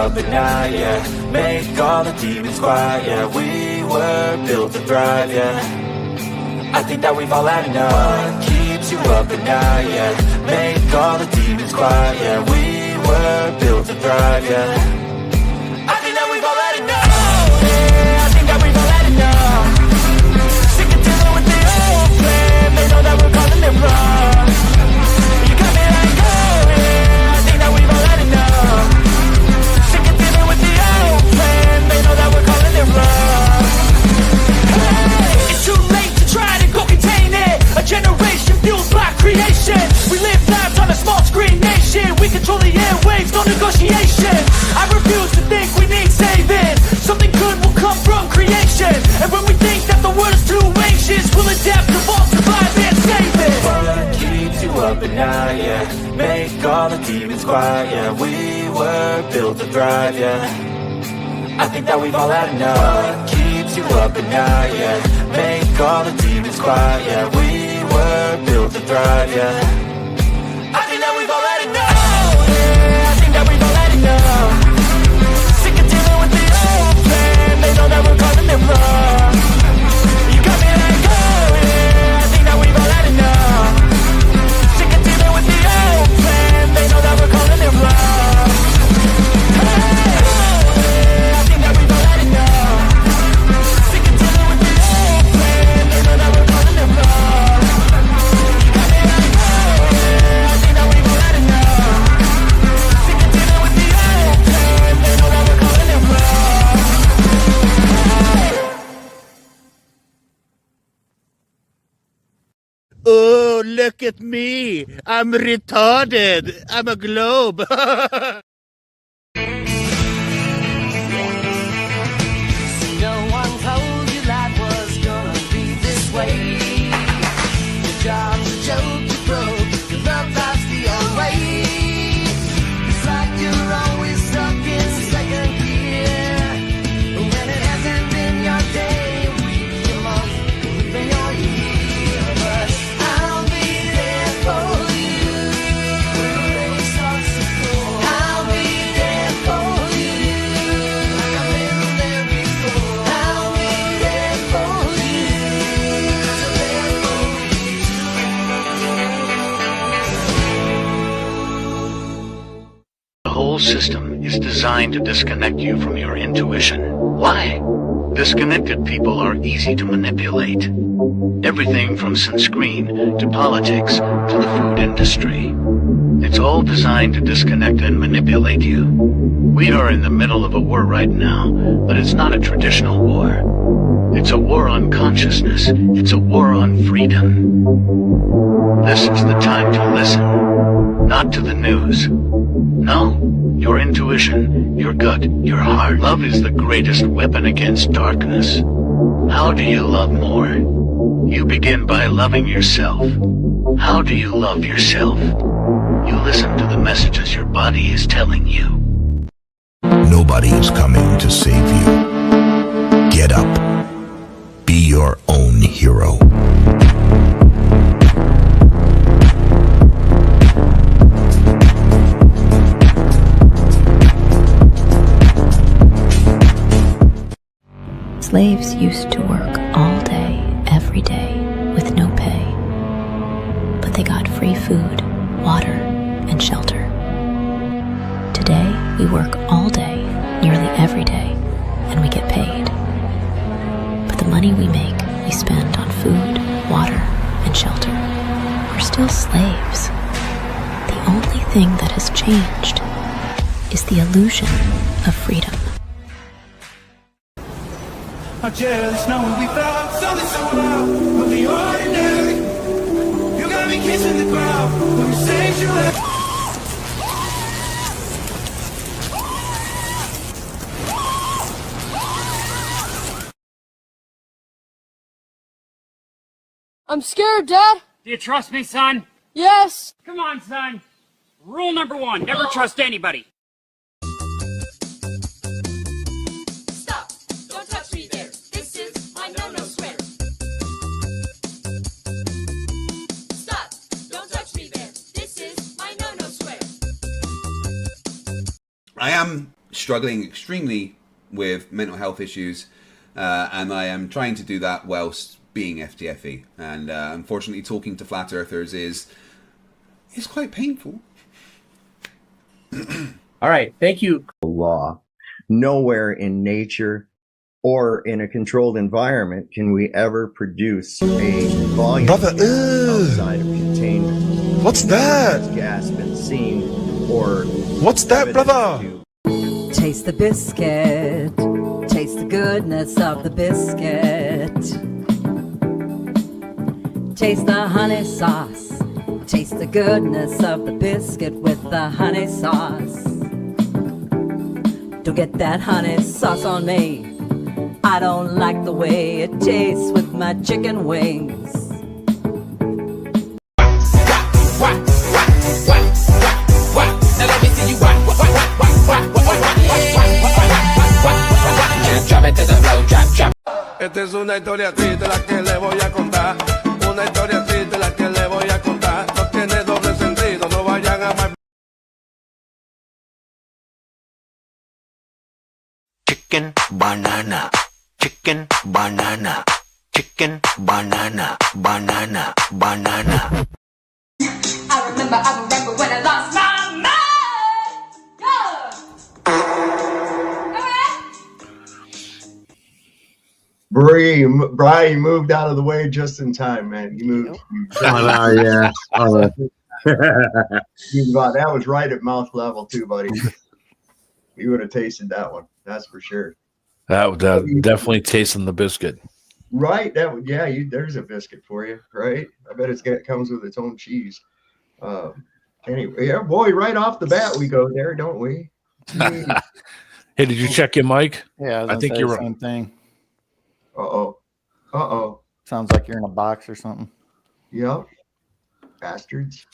At night, yeah. Make all the demons quiet, yeah. We were built to thrive, yeah. I think that we've all had enough. What keeps you up at night, yeah. Make all the demons quiet, yeah. We were built to thrive, yeah. I think that we've all had enough. Yeah, I think that we've all had enough. Sick of dealing with the old plan. They know that we're calling it wrong. You got me like, oh yeah. I think that we've all had enough. They know that we're calling it wrong. Hey, it's too late to try to go contain it. A generation fueled by creation. We live lives on a small screen nation. We control the airwaves, no negotiation. I refuse to think we need saving. Something good will come from creation. And when we think that the world is too anxious, we'll adapt, evolve, survive and save it. What keeps you up at night, yeah. Make all the demons quiet, yeah. We were built to thrive, yeah. I think that we've all had enough. What keeps you up at night, yeah. Make all the demons quiet, yeah. We were built to thrive, yeah. I think that we've all had enough. Yeah, I think that we've all had enough. Sick of dealing with the old plan. They know that we're calling it wrong. You got me like, oh yeah. I think that we've all had enough. Sick of dealing with the old plan. They know that we're calling it wrong. Oh, look at me. I'm retarded. I'm a globe. No one told you life was gonna be this way. Your job's a joke, you broke. Your love life's the old way. It's like you're always stuck in second gear. When it hasn't been your day, week, your month, even your year. But I'll be there for you when the rain starts to pour. I'll be there for you like I've been there before. I'll be there for you, 'cause I'm there for you. The whole system is designed to disconnect you from your intuition. Why? Disconnected people are easy to manipulate. Everything from sunscreen to politics to the food industry. It's all designed to disconnect and manipulate you. We are in the middle of a war right now, but it's not a traditional war. It's a war on consciousness. It's a war on freedom. This is the time to listen, not to the news. No, your intuition, your gut, your heart. Love is the greatest weapon against darkness. How do you love more? You begin by loving yourself. How do you love yourself? You listen to the messages your body is telling you. Nobody is coming to save you. Get up. Be your own hero. Slaves used to work all day, every day, with no pay. But they got free food, water, and shelter. Today, we work all day, nearly every day, and we get paid. But the money we make, we spend on food, water, and shelter. We're still slaves. The only thing that has changed is the illusion of freedom. I'm jealous knowing we found something so wild of the ordinary. You got me kissing the ground when you say you left. I'm scared, Dad. Do you trust me, son? Yes. Come on, son. Rule number 1, never trust anybody. Stop! Don't touch me there. This is my no-no square. Stop! Don't touch me there. This is my no-no square. I am struggling extremely with mental health issues, and I am trying to do that whilst being FTFE. And unfortunately, talking to flat earthers is quite painful. All right, thank you. Law. Nowhere in nature or in a controlled environment can we ever produce a volume outside of containment. What's that? Has gas been seen or what's that, brother? Taste the biscuit. Taste the goodness of the biscuit. Taste the honey sauce. Taste the goodness of the biscuit with the honey sauce. Don't get that honey sauce on me. I don't like the way it tastes with my chicken wings. Now let me see you drop it to the flow, drop. Esta es una historia triste la que le voy a contar. Una historia triste la que le voy a contar. No tiene doble sentido, no vayan a mal. Chicken banana, chicken banana, chicken banana, banana, banana. I remember when I lost my mind. Brian, you moved out of the way just in time, man. You moved. Yeah. That was right at mouth level too, buddy. You would have tasted that one. That's for sure. That definitely tasting the biscuit. Right. There's a biscuit for you. Right. I bet it comes with its own cheese. Anyway, yeah, boy, right off the bat we go there, don't we? Hey, did you check your mic? Yeah, I think you're same thing. Uh-oh. Sounds like you're in a box or something. Yep. Bastards.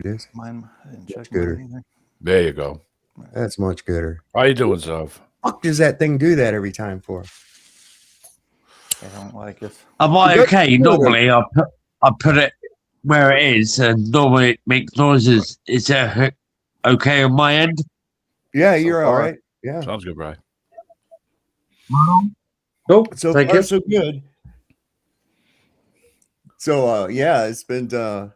Yes. Mine, I didn't check Gooder. mine either. There you go. That's much gooder. How you doing, Zov? Fuck does that thing do that every time for? I don't like it. Am I okay? Normally, I put it where it is, and normally it makes noises. Is that okay on my end? Yeah, you're all right. Yeah. Sounds good, Brian. Nope. So Thank far, you. so good. So yeah, it's been a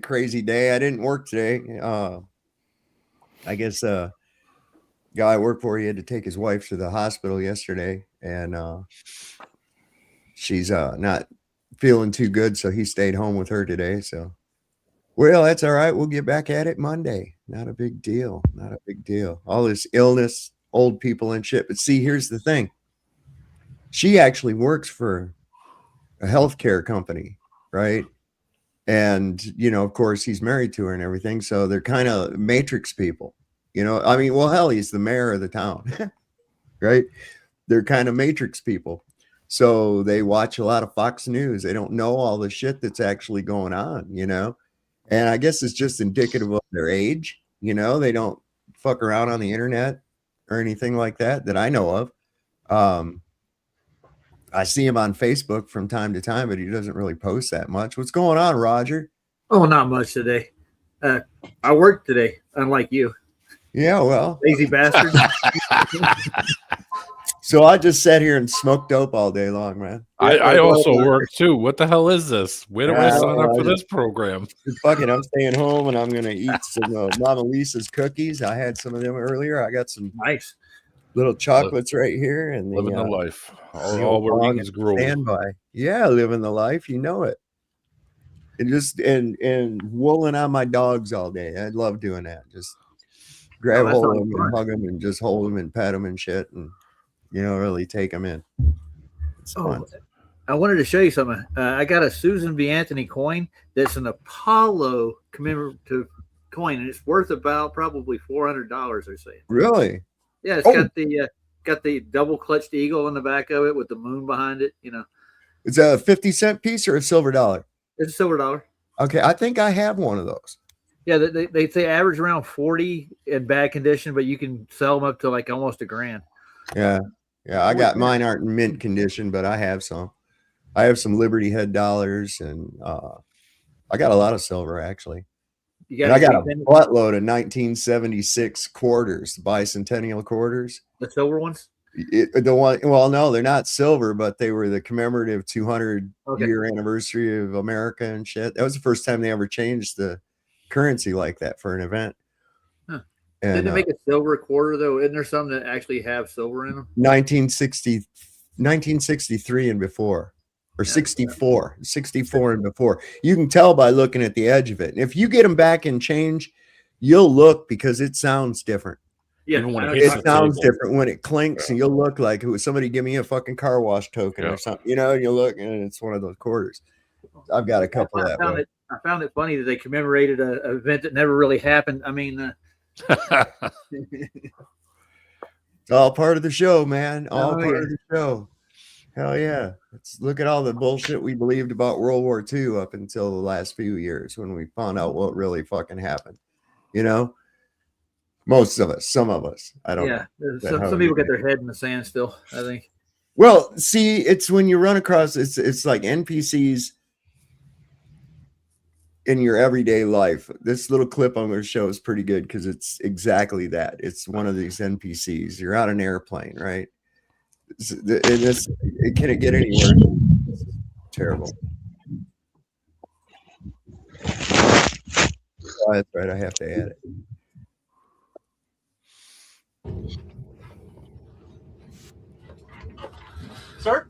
crazy day. I didn't work today. I guess guy I work for, he had to take his wife to the hospital yesterday, and she's not feeling too good, so he stayed home with her today. So, well, that's all right. We'll get back at it Monday. Not a big deal. Not a big deal. All this illness, old people and shit. But see, here's the thing. She actually works for a healthcare company, right? And, of course, he's married to her and everything. So they're kind of matrix people, I mean, well, hell, he's the mayor of the town, right? They're kind of matrix people. So they watch a lot of Fox News. They don't know all the shit that's actually going on, And I guess it's just indicative of their age. They don't fuck around on the internet or anything like that I know of. I see him on Facebook from time to time, but he doesn't really post that much. What's going on, Roger? Oh, not much today. I worked today, unlike you. Yeah, well. Lazy bastard. So I just sat here and smoked dope all day long, man. I also work too. What the hell is this? Where do I sign up for this program? Fuck it, I'm staying home and I'm going to eat some Mama Lisa's cookies. I had some of them earlier. I got some nice little chocolates right here. And living the life. All we're eating is gruel. Standby. Yeah, living the life. You know it. And just and wooling on my dogs all day. I love doing that. Just grab hold of them and hug them and just hold them and pet them and shit and really take them in. It's fun. I wanted to show you something. I got a Susan B. Anthony coin that's an Apollo commemorative coin, and it's worth about probably $400 or so. Really? Yeah, it's got the double clutched eagle on the back of it with the moon behind it. It's a 50-cent piece or a silver dollar? It's a silver dollar. Okay, I think I have one of those. Yeah, they say average around 40 in bad condition, but you can sell them up to like almost $1,000. Yeah. I got mine aren't in mint condition, but I have some. I have some Liberty Head dollars, and I got a lot of silver actually. And I got a buttload of 1976 quarters, bicentennial quarters. The silver ones? No, they're not silver, but they were the commemorative 200 year anniversary of America and shit. That was the first time they ever changed the currency like that for an event. Huh. And, didn't they make a silver quarter though? Isn't there some that actually have silver in them? 1963 and before, or 64 and before. You can tell by looking at the edge of it. And if you get them back in change, you'll look because it sounds different. Yeah, it sounds different when it clinks, and you'll look like somebody give me a fucking car wash token or something, and you look, and it's one of those quarters. I've got a couple that way. I found it funny that they commemorated an event that never really happened. I mean, it's all part of the show, man. All part of the show. Hell yeah. Let's look at all the bullshit we believed about World War II up until the last few years when we found out what really fucking happened. Most of us, some of us. I don't know. Some people get their head in the sand still, I think. Well, see, it's when you run across it's like NPCs in your everyday life. This little clip I'm going to show is pretty good because it's exactly that. It's one of these NPCs. You're on an airplane, right? Can it get any worse? Terrible. Oh, that's right. I have to add it. Sir,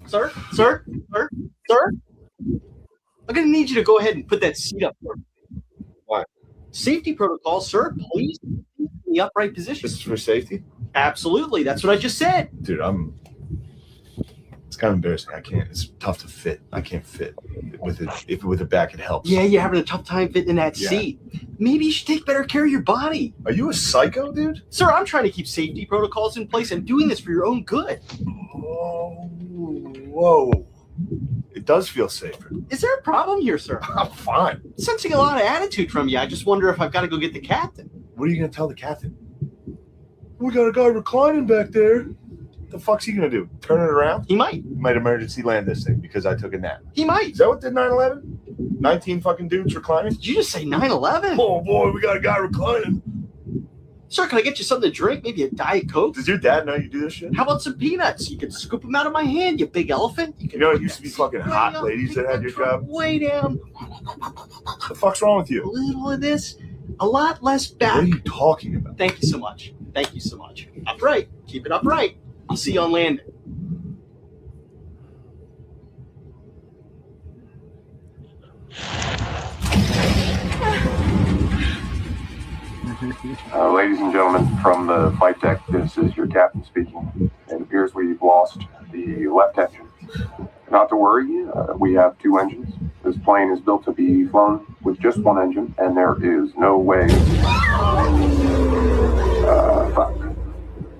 I'm going to need you to go ahead and put that seat up for me. Why? Safety protocol, sir. Please in the upright position. This is for safety? Absolutely. That's what I just said. Dude, it's kind of embarrassing. I can't. It's tough to fit. I can't fit with it. If with the back, it helps. Yeah, you're having a tough time fitting in that seat. Maybe you should take better care of your body. Are you a psycho, dude? Sir, I'm trying to keep safety protocols in place. I'm doing this for your own good. Whoa. It does feel safer. Is there a problem here, sir? I'm fine. Sensing a lot of attitude from you. I just wonder if I've got to go get the captain. What are you going to tell the captain? We got a guy reclining back there. The fuck's he going to do? Turn it around? He might. He might emergency land this thing because I took a nap. He might. Is that what did 9/11? 19 fucking dudes reclining? Did you just say 9/11? Oh boy, we got a guy reclining. Sir, can I get you something to drink? Maybe a Diet Coke? Does your dad know you do this shit? How about some peanuts? You can scoop them out of my hand, you big elephant. You know, it used to be fucking hot ladies that had your job. Way down. What the fuck's wrong with you? A little of this, a lot less back. What are you talking about? Thank you so much. Thank you so much. Upright. Keep it upright. I'll see you on landing. Ladies and gentlemen, from the flight deck, this is your captain speaking. It appears we've lost the left engine. Not to worry, we have two engines. This plane is built to be flown with just one engine, and there is no way. Fuck.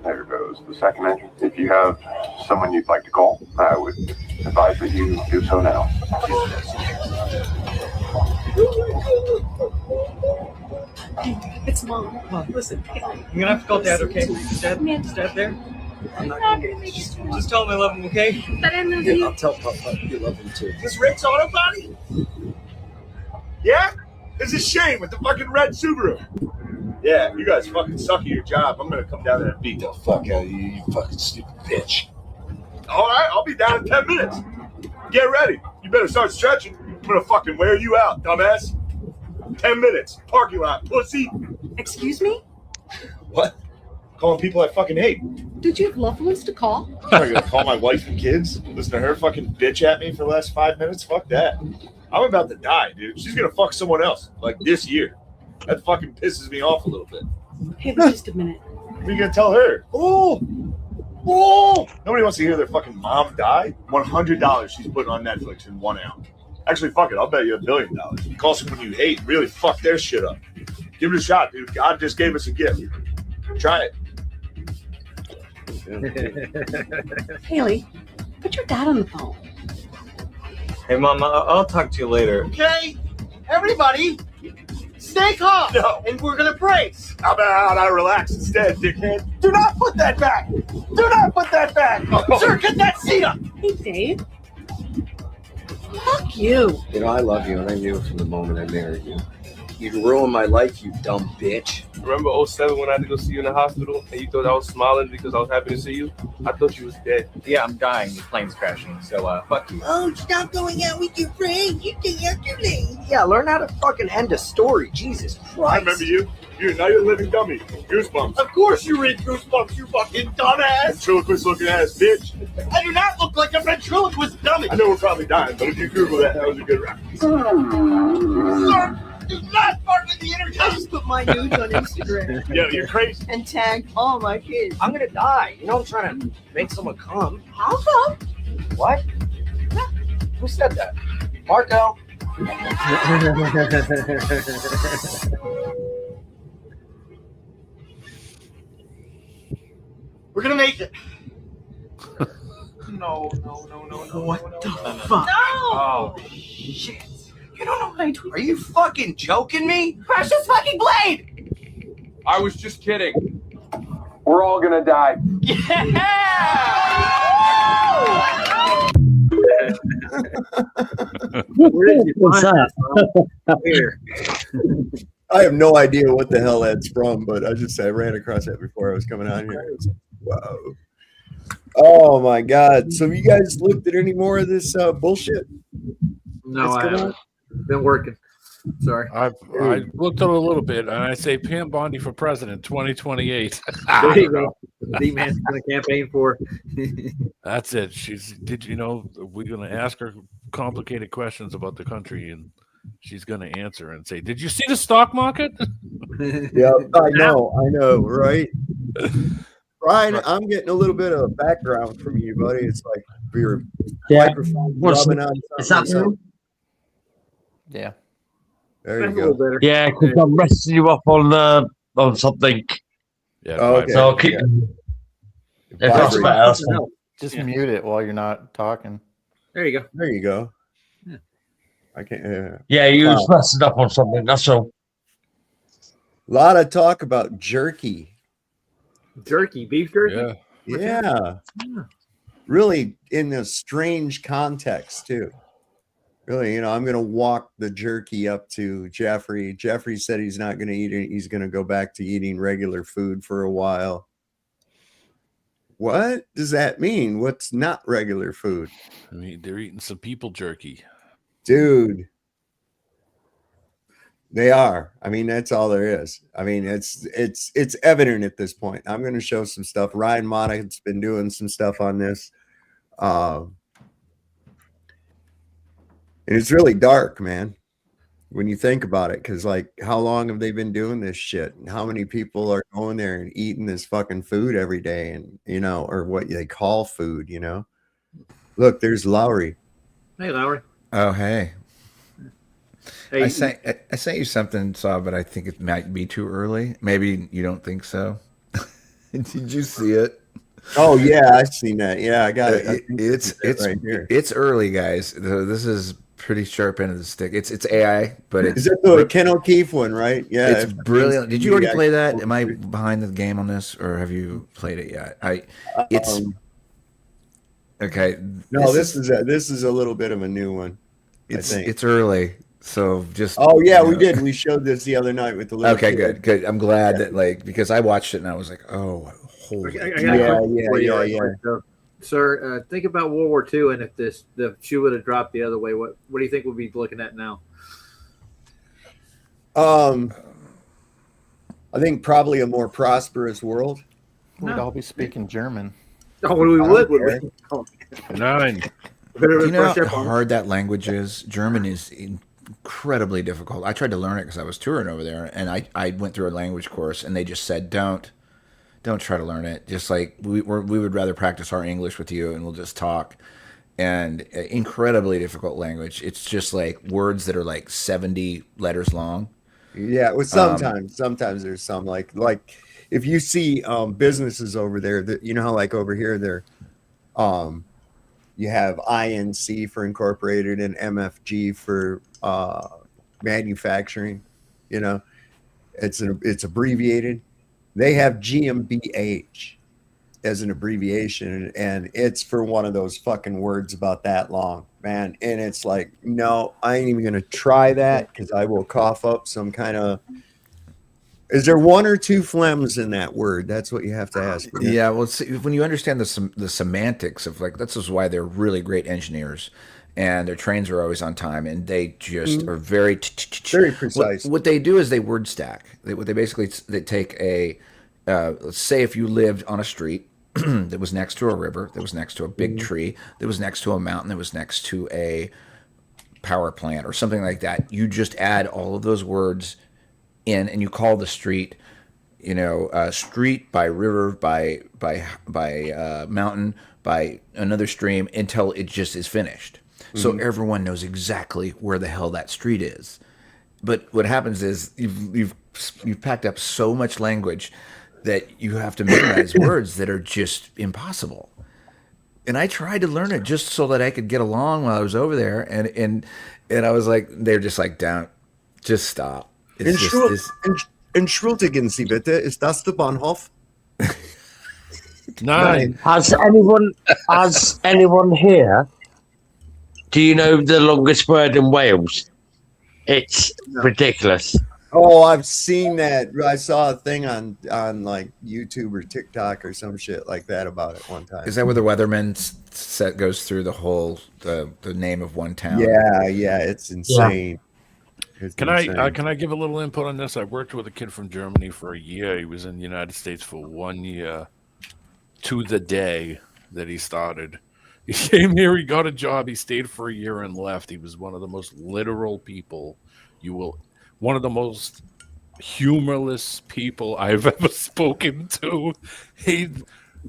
There goes the second engine. If you have someone you'd like to call, I would advise that you do so now. It's Mom. Mom, listen. You're going to have to call Dad, okay? Dad there? I'm not going to just tell him I love him, okay? But I love you. I'll tell Papa you love him too. This Rick's auto body? Yeah? It's a shame with the fucking red Subaru. Yeah, you guys fucking suck at your job. I'm gonna come down there and beat the fuck out of you, you fucking stupid bitch. Alright, I'll be down in 10 minutes. Get ready. You better start stretching. I'm gonna fucking wear you out, dumbass. 10 minutes. Parking lot, pussy. Excuse me? What? Calling people I fucking hate. Did you have loved ones to call? I'm gonna call my wife and kids. Listen to her fucking bitch at me for the last 5 minutes. Fuck that. I'm about to die, dude. She's gonna fuck someone else, like this year. That fucking pisses me off a little bit. Hey, but just a minute. What are you gonna tell her? Oh! Nobody wants to hear their fucking mom die. $100 she's putting on Netflix in 1 hour. Actually, fuck it. I'll bet you $1 billion. Call someone you hate and really fuck their shit up. Give it a shot, dude. God just gave us a gift. Try it. Haley, put your dad on the phone. Hey, Mom, I'll talk to you later. Okay, everybody, stay calm. No. And we're gonna pray. How about I relax instead, dickhead? Do not put that back. Do not put that back. Oh. Sir, get that seat up. Hey, Dave. Fuck you. You know, I love you, and I knew from the moment I married you. You'd ruin my life, you dumb bitch. Remember 07 when I had to go see you in the hospital and you thought I was smiling because I was happy to see you? I thought you was dead. Yeah, I'm dying. The plane's crashing, so fuck you. Oh, stop going out with your friends. You think you're too late. Yeah, learn how to fucking end a story. Jesus Christ. I remember you. Now you're a living dummy. Goosebumps. Of course you read Goosebumps, you fucking dumbass. Ventriloquist looking ass bitch. I do not look like a ventriloquist dummy. I know we're probably dying, but if you Google that, that was a good reference. Sir, do not bark at the intercom. I just put my nudes on Instagram. Yo, you're crazy. And tag all my kids. I'm gonna die. You know I'm trying to make someone come. How come? What? Who said that? Marco. We're gonna make it. No. What the fuck? No! Oh, shit. You don't know what I do. Are you fucking joking me? Crash this fucking blade! I was just kidding. We're all gonna die. Where did you What's find that? this? Here. I have no idea what the hell that's from, but I ran across that before I was coming on here. It was like, wow. Oh my God. So you guys looked at any more of this bullshit? No, I haven't. Been working. Sorry. I looked at it a little bit, and I say Pam Bondi for president, 2028. There you go. D-Man's going to campaign for. That's it. We're going to ask her complicated questions about the country, and she's going to answer and say, "Did you see the stock market?" Yeah, I know, right? Brian, I'm getting a little bit of background from you, buddy. It's like your microphone rubbing on something. Yeah. There you go. Yeah, because I'm resting you up on something. Yeah. Okay. So I'll keep. If that's better. Just mute it while you're not talking. There you go. There you go. Yeah. I can't. Yeah, you was messing up on something. That's all. A lot of talk about jerky. Jerky, beef jerky? Yeah. Really in a strange context, too. Really, I'm going to walk the jerky up to Jeffrey. Jeffrey said he's not going to eat it. He's going to go back to eating regular food for a while. What does that mean? What's not regular food? I mean, they're eating some people jerky. Dude. They are. I mean, that's all there is. I mean, it's evident at this point. I'm going to show some stuff. Ryan Monaghan's been doing some stuff on this. And it's really dark, man, when you think about it, because like, how long have they been doing this shit? And how many people are going there and eating this fucking food every day, and or what they call food, Look, there's Lowry. Hey, Lowry. Oh, hey. Hey, I sent you something, but I think it might be too early. Maybe you don't think so. Did you see it? Oh yeah, I've seen that. Yeah, I got it. It's right here. It's early, guys. This is pretty sharp end of the stick. It's AI, but it's Is it the Ken O'Keefe one, right? Yeah, it's brilliant. Did you already play that? Am I behind the game on this, or have you played it yet? It's okay. No, this is a little bit of a new one. It's early, so just we did. We showed this the other night with the little kid. good. I'm glad that because I watched it and I was like, oh, holy. Yeah. Sir, think about World War II, and if the shoe would have dropped the other way, what do you think we'll be looking at now? I think probably a more prosperous world. We'd all be speaking German. Oh, we would. 9. Do you know how hard that language is? German is incredibly difficult. I tried to learn it because I was touring over there, and I went through a language course, and they just said, don't try to learn it. Just like we would rather practice our English with you, and we'll just talk. And incredibly difficult language. It's just like words that are like 70 letters long. Yeah, well, sometimes there's some like if you see businesses over there that how like over here they're You have INC for incorporated and MFG for manufacturing. You know, it's abbreviated. They have GmbH as an abbreviation, and it's for one of those fucking words about that long, man. And it's like, no, I ain't even gonna try that because I will cough up some kind of. Is there one or two phlegms in that word? That's what you have to ask. Yeah, well, when you understand the semantics of, like, this is why they're really great engineers, and their trains are always on time, and they just are very precise. What they do is they word stack. What they basically they take a let's say if you lived on a street that was next to a river, that was next to a big tree, that was next to a mountain, that was next to a power plant or something like that. You just add all of those words in, and you call the street, you know, street by river by mountain by another stream until it just is finished. So everyone knows exactly where the hell that street is. But what happens is you've packed up so much language that you have to memorize words that are just impossible. And I tried to learn it just so that I could get along while I was over there, and I was like, they're just like, don't, just stop. Entschuldigen Sie bitte, ist das der Bahnhof? Nine. Has anyone here? Do you know the longest word in Wales? It's ridiculous. Oh, I've seen that. I saw a thing on like YouTube or TikTok or some shit like that about it one time. Is that where the weatherman set goes through the whole the name of one town? Yeah, it's insane. It's Can insane. I give a little input on this? I worked with a kid from Germany for a year. He was in the United States for 1 year to the day that he started. He came here, he got a job, he stayed for a year and left. He was one of the most literal people one of the most humorless people I've ever spoken to. He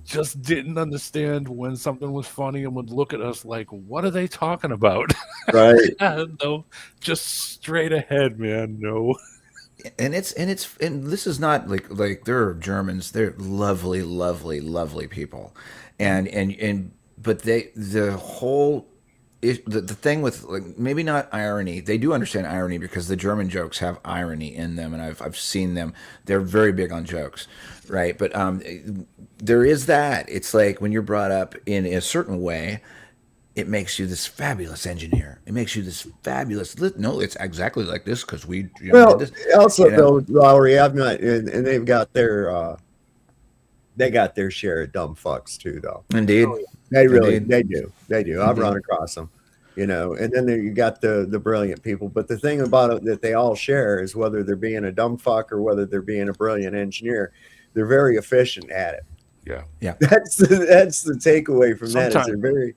just didn't understand when something was funny and would look at us like, what are they talking about? Right. No, just straight ahead, man. No. And this is not like they're Germans. They're lovely, lovely, lovely people, but the thing with, like, maybe not irony. They do understand irony because the German jokes have irony in them, and I've seen them. They're very big on jokes, right? But there is that. It's like when you're brought up in a certain way, it makes you this fabulous engineer. It makes you this fabulous. No, it's exactly like this because we. Well, did this, also though, Lowry, I've not, and they've got their share of dumb fucks too, though. Indeed, they really Indeed. they do. I've run across them, you know. And then you got the brilliant people. But the thing about it that they all share is whether they're being a dumb fuck or whether they're being a brilliant engineer, they're very efficient at it. Yeah. That's the takeaway from that. Is Sometimes-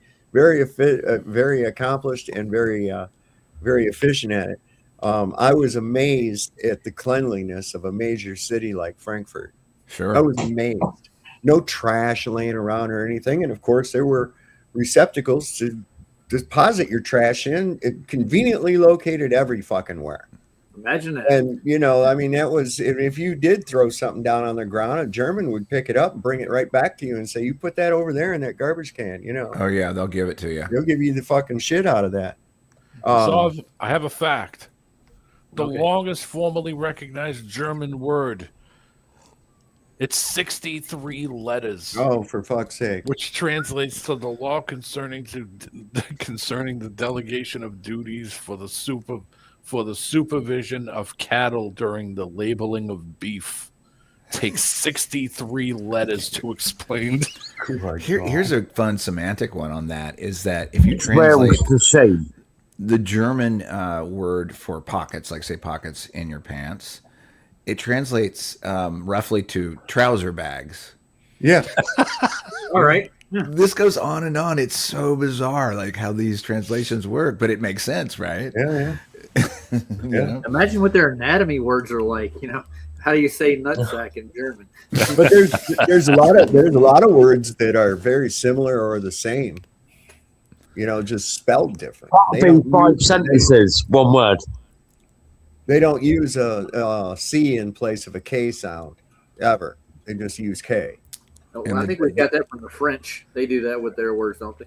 they're very accomplished and very efficient at it. I was amazed at the cleanliness of a major city like Frankfurt. Sure. I was amazed. No trash laying around or anything. And of course, there were receptacles to deposit your trash in, conveniently located every fucking where. Imagine that. And, you know, I mean, that was, if you did throw something down on the ground, a German would pick it up and bring it right back to you and say, you put that over there in that garbage can, you know. Oh, yeah, they'll give it to you. They'll give you the fucking shit out of that. So I have a fact. The longest formally recognized German word. It's 63 letters. Oh, for fuck's sake! Which translates to the law concerning the delegation of duties for the supervision of cattle during the labeling of beef. Takes 63 letters to explain. Here's a fun semantic one on that. Is that if you translate the German word for pockets, like say pockets in your pants, it translates roughly to trouser bags. Yeah. All right. This goes on and on. It's so bizarre, like how these translations work, but it makes sense, right? Yeah. You know? Imagine what their anatomy words are like. You know, how do you say nutsack in German? But there's a lot of words that are very similar or the same. You know, just spelled different. That'll be 5 sentences, one word. They don't use a C in place of a K sound ever. They just use K. Oh, I think we got that from the French. They do that with their words, don't they?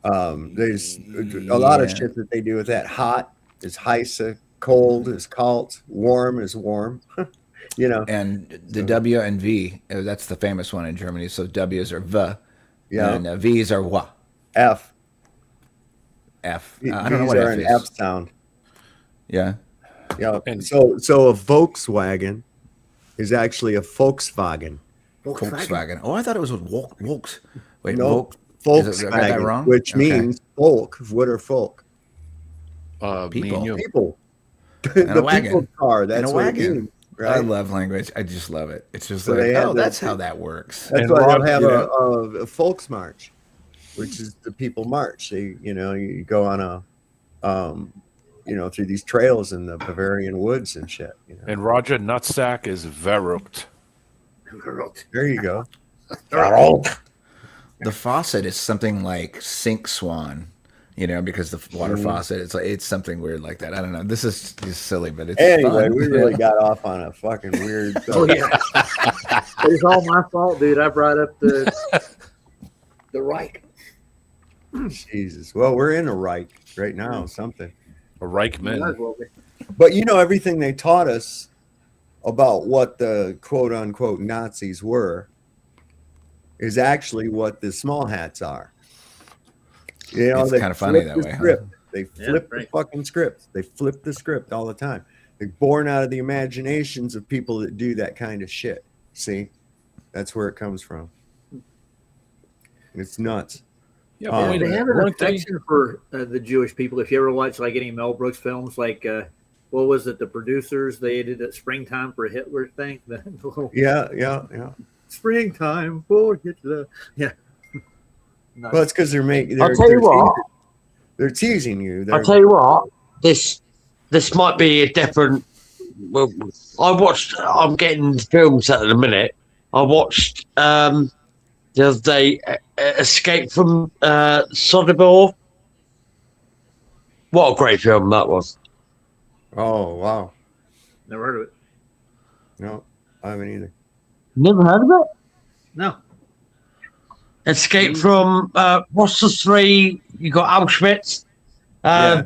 There's a lot of Yeah. shit that they do with that. Hot is heiße, cold is kalt, warm is warm. You know, And the W and V, that's the famous one in Germany. So W's are V, Yeah. and V's are wa. F. F. I don't know These what are F an is. F sound. Yeah. Yeah. So a Volkswagen is actually a Volkswagen. Volkswagen. Oh, I thought it was Volks. Wait, No, Is it, I got that Volkswagen, wrong? which Okay. means folk. What are folk? Me and you. People. And a The wagon. people car. And That's a what it wagon. means, I right? love language. I just love it. It's just So like, they had oh, the- that's how that works. That's And why Rob, they'll have you a know- Volksmarch, which is the people march. They, you go on a, through these trails in the Bavarian woods and shit. And Roger Nutsack is verrückt. There you go. The faucet is something like sink swan, because the water Mhm. faucet, it's something weird like that. I don't know. This is just silly, but it's Anyway, fun. we really got off on a fucking weird. Oh yeah, it's all my fault, dude. I brought up the Reich. Jesus. Well, we're in a Reich right now. Something. A Reichman. Might as well be. But everything they taught us about what the quote unquote Nazis were is actually what the small hats are. It's they kinda funny flip that the way, huh? script. They Yeah, flip right. the fucking script. They flip the script all the time. They're born out of the imaginations of people that do that kind of shit. See, that's where it comes from. It's nuts. Yeah, but wait a They minute. have an Weren't they? affection for the Jewish people. If you ever watch like any Mel Brooks films, like what was it? The Producers. They did that Springtime for Hitler thing. The little Yeah. Springtime for Hitler. Yeah. Nice. Well, it's because they're making. I'll tell you what. They're teasing you. I'll tell you what. This might be a different. Well, I'm getting films at the minute. I watched the other day Escape from Sobibor. What a great film that was. Oh wow. Never heard of it. No, I haven't either. Never heard of it? No. Escape from what's the three? You got Auschwitz, Sobibor, I've heard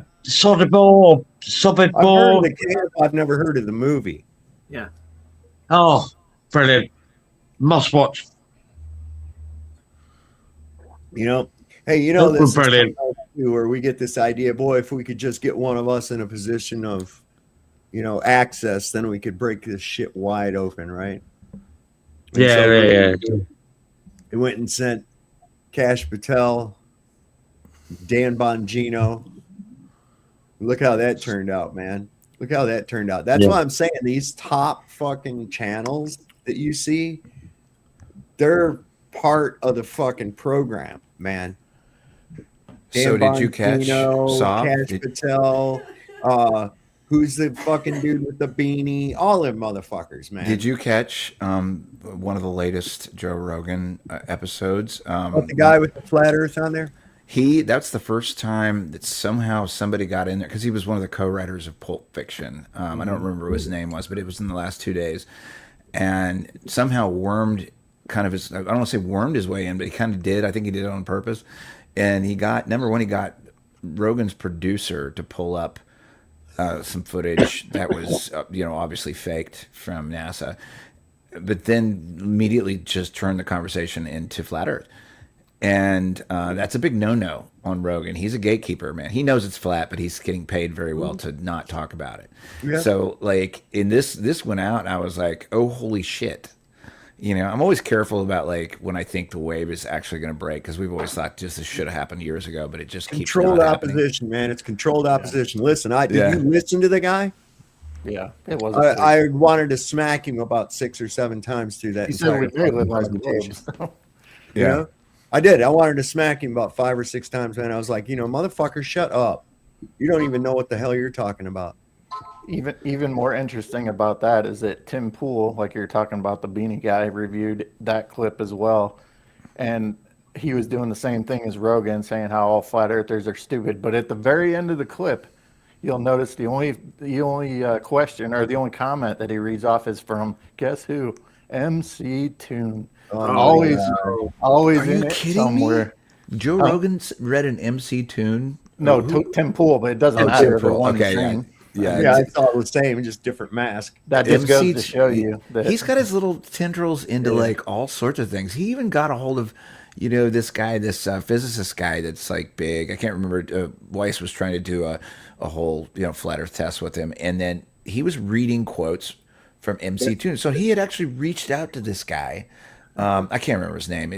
of Sobibor. the camp. I've never heard of the movie. Yeah. Oh, brilliant! Must watch. Hey, Those this were is brilliant. where we get this idea, boy, if we could just get one of us in a position of, access, then we could break this shit wide open, right? And Yeah. They went and sent Cash Patel, Dan Bongino. Look how that turned out, man. Look how that turned out. That's Yeah. why I'm saying these top fucking channels that you see, they're part of the fucking program, man. So did you catch Saw? Cash Patel, who's the fucking dude with the beanie? All them motherfuckers, man. Did you catch one of the latest Joe Rogan episodes? What, the guy with the flat earth on there? That's the first time that somehow somebody got in there, because he was one of the co-writers of Pulp Fiction. I don't remember what his name was, but it was in the last 2 days, and somehow wormed kind of his, I don't want to say wormed his way in, but he kind of did. I think he did it on purpose. And he got Rogan's producer to pull up some footage that was, obviously faked from NASA, but then immediately just turned the conversation into flat Earth. And that's a big no-no on Rogan. He's a gatekeeper, man. He knows it's flat, but he's getting paid very well to not talk about it. Yeah. So, like, in this went out, and I was like, oh, holy shit. I'm always careful about, like, when I think the wave is actually going to break, because we've always thought this should have happened years ago, but it just keeps Controlled not happening. opposition, man. It's controlled opposition. Listen, did Yeah. you listen to the guy? Yeah, it was. I wanted to smack him about 6 or 7 times through that He said entire we did fucking live on the presentation. globe. You know? I did. I wanted to smack him about 5 or 6 times, man. I was like, motherfucker, shut up. You don't even know what the hell you're talking about. Even more interesting about that is that Tim Pool, like you're talking about, the beanie guy, reviewed that clip as well, and he was doing the same thing as Rogan, saying how all flat earthers are stupid. But at the very end of the clip, you'll notice the only question or the only comment that he reads off is from, guess who? MC Toon. Always Are in you it kidding somewhere. me? Joe Rogan read an MC tune. No, Tim Pool, but it doesn't matter. Tim Pool. One Okay, thing. yeah. I thought it was the same, just different mask. That just goes to show you that he's got his little tendrils into like all sorts of things. He even got a hold of, this guy, this physicist guy that's like big. I can't remember. Weiss was trying to do a whole flat Earth test with him, and then he was reading quotes from MC Tunes. So he had actually reached out to this guy. I can't remember his name.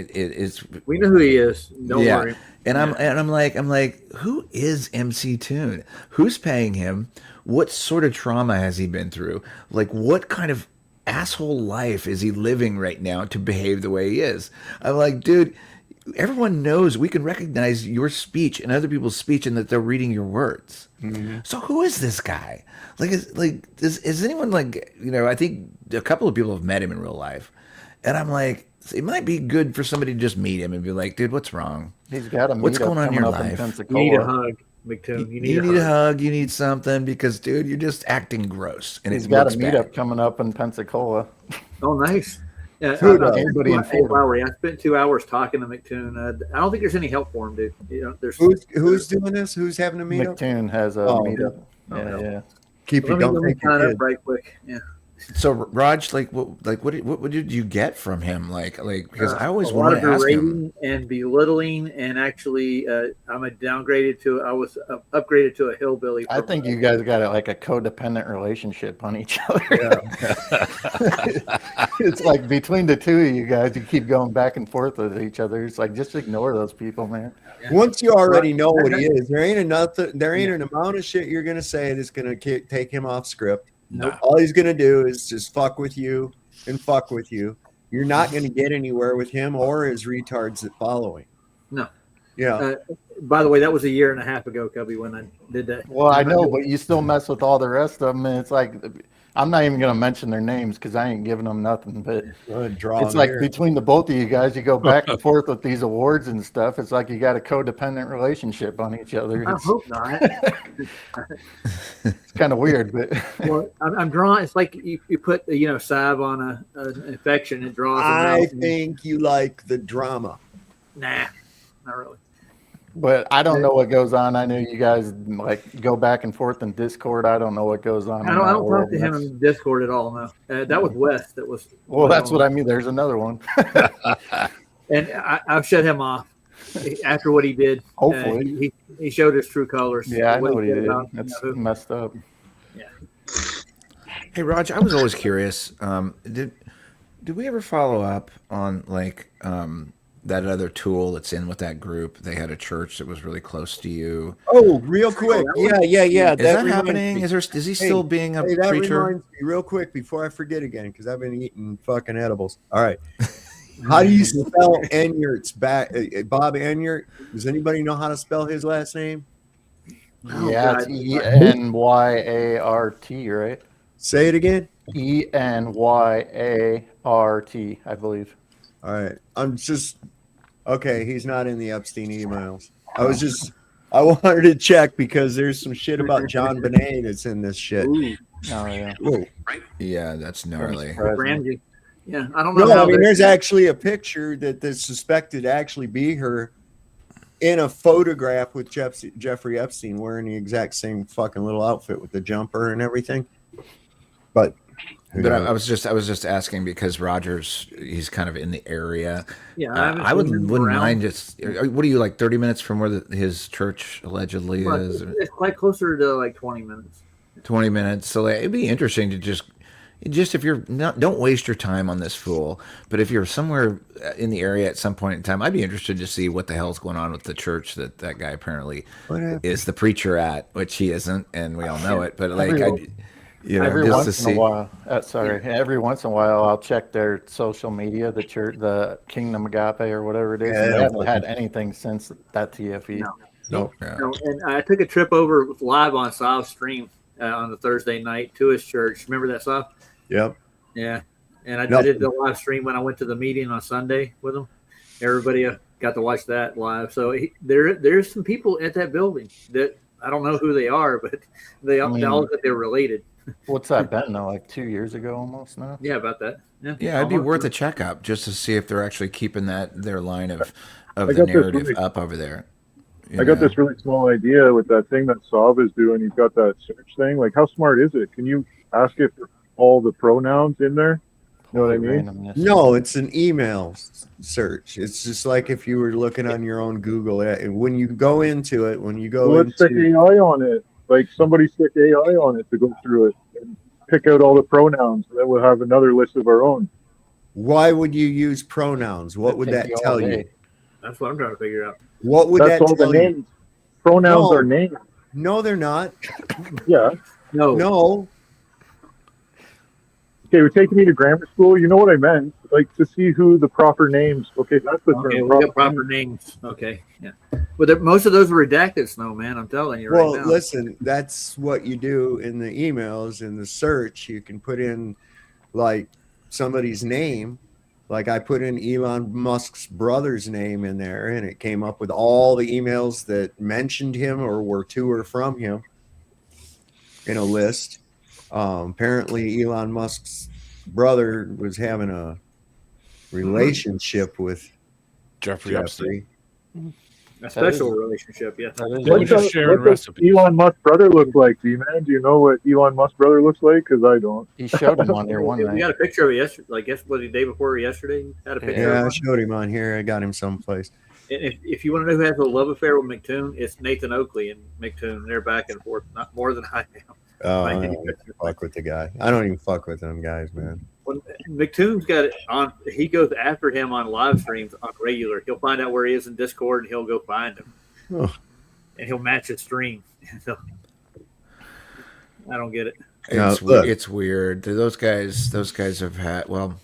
We know who he is. Don't worry. And I'm like, who is MC Tune? Who's paying him? What sort of trauma has he been through? Like, what kind of asshole life is he living right now to behave the way he is? I'm like, dude, everyone knows we can recognize your speech and other people's speech and that they're reading your words. Mm-hmm. So who is this guy? Is anyone I think a couple of people have met him in real life. And I'm like, it might be good for somebody to just meet him and be like, dude, what's wrong? He's got a what's going on in your life? You need a hug, McToon. You need a hug. You need something because, dude, you're just acting gross. And he's got a meetup coming up in Pensacola. Oh, nice. Yeah, anybody in Florida. I spent 2 hours talking to McToon. I don't think there's any help for him, dude. There's who's doing this? Who's having a meetup? McToon has a meetup. Yeah. Keep it. Don't take your kid. Right quick. Yeah. So Raj, what did you get from him? Because I always want to ask him. And belittling, and actually, I was upgraded to a hillbilly. I think you guys got a codependent relationship on each other. It's like between the two of you guys, you keep going back and forth with each other. It's like just ignore those people, man. Once you already know what he is, there ain't an amount of shit you're gonna say that's gonna take him off script. No. All he's gonna do is just fuck with you and fuck with you. You're not gonna get anywhere with him or his retards that follow him. No. Yeah. By the way, that was a year and a half ago, Cubby, when I did that. Well, I know, but you still mess with all the rest of them, and it's like I'm not even gonna mention their names because I ain't giving them nothing. But it's like between the both of you guys, you go back and forth with these awards and stuff. It's like you got a codependent relationship on each other. I hope not. It's kind of weird, but well, I'm drawn. It's like you put salve on an infection, it draws. I think you like the drama. Nah, not really. But I don't know what goes on. I know you guys go back and forth in Discord. I don't know what goes on. I don't talk to him in Discord at all. No, that was Wes. That was. Well, that's what I mean. There's another one. And I've shut him off after what he did. Hopefully, he showed his true colors. Yeah, I know what he did. That's messed up. Yeah. Hey, Raj, I was always curious. Did we ever follow up on that other tool that's in with that group? They had a church that was really close to you. Oh, real quick. Yeah. Is that happening? Is he still being a that preacher? Reminds me real quick before I forget again, because I've been eating fucking edibles. All right. How do you spell Enyart's back? Bob Enyart? Does anybody know how to spell his last name? Yeah, it's ENYART, right? Say it again. ENYART, I believe. All right. Okay, he's not in the Epstein emails. I wanted to check because there's some shit about John Bonet that's in this shit. Ooh. Oh, yeah. Whoa. Yeah, that's gnarly. Ramsey. Yeah, I don't know. No, I mean, there's actually a picture that is suspected to actually be her in a photograph with Jeffrey Epstein wearing the exact same fucking little outfit with the jumper and everything. But I was just asking because Rogers, he's kind of in the area. Yeah, I wouldn't mind just. What are you 30 minutes from where his church allegedly is? It's quite closer to 20 minutes. 20 minutes. So it'd be interesting to just if you're not, don't waste your time on this fool. But if you're somewhere in the area at some point in time, I'd be interested to see what the hell's going on with the church that guy apparently is the preacher at, which he isn't, and we all know it. But every once in a while, every once in a while, I'll check their social media, the church, the Kingdom Agape or whatever it is. Yeah, they haven't had anything since that TFE. No. And I took a trip over live on Sal's stream on the Thursday night to his church. Remember that, Sal? Yep. Yeah. And I did the live stream when I went to the meeting on Sunday with him. Everybody got to watch that live. So there's some people at that building that I don't know who they are, but they all that they're related. What's that been though? Like 2 years ago almost now? Yeah, about that. Yeah, it'd be worth a checkup just to see if they're actually keeping their line of I the got this narrative really- up over there. you I got know? this really small idea with that thing that Sav is doing. He's got that search thing. Like, how smart is it? Can you ask if all the pronouns in there? You know what I mean? No, it's an email search. It's just like if you were looking on your own Google. When you go into it, when you go Well, let's stick into AI on it. Like somebody stick AI on it to go through it and pick out all the pronouns. And then we'll have another list of our own. why would you use pronouns? What would that tell you? That's what I'm trying to figure out. What would That's that all tell the you? names. Pronouns No. are names. No, they're not. Yeah. No. Okay, we're taking me to grammar school. You know what I meant? Like to see who the proper names. Okay, that's the Okay, term. we got proper names. Okay, yeah. But most of those are redacted, Snowman. I'm telling you Well, right now. listen, that's what you do in the emails, in the search. You can put in like somebody's name. Like I put in Elon Musk's brother's name in there, and it came up with all the emails that mentioned him or were to or from him in a list. Apparently, Elon Musk's brother was having a relationship with Jeffrey Epstein. A special relationship, yeah. What does Elon Musk's brother look like, D-Man? Do you know what Elon Musk's brother looks like? Because I don't. He showed him on there one We night. got a picture of it yesterday. Like, guess what? The day before or yesterday, he had a picture. Yeah, I of showed him on here. I got him someplace. And if you want to know who has a love affair with McToon, it's Nathan Oakley and McToon. They're back and forth, not more than I am. Oh, I don't even fuck with the guy. I don't even fuck with them guys, man. When McToon's got it on, he goes after him on live streams on regular. He'll find out where he is in Discord and he'll go find him. Oh. And he'll match his stream. So, I don't get it. It's weird. Those guys have had, well,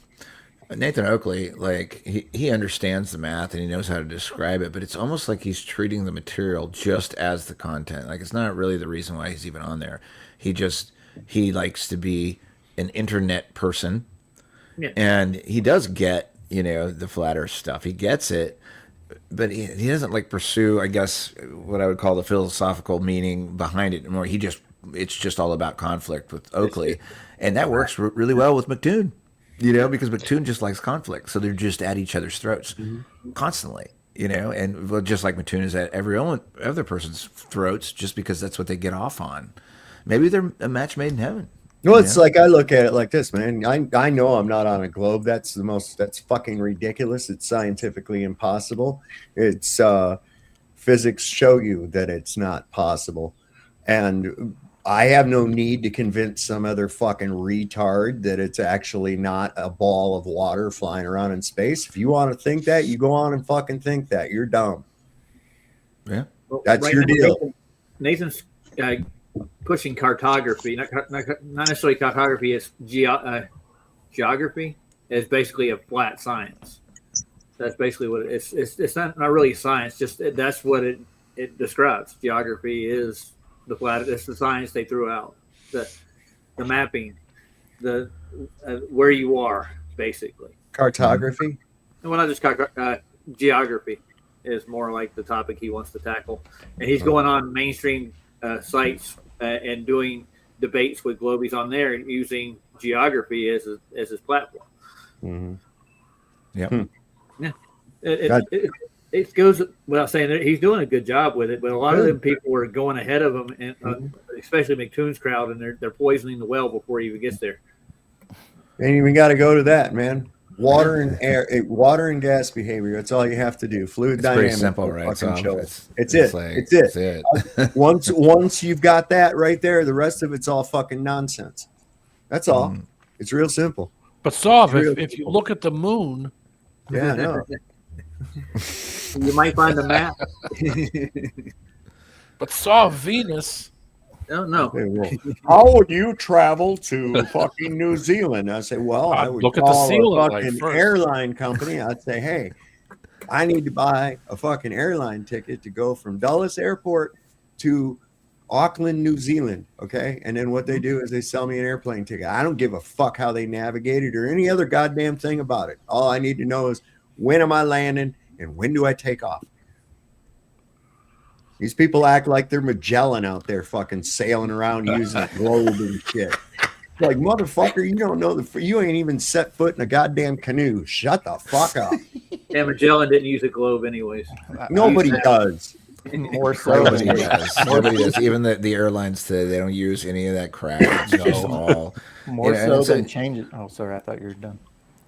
Nathan Oakley, like he understands the math and he knows how to describe it, but it's almost like he's treating the material just as the content. Like it's not really the reason why he's even on there. He likes to be an internet person. Yeah. And he does get, the flat earth stuff. He gets it, but he doesn't like pursue, I guess, what I would call the philosophical meaning behind it anymore. It's just all about conflict with Oakley. And that works really well with McToon, because McToon just likes conflict. So they're just at each other's throats constantly, and just like McToon is at every other person's throats just because that's what they get off on. Maybe they're a match made in heaven. No, it's like I look at it like this, man. I know I'm not on a globe. That's fucking ridiculous. It's scientifically impossible. It's physics show you that it's not possible. And I have no need to convince some other fucking retard that it's actually not a ball of water flying around in space. If you want to think that, you go on and fucking think that. You're dumb. Yeah. That's Right your now, deal. Nathan's pushing cartography, not necessarily cartography, it's geography. It's basically a flat science. That's basically what it is. It's not really science, just that's what it describes. Geography is the flat. It's the science they threw out, the mapping, the where you are, basically. Cartography? Well, not just geography is more like the topic he wants to tackle, and he's going on mainstream sites and doing debates with Globies on there, using geography as his platform. Mm-hmm. Yeah. Yeah. It goes without saying that he's doing a good job with it, but a lot of them people are going ahead of him, and especially McToon's crowd, and they're poisoning the well before he even gets there. And we got to go to that, man. Water and air, water and gas behavior. That's all you have to do. Fluid It's dynamics. pretty simple, right? Fucking So show. it's It's it. like- It's it. it's it. once you've got that right there, the rest of it's all fucking nonsense. That's all. It's real simple. But Sav, It's real if you simple. look at the moon, Yeah, I know. You might find a map. but Sav, Venus. No. How would you travel to fucking New Zealand? I say, well, I would look at the call ceiling a light fucking first. airline company. I'd say, hey, I need to buy a fucking airline ticket to go from Dulles Airport to Auckland, New Zealand. Okay. And then what they do is they sell me an airplane ticket. I don't give a fuck how they navigate it or any other goddamn thing about it. All I need to know is when am I landing and when do I take off? These people act like they're Magellan out there fucking sailing around using a globe and shit. Like, motherfucker, you don't know you ain't even set foot in a goddamn canoe. Shut the fuck up. Yeah, Magellan didn't use a globe anyways. Nobody does. More so. Nobody does. Nobody does. Even the airlines today, they don't use any of that crap. It's just all More so than change it. Oh, sorry, I thought you were done.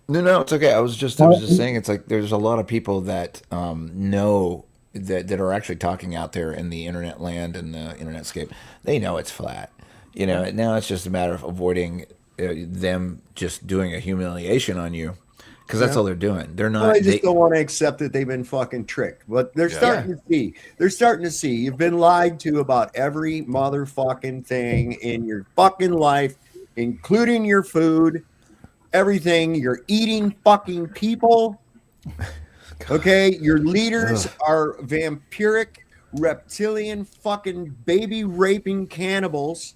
No, it's okay. I was just saying, it's like there's a lot of people that know that are actually talking out there in the internet land and the internet scape. They know it's flat. You know, now it's just a matter of avoiding them just doing a humiliation on you, because that's all they're doing. They're not. They just don't want to accept that they've been fucking tricked. But they're starting to see. They're starting to see you've been lied to about every motherfucking thing in your fucking life, including your food, everything. You're eating fucking people. Okay, your leaders are vampiric, reptilian, fucking baby raping cannibals.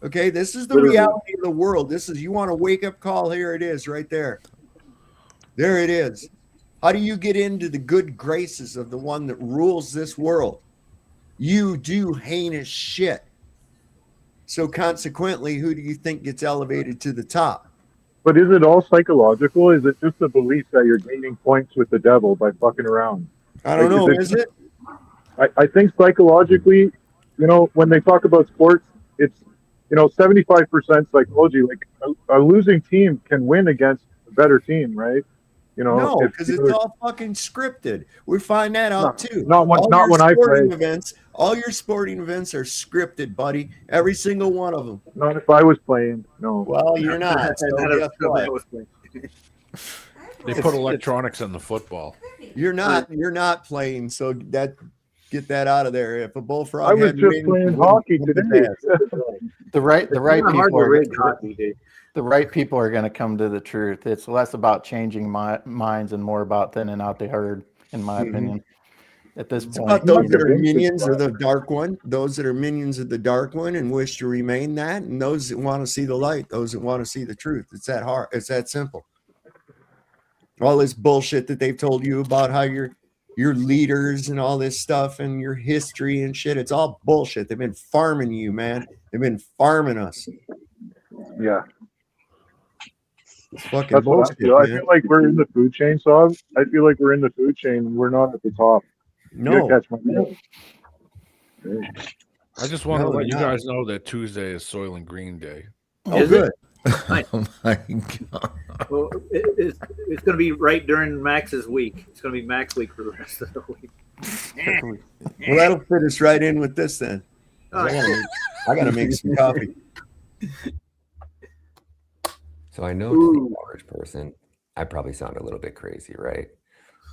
Okay, this is the reality of the world. This is, you want a wake up call? Here it is, right there. There it is. How do you get into the good graces of the one that rules this world? You do heinous shit. So consequently, who do you think gets elevated to the top? But is it all psychological? Is it just the belief that you're gaining points with the devil by fucking around? I don't know. Is it? I think psychologically, you know, when they talk about sports, it's, you know, 75% psychology. Like a losing team can win against a better team, right? You know, no, because it's all fucking scripted. We find that out too. Not when I play. All your sporting events are scripted, buddy. Every single one of them. Not if I was playing. No. Well, you're not. So guess what? They put electronics in the football. You're not playing. So get that out of there. If a bullfrog, I was just playing hockey today. The right people are hockey, the right people are going to come to the truth. It's less about changing minds and more about thinning out the herd, in my opinion. At this point, those that are minions of the dark one, those that are minions of the dark one and wish to remain that, and those that want to see the light, those that want to see the truth. It's that hard. It's that simple. All this bullshit that they've told you about how your leaders and all this stuff and your history and shit, it's all bullshit. They've been farming you, man. They've been farming us. Yeah. It's fucking That's bullshit. I feel like we're in the food chain, so I feel like we're in the food chain and we're not at the top. No. Catch my drift. I just want to let you guys know that Tuesday is Soil and Green Day. Oh, good. Oh my god. Well, it's going to be right during Max's week. It's going to be Max week for the rest of the week. Well, that'll fit us right in with this then. I got to make some coffee. So I know to the average person, I probably sound a little bit crazy, right?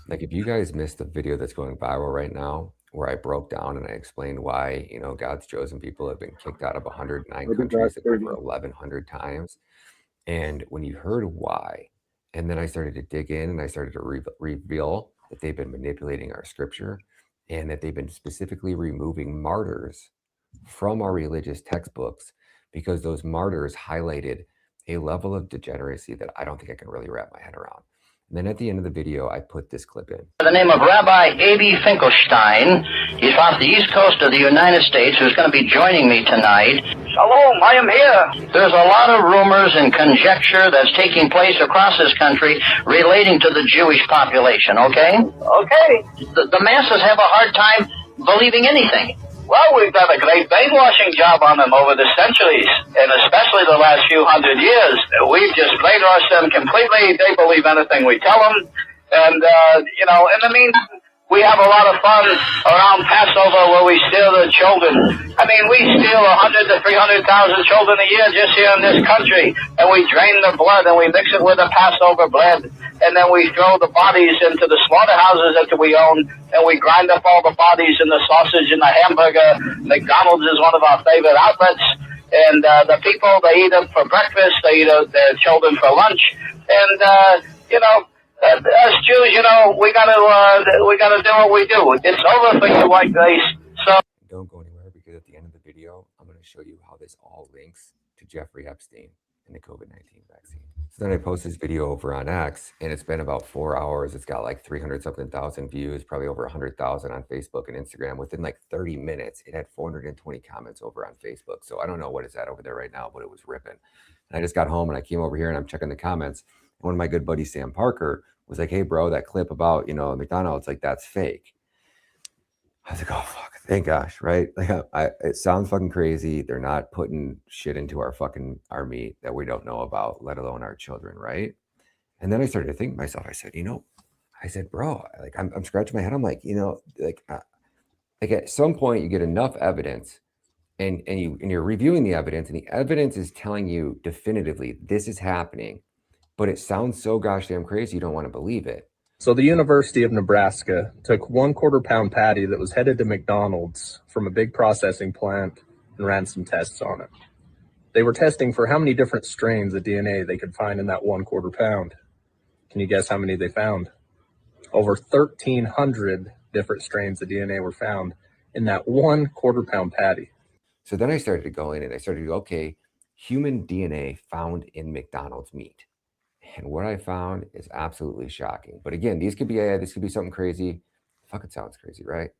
Like if you guys missed the video that's going viral right now, where I broke down and I explained why, you know, God's chosen people have been kicked out of 109 countries over 1,100 times. And when you heard why, and then I started to dig in and I started to reveal that they've been manipulating our scripture and that they've been specifically removing martyrs from our religious textbooks because those martyrs highlighted a level of degeneracy that I don't think I can really wrap my head around. And then at the end of the video, I put this clip in. The name of Rabbi A.B. Finkelstein. He's off the east coast of the United States, who's going to be joining me tonight. Shalom, I am here. There's a lot of rumors and conjecture that's taking place across this country relating to the Jewish population, okay? Okay. The masses have a hard time believing anything. Well, we've done a great brainwashing job on them over the centuries, and especially the last few hundred years. We've just brainwashed them completely. They believe anything we tell them. And, you know, in the meantime, we have a lot of fun around Passover where we steal the children. I mean, we steal 100 to 300,000 children a year just here in this country, and we drain the blood and we mix it with the Passover blood. And then we throw the bodies into the slaughterhouses that we own, and we grind up all the bodies in the sausage and the hamburger. McDonald's is one of our favorite outlets. And the people, they eat them for breakfast, they eat their children for lunch. And, you know, as Jews, you know, we gotta do what we do. It's over for you like this. So don't go anywhere, because at the end of the video, I'm going to show you how this all links to Jeffrey Epstein and the COVID-19 vaccine. So then I post this video over on X, and it's been about 4 hours. It's got like 300 something thousand views, probably over 100,000 on Facebook and Instagram. Within like 30 minutes, it had 420 comments over on Facebook. So I don't know what it's at over there right now, but it was ripping. And I just got home and I came over here and I'm checking the comments. And one of my good buddies, Sam Parker, was like, "Hey, bro, that clip about, McDonald's, like, that's fake." I was like, "Oh, fuck, thank gosh," right? Like, it sounds fucking crazy. They're not putting shit into our meat that we don't know about, let alone our children, right? And then I started to think to myself, I said, bro, like, I'm scratching my head. I'm like, like at some point you get enough evidence and you're reviewing the evidence, and the evidence is telling you definitively this is happening, but it sounds so gosh damn crazy you don't want to believe it. So the University of Nebraska took 1/4 pound patty that was headed to McDonald's from a big processing plant and ran some tests on it. They were testing for how many different strains of DNA they could find in that 1/4 pound. Can you guess how many they found? Over 1,300 different strains of DNA were found in that 1/4 pound patty. So then I started to go in and I started to go, okay, human DNA found in McDonald's meat. And what I found is absolutely shocking. But again, this could be something crazy. Fucking sounds crazy, right?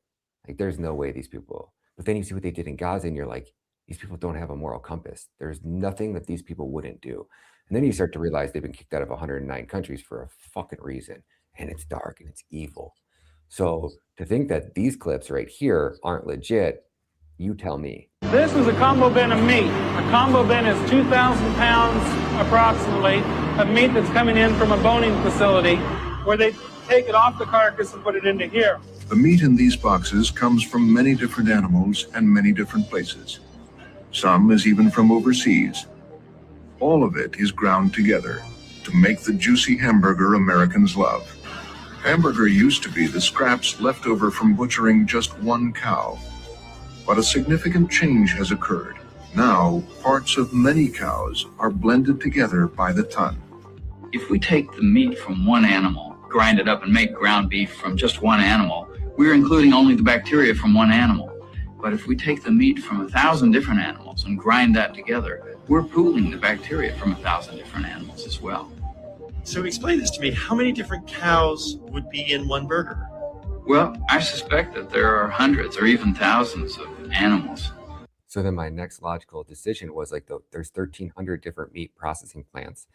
Like, there's no way these people, but then you see what they did in Gaza and you're like, these people don't have a moral compass. There's nothing that these people wouldn't do. And then you start to realize they've been kicked out of 109 countries for a fucking reason. And it's dark and it's evil. So to think that these clips right here aren't legit, you tell me. This is a combo bin of meat. A combo bin is 2,000 pounds approximately of meat that's coming in from a boning facility where they take it off the carcass and put it into here. The meat in these boxes comes from many different animals and many different places. Some is even from overseas. All of it is ground together to make the juicy hamburger Americans love. Hamburger used to be the scraps left over from butchering just one cow. But a significant change has occurred. Now, parts of many cows are blended together by the ton. If we take the meat from one animal, grind it up and make ground beef from just one animal, we're including only the bacteria from one animal. But if we take the meat from 1,000 different animals and grind that together, we're pooling the bacteria from 1,000 different animals as well. So explain this to me. How many different cows would be in one burger? Well, I suspect that there are hundreds or even thousands of animals. So then my next logical decision was like, there's 1,300 different meat processing plants,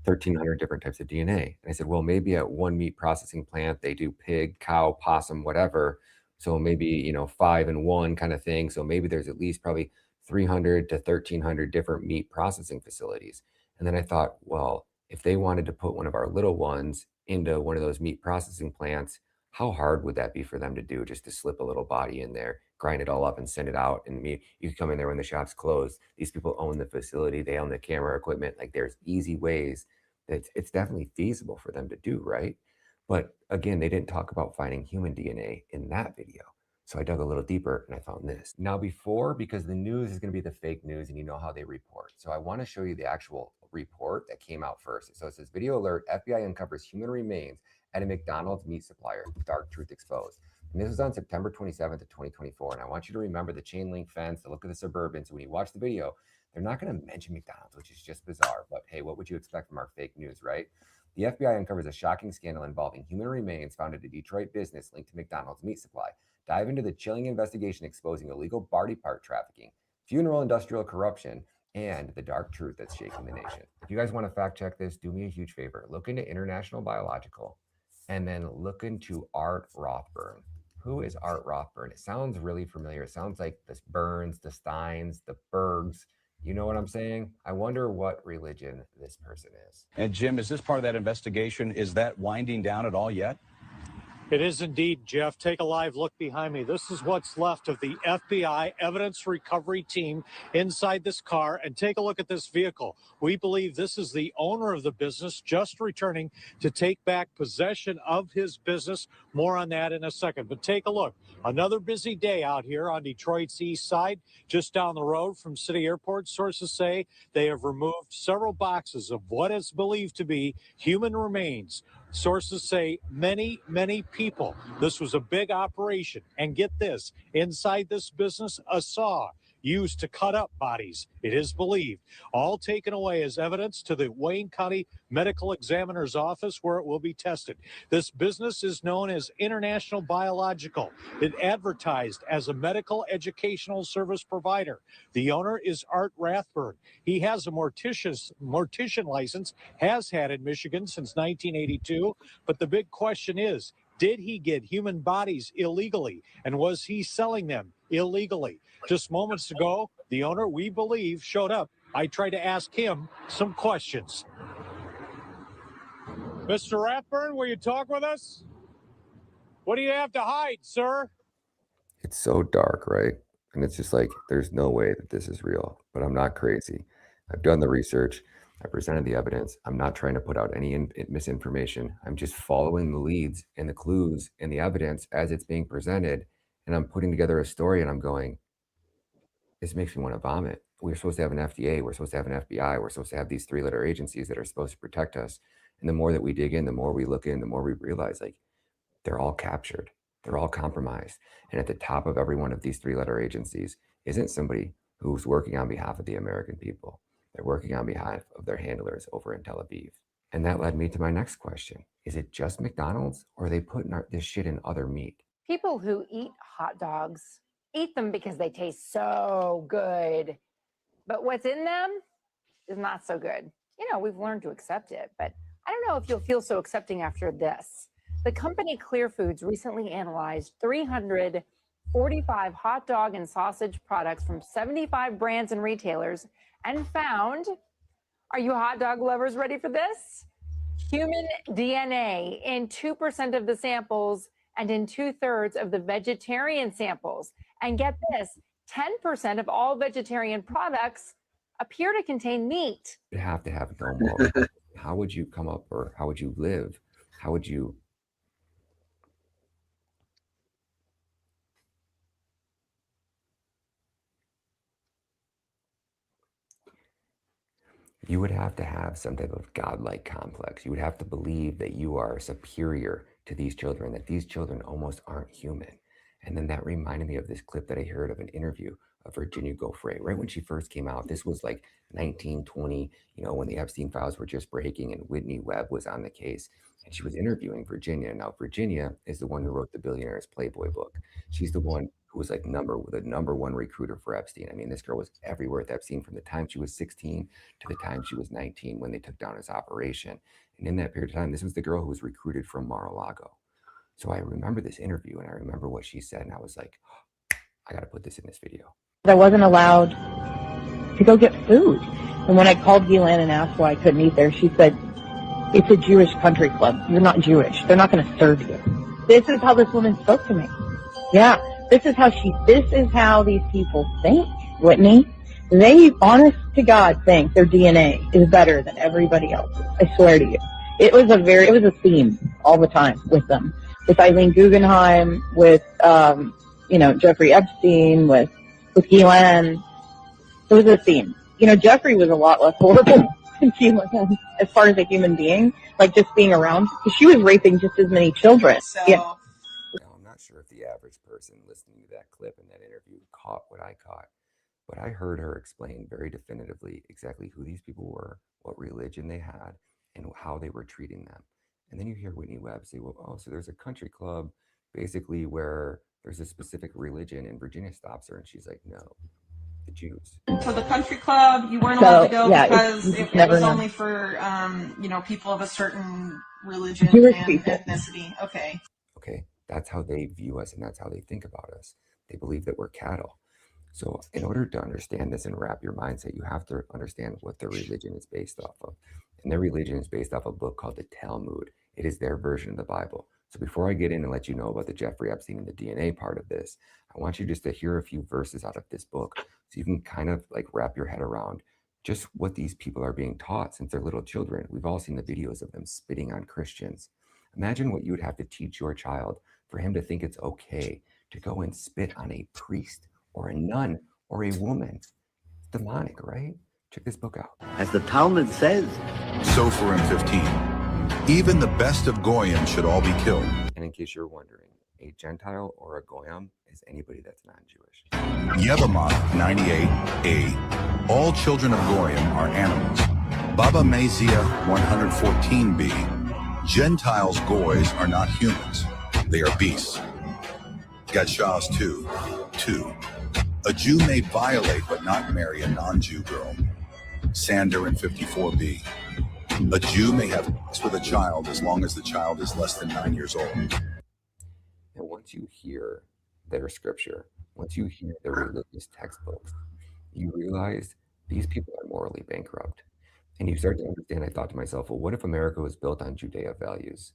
1,300 different types of DNA. And I said, well, maybe at one meat processing plant, they do pig, cow, possum, whatever. So maybe, 5 in 1 kind of thing. So maybe there's at least probably 300 to 1,300 different meat processing facilities. And then I thought, well, if they wanted to put one of our little ones into one of those meat processing plants, how hard would that be for them to do, just to slip a little body in there, grind it all up and send it out? And you come in there when the shop's closed. These people own the facility. They own the camera equipment. Like, there's easy ways that it's definitely feasible for them to do, right? But again, they didn't talk about finding human DNA in that video. So I dug a little deeper and I found this. Now because the news is going to be the fake news and you know how they report. So I want to show you the actual report that came out first. So it says, video alert, FBI uncovers human remains at a McDonald's meat supplier, dark truth exposed. And this was on September 27th of 2024. And I want you to remember the chain link fence, the look of the Suburban. So when you watch the video, they're not going to mention McDonald's, which is just bizarre. But hey, what would you expect from our fake news, right? The FBI uncovers a shocking scandal involving human remains found at a Detroit business linked to McDonald's meat supply. Dive into the chilling investigation exposing illegal body part trafficking, funeral industrial corruption, and the dark truth that's shaking the nation. If you guys want to fact check this, do me a huge favor. Look into International Biological and then look into Art Rothburn. Who is Art Rothburn? It sounds really familiar. It sounds like the Burns, the Steins, the Bergs. You know what I'm saying? I wonder what religion this person is. And Jim, is this part of that investigation? Is that winding down at all yet? It is indeed, Jeff. Take a live look behind me. This is what's left of the FBI evidence recovery team inside this car. And take a look at this vehicle. We believe this is the owner of the business just returning to take back possession of his business. More on that in a second. But take a look. Another busy day out here on Detroit's east side, just down the road from City Airport. Sources say they have removed several boxes of what is believed to be human remains. Sources say many, many people. This was a big operation. And get this, inside this business, a saw used to cut up bodies, it is believed, all taken away as evidence to the Wayne County Medical Examiner's Office, where it will be tested. This business is known as International Biological. It advertised as a medical educational service provider. The owner is Art Rathburn. He has a mortician license, has had in Michigan since 1982. But the big question is, did he get human bodies illegally? And was he selling them illegally? Just moments ago, the owner, we believe, showed up. I tried to ask him some questions. Mr. Rathburn, will you talk with us? What do you have to hide, sir? It's so dark, right? And it's just like, there's no way that this is real, but I'm not crazy. I've done the research. I presented the evidence. I'm not trying to put out any misinformation. I'm just following the leads and the clues and the evidence as it's being presented. And I'm putting together a story and I'm going, this makes me want to vomit. We're supposed to have an FDA. We're supposed to have an FBI. We're supposed to have these three-letter agencies that are supposed to protect us. And the more that we dig in, the more we look in, the more we realize, like, they're all captured. They're all compromised. And at the top of every one of these three-letter agencies isn't somebody who's working on behalf of the American people. They're working on behalf of their handlers over in Tel Aviv. And that led me to my next question. Is it just McDonald's, or are they putting this shit in other meat? People who eat hot dogs eat them because they taste so good. But what's in them is not so good. You know, we've learned to accept it, but I don't know if you'll feel so accepting after this. The company Clear Foods recently analyzed 345 hot dog and sausage products from 75 brands and retailers and found, are you hot dog lovers ready for this? Human DNA in 2% of the samples and in 2/3 of the vegetarian samples. And get this, 10% of all vegetarian products appear to contain meat. You have to have no more. How would you come up, or how would you live? How would you? You would have to have some type of godlike complex. You would have to believe that you are superior to these children, that these children almost aren't human. And then that reminded me of this clip that I heard of an interview of Virginia Giuffre, right when she first came out. This was like 1920, you know, when the Epstein files were just breaking and Whitney Webb was on the case. And she was interviewing Virginia. Now, Virginia is the one who wrote the Billionaire's Playboy book. She's the one who was like the number one recruiter for Epstein. I mean, this girl was everywhere with Epstein from the time she was 16 to the time she was 19 when they took down his operation. And in that period of time, this was the girl who was recruited from Mar-a-Lago. So I remember this interview and I remember what she said. And I was like, I got to put this in this video. I wasn't allowed to go get food. And when I called Gilan and asked why I couldn't eat there, she said, it's a Jewish country club. You're not Jewish. They're not going to serve you. This is how this woman spoke to me. Yeah, this is how these people think, Whitney. They, honest to God, think their DNA is better than everybody else's. I swear to you. It was a theme all the time with them. With Eileen Guggenheim, with, Jeffrey Epstein, with Gilan. It was a theme. You know, Jeffrey was a lot less horrible than Gilan as far as a human being, like just being around, because she was raping just as many children. So, yeah. Now, I'm not sure if the average person listening to that clip and that interview caught what I caught, but I heard her explain very definitively exactly who these people were, what religion they had, and how they were treating them. And then you hear Whitney Webb say, well, oh, so there's a country club basically where there's a specific religion, and Virginia stops her and she's like, no, the Jews. So the country club, you weren't allowed to go because it was only for, people of a certain religion and ethnicity. Okay. Okay, that's how they view us and that's how they think about us. They believe that we're cattle. So in order to understand this and wrap your mindset, you have to understand what their religion is based off of. And their religion is based off a book called the Talmud. It is their version of the Bible. So before I get in and let you know about the Jeffrey Epstein and the DNA part of this, I want you just to hear a few verses out of this book so you can kind of like wrap your head around just what these people are being taught since they're little children. We've all seen the videos of them spitting on Christians. Imagine what you would have to teach your child for him to think it's okay to go and spit on a priest or a nun or a woman. It's demonic, right? Check this book out. As the Talmud says. Sofer and 15. Even the best of Goyim should all be killed. And in case you're wondering, A Gentile or a Goyim is anybody that's non-Jewish. Yevamot 98a. All children of Goyim are animals. Baba Mezia 114b. Gentiles Goys are not humans. They are beasts. Gatshas 2. A Jew may violate but not marry a non-Jew girl. Sander in 54b. A Jew may have sex with a child as long as the child is less than 9 years old. And once you hear their scripture, once you hear their religious textbooks, you realize these people are morally bankrupt. And you start to understand, I thought to myself, well, what if America was built on Judeo values?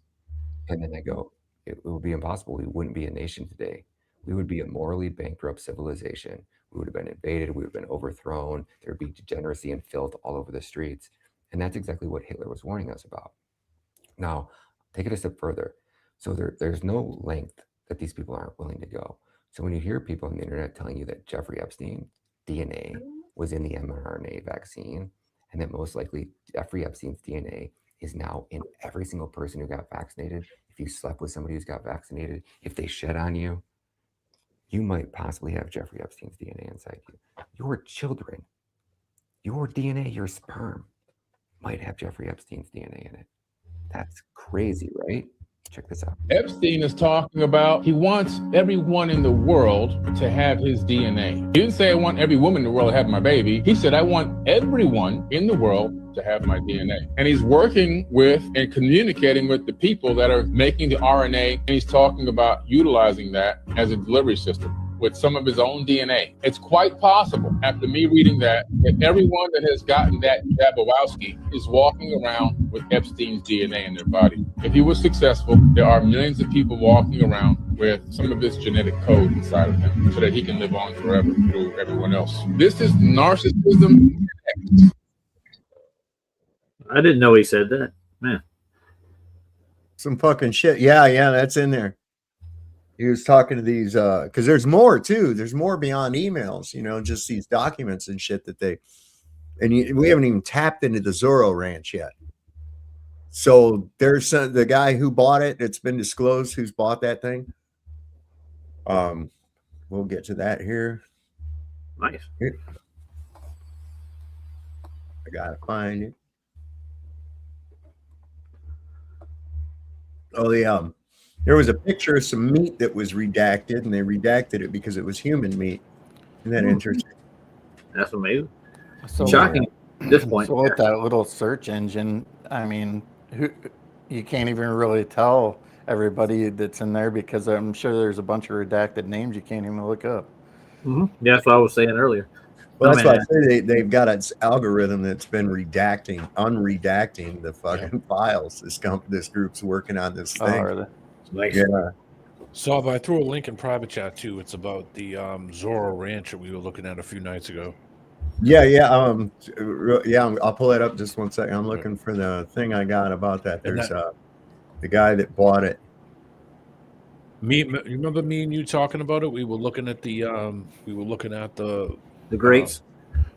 And then I go, it would be impossible. We wouldn't be a nation today. We would be a morally bankrupt civilization. We would have been invaded. We would have been overthrown. There would be degeneracy and filth all over the streets. And that's exactly what Hitler was warning us about. Now, take it a step further. So there's no length that these people aren't willing to go. So when you hear people on the internet telling you that Jeffrey Epstein DNA was in the mRNA vaccine, and that most likely Jeffrey Epstein's DNA is now in every single person who got vaccinated. If you slept with somebody who's got vaccinated, if they shed on you, you might possibly have Jeffrey Epstein's DNA inside you. Your children, your DNA, your sperm might have Jeffrey Epstein's DNA in it. That's crazy, right? Check this out. Epstein is talking about he wants everyone in the world to have his DNA. He didn't say I want every woman in the world to have my baby. He said I want everyone in the world to have my DNA. And he's working with and communicating with the people that are making the RNA, and he's talking about utilizing that as a delivery system with some of his own DNA. It's quite possible, after me reading that everyone that has gotten that Jabberwocky is walking around with Epstein's DNA in their body. If he was successful, there are millions of people walking around with some of his genetic code inside of him so that he can live on forever through everyone else. This is narcissism. I didn't know he said that. Man. Some fucking shit. Yeah, that's in there. He was talking to these because there's more too. There's more beyond emails, just these documents and shit that we haven't even tapped into the Zorro Ranch yet. So there's the guy who bought it. It's been disclosed who's bought that thing. We'll get to that here. Nice. Here. I gotta find it. Oh, yeah. There was a picture of some meat that was redacted, and they redacted it because it was human meat. Isn't that interesting? That's amazing. So, shocking at this point. So with that little search engine, I mean, you can't even really tell everybody that's in there because I'm sure there's a bunch of redacted names you can't even look up. Mm-hmm. Yeah, that's what I was saying earlier. Well, that's why I say they've got an algorithm that's been unredacting the fucking files. This group's working on this thing. Oh, really? Nice. Yeah. So I threw a link in private chat too. It's about the Zorro Ranch that we were looking at a few nights ago. Yeah. I'll pull that up just one second. I'm looking for the thing I got about that. There's the guy that bought it. You remember me and you talking about it? We were looking at the greats,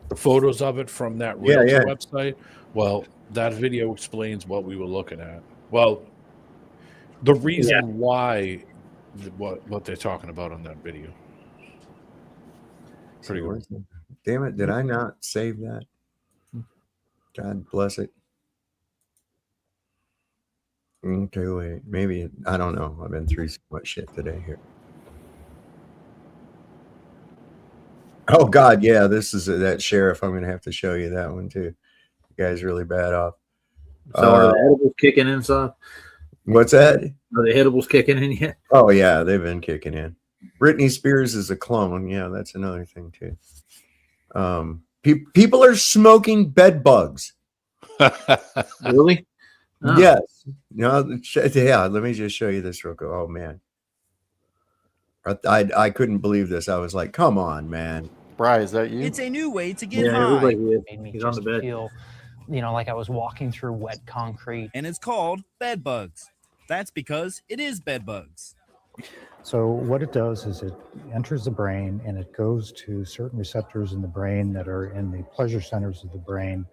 the photos of it from that realtor website. Well, that video explains what we were looking at. Well, the reason why, what they're talking about on that video. Pretty good. Damn it! Did I not save that? God bless it. Okay, wait. Maybe I don't know. I've been through so much shit today here. Oh God, yeah. This is that sheriff. I'm gonna have to show you that one too. The guy's really bad off. So are the edibles kicking in, son? What's that? Are the edibles kicking in yet? Oh yeah, they've been kicking in. Britney Spears is a clone. Yeah, that's another thing too. People are smoking bed bugs. Really? Oh. Yes. No. Yeah. Let me just show you this real quick. Oh man, I couldn't believe this. I was like, come on, man. Bri, is that you? It's a new way to get Yeah, it high. looks like He's on the bed. Feel, like I was walking through wet concrete. And it's called bed bugs. That's because it is bed bugs. So what it does is it enters the brain and it goes to certain receptors in the brain that are in the pleasure centers of the brain.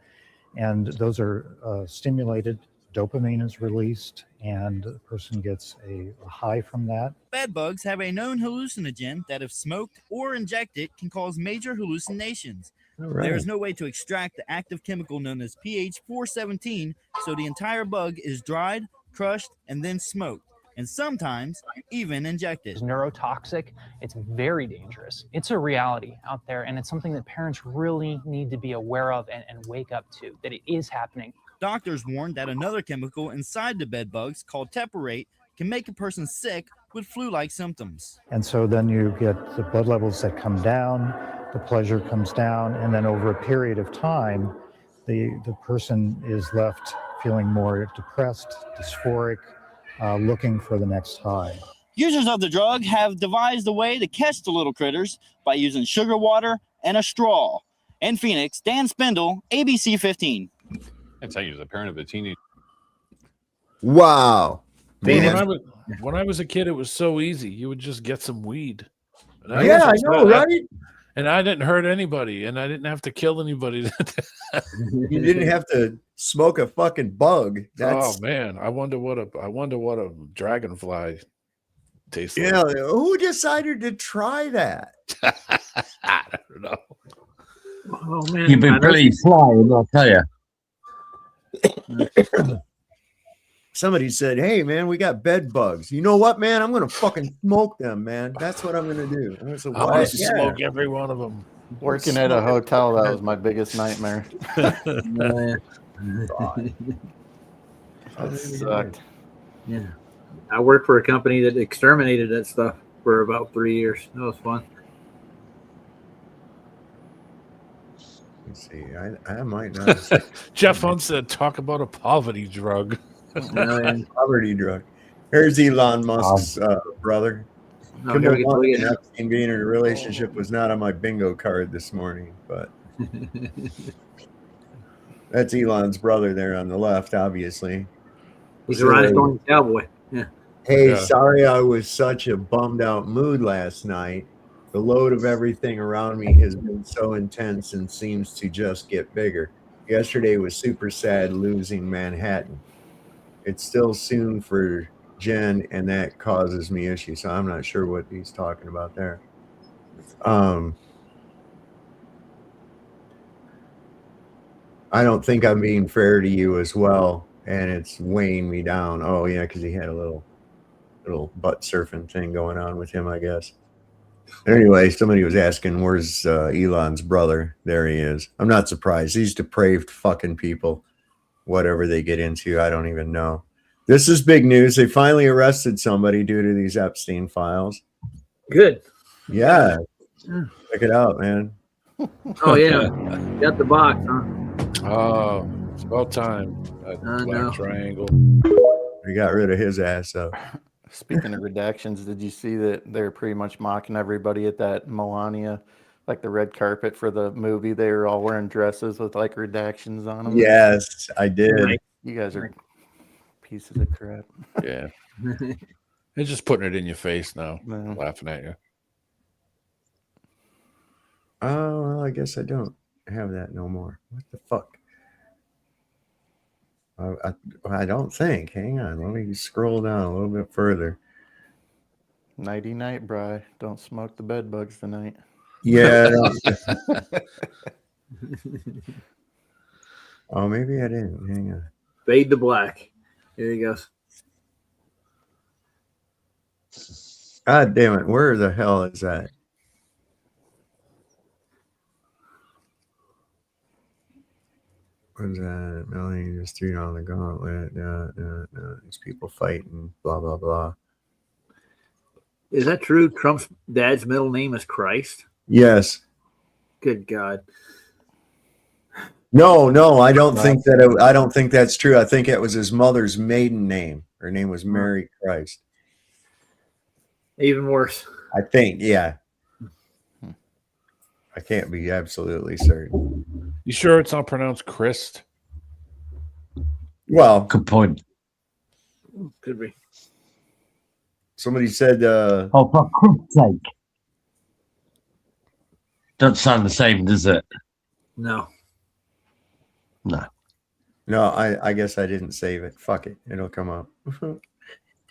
And those are stimulated, dopamine is released, and the person gets a high from that. Bed bugs have a known hallucinogen that, if smoked or injected, can cause major hallucinations. There is no way to extract the active chemical known as pH 417, so the entire bug is dried, crushed, and then smoked, and sometimes even injected. It's neurotoxic. It's very dangerous. It's a reality out there, and it's something that parents really need to be aware of and wake up to, that it is happening. Doctors warn that another chemical inside the bed bugs, called teparate, can make a person sick with flu-like symptoms. And so then you get the blood levels that come down, the pleasure comes down, and then over a period of time, the person is left feeling more depressed, dysphoric, looking for the next high. Users of the drug have devised a way to catch the little critters by using sugar water and a straw. In Phoenix, Dan Spindle, ABC 15. I tell you, as a parent of a teenager. Wow. When I was a kid, it was so easy. You would just get some weed. I know, right? And I didn't hurt anybody, and I didn't have to kill anybody. You didn't have to smoke a fucking bug. Oh man, I wonder what a dragonfly tastes like. Yeah, who decided to try that? I don't know. Oh man, You've been pretty flying, I'll tell you. Somebody said, "Hey, man, we got bed bugs. You know what, man? I'm gonna fucking smoke them, man. That's what I'm gonna do." And I said, I want to smoke every one of them. Working at a hotel, that was my biggest nightmare. That sucked. Yeah, I worked for a company that exterminated that stuff for about 3 years. That was fun. Let's see, I might not. Jeff once said, "Talk about a poverty drug." Poverty drug. Here's Elon Musk's brother. No, here we go. Epstein being in a relationship was not on my bingo card this morning, but that's Elon's brother there on the left, obviously. He's a rhinestone cowboy. Yeah. Hey, sorry I was such a bummed out mood last night. The load of everything around me has been so intense and seems to just get bigger. Yesterday was super sad losing Manhattan. It's still soon for Jen, and that causes me issues. So I'm not sure what he's talking about there. I don't think I'm being fair to you as well, and it's weighing me down. Oh yeah, because he had a little butt surfing thing going on with him, I guess. Anyway, somebody was asking, where's Elon's brother? There he is. I'm not surprised. These depraved fucking people, whatever they get into, I don't even know. This is big news. They finally arrested somebody due to these Epstein files. Good. Yeah. Check it out, man. Oh yeah, got the box, huh? Oh, it's about time. That black triangle. We got rid of his ass up. Speaking of redactions, did you see that they're pretty much mocking everybody at that Melania, like the red carpet for the movie? They were all wearing dresses with like redactions on them. Yes, I did. You guys are pieces of crap. Yeah. They're just putting it in your face now, laughing at you. Oh, well, I guess I don't have that no more. What the fuck? I don't think. Hang on. Let me scroll down a little bit further. Nighty night, Bri. Don't smoke the bed bugs tonight. Yeah. Oh, maybe I didn't. Hang on. Fade to black. Here he goes. God damn it. Where the hell is that? What's that? Melanie just threw on the gauntlet. These people fighting, blah, blah, blah. Is that true? Trump's dad's middle name is Christ? Yes. Good God. No, I don't think that. I don't think that's true. I think it was his mother's maiden name. Her name was Mary Christ. Even worse. I think, yeah. I can't be absolutely certain. You sure it's not pronounced Christ? Well, good point. Could be. Somebody said, "Oh, for Christ's sake!" Doesn't sound the same, does it? No. No. No, I guess I didn't save it. Fuck it. It'll come up.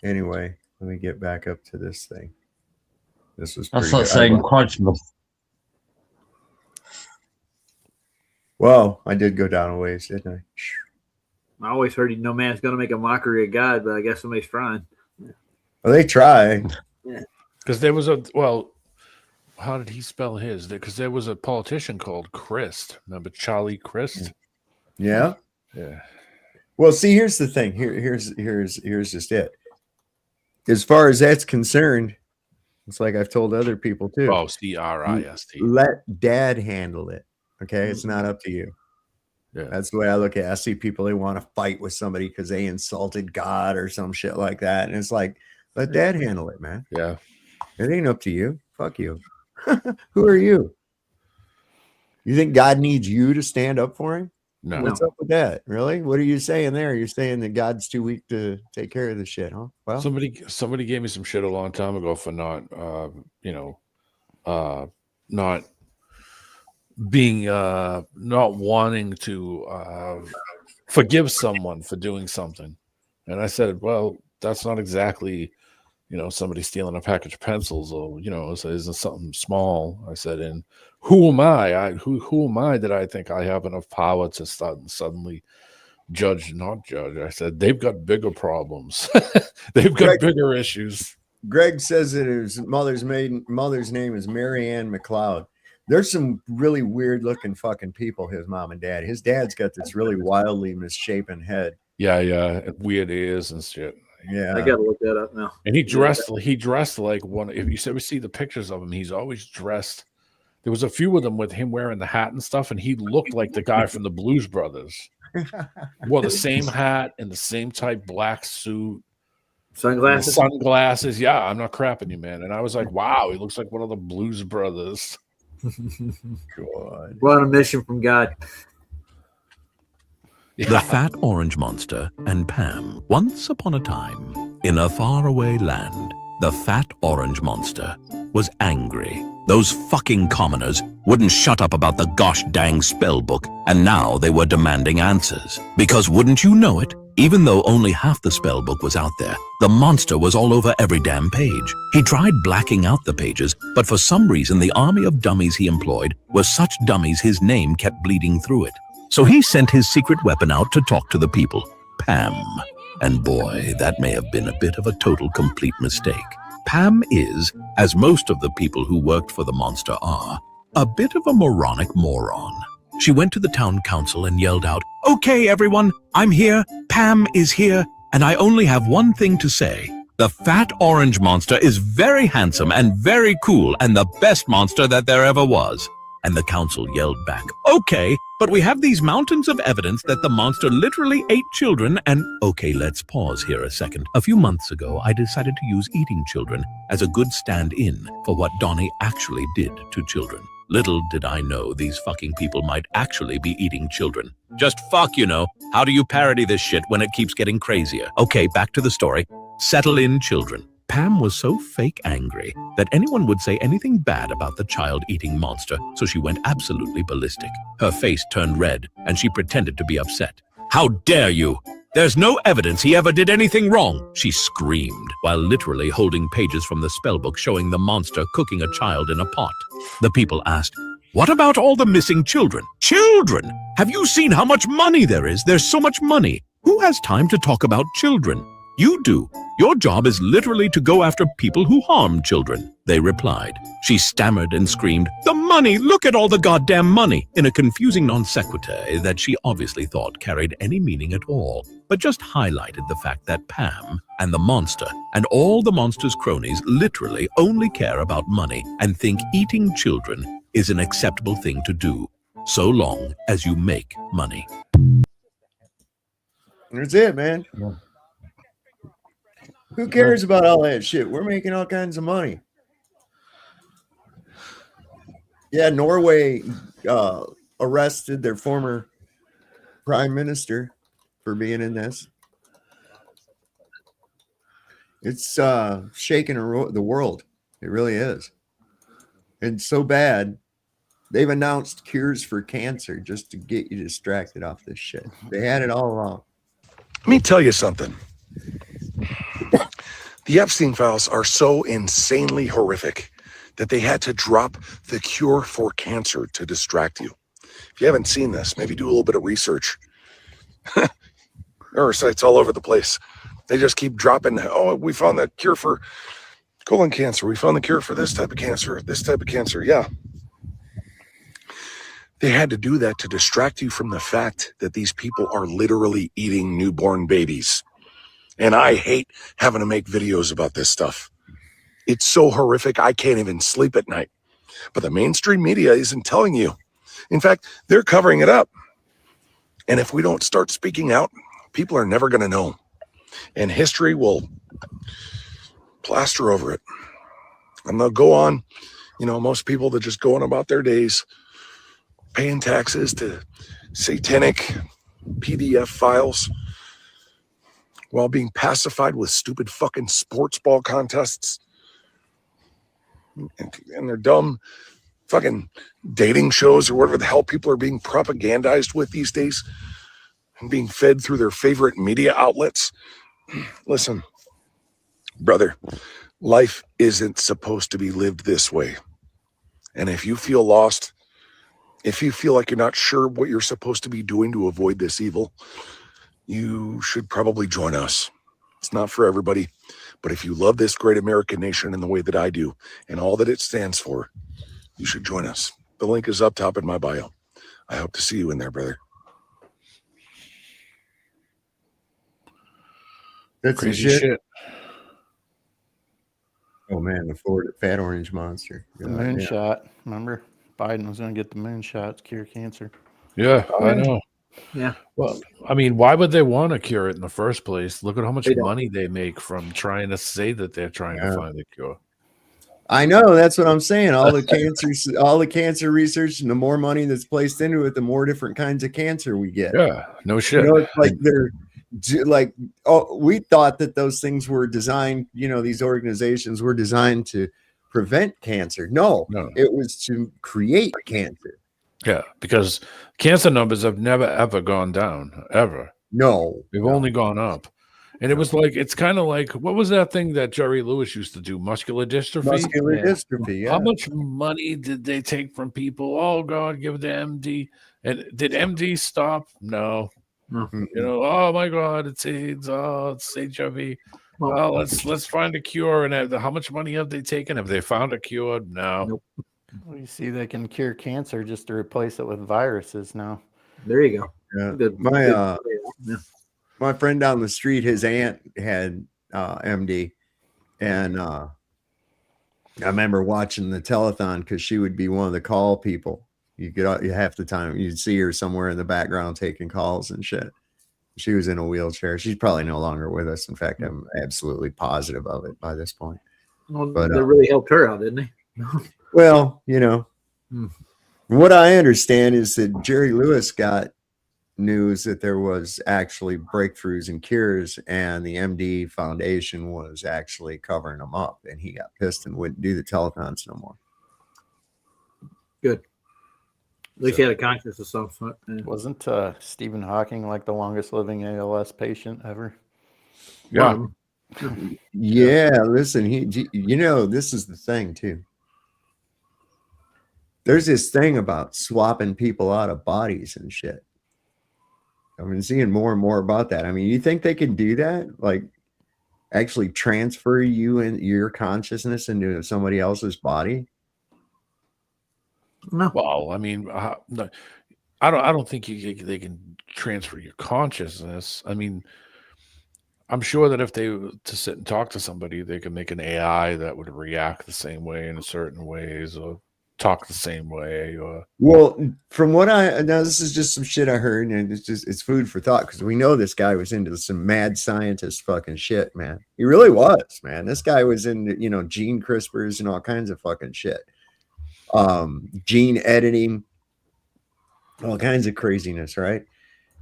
Anyway, let me get back up to this thing. This was That's pretty like good. saying quotable. Well, I did go down a ways, didn't I? I always heard no man's going to make a mockery of God, but I guess somebody's trying. Well, they try. Yeah. Because there was how did he spell his? Because there was a politician called Christ. Remember Charlie Crist? Yeah. Yeah. Well, see, here's the thing. Here's just it. As far as that's concerned, it's like I've told other people too. Oh, CRIST. Let dad handle it. Okay, it's not up to you. Yeah. That's the way I look at it. I see people, they want to fight with somebody because they insulted God or some shit like that. And it's like, let dad handle it, man. Yeah. It ain't up to you. Fuck you. Who are you? You think God needs you to stand up for him? No. What's up with that? Really? What are you saying there? You're saying that God's too weak to take care of the shit, huh? Well, somebody gave me some shit a long time ago for not not being not wanting to forgive someone for doing something. And I said, well, that's not exactly, somebody stealing a package of pencils or, so isn't something small. I said, and who am I? Who am I that I think I have enough power to suddenly not judge? I said, they've got bigger problems. They've got bigger issues. Greg says that his mother's name is Mary Ann McLeod. There's some really weird looking fucking people, his mom and dad. His dad's got this really wildly misshapen head. Yeah, and weird ears and shit. Yeah. I gotta look that up now. And he dressed like one. If you ever see the pictures of him, he's always dressed. There was a few of them with him wearing the hat and stuff, and he looked like the guy from the Blues Brothers. Wore the same hat and the same type black suit. Sunglasses. Yeah, I'm not crapping you, man. And I was like, wow, he looks like one of the Blues Brothers. God. We're on a mission from God. The Fat Orange Monster and Pam. Once upon a time, in a faraway land, the Fat Orange Monster was angry. Those fucking commoners wouldn't shut up about the gosh dang spell book, and now they were demanding answers. Because wouldn't you know it, even though only half the spell book was out there, the monster was all over every damn page. He tried blacking out the pages, but for some reason the army of dummies he employed were such dummies his name kept bleeding through it. So he sent his secret weapon out to talk to the people, Pam. And boy, that may have been a bit of a total complete mistake. Pam is, as most of the people who worked for the monster are, a bit of a moronic moron. She went to the town council and yelled out, "Okay, everyone, I'm here, Pam is here, and I only have one thing to say. The Fat Orange Monster is very handsome and very cool and the best monster that there ever was." And the council yelled back, "Okay, but we have these mountains of evidence that the monster literally ate children and..." Okay, let's pause here a second. A few months ago, I decided to use eating children as a good stand-in for what Donnie actually did to children. Little did I know these fucking people might actually be eating children. Just fuck, How do you parody this shit when it keeps getting crazier? Okay, back to the story. Settle in, children. Pam was so fake angry that anyone would say anything bad about the child-eating monster, so she went absolutely ballistic. Her face turned red, and she pretended to be upset. "How dare you! There's no evidence he ever did anything wrong," she screamed, while literally holding pages from the spellbook showing the monster cooking a child in a pot. The people asked, "What about all the missing children?" "Children? Have you seen how much money there is? There's so much money. Who has time to talk about children?" "You do. Your job is literally to go after people who harm children," they replied. She stammered and screamed, "The money! Look at all the goddamn money!" in a confusing non sequitur that she obviously thought carried any meaning at all, but just highlighted the fact that Pam and the monster and all the monster's cronies literally only care about money and think eating children is an acceptable thing to do, so long as you make money. That's it, man. Who cares about all that shit? We're making all kinds of money. Yeah, Norway arrested their former prime minister for being in this. It's shaking the world. It really is. It's so bad They've announced cures for cancer just to get you distracted off this shit. They had it all along. Let me tell you something. The Epstein files are so insanely horrific that they had to drop the cure for cancer to distract you. If you haven't seen this, maybe do a little bit of research. There are sites all over the place. They just keep dropping, oh, we found the cure for colon cancer. We found the cure for this type of cancer, this type of cancer. Yeah. They had to do that to distract you from the fact that these people are literally eating newborn babies. And I hate having to make videos about this stuff. It's so horrific, I can't even sleep at night. But the mainstream media isn't telling you. In fact, they're covering it up. And if we don't start speaking out, people are never going to know. And history will plaster over it. And they'll go on, most people that just go on about their days, paying taxes to satanic PDF files while being pacified with stupid fucking sports ball contests and their dumb fucking dating shows or whatever the hell people are being propagandized with these days and being fed through their favorite media outlets. Listen, brother, life isn't supposed to be lived this way. And if you feel lost, if you feel like you're not sure what you're supposed to be doing to avoid this evil, you should probably join us. It's not for everybody, but if you love this great American nation in the way that I do and all that it stands for, you should join us. The link is up top in my bio. I hope to see you in there, brother. That's Crazy shit. Oh man, the Florida fat orange monster. The moonshot. Remember, Biden was going to get the moonshot to cure cancer. Yeah, I know. Yeah. Well, I mean, why would they want to cure it in the first place? Look at how much money they make from trying to say that they're trying to find a cure. I know, that's what I'm saying. All the cancer research, and the more money that's placed into it, the more different kinds of cancer we get. Yeah, no shit. It's like we thought that those things were designed, these organizations were designed to prevent cancer. No, it was to create cancer. Yeah, because cancer numbers have never, ever gone down, ever. No. They've only gone up. And it was like, it's kind of like, what was that thing that Jerry Lewis used to do? Muscular dystrophy? Muscular dystrophy, yeah. How much money did they take from people? Oh, God, give the MD. And did MD stop? No. Mm-hmm. Oh, my God, it's AIDS. Oh, it's HIV. Well, let's find a cure. And how much money have they taken? Have they found a cure? No. Nope. Well, you see, they can cure cancer just to replace it with viruses now. There you go. Yeah. Good. My friend down the street, his aunt had MD, and I remember watching the telethon because she would be one of the call people. You half the time you'd see her somewhere in the background taking calls and shit. She was in a wheelchair. She's probably no longer with us. In fact, I'm absolutely positive of it by this point. Well, but they really helped her out, didn't they? Well, what I understand is that Jerry Lewis got news that there was actually breakthroughs and cures, and the MD Foundation was actually covering them up, and he got pissed and wouldn't do the telethons no more. Good. At least he had a conscience of some sort. Wasn't Stephen Hawking like the longest living ALS patient ever? Yeah. Yeah, listen, this is the thing too. There's this thing about swapping people out of bodies and shit. I've been seeing more and more about that. I mean, you think they can do that? Like actually transfer you and your consciousness into somebody else's body? No. Well, I mean, I don't think they can transfer your consciousness. I mean, I'm sure that if they were to sit and talk to somebody, they could make an AI that would react the same way in certain ways, or talk the same way. Or from what now this is just some shit I heard, and it's food for thought, because we know this guy was into some mad scientist fucking shit, man. He really was, man. This guy was into gene CRISPRs and all kinds of fucking shit, gene editing, all kinds of craziness, right?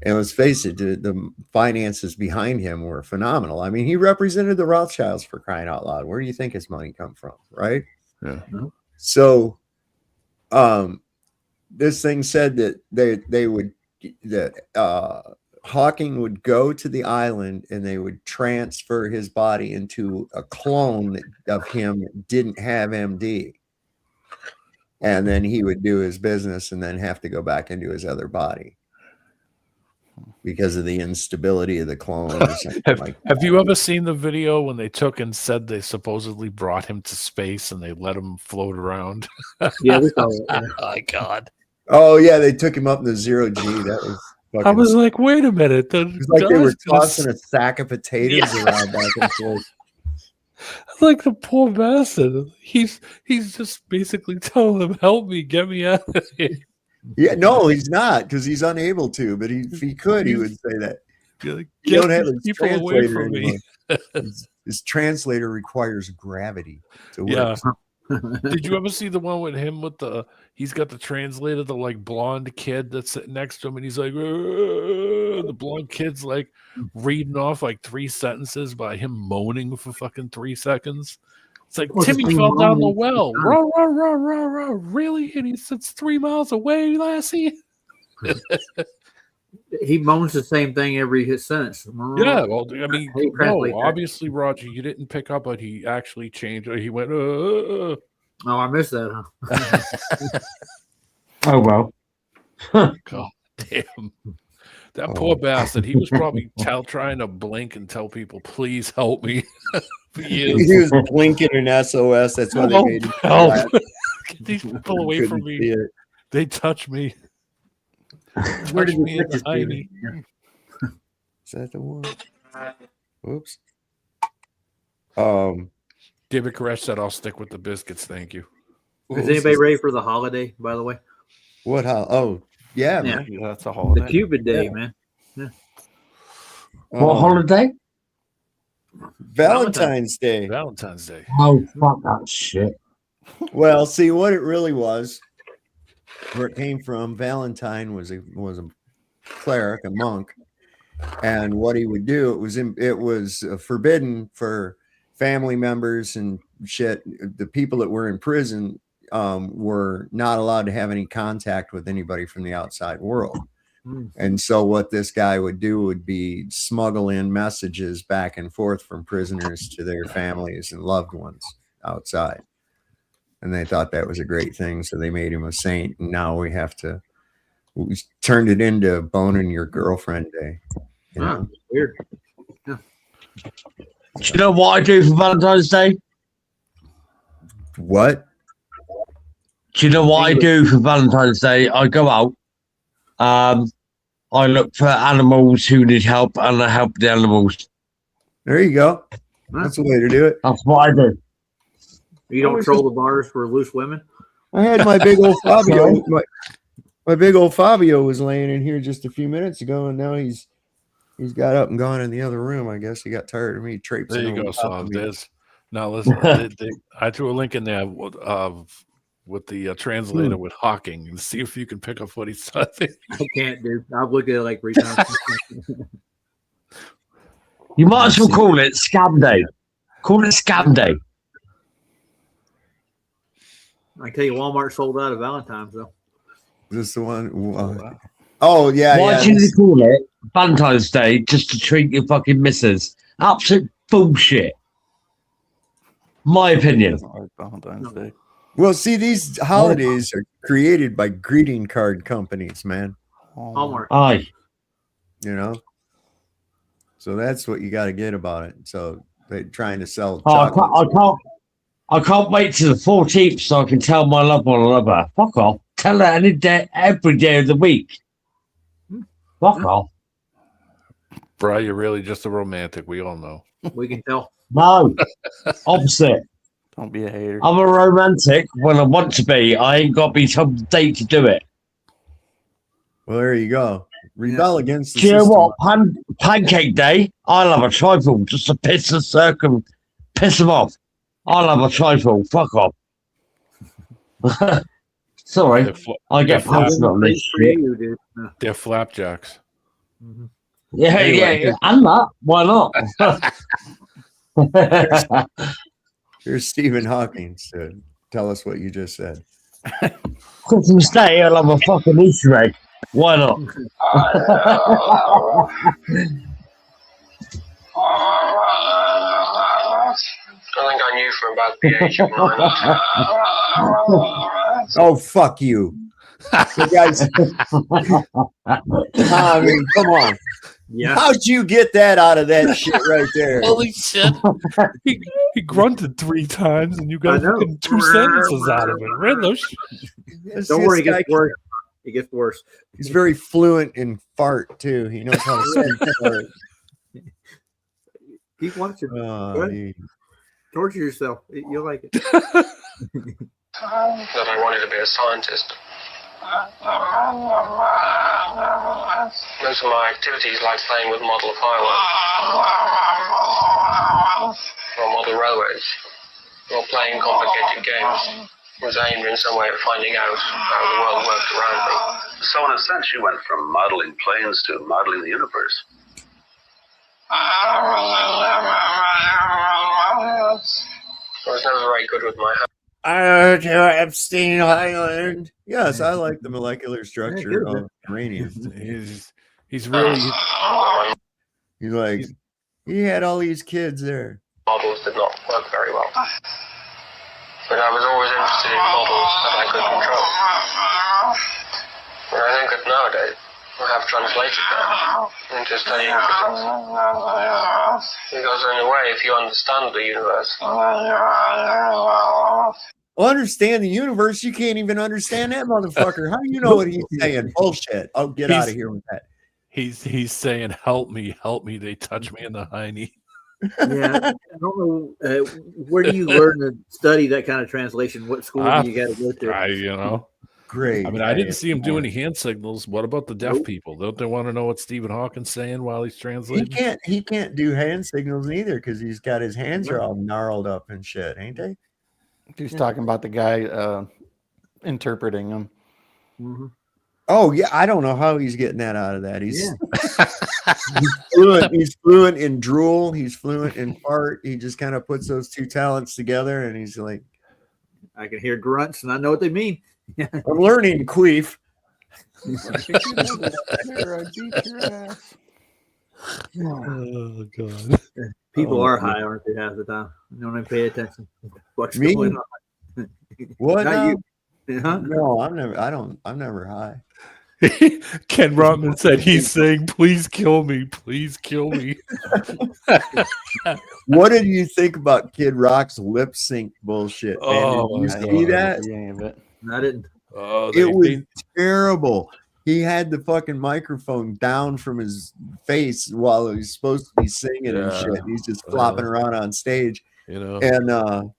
And let's face it, the finances behind him were phenomenal. I mean, he represented the Rothschilds, for crying out loud. Where do you think his money come from, right? Yeah. So this thing said that they would Hawking would go to the island and they would transfer his body into a clone of him that didn't have MD. And then he would do his business and then have to go back into his other body because of the instability of the clone. Or something have you ever seen the video when they took and said they supposedly brought him to space and they let him float around? Yeah, we saw it. Yeah. Oh, my God. Oh, yeah, they took him up in the 0G. That was fucking... I was like, wait a minute. It was like they were tossing a sack of potatoes around back and forth. Like the poor bastard. He's just basically telling them, help me, get me out of here. Yeah, no, he's not, because he's unable to. But if he could, he would say that. Like, you don't have his people away translator from anymore. me. His translator requires gravity to work. Yeah. Did you ever see the one with him with he's got the translator, the like blonde kid that's sitting next to him, and he's like, the blonde kid's like reading off like 3 sentences by him moaning for fucking 3 seconds. It's like, Timmy fell down the well. Rah, rah, rah, rah, rah. Really? And he sits 3 miles away, lassie. He moans the same thing every sentence. Yeah, well, I mean, no, obviously, Roger, you didn't pick up, but he actually changed. He went, Oh, I missed that, huh? Oh, well. God damn. That poor bastard. He was probably trying to blink and tell people, please help me. He was blinking an SOS. That's why they made him help. Get these people away from me. They touch me. Where did me you in the ivy. Is that the one? Whoops. David Koresh said, I'll stick with the biscuits. Thank you. Is anybody ready for the holiday, by the way? What? Oh, yeah, man. Yeah, that's a holiday. The Cupid Day, man. Yeah. What holiday? Valentine's Day. Valentine's Day. Oh, fuck that shit. Well, see what it really was. Where it came from, Valentine was a cleric, a monk, and what he would do, it was forbidden for family members and shit. The people that were in prison were not allowed to have any contact with anybody from the outside world. And so what this guy would do would be smuggle in messages back and forth from prisoners to their families and loved ones outside. And they thought that was a great thing, so they made him a saint. And now we turned it into boning your girlfriend day. You know? Weird. Do you know what I do for Valentine's Day? What? Do you know what I do for Valentine's Day? I go out. I look for animals who need help, and I help the animals. There you go. That's the way to do it. That's what I do. You don't troll the bars for loose women? I had my big old Fabio. My big old Fabio was laying in here just a few minutes ago, and now he's got up and gone in the other room. I guess he got tired of me traipsing. There you go, Saul. Now listen, I threw a link in there with the translator with Hawking, and see if you can pick up what he's saying. I can't, dude. I've looked at it like 3 times. You might as well call it Scam Day. Call it Scam Day. I tell you, Walmart sold out of Valentine's, though. Is this the one? Oh, yeah. Why do you call it Valentine's Day just to treat your fucking missus? Absolute bullshit. My opinion. Valentine's Day. Well, see, these holidays are created by greeting card companies, man. Hallmark. Aye. You know? So that's what you got to get about it. So they're trying to sell I can't wait till the 14th so I can tell my loved one I love her. Fuck off. Tell her any day, every day of the week. Fuck off. Bro, you're really just a romantic. We all know. We can tell. No. Opposite. Don't be a hater. I'm a romantic when I want to be. I ain't got to be some date to do it. Well, there you go. Rebel against the Do you know system. what? Pancake Day, I love a trifle just to piss them off. I love a trifle. Fuck off. Sorry. I get passionate on this shit. They're flapjacks. Mm-hmm. Yeah. And that. Why not? Here's Stephen Hawking to tell us what you just said. Christmas Day, I'll have a fucking Easter egg. Why not? I think I knew from about the age of 9. Oh, fuck you. So guys, I mean, come on. Yeah. How'd you get that out of that shit right there? Holy shit. He grunted 3 times and you got fucking 2 sentences out of it. Riddler. Don't worry, it gets worse. It gets worse. He's very fluent in fart too. He knows how to say fart. Keep watching. Oh, dude. Torture yourself. You'll like it. That I wanted to be a scientist. Most of my activities, like playing with model fireworks or model railways, or playing complicated games, was aimed in some way at finding out how the world worked around me. So in a sense, you went from modeling planes to modeling the universe. I was never very good with my hands. I heard you're Epstein Island. Yes, I like the molecular structure of uranium. He's really. He's like, he had all these kids there. Models did not work very well. But I was always interested in models that I could control. And I think that nowadays I have translated that into studying physics. Because in a way, if you understand the universe, Well, understand the universe, you can't even understand that motherfucker. How do you know what he's saying? Bullshit. Oh, get out of here with that. He's saying, help me. They touch me in the hiney. Yeah, I don't know. Where do you learn to study that kind of translation? What school do you got to go to? Great. I mean, I didn't see him do any hand signals. What about the deaf people? Don't they want to know what Stephen Hawking's saying while he's translating? He can't do hand signals either because he's got his hands are all gnarled up and shit, ain't they? He's talking about the guy interpreting them. Mm-hmm. Oh yeah, I don't know how he's getting that out of that. He's he's fluent in drool. He's fluent in fart. He just kind of puts those two talents together, and he's like, I can hear grunts, and I know what they mean. I'm learning queef. Oh god. People are high, aren't they, half the time? You don't even pay attention. What's Me? going on? What? Not now? you. Huh? No, I'm never high. Ken Rotman said he's saying, please kill me. Please kill me. What did you think about Kid Rock's lip sync bullshit? Man? Did you see that? I didn't. Oh, It was terrible. He had the fucking microphone down from his face while he was supposed to be singing and shit. And he's just flopping around on stage. And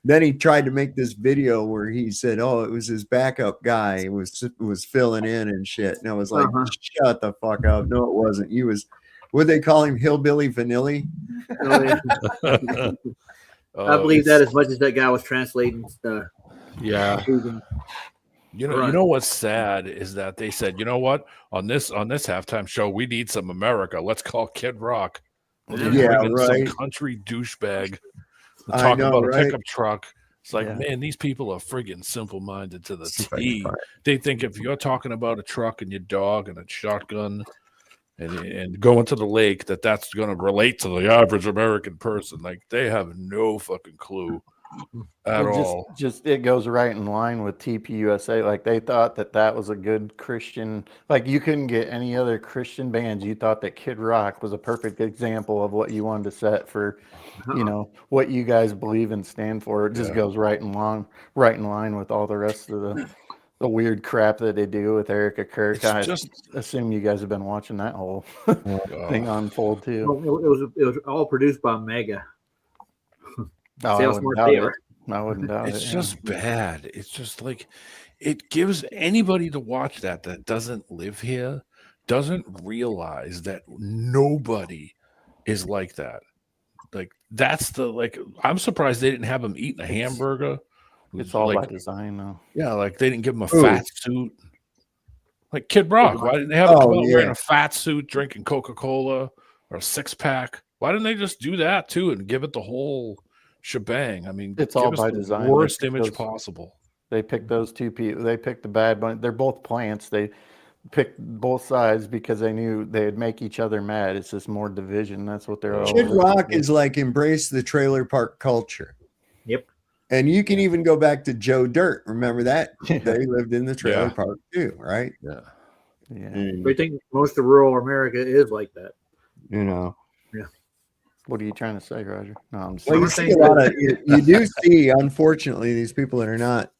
then he tried to make this video where he said, "Oh, it was his backup guy was filling in and shit." And I was like, "Shut the fuck up! No, it wasn't. You was what they call him, Hillbilly Vanilli." I believe that as much as that guy was translating. Yeah. You know what's sad is that they said, you know what, on this halftime show we need some America. Let's call Kid Rock. Yeah, right. Some country douchebag I talking know, about a right? pickup truck. It's like, man, these people are friggin' simple-minded to the T. They think if you're talking about a truck and your dog and a shotgun and going to the lake, that's going to relate to the average American person. Like, they have no fucking clue at all. Just it goes right in line with TPUSA. Like, they thought that was a good Christian. Like, you couldn't get any other Christian bands. You thought that Kid Rock was a perfect example of what you wanted to set for, what you guys believe and stand for. It just goes right in line with all the rest of the weird crap that they do with Erica Kirk. I assume you guys have been watching that whole thing unfold too. Well, it was all produced by Mega. I wouldn't doubt it. It's just bad. It's just like it gives anybody to watch that doesn't live here, doesn't realize that nobody is like that. Like that's I'm surprised they didn't have him eating a hamburger. It's all by design though. Yeah, like they didn't give him a fat suit. Like Kid Rock, why didn't they have him come out wearing a fat suit, drinking Coca-Cola or a 6-pack? Why didn't they just do that too and give it the whole shebang? I mean, it's all by design. Worst image possible. They picked those two people. They picked the Bad Bunny. They're both plants. They picked both sides because they knew they'd make each other mad. It's just more division. That's what they're all. Kid Rock is like embrace the trailer park culture. Yep. And you can even go back to Joe Dirt. Remember that? They lived in the trailer park too, right? Yeah. Yeah. I think most of rural America is like that. You know. Yeah. What are you trying to say, Roger? No, I'm just well, you see a lot of you do see, unfortunately, these people that are not.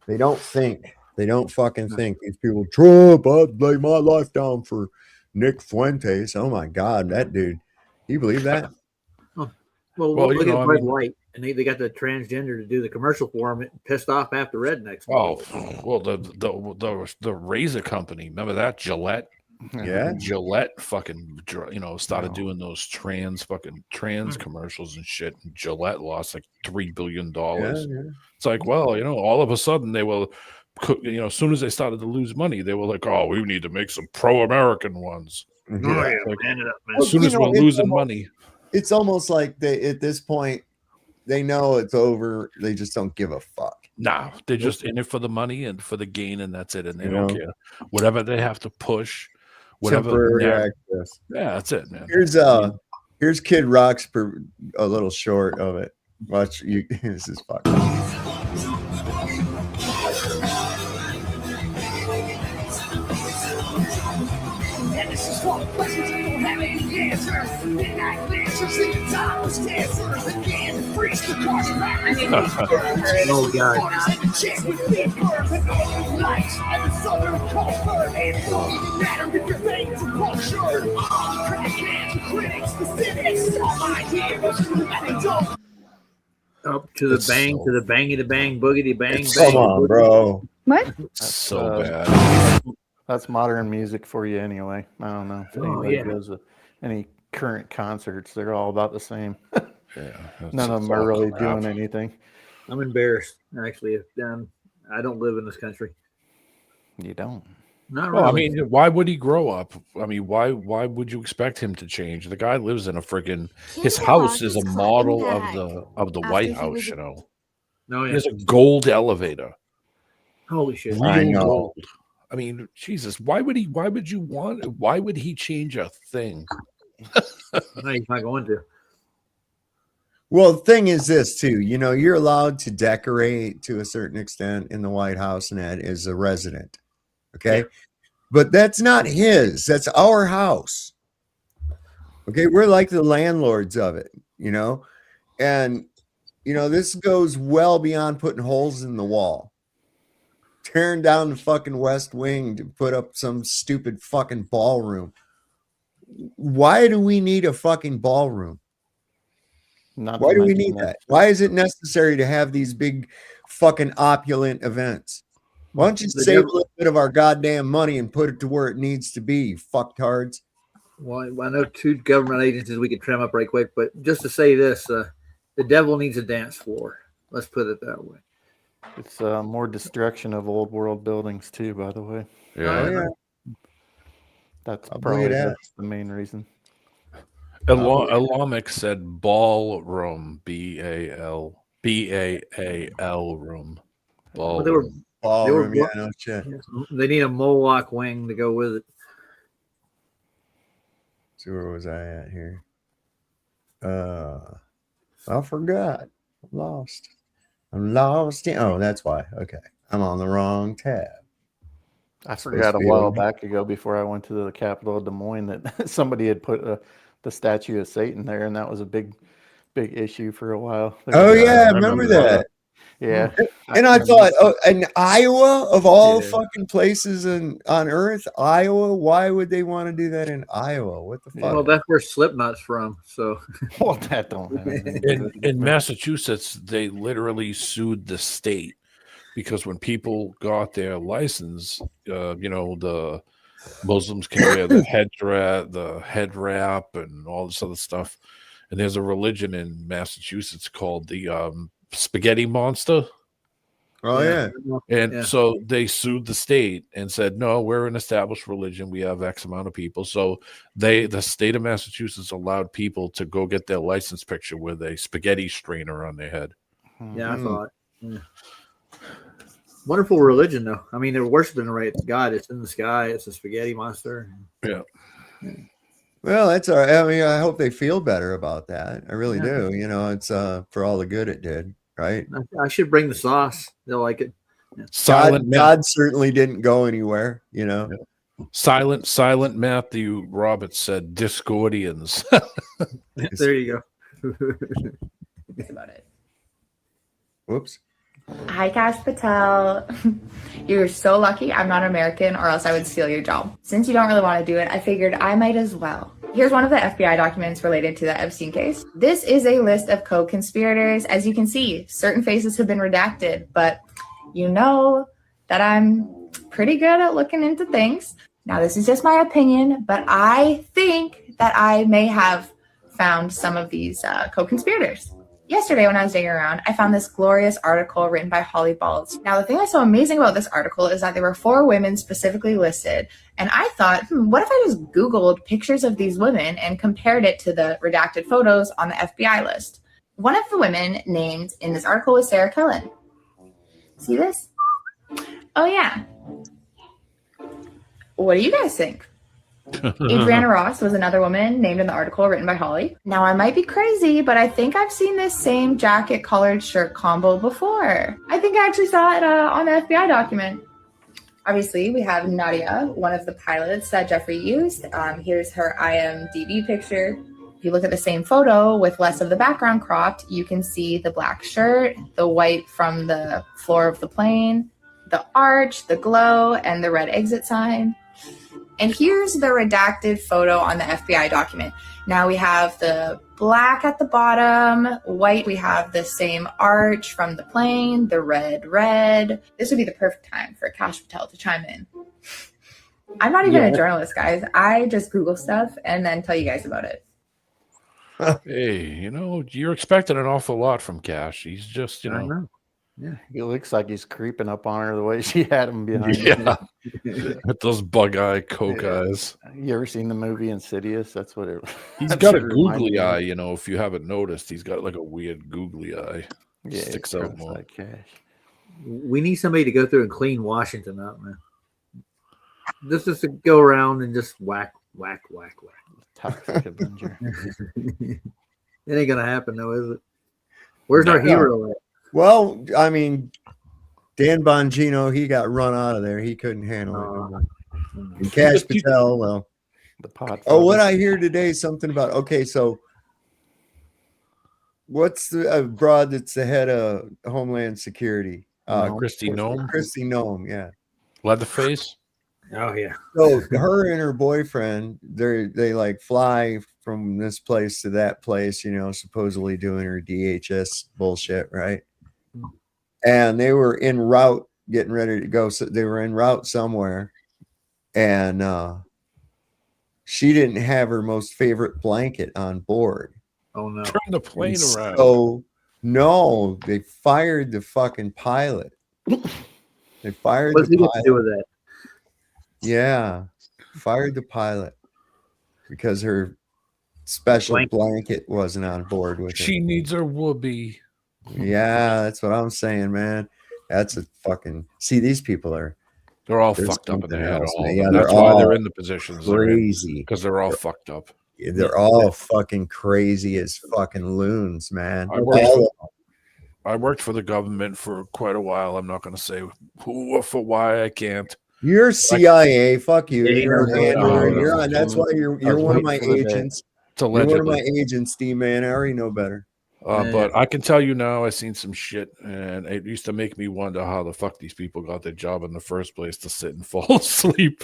They don't think. They don't fucking think. These people, Trump, I'd lay my life down for Nick Fuentes. Oh my God, that dude. You believe that? Oh. Well, look at Bud Light, and they got the transgender to do the commercial for him. It pissed off half the rednecks. Oh, well, the razor company, remember that Gillette? Yeah, Gillette fucking started doing those trans commercials and shit. And Gillette lost like $3 billion. Yeah. It's like, well, all of a sudden they will, as soon as they started to lose money, they were like, oh, we need to make some pro-American ones. Yeah. Like, man it up, man. as soon as we're losing money, it's almost like they at this point they know it's over. They just don't give a fuck. Nah, they're just in it for the money and for the gain, and that's it. And they don't care whatever they have to push. Whatever. Access. Yeah, that's it, man. Here's Kid Rock's a little short of it. Watch you. This is fucking. And this is one questions that don't have any answers. Midnight lanterns in the timeless dancers. Again, freeze the cars back. Oh, God. And the chick with big birds and all the lights. And the southern comfort. And it don't even matter if your veins are punctured. All the crackheads, the critics, the cynics. All my heroes, and they don't. Up to the bang, to the bangity bang, boogity bang, Come bang. on, bro. What? So bad. That's modern music for you anyway. I don't know if anybody goes to any current concerts. They're all about the same. None of them are really doing anything. I'm embarrassed, actually. I don't live in this country. You don't? Not really. Well, I mean, why would he grow up? I mean, why would you expect him to change? The guy lives in a friggin' his house is a model of the White House, No, He has a gold elevator. Holy shit. Real I know. gold. I mean, Jesus, why would he change a thing? No, he's not going to. Well, the thing is this too, you're allowed to decorate to a certain extent in the White House and that is a resident. Okay. Yeah. But that's not his, that's our house. Okay. We're like the landlords of it, and this goes well beyond putting holes in the wall, tearing down the fucking West Wing to put up some stupid fucking ballroom. Why do we need a fucking ballroom? Why do we need that? Why is it necessary to have these big fucking opulent events? Why don't you save a little bit of our goddamn money and put it to where it needs to be, you fucktards? Well, I know 2 government agencies we could trim up right quick, but just to say this, the devil needs a dance floor. Let's put it that way. It's more destruction of old world buildings too, by the way. Yeah. That's probably the main reason. Alamic said ballroom, B-A-L room. Ballroom. Ballroom, yeah, no shit. They need a Moloch wing to go with it. See, where was I at here? I forgot. I'm lost. Oh, that's why. Okay. I'm on the wrong tab. I forgot a while back ago before I went to the Capitol of Des Moines that somebody had put the statue of Satan there, and that was a big issue for a while. Oh, yeah. I remember that. Yeah. And I thought, in Iowa, of all fucking places on Earth, Iowa, why would they want to do that in Iowa? What the fuck? Well, that's where Slipknot's from. So, well, that don't happen. In Massachusetts, they literally sued the state because when people got their license, the Muslims can wear the head wrap, and all this other stuff. And there's a religion in Massachusetts called the Spaghetti Monster. Oh yeah. And so they sued the state and said, no, we're an established religion, we have X amount of people. So the state of Massachusetts allowed people to go get their license picture with a spaghetti strainer on their head. Yeah, I thought. Yeah. Wonderful religion, though. I mean, they're worshiping the right God. It's in the sky. It's a spaghetti monster. Yeah. Well, that's all right. I mean, I hope they feel better about that. I really Yeah. do. You know, it's for all the good it did, right? I should bring the sauce. They'll like it. Yeah. God certainly didn't go anywhere, you know. Yeah. Silent Matthew Roberts said Discordians. There you go. That's about it. Whoops. Hi, Cash Patel. You're so lucky I'm not American, or else I would steal your job. Since you don't really want to do it, I figured I might as well. Here's one of the FBI documents related to the Epstein case. This is a list of co-conspirators. As you can see, certain faces have been redacted, but you know that I'm pretty good at looking into things. Now, this is just my opinion, but I think that I may have found some of these co-conspirators. Yesterday, when I was digging around, I found this glorious article written by Holly Balls. Now, the thing that's so amazing about this article is that there were 4 women specifically listed. And I thought, what if I just Googled pictures of these women and compared it to the redacted photos on the FBI list? One of the women named in this article was Sarah Kellen. See this? Oh, yeah. What do you guys think? Adriana Ross was another woman named in the article written by Holly. Now, I might be crazy, but I think I've seen this same jacket collared shirt combo before. I think I actually saw it on the FBI document. Obviously, we have Nadia, one of the pilots that Jeffrey used. Here's her IMDb picture. If you look at the same photo with less of the background cropped, you can see the black shirt, the white from the floor of the plane, the arch, the glow, and the red exit sign. And here's the redacted photo on the FBI document. Now we have the black at the bottom, white, we have the same arch from the plane, the red. This would be the perfect time for Cash Patel to chime in. I'm not even a journalist, guys. I just Google stuff and then tell you guys about it. Hey, you know, you're expecting an awful lot from Cash. He's just, you know. I know. Yeah, he looks like he's creeping up on her the way she had him behind Yeah. him. With those bug eye, coke eyes. You ever seen the movie Insidious? That's what it. He's got a googly eye, you know, if you haven't noticed. He's got like a weird googly eye. Yeah, Sticks out more. like Cash. We need somebody to go through and clean Washington up, man. This is to go around and just whack. Toxic Avenger. It ain't gonna happen, though, is it? Where's our hero at? Well, I mean, Dan Bongino, he got run out of there. He couldn't handle it no more. And Cash Patel, well, the pot. Oh, what I hear today is something about. Okay, so what's the broad that's the head of Homeland Security? Christy Nome. Christy Nome, yeah. Leatherface. Oh yeah. So her and her boyfriend, they like fly from this place to that place, you know, supposedly doing her DHS bullshit, right? And they were en route, getting ready to go. So they were en route somewhere, and she didn't have her most favorite blanket on board. Oh no! Turn the plane around. So no, they fired the fucking pilot. They fired What's the he got pilot. to do with that? Yeah, fired the pilot because her special blanket wasn't on board with her. She needs her whoopee. Yeah, that's what I'm saying, man. That's a fucking these people are they're all fucked up in their head. Yeah, that's why they're in the positions crazy because they're all fucked up. They're all fucking crazy as fucking loons, man. I worked for the government for quite a while. I'm not going to say who or for why. I can't. You're CIA. Fuck you. Yeah, You're a handler. no, You're on. That's why you're one of my agents. It's You're one of my agents, D-man. I already know better. But I can tell you now, I've seen some shit, and it used to make me wonder how the fuck these people got their job in the first place to sit and fall asleep,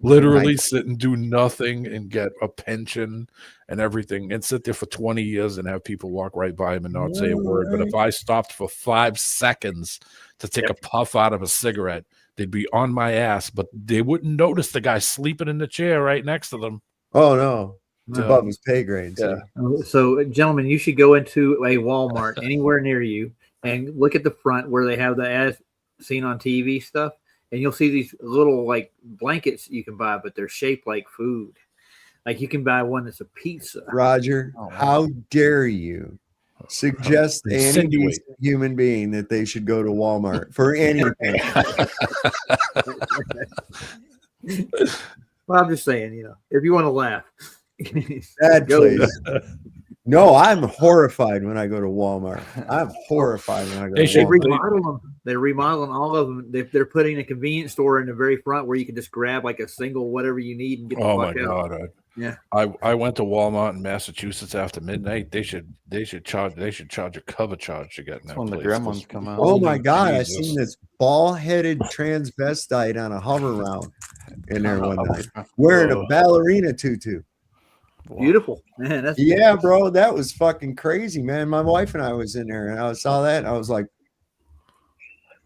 literally sit and do nothing and get a pension and everything, and sit there for 20 years and have people walk right by him and not say a word. But if I stopped for 5 seconds to take a puff out of a cigarette, they'd be on my ass, but they wouldn't notice the guy sleeping in the chair right next to them. Oh no. It's above his pay grade. Yeah. So, gentlemen, you should go into a Walmart anywhere near you and look at the front where they have the as seen on TV stuff, and you'll see these little like blankets you can buy, but they're shaped like food. Like you can buy one that's a pizza. Roger, how dare you suggest any Insinuate. decent human being that they should go to Walmart for anything. Well, I'm just saying, if you want to laugh, Bad go. place. No, I'm horrified when I go to Walmart. I'm horrified when I go to They Walmart. remodel them. They're remodeling all of them. They're putting a convenience store in the very front where you can just grab like a single whatever you need and get the Oh fuck my out. god! Yeah. I went to Walmart in Massachusetts after midnight. They should charge a cover charge to get in that when the place. gremlins come out. Oh my God! I Jesus. seen this ball-headed transvestite on a hover round in there one night, wearing a ballerina tutu. Beautiful, man. That's Yeah, bro, that was fucking crazy, man. My wife and I was in there, and I saw that, and I was like,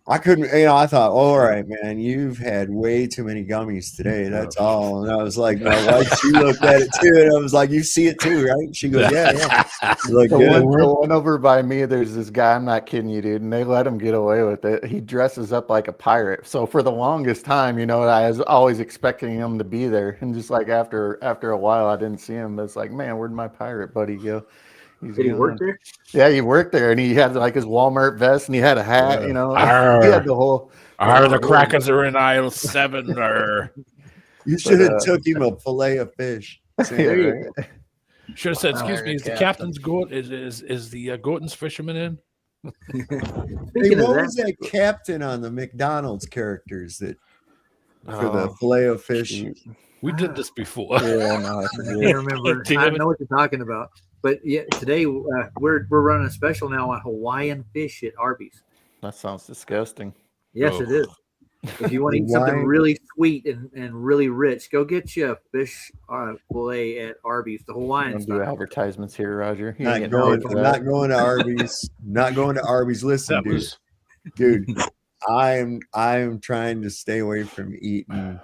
I couldn't, I thought, all right, man, you've had way too many gummies today. That's all. And I was like, my wife, she looked at it too, and I was like, you see it too, right? She goes, yeah. She's like, the yeah. one over by me, there's this guy, I'm not kidding you, dude, and they let him get away with it. He dresses up like a pirate. So for the longest time, I was always expecting him to be there. And just like after a while, I didn't see him. But it's like, man, where'd my pirate buddy go? Did he work there? Yeah, he worked there, and he had like his Walmart vest, and he had a hat. He had the whole. The crackers are in aisle 7. Or you should have took him a fillet of fish. should have said, "Excuse me, is the captain's goat? Is the Gorton's fisherman in?" Hey, what was that captain on the McDonald's characters that for the fillet of fish? We did this before. Yeah, no, I can't remember. I know what you're talking about. But yeah, today we're running a special now on Hawaiian fish at Arby's. That sounds disgusting. Yes, it is. If you want to eat something really sweet and really rich, go get you a fish fillet at Arby's, the Hawaiian Don't style. do advertisements here, Roger. You Not ain't going getting to Arby's. Not going to Arby's. Listen, dude. I am trying to stay away from eating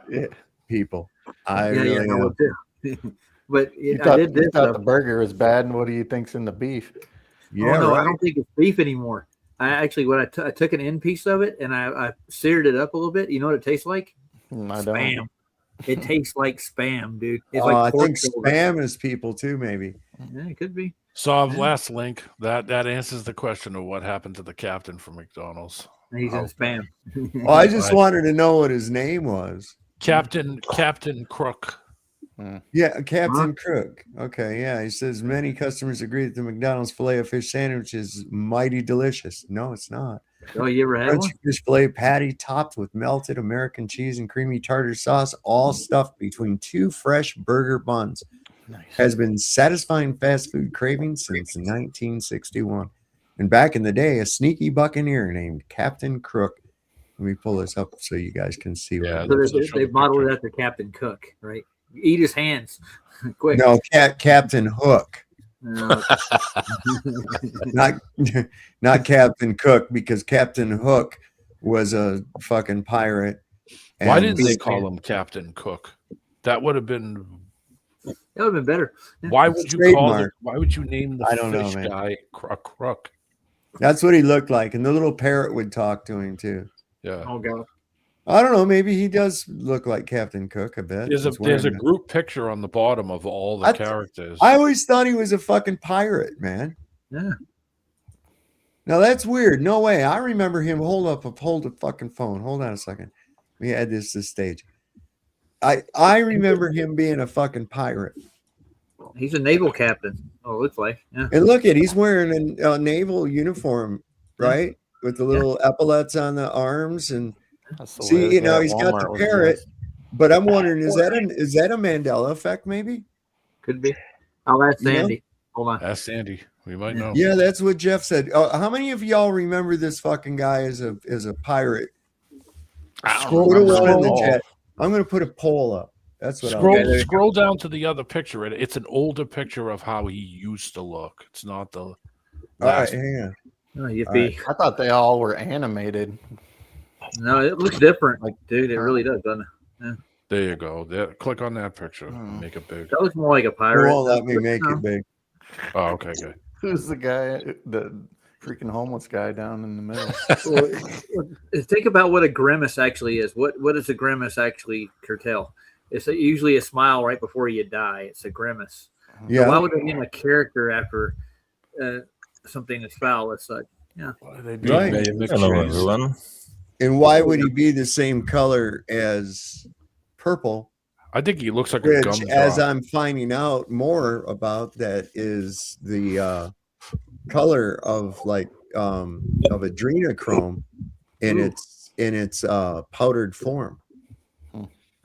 people. I really am. But I did this. The burger is bad, and what do you think's in the beef? Yeah, no, right. I don't think it's beef anymore. I took an end piece of it and I seared it up a little bit. You know what it tastes like? I Spam. don't. It tastes like spam, dude. It's I like think spam is people too, maybe. Yeah, it could be. So last link that answers the question of what happened to the captain from McDonald's. He's in spam. Well, I just wanted to know what his name was. Captain Crook. Yeah, Captain Crook. Okay, yeah. He says many customers agree that the McDonald's filet of fish sandwich is mighty delicious. No, it's not. Oh, you ever had one? Crunchy fish fillet patty topped with melted American cheese and creamy tartar sauce, all stuffed between two fresh burger buns. Nice. Has been satisfying fast food cravings since 1961. And back in the day, a sneaky buccaneer named Captain Crook. Let me pull this up so you guys can see. So they modeled it after Captain Cook, right? Eat his hands, quick. No, Captain Hook. No. not Captain Cook, because Captain Hook was a fucking pirate. Why didn't they call him Captain Cook? That would have been. That would have been better. Why would you call it? Why would you name the fish guy Crook? That's what he looked like, and the little parrot would talk to him too. Yeah. Oh god. I don't know. Maybe he does look like Captain Cook. I bet. There's a group picture on the bottom of all the characters. I always thought he was a fucking pirate, man. Yeah. Now that's weird. No way. I remember him. Hold the fucking phone. Hold on a second. Let me add this to stage. I remember him being a fucking pirate. He's a naval captain. Oh, it looks like. Yeah. And look he's wearing a naval uniform, right? With the little epaulets on the arms and. See, he's got the parrot, but I'm wondering, is that a Mandela effect? Maybe could be. I'll ask Sandy. Hold on, ask Sandy. We might know. Yeah, that's what Jeff said. How many of y'all remember this fucking guy as a pirate? Put a one in the chat. I'm going to put a poll up. That's what scroll down to the other picture. It's an older picture of how he used to look. It's not the. All right, hang on. Oh, yippee. I thought they all were animated. No, it looks different. Like, dude, it really does, doesn't it? Yeah. There you go. Click on that picture. Make it big. That looks more like a pirate. It won't let me make it big. Oh, okay, good. Who's the guy, the freaking homeless guy down in the middle? Think about what a grimace actually is. What does a grimace actually curtail? It's usually a smile right before you die. It's a grimace. Yeah. So why would they name a character after something that's foul as such. Yeah. Right. Hello, everyone. And why would he be the same color as purple? I think he looks like a Which, gumdrop. as I'm finding out more about, that is the color of of adrenochrome in its powdered form.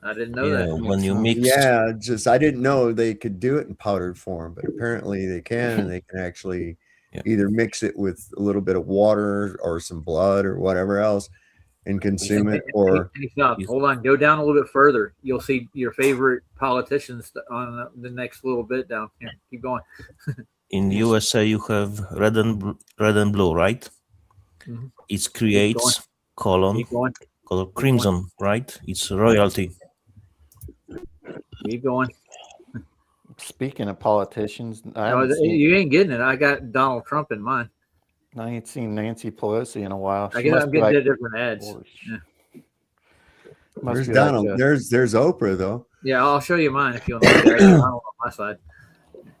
I didn't know that. When you mix, I didn't know they could do it in powdered form, but apparently they can, and they can actually either mix it with a little bit of water or some blood or whatever else and consume it, or hold on, go down a little bit further. You'll see your favorite politicians on the next little bit down here. Keep going. in USA you have red and blue, right? Mhm. It creates color crimson, right? It's royalty. Keep going. Speaking of politicians, you ain't getting it. I got Donald Trump in mine. I ain't seen Nancy Pelosi in a while. I guess I'm getting different ads. Yeah. There's Donald. There's Oprah though. Yeah, I'll show you mine if you want to look at it. Donald on my side.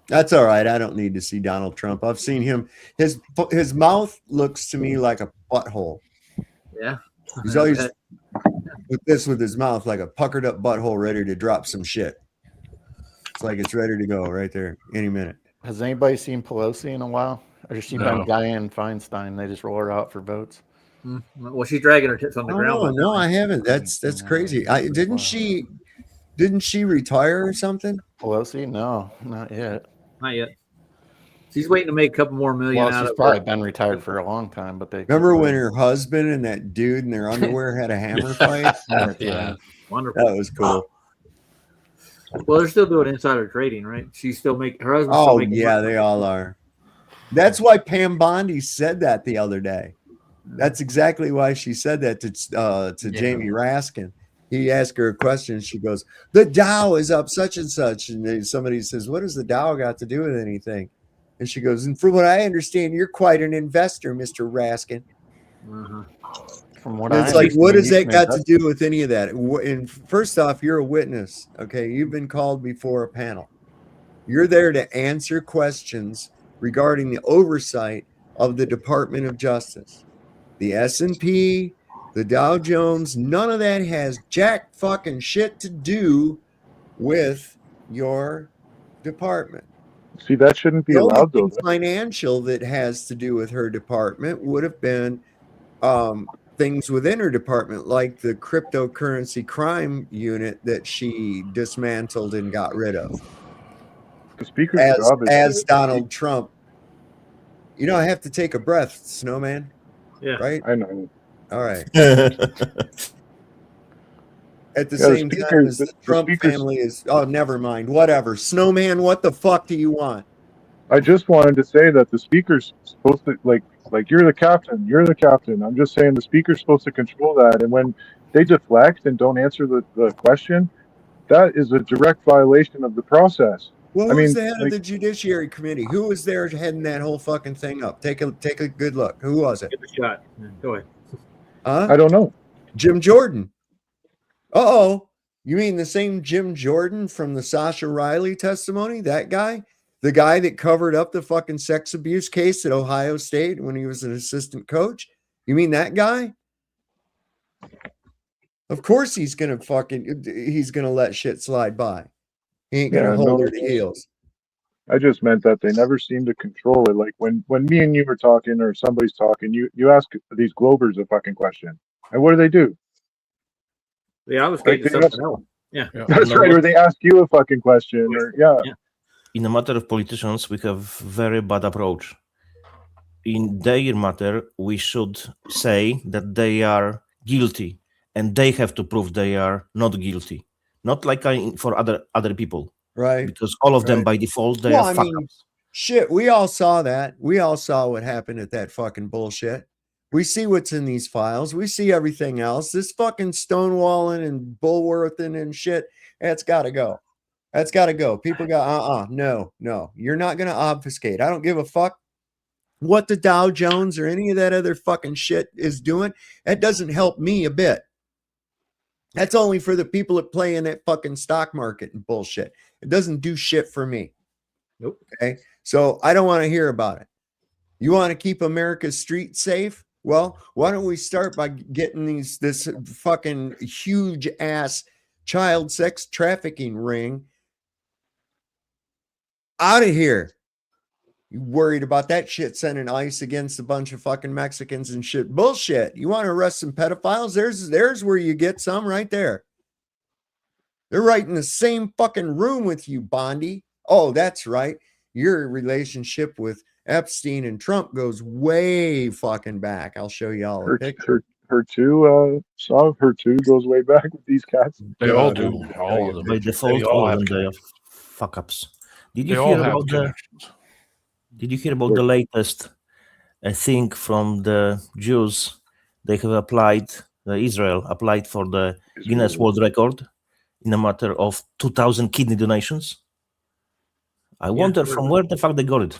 That's all right. I don't need to see Donald Trump. I've seen him. His mouth looks to me like a butthole. Yeah. He's always with his mouth like a puckered up butthole ready to drop some shit. It's like it's ready to go right there any minute. Has anybody seen Pelosi in a while? Or has she been Dianne Feinstein? They just roll her out for votes. Well, she's dragging her tits on the ground. No, I haven't. That's crazy. Didn't she retire or something? Pelosi? No, not yet. Not yet. She's waiting to make a couple more million out of it. She's probably been retired for a long time, but they remember when her husband and that dude in their underwear had a hammer fight? Yeah. Wonderful. That was cool. Well, they're still doing insider trading, right? She's still making her husband's still making money. They all are. That's why Pam Bondi said that the other day. That's exactly why she said that to Jamie Raskin. He asked her a question. She goes, "The Dow is up such and such," and somebody says, "What does the Dow got to do with anything?" And she goes, "And from what I understand, you're quite an investor, Mr. Raskin." From what it's like, what does that got to do with any of that? And first off, you're a witness. Okay, you've been called before a panel. You're there to answer questions regarding the oversight of the Department of Justice. The S&P, the Dow Jones, none of that has jack fucking shit to do with your department. See, that shouldn't be allowed, though. Financial that has to do with her department would have been things within her department, like the cryptocurrency crime unit that she dismantled and got rid of. The speaker's job is as Donald Trump. You know, I have to take a breath, Snowman. Yeah, right. I know. All right. At the same time as the Trump family is. Oh, never mind. Whatever. Snowman, what the fuck do you want? I just wanted to say that the speaker's supposed to like you're the captain. You're the captain. I'm just saying the speaker's supposed to control that, and when they deflect and don't answer the question, that is a direct violation of the process. Well, who's the head of the Judiciary Committee? Who was there heading that whole fucking thing up? Take a good look. Who was it? Give it a shot. Go ahead. Huh? I don't know. Jim Jordan. Uh-oh. You mean the same Jim Jordan from the Sasha Riley testimony? That guy? The guy that covered up the fucking sex abuse case at Ohio State when he was an assistant coach? You mean that guy? Of course he's gonna let shit slide by. He ain't gonna hold her to heels. I just meant that they never seem to control it. Like when me and you were talking or somebody's talking, you ask these Globers a fucking question. And what do? Yeah, I was getting something else. Yeah. That's right. Or they ask you a fucking question. Or yeah. In the matter of politicians, we have very bad approach. In their matter, we should say that they are guilty and they have to prove they are not guilty. Not like for other people. Right. Because all of them by default, they are fuck ups. Shit, we all saw that. We all saw what happened at that fucking bullshit. We see what's in these files. We see everything else. This fucking stonewalling and bullworthing and shit, that's got to go. That's got to go. People go, no. You're not going to obfuscate. I don't give a fuck what the Dow Jones or any of that other fucking shit is doing. That doesn't help me a bit. That's only for the people that play in that fucking stock market and bullshit. It doesn't do shit for me. Nope. Okay. So I don't want to hear about it. You want to keep America's streets safe? Well, why don't we start by getting this fucking huge ass child sex trafficking ring out of here? You worried about that shit sending ICE against a bunch of fucking Mexicans and shit? Bullshit. You want to arrest some pedophiles? There's where you get some right there. They're right in the same fucking room with you, Bondi. Oh, that's right. Your relationship with Epstein and Trump goes way fucking back. I'll show you all a picture. Her two goes way back with these cats. They all do. All of them. By default, all of them, they are fuck ups. Did you hear about the latest thing from the Jews? They have applied, Israel applied for the Guinness World Record in a matter of 2,000 kidney donations. I wonder from where the fuck they got it.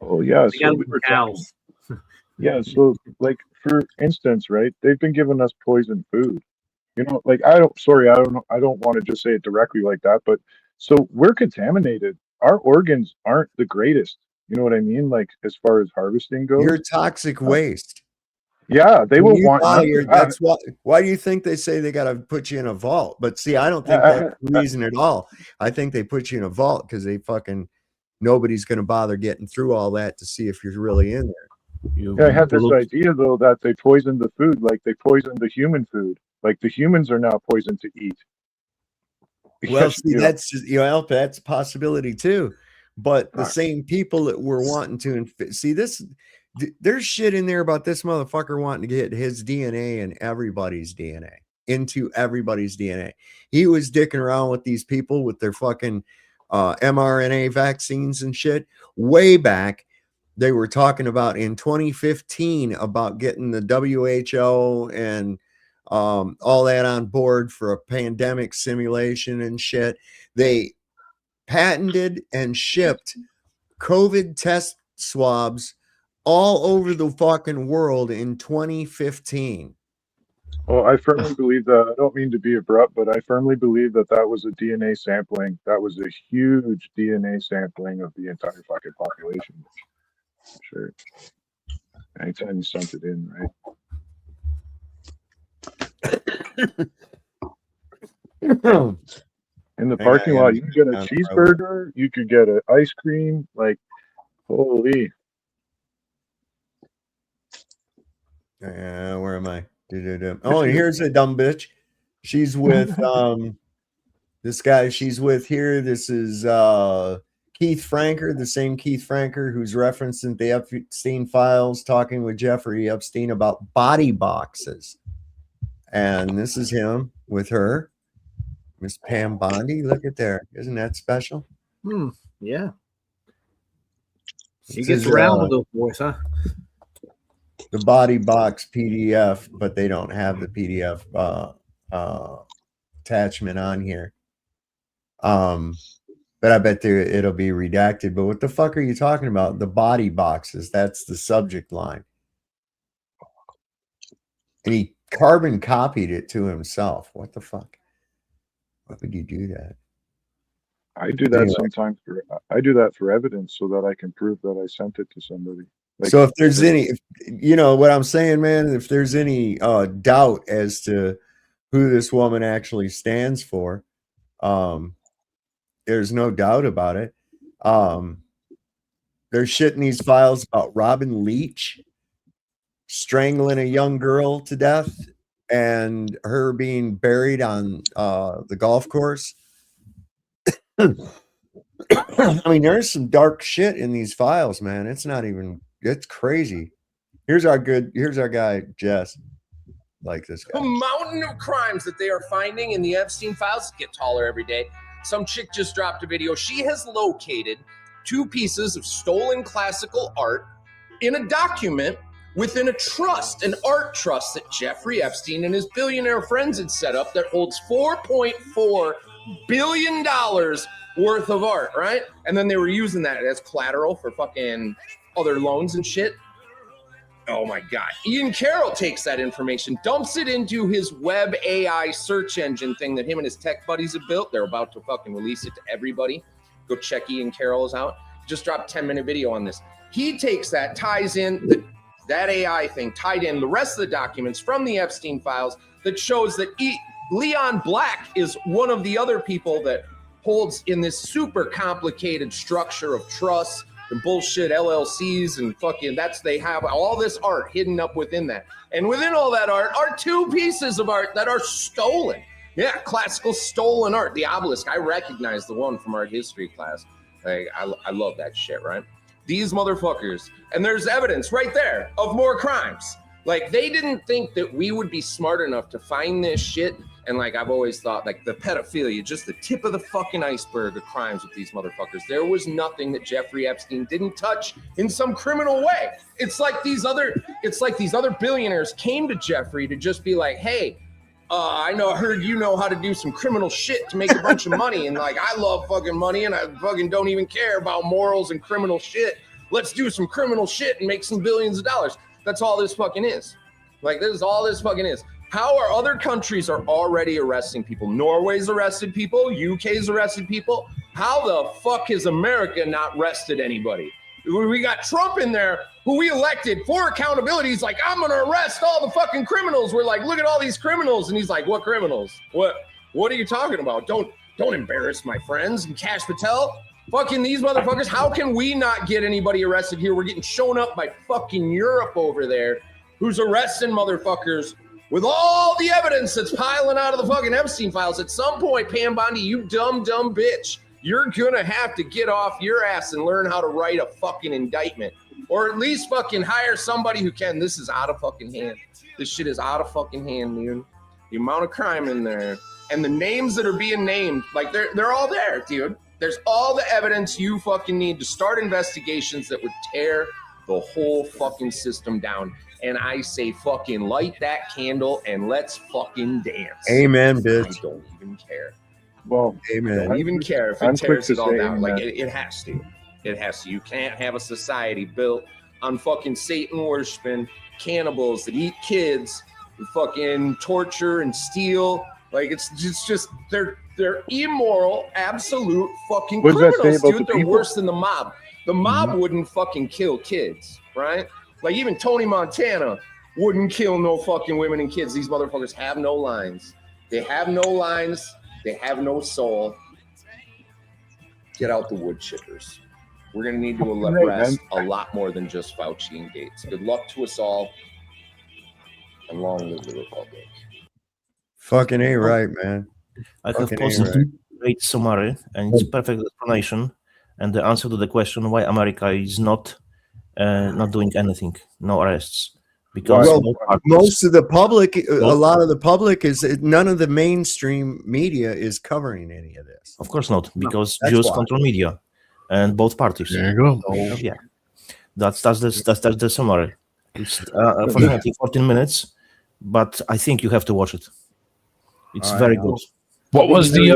Oh yeah, so we were talking. Yeah, so like for instance, right? They've been giving us poisoned food. You know, like I don't want to just say it directly like that, but so we're contaminated. Our organs aren't the greatest. You know what I mean? Like as far as harvesting goes. You're toxic waste. Yeah, they will want that's why do you think they say they got to put you in a vault? But see, I don't think that's the reason at all. I think they put you in a vault because they fucking nobody's going to bother getting through all that to see if you're really in there. I had this idea though that they poisoned the food, like they poisoned the human food. Like the humans are now poisoned to eat. Well, see, that's just, that's a possibility too. But the same people that were wanting to see this, there's shit in there about this motherfucker wanting to get his DNA and everybody's DNA into everybody's DNA. He was dicking around with these people with their fucking mRNA vaccines and shit way back. They were talking about in 2015 about getting the WHO and all that on board for a pandemic simulation and shit. They patented and shipped COVID test swabs all over the fucking world in 2015. Well, I firmly believe that. I don't mean to be abrupt, but I firmly believe that that was a DNA sampling. That was a huge DNA sampling of the entire fucking population. Sure. Anytime you sent it in, right? In the parking lot, you could get a cheeseburger, you could get an ice cream, like, holy. Where am I? Oh, and here's a dumb bitch. She's with this guy she's with here. This is Keith Franker, the same Keith Franker who's referenced in the Epstein files, talking with Jeffrey Epstein about body boxes. And this is him with her, Miss Pam Bondi. Look at there. Isn't that special? Yeah. She gets around with those boys, huh? The body box PDF, but they don't have the PDF attachment on here. But I bet it'll be redacted. But what the fuck are you talking about? The body boxes. That's the subject line. And he carbon copied it to himself. What the fuck? Why would you do that? I do that sometimes. I do that for evidence so that I can prove that I sent it to somebody. Like, so if there's any, you know what I'm saying, man, if there's any doubt as to who this woman actually stands for, there's no doubt about it. There's shit in these files about Robin Leach strangling a young girl to death and her being buried on the golf course. I mean, there's some dark shit in these files, man. It's not even, it's crazy. Here's our guy, Jess. Like this guy. The mountain of crimes that they are finding in the Epstein files get taller every day. Some chick just dropped a video. She has located 2 pieces of stolen classical art in a document within a trust, an art trust that Jeffrey Epstein and his billionaire friends had set up that holds $4.4 billion worth of art, right? And then they were using that as collateral for fucking other loans and shit. Oh my God. Ian Carroll takes that information, dumps it into his web AI search engine thing that him and his tech buddies have built. They're about to fucking release it to everybody. Go check Ian Carroll's out. just dropped a 10-minute video on this. He takes that, ties in that AI thing, tied in the rest of the documents from the Epstein files that shows that Leon Black is one of the other people that holds in this super complicated structure of trusts and bullshit LLCs and fucking they have all this art hidden up within that. And within all that art are 2 pieces of art that are stolen. Yeah, classical stolen art. The obelisk, I recognize the one from art history class. Like, I love that shit, right? These motherfuckers, and there's evidence right there of more crimes. Like, they didn't think that we would be smart enough to find this shit. And like, I've always thought, like, the pedophilia, just the tip of the fucking iceberg of crimes with these motherfuckers. There was nothing that Jeffrey Epstein didn't touch in some criminal way. It's like these other billionaires came to Jeffrey to just be like, hey, I heard you know how to do some criminal shit to make a bunch of money. And like, I love fucking money and I fucking don't even care about morals and criminal shit. Let's do some criminal shit and make some billions of dollars. That's all this fucking is. Like, this is all this fucking is. How are other countries are already arresting people? Norway's arrested people. UK's arrested people. How the fuck has America not arrested anybody? We got Trump in there, who we elected for accountability. He's like, I'm gonna arrest all the fucking criminals. We're like, look at all these criminals. And he's like, what criminals? What are you talking about? Don't embarrass my friends. And Kash Patel, fucking these motherfuckers. How can we not get anybody arrested here? We're getting shown up by fucking Europe over there, who's arresting motherfuckers with all the evidence that's piling out of the fucking Epstein files. At some point, Pam Bondi, you dumb bitch, you're gonna have to get off your ass and learn how to write a fucking indictment. Or at least fucking hire somebody who can. This is out of fucking hand. This shit is out of fucking hand, dude. The amount of crime in there and the names that are being named, like they're all there, dude. There's all the evidence you fucking need to start investigations that would tear the whole fucking system down. And I say fucking light that candle and let's fucking dance. Amen, bitch. I don't even care. Well, amen. I don't even care if it tears it all down. Like, it has to. It has to. You can't have a society built on fucking Satan worshiping cannibals that eat kids, and fucking torture and steal. Like, it's just they're immoral, absolute fucking criminals, dude. They're worse than the mob. The mob wouldn't fucking kill kids, right? Like, even Tony Montana wouldn't kill no fucking women and kids. These motherfuckers have no lines. They have no lines. They have no soul. Get out the wood chippers. We're going to need to arrest a lot more than just Fauci and Gates. Good luck to us all. And long live the Republic. Fucking A right, man. I have posted a great summary, and it's perfect explanation and the answer to the question why America is not doing anything, no arrests. Because most of the public, a lot of the public none of the mainstream media is covering any of this. Of course not, because Jews control media and both parties. There you go. So, yeah, that's the summary. It's unfortunately 14 minutes, but I think you have to watch it. It's very good. What was the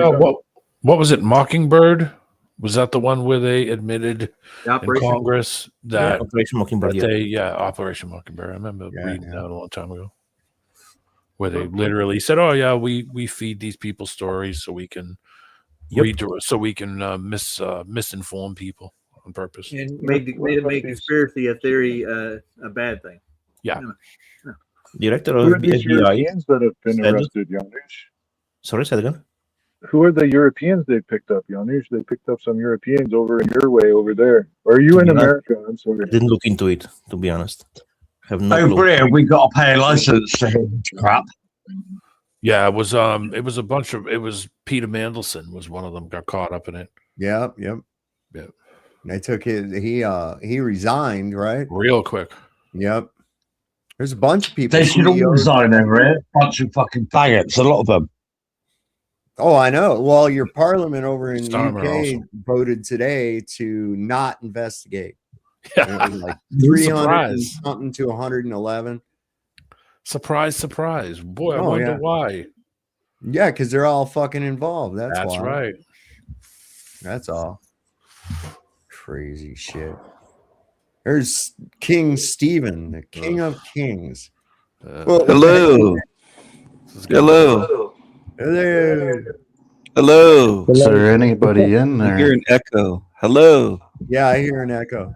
what was it? Mockingbird? Was that the one where they admitted in Congress that Operation Mockingbird? Operation Mockingbird. I remember reading that a long time ago, where they literally said, "Oh yeah, we feed these people stories so we can misinform people on purpose." And made conspiracy a theory a bad thing. Yeah. Director Who of are these Europeans that have been arrested, Janusz? Sorry, say it again. Who are the Europeans they picked up, Janusz? They picked up some Europeans over in your way over there. Or are you in America? I'm sorry. I didn't look into it, to be honest. Have no Over clue. here, we got to pay a license crap. Yeah, it was a bunch of Peter Mandelson was one of them, got caught up in it. Yep. They took he resigned, right? Real quick. Yep. There's a bunch of people. They should all resign over here. Bunch of fucking faggots, a lot of them. Oh, I know. Well, your parliament over in the Starmer UK also. voted today to not investigate. Yeah. It was like 300 Surprise. something to 111. Surprise. Boy, I wonder why. Yeah, because they're all fucking involved. That's why. right. That's all. Crazy shit. There's King Stephen, the King of Kings. Hello. Hello. Hello. Hello. Is there anybody in I there? hear an echo. Hello. Yeah, I hear an echo.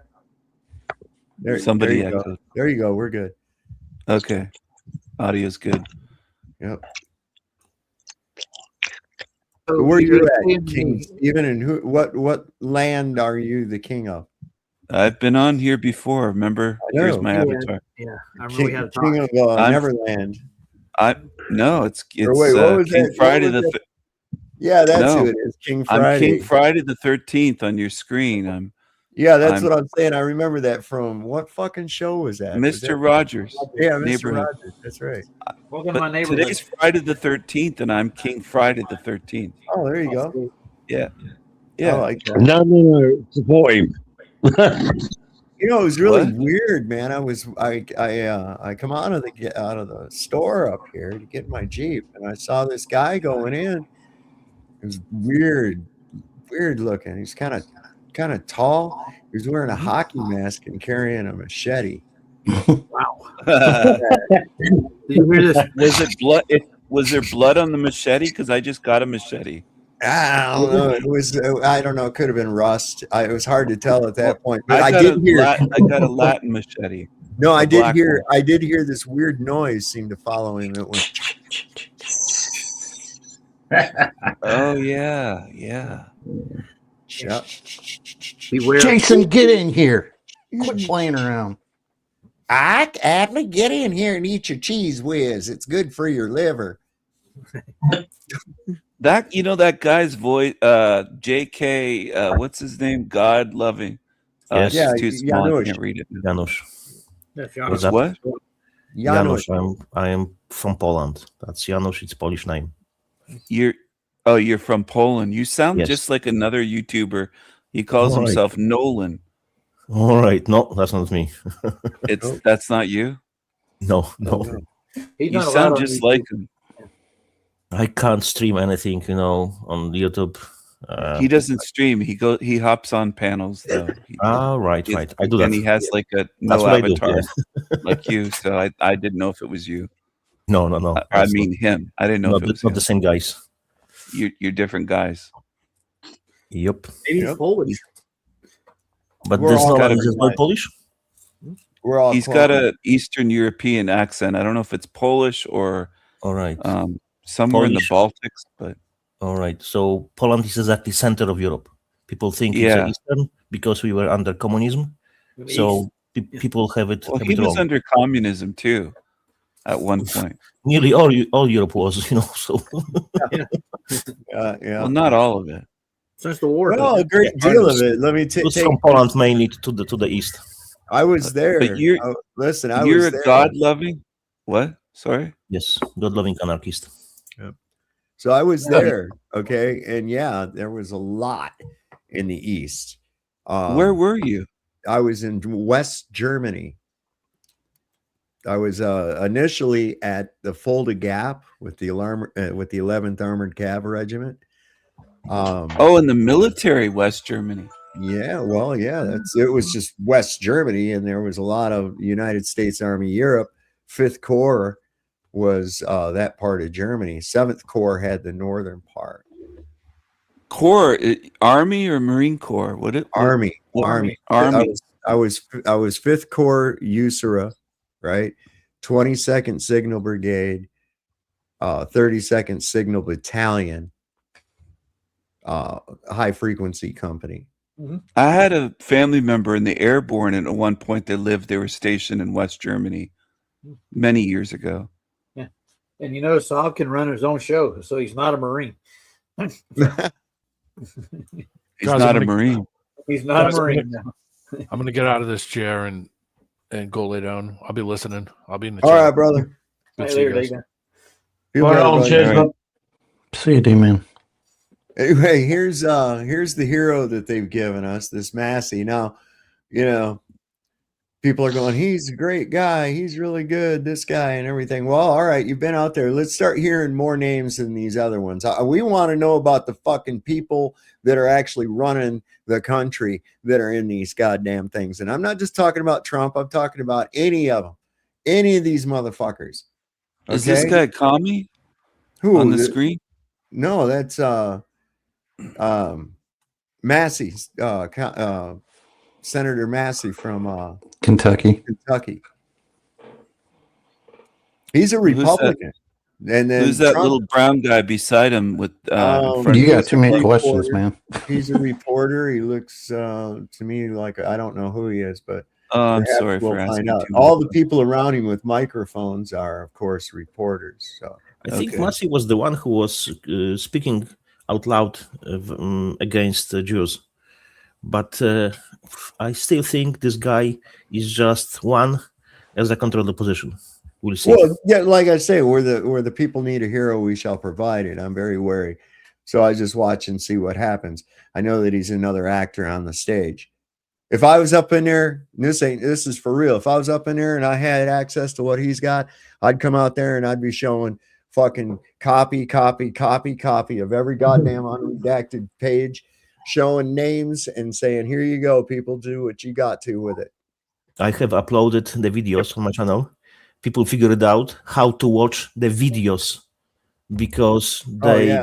There Somebody you go. echoed. There you go. We're good. Okay. Audio's good. Yep. So So where are you you're at, King Stephen? And what land are you the king of? I've been on here before. Remember? I Here's know. my Yeah, avatar. yeah. I remember we had a King talk. of I'm Neverland. no, it's Or wait, what was King that? Friday What was the that? Yeah, that's who no. it is. King I'm Friday. King Friday the 13th on your screen. Yeah, that's I'm what I'm saying. I remember that from what fucking show was that? Was that Mr. Rogers. Yeah, Mr. Neighborhood. Rogers. That's right. Welcome to my But neighborhood. today's Friday the 13th, and I'm King Friday the 13th. Oh, there you go. Yeah. I Yeah. like that. No. Support him. You know, it was really What? weird, man. I come out of the store up here to get my Jeep, and I saw this guy going in. It was weird looking. He's kind of tall. He was wearing a hockey mask and carrying a machete. Wow. Did you hear this? Was it blood? Was there blood on the machete? Because I just got a machete. I don't know. It was. I don't know. It could have been rust. It was hard to tell at that point. But I got did hear. I got a Latin machete. No, I did black hear. one. I did hear this weird noise seem to follow him. It went. Oh yeah, yeah. Yep. Beware. Jason, get in here. Quit playing around. Adley, get in here and eat your cheese whiz. It's good for your liver. That that guy's voice, J.K. What's his name? God loving. Yes. Yeah, It's too small. I Janusz. can't read it. Janusz. That's What's Janusz. up? What? Janusz. I am from Poland. That's Janusz. It's Polish name. You're from Poland. You sound Yes. just like another YouTuber. He calls All right. himself Nolan. All right. No, that's not me. That's not you. No. He's You not allowed sound on just YouTube. like him. I can't stream anything, on YouTube. He doesn't stream. He hops on panels though. Right. I do that. And he has like a That's no what I do, avatar yeah. like you. So I didn't know if it was you. No. I That's mean him. I didn't know not, if it was not him. the same guys. You're different guys. Yep. Maybe he's Polish. But We're this all Nolan gotta is not Polish? We're all. He's got a Eastern European accent. I don't know if it's Polish or All right. somewhere in the Polish. Baltics, but All right. So Poland is exactly center of Europe. People think Yeah. it's Eastern because we were under communism. So people have it, well, have he it was wrong. under communism too at one point. Nearly all Europe was, so Yeah. Well, not all of it. Since the war. Well, a great deal of it. Let me it take. was from Poland mainly to the east. I was there. But you're Listen. I you're was a there. God loving what? Sorry? Yes, God-loving anarchist. So I was there. Okay, and yeah, there was a lot in the east. Where were you? I was in West Germany. I was initially at the Fulda Gap with the 11th Armored Cav Regiment. In the military, West Germany. Yeah, well, yeah, it was just West Germany, and there was a lot of United States Army Europe. 5th Corps was that part of Germany. 7th Corps had the northern part. Corps, Army or Marine Corps? Army. Army. I was 5th Corps USERA, right? 22nd Signal Brigade, 32nd Signal Battalion, high frequency company. I had a family member in the airborne, and at one point they were stationed in West Germany many years ago. Yeah. And Saab can run his own show, so he's not a Marine. He's not a Marine. He's not a Marine. I'm going to get out of this chair and go lay down. I'll be listening. I'll be in the All chair. right, brother. Good Hey, to see you there guys. you go. Feel Right better, on, buddy. cheers, All bud. right. See you, D-Man. Anyway, here's the hero that they've given us, this Massey. Now, people are going, he's a great guy, he's really good, this guy and everything. Well, all right, you've been out there. Let's start hearing more names than these other ones. We want to know about the fucking people that are actually running the country that are in these goddamn things. And I'm not just talking about Trump, I'm talking about any of them, any of these motherfuckers. Is this guy Kami? Who on the screen? No, that's Massey's Senator Massey from Kentucky. Kentucky. He's a Who's that? Republican. And then Who's that Trump, little brown guy beside him with in front You of got too many questions, man. He's a reporter. He looks to me like I don't know who he is, but I'm perhaps sorry we'll for asking find out. too All much. the people around him with microphones are, of course, reporters. So I think Massey was the one who was speaking out loud against Jews. But I still think this guy is just one as a control the position. We'll see. Well, yeah, like I say, where the people need a hero, we shall provide it. I'm very wary, so I just watch and see what happens. I know that he's another actor on the stage. If I was up in there, this is for real. If I was up in there and I had access to what he's got, I'd come out there and I'd be showing fucking copy of every goddamn unredacted page, showing names and saying, "Here you go, people. Do what you got to with it." I have uploaded the videos on my channel. People figured out how to watch the videos because they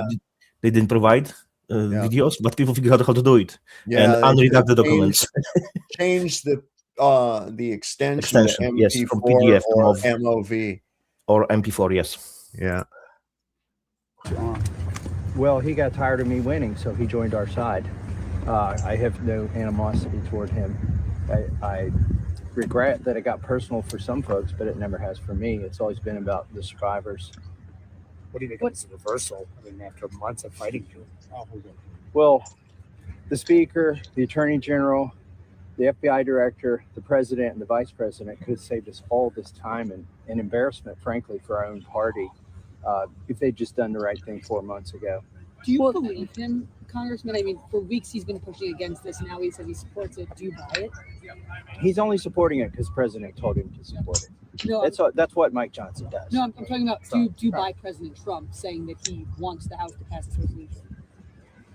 didn't provide videos, but people figured out how to do it and unredacted documents. Change the extension to MP4 yes, from PDF or MOV or MP4. Yes. Yeah. Well, he got tired of me winning, so he joined our side. I have no animosity toward him. I regret that it got personal for some folks, but it never has for me. It's always been about the survivors. What do you think of this reversal? I mean, after months of fighting you. Well, the speaker, the attorney general, the FBI director, the president, and the vice president could have saved us all this time and embarrassment, frankly, for our own party if they'd just done the right thing 4 months ago. Do you believe him, Congressman? I mean, for weeks he's been pushing against this. Now he says he supports it. Do you buy it? He's only supporting it because the president told him to support it. No, That's what Mike Johnson does. No, I'm talking about do you buy President Trump saying that he wants the House to pass this resolution?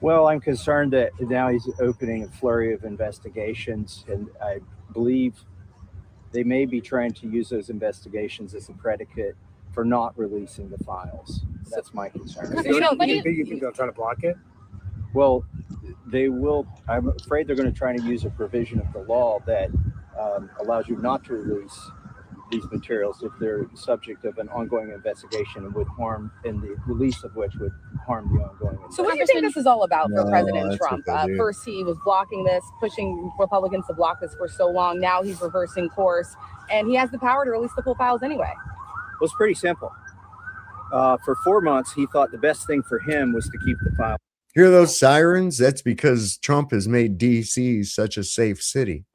Well, I'm concerned that now he's opening a flurry of investigations, and I believe they may be trying to use those investigations as a predicate for not releasing the files. That's my concern. You think they'll try to block it? Well, they will. I'm afraid they're going to try to use a provision of the law that allows you not to release these materials if they're subject of an ongoing investigation and would harm, and the release of which would harm the ongoing investigation. So what do you think this is all about for President that's Trump? what they do. First, he was blocking this, pushing Republicans to block this for so long. Now he's reversing course, and he has the power to release the full files anyway. Well, it's pretty simple. For 4 months, he thought the best thing for him was to keep the file. Hear those sirens? That's because Trump has made DC such a safe city.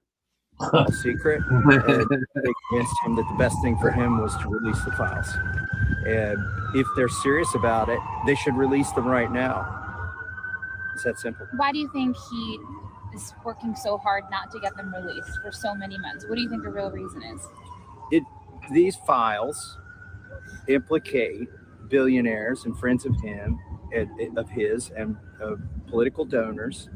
A secret. And they convinced him that the best thing for him was to release the files. And if they're serious about it, they should release them right now. It's that simple. Why do you think he is working so hard not to get them released for so many months? What do you think the real reason is? These files implicate billionaires and friends of his and political donors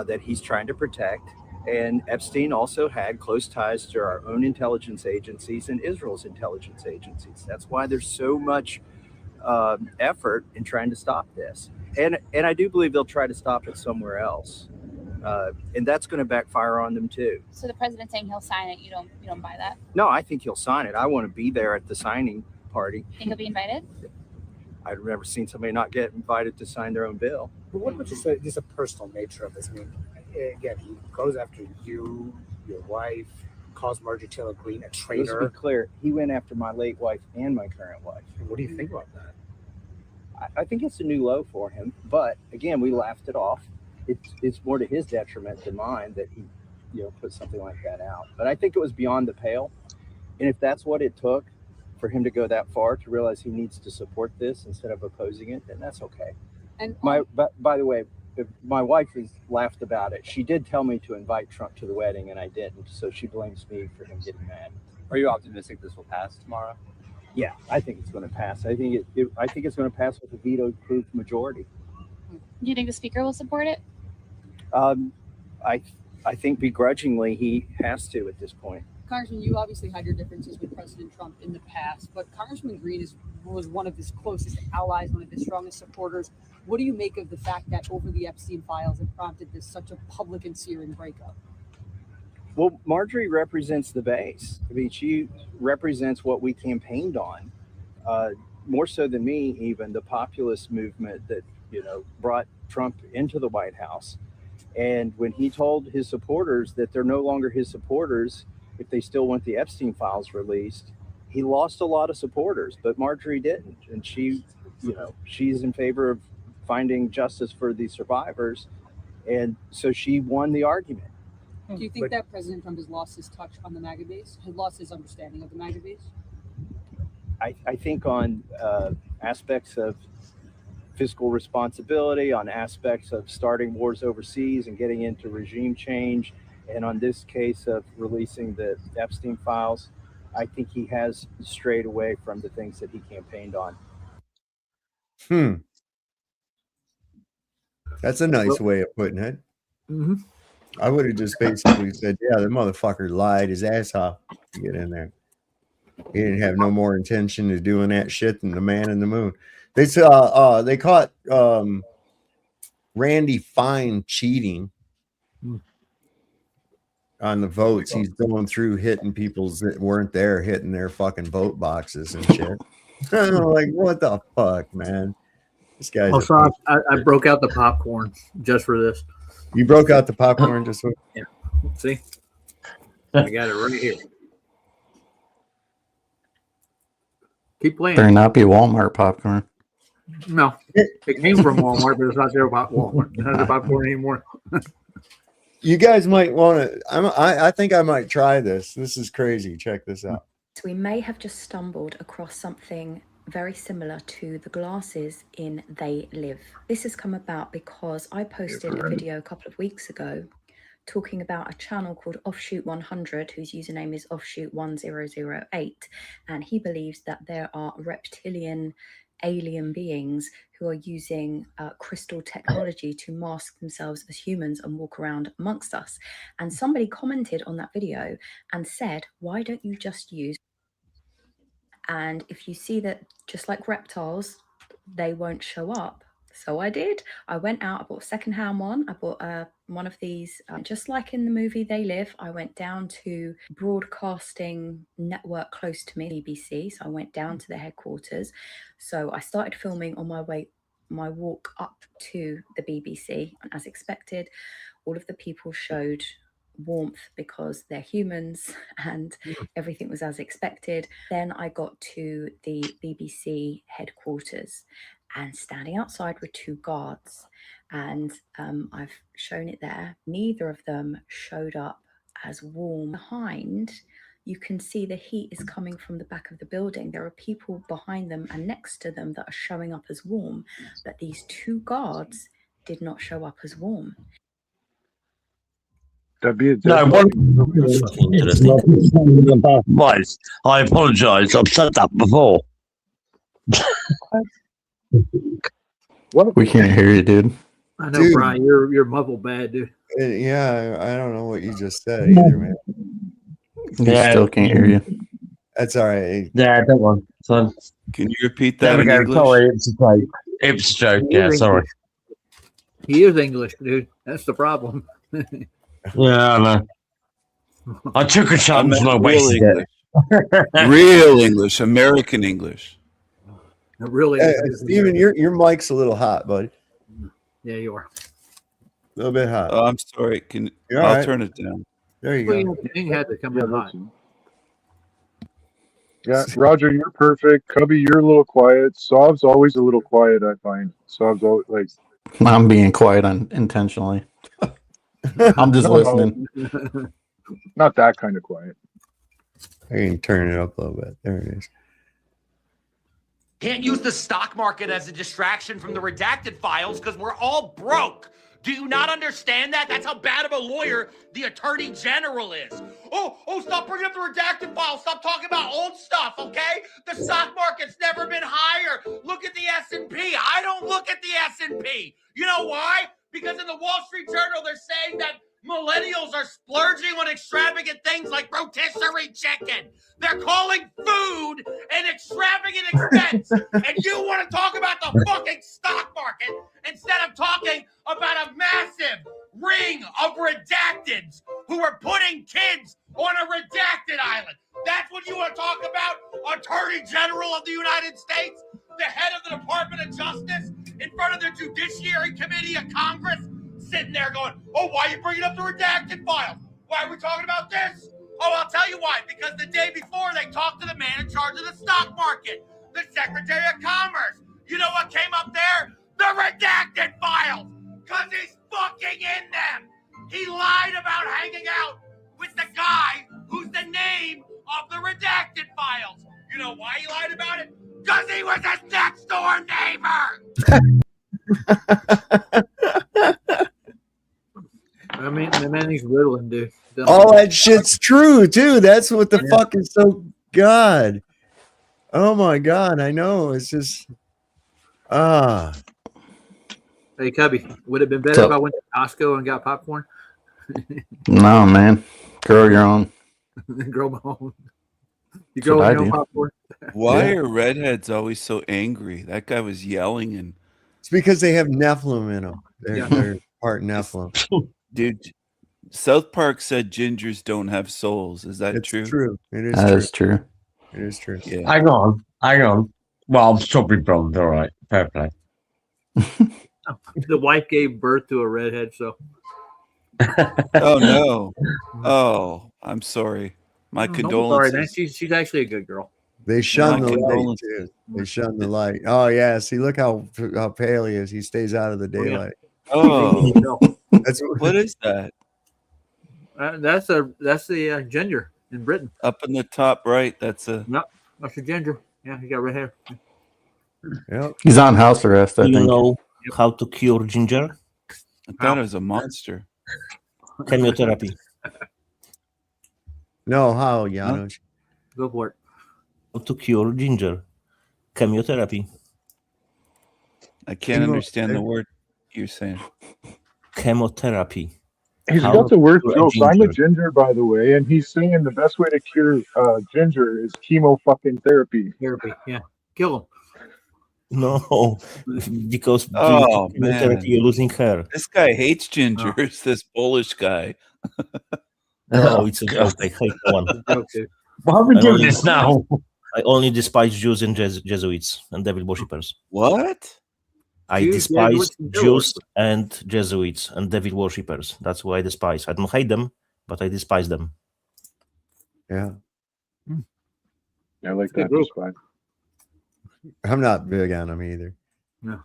that he's trying to protect. And Epstein also had close ties to our own intelligence agencies and Israel's intelligence agencies. That's why there's so much effort in trying to stop this. And I do believe they'll try to stop it somewhere else. And that's going to backfire on them too. So the president saying he'll sign it, you don't buy that? No, I think he'll sign it. I want to be there at the signing party. Think he'll be invited? I've never seen somebody not get invited to sign their own bill. But what about just a personal nature of this? I mean, again, he goes after you, your wife, calls Marjorie Taylor Greene a traitor. Let's be clear. He went after my late wife and my current wife. What do you think about that? I think it's a new low for him. But again, we laughed it off. It's more to his detriment than mine that he, put something like that out. But I think it was beyond the pale. And if that's what it took for him to go that far to realize he needs to support this instead of opposing it, then that's okay. And by the way, if my wife has laughed about it. She did tell me to invite Trump to the wedding, and I didn't. So she blames me for him getting mad. Are you optimistic this will pass tomorrow? Yeah, I think it's going to pass. I think it's going to pass with a veto-proof majority. Do you think the speaker will support it? I think begrudgingly he has to at this point. Congressman, you obviously had your differences with President Trump in the past, but Congressman Greene was one of his closest allies, one of his strongest supporters. What do you make of the fact that over the Epstein files it prompted such a public and searing breakup? Well, Marjorie represents the base. I mean, she represents what we campaigned on, more so than me, even the populist movement that brought Trump into the White House. And when he told his supporters that they're no longer his supporters if they still want the Epstein files released, he lost a lot of supporters. But Marjorie didn't, and she's in favor of finding justice for the survivors, and so she won the argument. Do you think that President Trump has lost his touch on the MAGA base? Has lost his understanding of the MAGA base? I think on aspects of fiscal responsibility, on aspects of starting wars overseas and getting into regime change, and on this case of releasing the Epstein files, I think he has strayed away from the things that he campaigned on. That's a nice way of putting it. Mm-hmm. I would have just basically said, yeah, the motherfucker lied his ass off to get in there. He didn't have no more intention of doing that shit than the man in the moon. They saw they caught Randy Fine cheating on the votes. He's going through hitting people's that weren't there, hitting their fucking vote boxes and shit. Like, what the fuck, man? This guy's Also, I broke out the popcorn just for this. You broke out the popcorn just for yeah. See, I got it right here. Keep playing. Better not be Walmart popcorn. No, it came from Walmart, but it's not there about Walmart. It's not about popcorn anymore. You guys might want to. I think I might try this. This is crazy. Check this out. So we may have just stumbled across something very similar to the glasses in They Live. This has come about because I posted a video a couple of weeks ago talking about a channel called Offshoot 100, whose username is Offshoot 1008, and he believes that there are reptilian alien beings who are using crystal technology to mask themselves as humans and walk around amongst us. And somebody commented on that video and said, why don't you just use, and if you see that just like reptiles, they won't show up. So I did. I went out, I bought a secondhand one. I bought one of these, just like in the movie They Live. I went down to broadcasting network close to me, BBC. So I went down to the headquarters. So I started filming on my walk up to the BBC. And as expected, all of the people showed warmth because they're humans and everything was as expected. Then I got to the BBC headquarters, and standing outside were two guards, and I've shown it there. Neither of them showed up as warm. Behind, you can see the heat is coming from the back of the building. There are people behind them and next to them that are showing up as warm, but these two guards did not show up as warm. That'd be a no, I apologize. I've said that before. We can't hear you, dude. I know, Brian, you're muffled bad, dude. Yeah, I don't know what you just said either, man. You still can't hear you. That's all right. Yeah, don't worry. So, can you repeat that in go. English? Sorry, it's a joke. It's a joke. Yeah, sorry. He is English, dude. That's the problem. Yeah, I know. I took a chance and I wasted it. Real English, American English. Really, Steven, your mic's a little hot, buddy. Yeah, you are. A little bit hot. Oh, I'm sorry. I'll turn it down. There you go. Thing had to come in hot. Yeah, Roger, you're perfect. Cubby, you're a little quiet. Sob's always a little quiet, I find. Sob's always like. I'm being quiet intentionally. I'm just listening. Not that kind of quiet. I can turn it up a little bit. There it is. Can't use the stock market as a distraction from the redacted files because we're all broke. Do you not understand that? That's how bad of a lawyer the attorney general is. Oh, stop bringing up the redacted files. Stop talking about old stuff, okay? The stock market's never been higher. Look at the S&P. I don't look at the S&P. You know why? Because in the Wall Street Journal, they're saying that millennials are splurging on extravagant things like rotisserie chicken. They're calling food an extravagant expense. And you want to talk about the fucking stock market instead of talking about a massive ring of redacteds who are putting kids on a redacted island. That's what you want to talk about? Attorney General of the United States, the head of the Department of Justice, in front of the Judiciary Committee of Congress, sitting there going, oh, why are you bringing up the redacted files? Why are we talking about this? Oh, I'll tell you why. Because the day before, they talked to the man in charge of the stock market, the Secretary of Commerce. You know what came up there? The redacted files. Because he's fucking in them. He lied about hanging out with the guy who's the name of the redacted files. You know why he lied about it? Because he was his next door neighbor. I mean, the man he's riddling, dude. All that shit's true too. That's what the fuck is so God. Oh my God, I know. It's just Hey, Cubby, would it have been better if I went to Costco and got popcorn? No, man. Grow your own. Grow my own. You That's grow what I your own do. popcorn? Why Yeah. are redheads always so angry? That guy was yelling and It's because they have Nephilim in them. Yeah. They're part Nephilim. dude. South Park said gingers don't have souls. Is that It's true? true. It is That true. is true. It is true. Yeah. Hang on. Well, I'm sorry, blonde. All right, fair play. The wife gave birth to a redhead, so. Oh no. Oh, I'm sorry. My Don't be sorry, condolences. man. She's actually a good girl. They shun My the light condolences. too. They shun the light. Oh yeah, see, look how pale he is. He stays out of the daylight. Oh, That's what is that? That's the ginger in Britain. Up in the top right. That's a. Yep, that's the ginger. Yeah, he got red hair. Yep. He's on house arrest, I You think. know how to cure ginger? I thought it was a monster. Chemotherapy. No, how, Janos? Go for it. How to cure ginger? Chemotherapy. I can't understand the word you're saying. Chemotherapy. He's How got the worst to jokes. cure I'm a ginger. ginger, by the way, and he's saying the best way to cure ginger is chemo fucking therapy. Therapy, yeah. Kill him. No, because Oh chemotherapy, man, you're losing hair. this guy hates gingers. This Polish guy. No, it's a joke. I hate one. Why are we I doing only- this now? I only despise Jews and Jesuits and devil worshippers. What? I Jews, despise Jesuits, and devil Jews and Jesuits and devil worshippers. That's who I despise. I don't hate them, but I despise them. Yeah. I like Good that. group. Just fine. I'm not big on him either. No.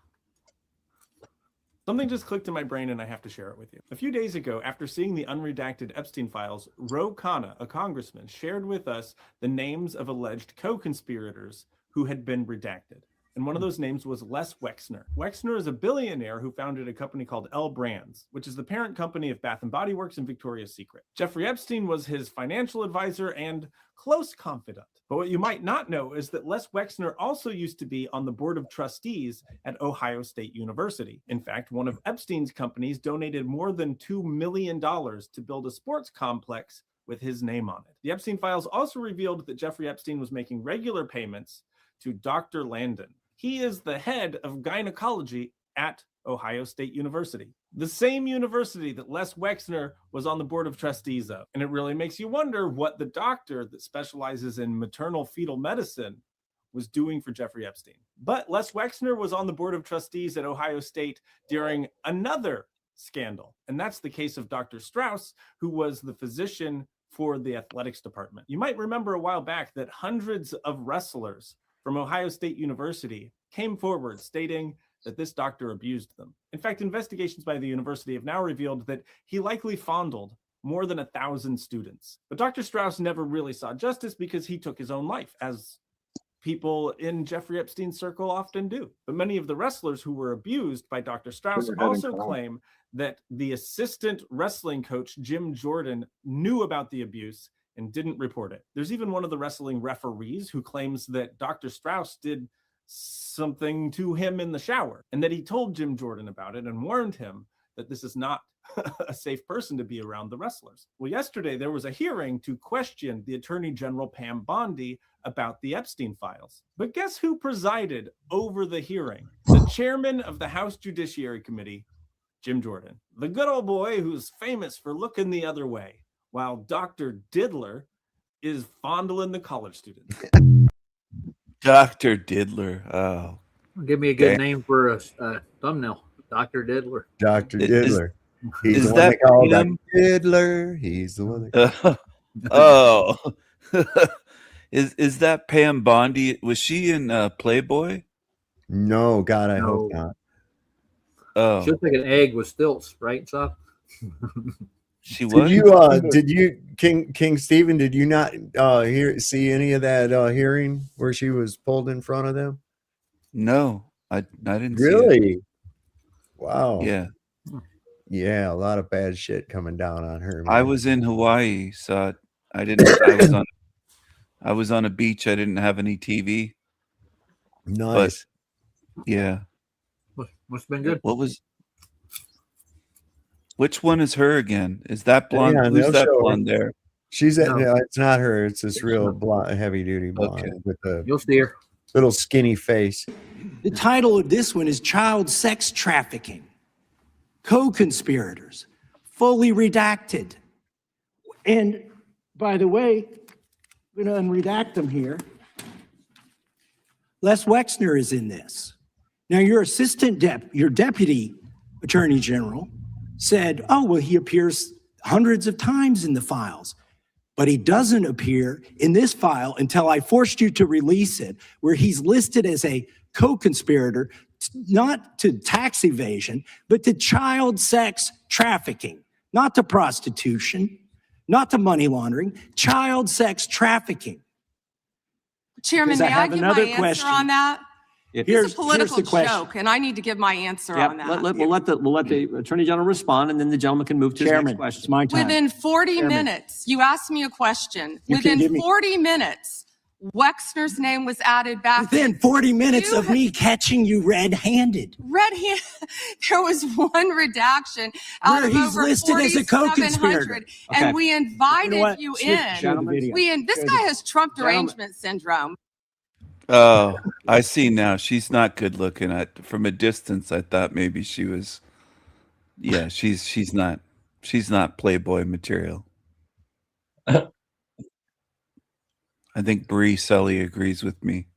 Something just clicked in my brain and I have to share it with you. A few days ago, after seeing the unredacted Epstein files, Ro Khanna, a congressman, shared with us the names of alleged co-conspirators who had been redacted. And one of those names was Les Wexner. Wexner is a billionaire who founded a company called L Brands, which is the parent company of Bath & Body Works and Victoria's Secret. Jeffrey Epstein was his financial advisor and close confidant. But what you might not know is that Les Wexner also used to be on the board of trustees at Ohio State University. In fact, one of Epstein's companies donated more than $2 million to build a sports complex with his name on it. The Epstein files also revealed that Jeffrey Epstein was making regular payments to Dr. Landon. He is the head of gynecology at Ohio State University, the same university that Les Wexner was on the board of trustees of. And it really makes you wonder what the doctor that specializes in maternal fetal medicine was doing for Jeffrey Epstein. But Les Wexner was on the board of trustees at Ohio State during another scandal. And that's the case of Dr. Strauss, who was the physician for the athletics department. You might remember a while back that hundreds of wrestlers from Ohio State University came forward stating that this doctor abused them. In fact, investigations by the university have now revealed that he likely fondled more than 1,000 students. But Dr. Strauss never really saw justice because he took his own life, as people in Jeffrey Epstein's circle often do. But many of the wrestlers who were abused by Dr. Strauss also claim that the assistant wrestling coach, Jim Jordan, knew about the abuse and didn't report it. There's even one of the wrestling referees who claims that Dr. Strauss did something to him in the shower and that he told Jim Jordan about it and warned him that this is not a safe person to be around the wrestlers. Well, yesterday there was a hearing to question the Attorney General Pam Bondi about the Epstein files. But guess who presided over the hearing? The chairman of the House Judiciary Committee, Jim Jordan, the good old boy who's famous for looking the other way, while Dr. Diddler is fondling the college students. Dr. Diddler. Oh, Give me a good damn. name for a thumbnail. Dr. Diddler. Dr. Diddler. He's is the one that they call Pam? Dr. Diddler. He's the one. They call Oh, is that Pam Bondi? Was she in Playboy? No, God, I hope not. Oh, She looks like an egg with stilts, right, stuff. she was. Did you King Stephen? Did you not see any of that hearing where she was pulled in front of them? No, I didn't see it. Really? Wow. Yeah. Yeah, a lot of bad shit coming down on her. I man. was in Hawaii, so I didn't. I was on a beach. I didn't have any TV. Nice. But, yeah. Must have been good. Which one is her again? Is that blonde? Yeah, Who's they'll that show her. blonde there? She's at. No. No, it's not her. It's this real blonde, heavy duty blonde Okay. with a You'll see her. little skinny face. The title of this one is Child Sex Trafficking. Co-conspirators, fully redacted. And by the way, I'm going to unredact them here. Les Wexner is in this. Now, your your deputy attorney general said, oh, well, he appears hundreds of times in the files, but he doesn't appear in this file until I forced you to release it, where he's listed as a co-conspirator, not to tax evasion, but to child sex trafficking, not to prostitution, not to money laundering, child sex trafficking. Chairman, Because may I have give my another answer question. on that? Here's It's a political the question. joke, and I need to give my answer Yeah, on that. we'll let the Attorney General respond, and then the gentleman can move to his Chairman, next question. it's my time. Within 40 Chairman. minutes, you asked me a question. You can Within give me- 40 minutes, Wexner's name was added back. Within 40 minutes You of me catching you red-handed. Red-handed. There was one redaction out Where of he's over listed as a 4,700, co-conspirator. and Okay. we invited You know what? you Show the video. in. This Show guy the- has Trump Gentlemen. derangement syndrome. Oh, I see now. She's not good looking. From a distance, I thought maybe she was. Yeah, she's not Playboy material. I think Bree Sully agrees with me.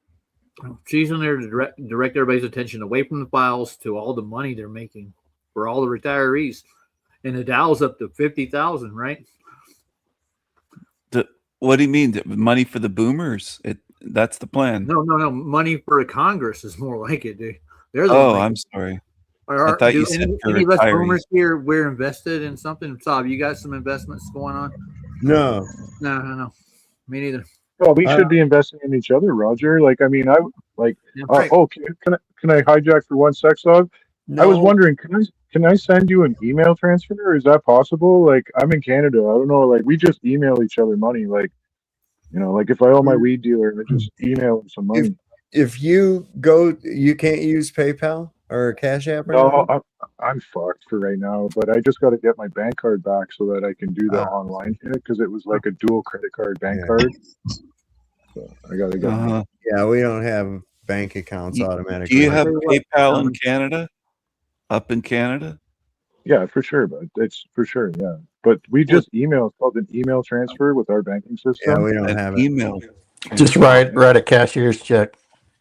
She's in there to direct everybody's attention away from the files to all the money they're making for all the retirees. And the Dow's up to 50,000, right? What do you mean? The money for the boomers? That's the plan. No. Money for Congress is more like it, dude. They're the Oh, ones I'm sorry. Are, I thought do you said for any of us retirees. boomers here, we're invested in something. Saab, you got some investments going on? No. No. Me neither. Well, we should be investing in each other, Roger. Like, I mean, Yeah, right. can I hijack for one sec, Dog? I was No. wondering, can I send you an email transfer? Is that possible? Like, I'm in Canada. I don't know. Like, we just email each other money. Like, you know, like if I owe my weed dealer, I just email him some money. If you go, you can't use PayPal or Cash App. Or No, anything? I'm fucked for right now. But I just got to get my bank card back so that I can do that online because it was like a dual credit card bank card. So I got to get. Yeah, we don't have bank accounts automatically. Do you have PayPal in Canada? Up in Canada? Yeah, for sure, but it's for sure, yeah. But we just email. It's called an email transfer with our banking system. Yeah, we don't have it. Email. Just write a cashier's check.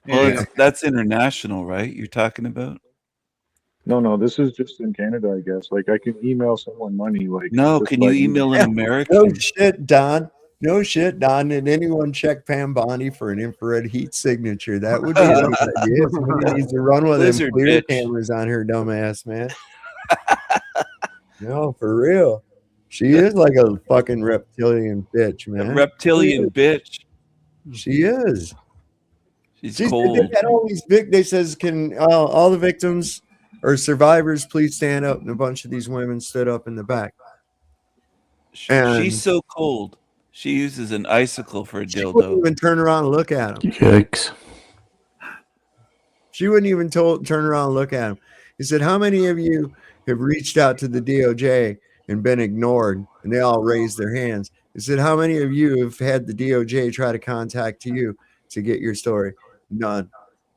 Well, that's international, right? You're talking about? No, this is just in Canada, I guess. Like I can email someone money. Like No, just can you like- email an American? No shit, Don. No shit, Don. Did anyone check Pam Bondi for an infrared heat signature? That would be a nice idea. Somebody needs to run with them Lizard clear bitch. cameras on her dumbass, man. No, for real. She is like a fucking reptilian bitch, man. Reptilian bitch. She is. She's cold. They had all these they says, can all the victims or survivors please stand up? And a bunch of these women stood up in the back. And She's so cold. She uses an icicle for a she wouldn't dildo. even turn around and look at him. Yikes. She wouldn't even turn around and look at him. He said, how many of you have reached out to the DOJ and been ignored? And they all raised their hands. He said, how many of you have had the DOJ try to contact you to get your story? None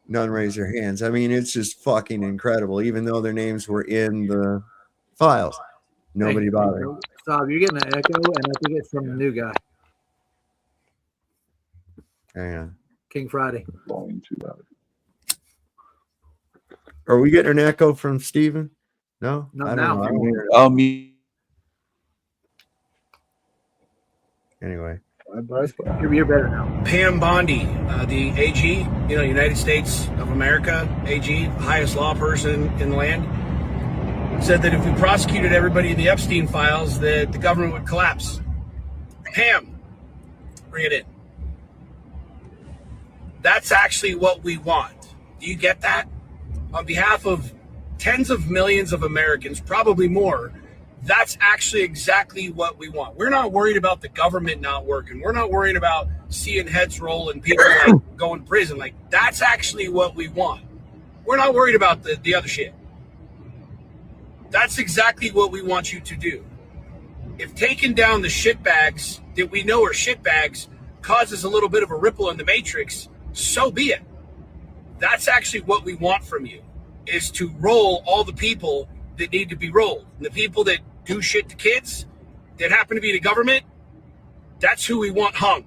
raised their hands. I mean, it's just fucking incredible. Even though their names were in the files. Nobody bothered. Stop, you're getting an echo, and I think it's from the new guy, Hang on. King Friday. Volume too loud. Are we getting an echo from Steven? No? No, I don't now. know. I don't hear it. Oh, me. Anyway. You're better now. Pam Bondi, the AG, United States of America, AG, highest law person in the land, said that if we prosecuted everybody in the Epstein files, that the government would collapse. Pam, bring it in. That's actually what we want. Do you get that? On behalf of tens of millions of Americans, probably more, that's actually exactly what we want. We're not worried about the government not working. We're not worried about seeing heads roll and people going to prison. That's actually what we want. We're not worried about the other shit. That's exactly what we want you to do. If taking down the shitbags that we know are shitbags causes a little bit of a ripple in the matrix, so be it. That's actually what we want from you, is to roll all the people that need to be rolled. And the people that do shit to kids that happen to be the government, that's who we want hung.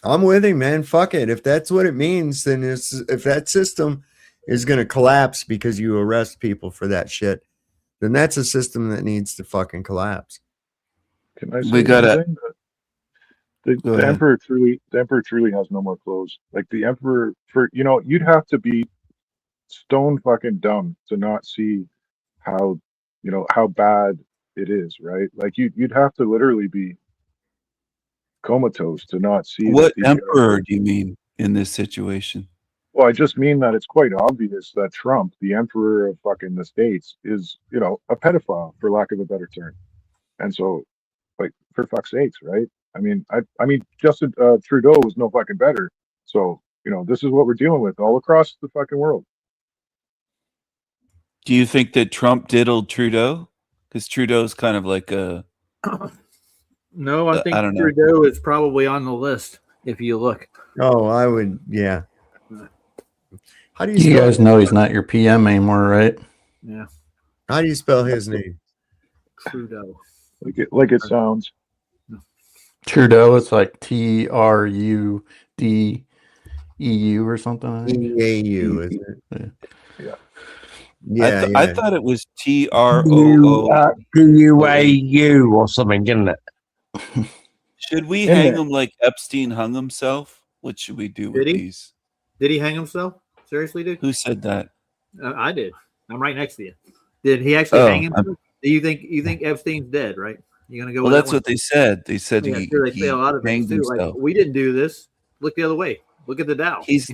I'm with him, man. Fuck it. If that's what it means, then if that system is going to collapse because you arrest people for that shit, then that's a system that needs to fucking collapse. Can I say We gotta- something? The emperor truly has no more clothes. Like the emperor, you'd have to be stone fucking dumb to not see how bad it is, right? Like you'd have to literally be comatose to not see. What that these emperor guys- do you mean in this situation? Well, I just mean that it's quite obvious that Trump, the emperor of fucking the States, is a pedophile, for lack of a better term. And so, for fuck's sakes, right? I mean, Justin Trudeau was no fucking better. So, this is what we're dealing with all across the fucking world. Do you think that Trump diddled Trudeau? Because Trudeau's kind of like a. No, I think I don't know. Trudeau is probably on the list if you look. Oh, I would, yeah. How do you You spell guys know he's not your PM anymore, right? Yeah. How do you spell his name? Trudeau. Like it sounds. Trudeau, it's like TRUDEU or something. EAU, isn't it? Yeah. I thought it was TROO. DUAU or something, isn't it? Should we Isn't hang it? him like Epstein hung himself? What should we do with Did he? these? Did he hang himself? Seriously, dude? Who said that? I did. I'm right next to you. Did he actually Oh, hang himself? Do you think Epstein's dead? Right? You gonna go? Well, with that's that one? what they said. They said Yeah, he, sure, they he say a lot of things hanged too. Like himself. we didn't do this. Look the other way. Look at the Dow. He's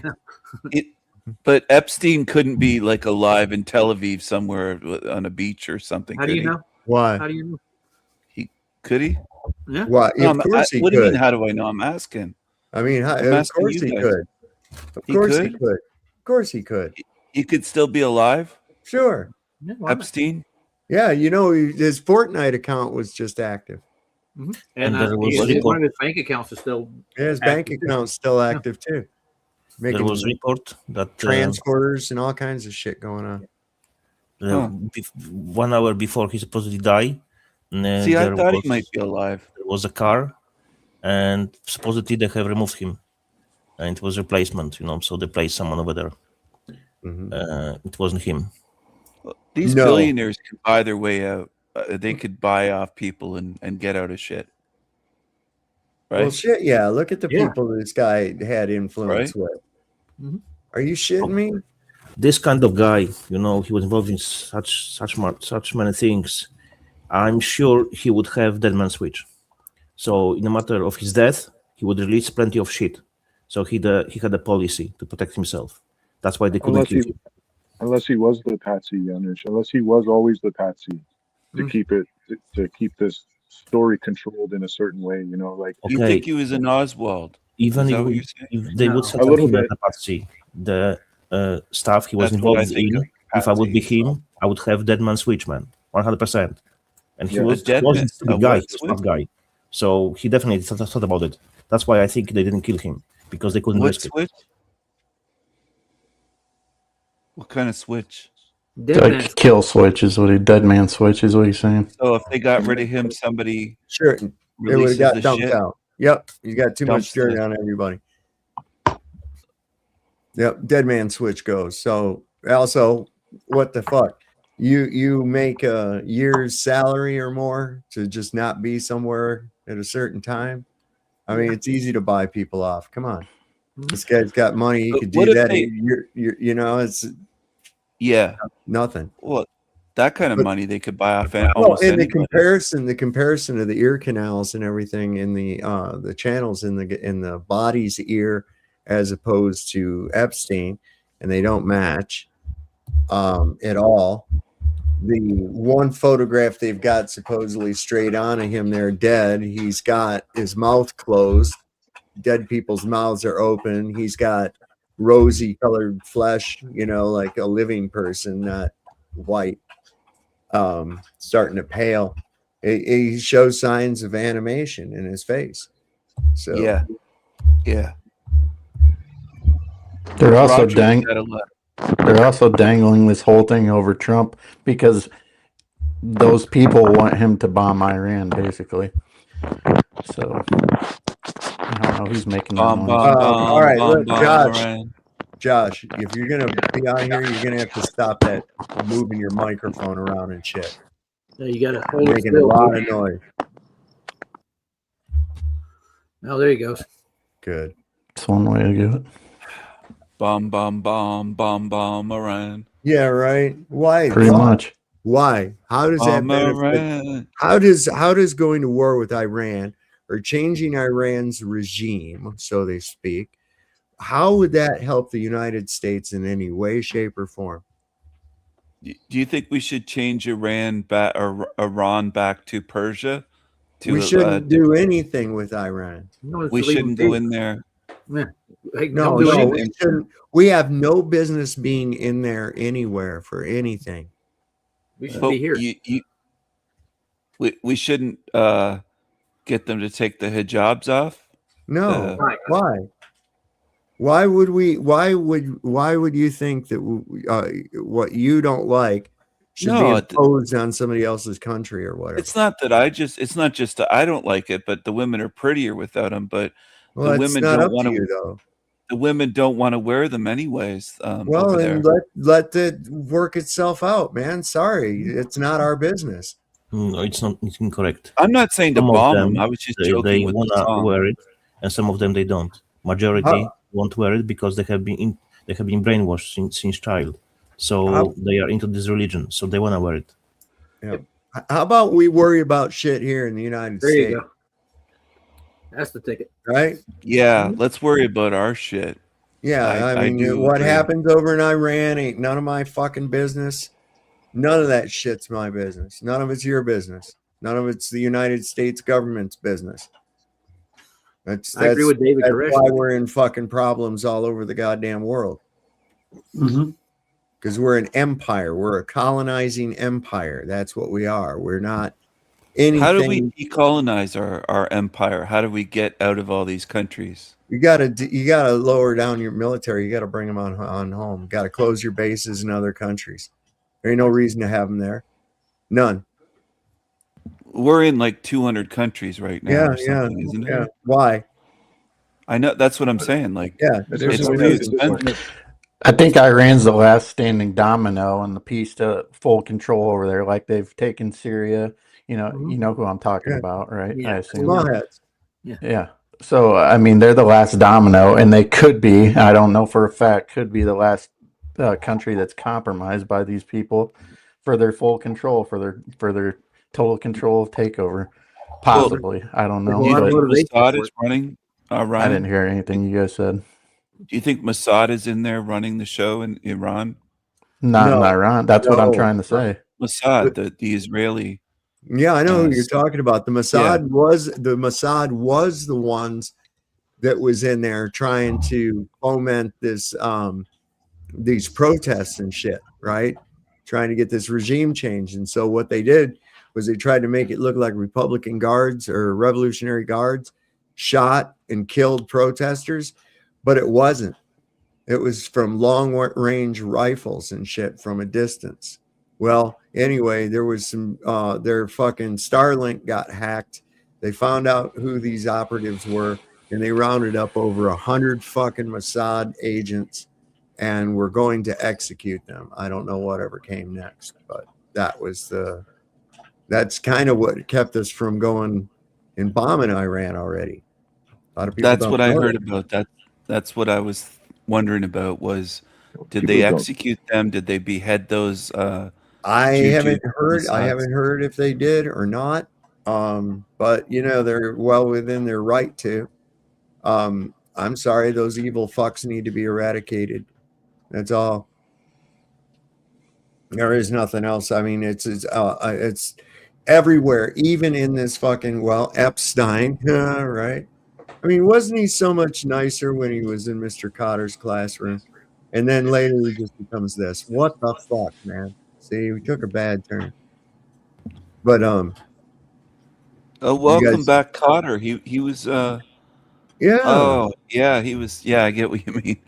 but Epstein couldn't be like alive in Tel Aviv somewhere on a beach or something. How do could you he? know? Why? How do you know? Could he? Yeah. Why? No, Of course he what do you mean? could. How do I know? I'm asking. I mean, I'm of asking course you he guys. could. Of He course he could? could. Of course he could. He could still be alive. Sure. Yeah, why not? Epstein. Yeah, his Fortnite account was just active. Mhm. And And there was one report. of his bank accounts is still Yeah, his bank active, too. account's still active too. There Making was report that transporters and all kinds of shit going on. bef- 1 hour before he supposedly died, See, I there thought was, he might be alive. there was a car, and supposedly they have removed him, and it was replacement. So they placed someone over there. It wasn't him. These No. billionaires can buy their way out. They could buy off people and get out of shit. Right? Well, shit, yeah. Look at the Yeah. people this guy had influence Right? with. Mhm. Are you shitting me? This kind of guy, he was involved in such many things. I'm sure he would have dead man switch. So in a matter of his death, he would release plenty of shit. So he had a policy to protect himself. That's why they couldn't kill him. Unless he was the patsy, Janusz. Unless he was always the patsy to keep this story controlled in a certain way. Like You think he was an Oswald? Even Is that if, what you're saying? if they would set A up little him as bit. a patsy, the stuff he was That's what I involved think in, of if I would be patsy. him, I would have dead man switch, man, 100%. And he Yeah. was A dead wasn't man- a stupid a guy, what he was a switch? smart guy. So he definitely thought about it. That's why I think they didn't kill him, because they couldn't What risk it. switch? What kind of switch? Like kill switch is what he dead man switch is what he's saying. So if they got rid of him, somebody Sure, it would have releases got the dumped shit. out. Yep, you got too much Dumps dirt the- on everybody. Yep, dead man switch goes. So also, what the fuck? You make a year's salary or more to just not be somewhere at a certain time. I mean, it's easy to buy people off. Come on, this guy's got money. He But could what do if that. they- You know, it's Yeah. nothing. Well, that kind of But- money they could buy off Well, almost and the anybody. comparison of the ear canals and everything in the channels in the body's ear as opposed to Epstein, and they don't match at all. The one photograph they've got supposedly straight on of him there dead, he's got his mouth closed. Dead people's mouths are open. He's got rosy colored flesh, you know, like a living person, not white. Starting to pale. He shows signs of animation in his face. So Yeah. They're also Roger said a lot. They're also dangling this whole thing over Trump because those people want him to bomb Iran, basically. So I don't know who's making that Bomb, noise. bomb, bomb, all right, bomb, look, bomb, Iran. Josh, if you're gonna be out here, you're gonna have to stop that moving your microphone around and shit. Yeah, you got to You're hold it making a still. lot of noise. Oh, there he goes. Good. That's one way to do it. Bomb, bomb, bomb, bomb, bomb, Iran. Yeah, right. Why? Pretty much. Why? How does that Bomb benefit? Iran. How does going to war with Iran or changing Iran's regime, so they speak, how would that help the United States in any way, shape, or form? Do you think we should change Iran back or Iran back to Persia? We shouldn't do anything with Iran. We shouldn't go in there. Yeah. Like, No, don't do no, anything. we shouldn't. We have no business being in there anywhere for anything. We should But be here. we shouldn't get them to take the hijabs off. No, why? Why would we? Why would you think that what you don't like should be imposed on somebody else's country or whatever? It's not that it's not just that I don't like it, but the women are prettier without them. But Well, the it's women not don't up want to you, though. The women don't want to wear them anyways. Well, over then there. let it work itself out, man. Sorry, it's not our business. No, it's not. It's incorrect. I'm not saying to Some of bomb them, them. I was just they joking with the wanna song. wear it, and some of them they don't. Majority won't wear it because they have been brainwashed since child. So they are into this religion, so they want to wear it. Yeah. How about we worry about shit here in the United There you States? go. That's the ticket. Right? Yeah, let's worry about our shit. Yeah, I mean, do what agree. happens over in Iran ain't none of my fucking business. None of that shit's my business. None of it's your business. None of it's the United States government's business. I agree with David That's Koresh. why we're in fucking problems all over the goddamn world. Because we're an empire. We're a colonizing empire. That's what we are. We're not anything. How do we decolonize our empire? How do we get out of all these countries? You gotta lower down your military. You gotta bring them on home. Got to close your bases in other countries. There ain't no reason to have them there. None. We're in like 200 countries right now. or something, isn't yeah. it? Why? I know that's what I'm saying. Like, Yeah, it's too expensive. I think Iran's the last standing domino in the piece to full control over there. Like they've taken Syria. You know who I'm talking about, right? I assume. Smallheads. Yeah. So I mean, they're the last domino, and they could be. I don't know for a fact. Could be the last country that's compromised by these people for their full control, for their total control of takeover. Possibly, I don't know. Do you But think Mossad is running? I Ryan? didn't hear anything you guys said. Do you think Mossad is in there running the show in Iran? Not in Iran. That's what I'm trying to say. Mossad, the Israeli. Yeah, I know who you're talking about. The Mossad was the ones that was in there trying to foment this these protests and shit, right? Trying to get this regime change. And so what they did was they tried to make it look like Republican guards or Revolutionary Guards shot and killed protesters, but it wasn't. It was from long range rifles and shit from a distance. Well, anyway, there was some, their fucking Starlink got hacked. They found out who these operatives were, and they rounded up over 100 fucking Mossad agents and were going to execute them. I don't know whatever came next, but that's kind of what kept us from going and bombing Iran already. A lot of people That's don't what I know heard that. about. That's what I was wondering about. Was did People they don't. execute them? Did they behead those? I Juju haven't Mossads? heard if they did or not. But they're well within their right to. I'm sorry, those evil fucks need to be eradicated. That's all. There is nothing else. I mean, it's everywhere, even in this fucking Epstein, right? I mean, wasn't he so much nicer when he was in Mr. Cotter's classroom? And then later he just becomes this. What the fuck, man? See, we took a bad turn. But Oh, you welcome guys, back, Cotter. He was. yeah, Oh, yeah, he was. Yeah, I get what you mean.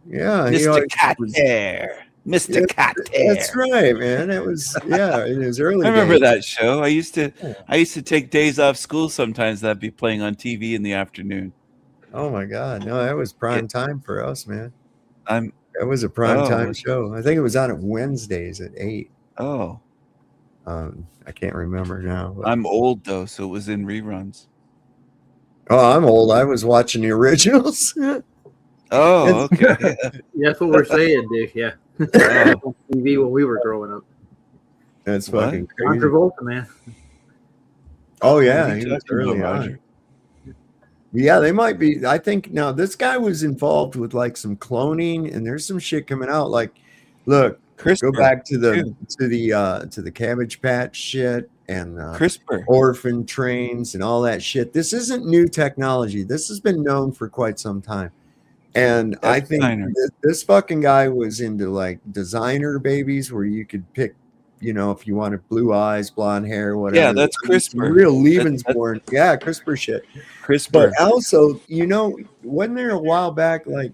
yeah, he Mr. always Cat was. Hair. Yeah, Mr. Cat that's Hair. right, man. It was in his early I remember days. that show. I used to take days off school sometimes. That'd be playing on TV in the afternoon. Oh my God, no, that was prime time for us, man. I'm. That was a prime time Oh, show. I think it was on at Wednesdays at 8. oh. I can't remember now. But. I'm old though, so it was in reruns. Oh, I'm old. I was watching the originals. Oh, okay. Yeah, that's what we're saying, Dick. Yeah. Oh. TV when we were growing up. That's What? fucking John crazy. Travolta, man. Oh What yeah, are you he was talking early about, on. Roger? Yeah, they might be. I think now this guy was involved with like some cloning, and there's some shit coming out. Like, look, go CRISPR, back to too. the Cabbage Patch shit and CRISPR. orphan trains and all that shit. This isn't new technology. This has been known for quite some time. And I think Epsteiner. this fucking guy was into like designer babies where you could pick, if you wanted blue eyes, blonde hair, whatever. Yeah, that's Some CRISPR. real That's Lebensborn. Yeah, CRISPR shit. CRISPR. But also, wasn't there a while back, like,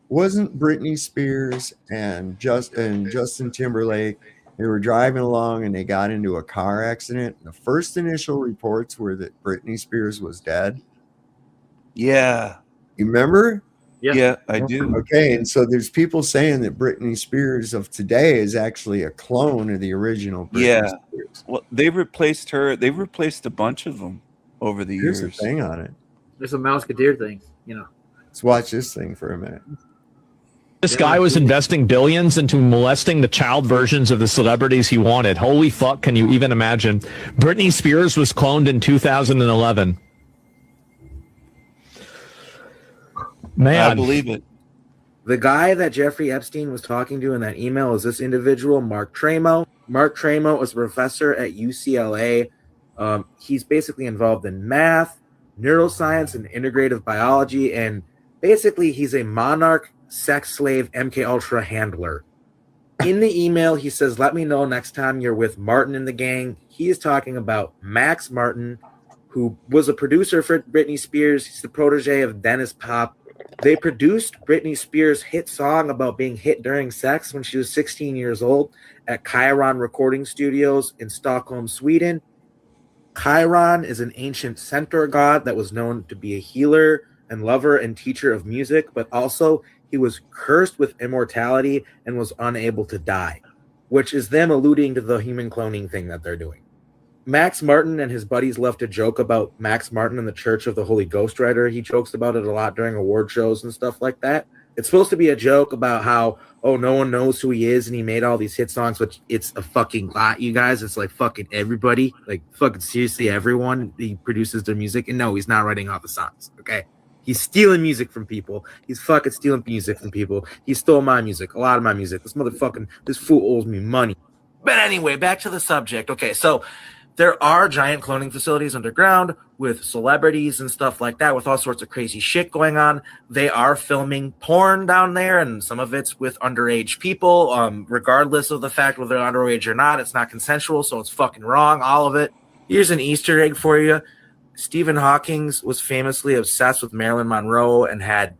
wasn't Britney Spears and Justin Timberlake, they were driving along and they got into a car accident. The first initial reports were that Britney Spears was dead. Yeah. You remember? Yeah, I do. Okay, and so there's people saying that Britney Spears of today is actually a clone of the original Britney Yeah. Spears. Well, they've replaced her. They've replaced a bunch of them over the Here's the years. thing on it. There's some Mouseketeer things, Let's watch this thing for a minute. This guy was investing billions into molesting the child versions of the celebrities he wanted. Holy fuck, can you even imagine? Britney Spears was cloned in 2011. Man. I believe it. The guy that Jeffrey Epstein was talking to in that email is this individual, Mark Tramo. Mark Tramo is a professor at UCLA. He's basically involved in math, neuroscience, and integrative biology, and basically he's a monarch sex slave MK Ultra handler. In the email, he says, "Let me know next time you're with Martin and the gang." He is talking about Max Martin, who was a producer for Britney Spears. He's the protege of Dennis Pop. They produced Britney Spears' hit song about being hit during sex when she was 16 years old at Chiron Recording Studios in Stockholm, Sweden. Chiron is an ancient centaur god that was known to be a healer and lover and teacher of music, but also he was cursed with immortality and was unable to die, which is them alluding to the human cloning thing that they're doing. Max Martin and his buddies left a joke about Max Martin and the Church of the Holy Ghost Rider. He jokes about it a lot during award shows and stuff like that. It's supposed to be a joke about how, no one knows who he is and he made all these hit songs, which it's a fucking lot, you guys. It's like fucking everybody, like fucking seriously everyone. He produces their music, and no, he's not writing all the songs, okay? He's stealing music from people. He's fucking stealing music from people. He stole my music, a lot of my music. This fool owes me money. But anyway, back to the subject. Okay, so there are giant cloning facilities underground with celebrities and stuff like that, with all sorts of crazy shit going on. They are filming porn down there, and some of it's with underage people. Regardless of the fact whether they're underage or not, it's not consensual, so it's fucking wrong, all of it. Here's an Easter egg for you. Stephen Hawking was famously obsessed with Marilyn Monroe and had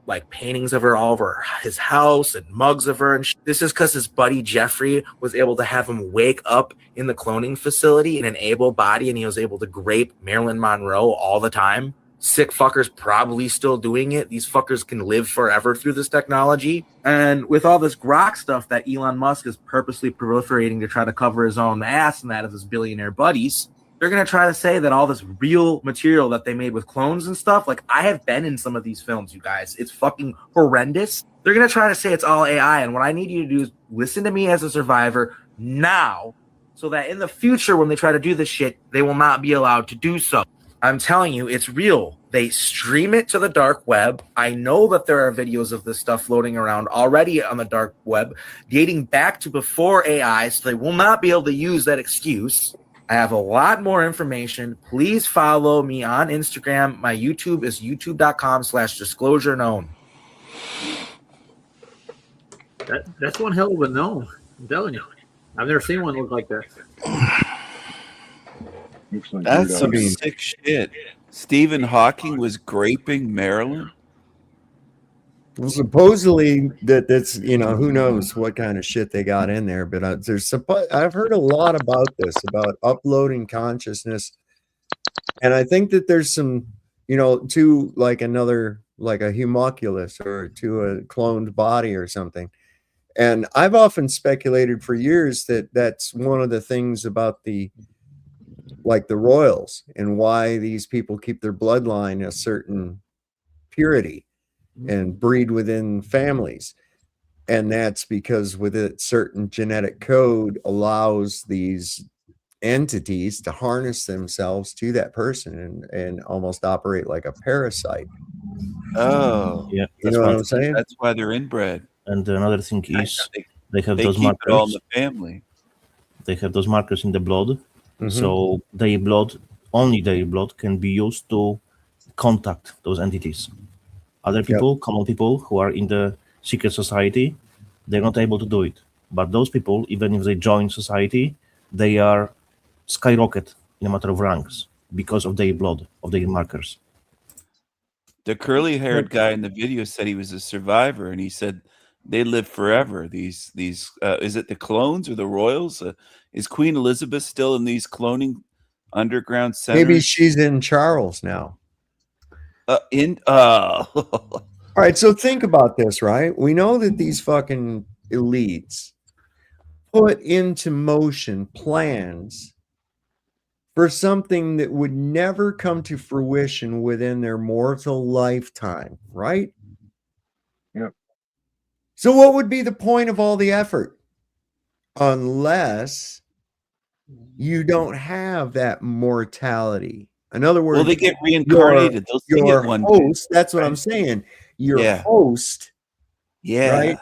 like paintings of her all over his house and mugs of her. And this is because his buddy Jeffrey was able to have him wake up in the cloning facility in an able body, and he was able to grape Marilyn Monroe all the time. Sick fuckers probably still doing it. These fuckers can live forever through this technology. And with all this grok stuff that Elon Musk is purposely proliferating to try to cover his own ass and that of his billionaire buddies, they're going to try to say that all this real material that they made with clones and stuff, like I have been in some of these films, you guys, it's fucking horrendous. They're going to try to say it's all AI. And what I need you to do is listen to me as a survivor now, so that in the future, when they try to do this shit, they will not be allowed to do so. I'm telling you, it's real. They stream it to the dark web. I know that there are videos of this stuff floating around already on the dark web, dating back to before AI, so they will not be able to use that excuse. I have a lot more information. Please follow me on Instagram. My YouTube is youtube.com/disclosure known. That's one hell of a gnome. I'm telling you. I've never seen one look like that. That's some sick shit. Stephen Hawking was graping Marilyn. Well, supposedly that's who knows what kind of shit they got in there, but I've heard a lot about this, about uploading consciousness, and I think that there's some to like a homunculus or to a cloned body or something. And I've often speculated for years that that's one of the things about the royals and why these people keep their bloodline a certain purity and breed within families. And that's because with a certain genetic code allows these entities to harness themselves to that person and almost operate like a parasite. Oh, yeah, you know what I'm saying? That's why they're inbred. And another thing is they have They those keep markers. it all in the family. They have those markers in the blood. Mhm. So only their blood can be used to contact those entities. Other people, common people who are in the secret society, they're not able to do it. But those people, even if they join society, they are skyrocket in a matter of ranks because of their blood, of their markers. The curly-haired guy in the video said he was a survivor, and he said they live forever. These is it the clones or the royals? Is Queen Elizabeth still in these cloning underground centers? Maybe she's in Charles now. All right, so think about this, right? We know that these fucking elites put into motion plans for something that would never come to fruition within their mortal lifetime, right? Yep. So what would be the point of all the effort? Unless you don't have that mortality. In other words, well, they get reincarnated. They'll see your it one host, day. that's what I'm saying. Your Yeah. host, Yeah. right,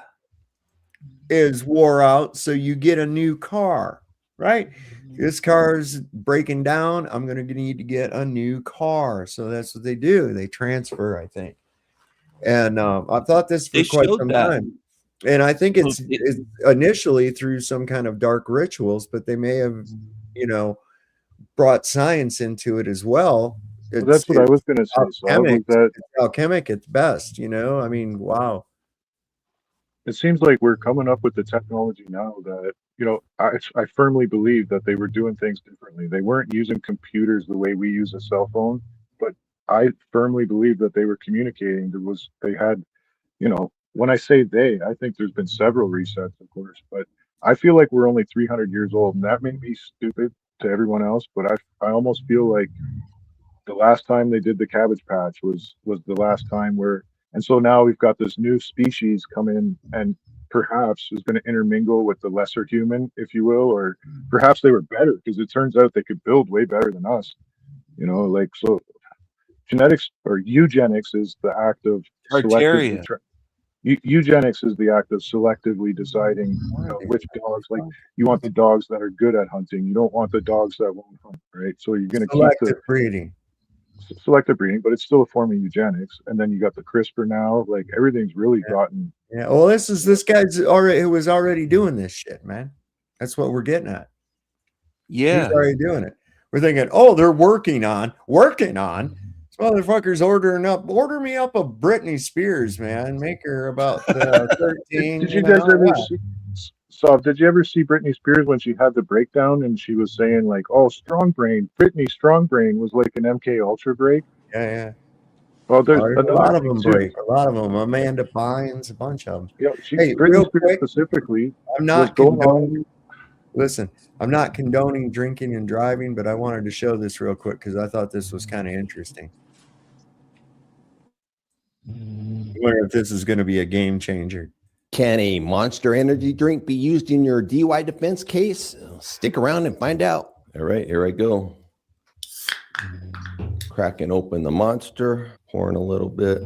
is wore out, so you get a new car, right? This car's breaking down. I'm going to need to get a new car. So that's what they do. They transfer, I think. And I've thought this for They quite showed some that. time. And I think it's Well, initially through some kind of dark rituals, but they may have, brought science into it as well. Well, that's what I was going to say. So Alchemic, was that it's alchemic at best, I mean, wow. it seems like we're coming up with the technology now that, I firmly believe that they were doing things differently. They weren't using computers the way we use a cell phone, but I firmly believe that they were communicating. They had, when I say they, I think there's been several resets, of course, but I feel like we're only 300 years old, and that may be stupid to everyone else, but I almost feel like the last time they did the Cabbage Patch was the last time and so now we've got this new species come in and perhaps is going to intermingle with the lesser human, if you will, or perhaps they were better because it turns out they could build way better than us. So genetics or eugenics is the act of Tartaria. eugenics is the act of selectively deciding which dogs, like you want the dogs that are good at hunting, you don't want the dogs that won't hunt, right? So you're going to keep Selective breeding. Selective breeding, but it's still a form of eugenics. And then you got the CRISPR now, like everything's really gotten. Yeah, well, this guy's who was already doing this shit, man. That's what we're getting at. Yeah. He's already doing it. We're thinking, oh, they're working on. Motherfuckers order me up a Britney Spears, man. Make her about 13. Did you guys ever see? So, did you ever see Britney Spears when she had the breakdown and she was saying like, "Oh, Strong Brain, Britney Strong Brain was like an MK Ultra break." Yeah. Well, there's A another lot of thing them too. break. A lot of them. Amanda Bynes, a bunch of them. Yeah, Hey, Britney real Spears quick, specifically I'm was not going on. condoning. Listen, I'm not condoning drinking and driving, but I wanted to show this real quick because I thought this was kind of interesting. I wonder if this is going to be a game changer. Can a Monster Energy drink be used in your DUI defense case? Stick around and find out. All right, here I go. Cracking open the Monster, pouring a little bit,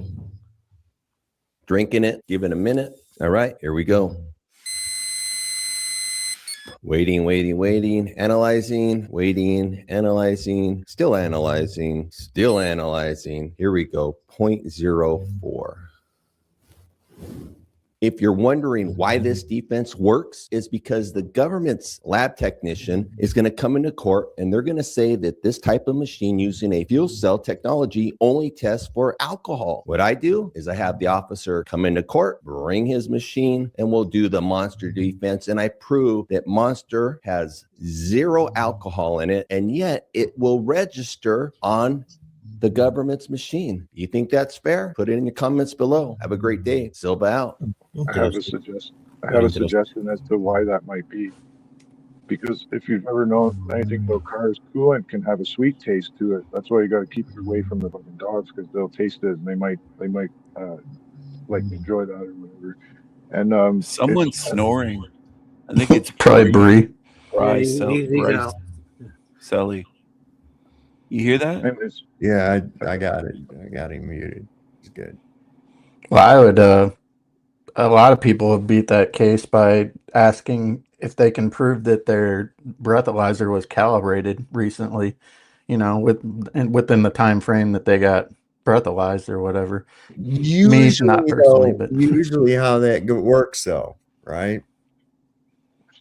drinking it, give it a minute. All right, here we go. Waiting, analyzing, waiting, analyzing, still analyzing, still analyzing. Here we go, 0.04. If you're wondering why this defense works, it's because the government's lab technician is going to come into court and they're going to say that this type of machine using a fuel cell technology only tests for alcohol. What I do is I have the officer come into court, bring his machine, and we'll do the Monster defense. And I prove that Monster has 0 alcohol in it, and yet it will register on the government's machine. You think that's fair? Put it in the comments below. Have a great day. Silva out. I have a suggestion as to why that might be. Because if you've ever known anything about cars, coolant can have a sweet taste to it. That's why you got to keep it away from the fucking dogs because they'll taste it and they might like enjoy that or whatever. And Someone's snoring. I think it's Probably Bree. Bryce. He's out. Sully. You hear that? Yeah, I got it. I got him muted. It's good. Well, I would. A lot of people have beat that case by asking if they can prove that their breathalyzer was calibrated recently. You know, within the time frame that they got breathalyzed or whatever. Me, not personally, but usually how that works, though, right?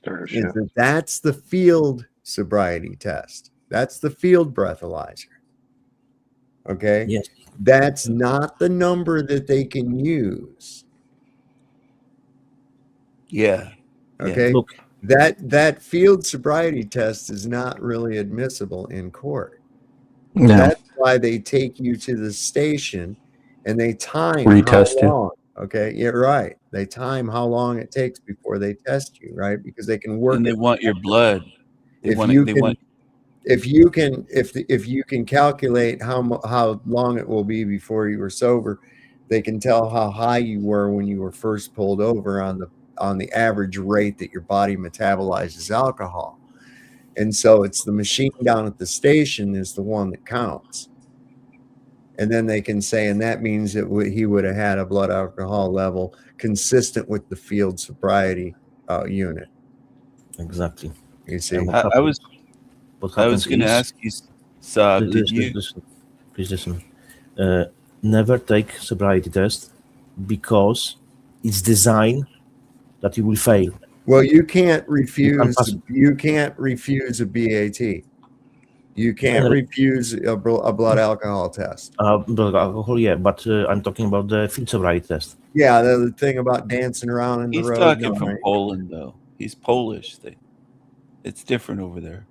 Is that's the field sobriety test. That's the field breathalyzer. Okay. Yes. That's not the number that they can use. Yeah. Okay. Look. That field sobriety test is not really admissible in court. No. That's why they take you to the station and they time Retest how you. long. Okay. Yeah, right. They time how long it takes before they test you, right? Because they can work. And they want your blood. They want if you can calculate how long it will be before you were sober, they can tell how high you were when you were first pulled over on the average rate that your body metabolizes alcohol. And so it's the machine down at the station is the one that counts. And then they can say, and that means that he would have had a blood alcohol level consistent with the field sobriety unit. Exactly. You see, I was going to ask you, Saab, did you? Please listen. Never take sobriety test because it's designed that you will fail. Well, you can't refuse. You can't refuse a BAT. You can't refuse a blood alcohol test. Blood alcohol, yeah, but I'm talking about the field sobriety test. Yeah, the thing about dancing around in the road. He's talking from Poland, though. He's Polish. It's different over there.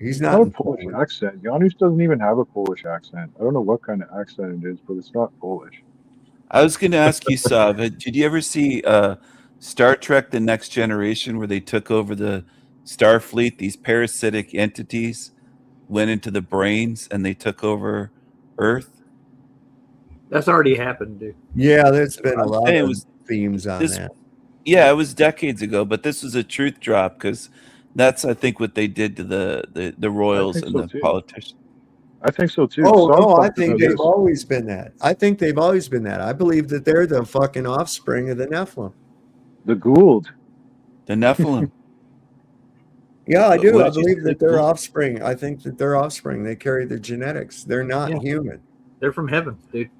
He's not a Polish accent. Janusz doesn't even have a Polish accent. I don't know what kind of accent it is, but it's not Polish. I was going to ask you, Saab, did you ever see Star Trek: The Next Generation, where they took over the Starfleet? These parasitic entities went into the brains and they took over Earth. That's already happened, dude. Yeah, there's been a lot of themes on that. Yeah, it was decades ago, but this was a truth drop because that's, I think, what they did to the royals and the politicians. I think so too. Oh, no, I think they've always been that. I think they've always been that. I believe that they're the fucking offspring of the Nephilim. The Gould. The Nephilim. Yeah, I do. I believe that they're offspring. I think that they're offspring. They carry the genetics. They're not human. They're from heaven, dude.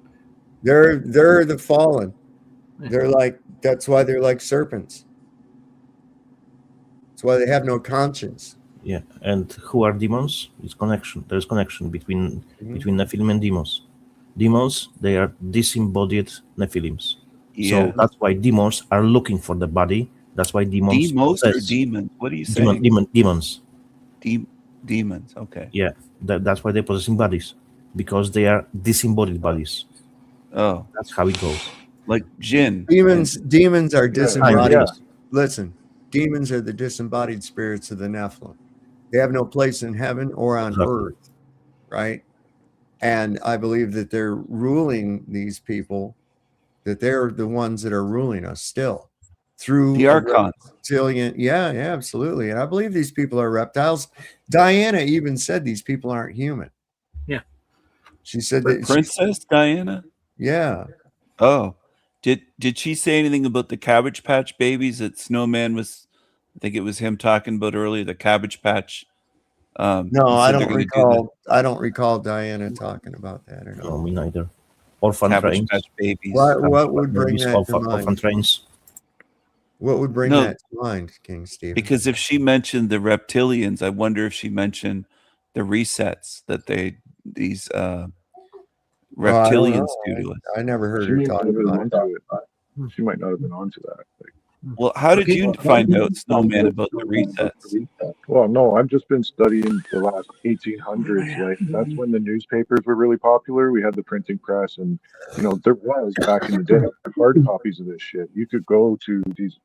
They're the fallen. They're like, that's why they're like serpents. That's why they have no conscience. Yeah, and who are demons? It's connection. There's connection between Mhm. between Nephilim and demons. Demons, they are disembodied Nephilims. Yeah. So that's why demons are looking for the body. That's why demons Demos or possess demons? What are you saying? demons. Demons. Okay. Yeah, that's why they're possessing bodies, because they are disembodied bodies. Oh, that's how it goes. Like Jinn. Demons are disembodied. Yeah. Listen, demons are the disembodied spirits of the Nephilim. They have no place in heaven or on earth, right? And I believe that they're ruling these people, that they're the ones that are ruling us still through The Archons. reptilian. Yeah, absolutely. And I believe these people are reptiles. Diana even said these people aren't human. Yeah. She said that Princess Diana? Yeah. Oh. Did she say anything about the Cabbage Patch babies that Snowman was, I think it was him talking about earlier, the Cabbage Patch? No, he I said they're don't gonna recall. I don't recall Diana talking about that or not. No, me neither. Orphan Cabbage trains. Patch babies. What would bring that to orphan mind? trains. What would bring No. that to mind, King Stephen? Because if she mentioned the reptilians, I wonder if she mentioned the resets that these I don't reptilians know. do to us. I never heard She her might talk not have been about onto it. She might not have been onto that. Well, how did you find out, Snowman, about the resets? Well, no, I've just been studying the last 1800s. Like that's when the newspapers were really popular. We had the printing press, and there was back in the day hard copies of this shit. You could go to these,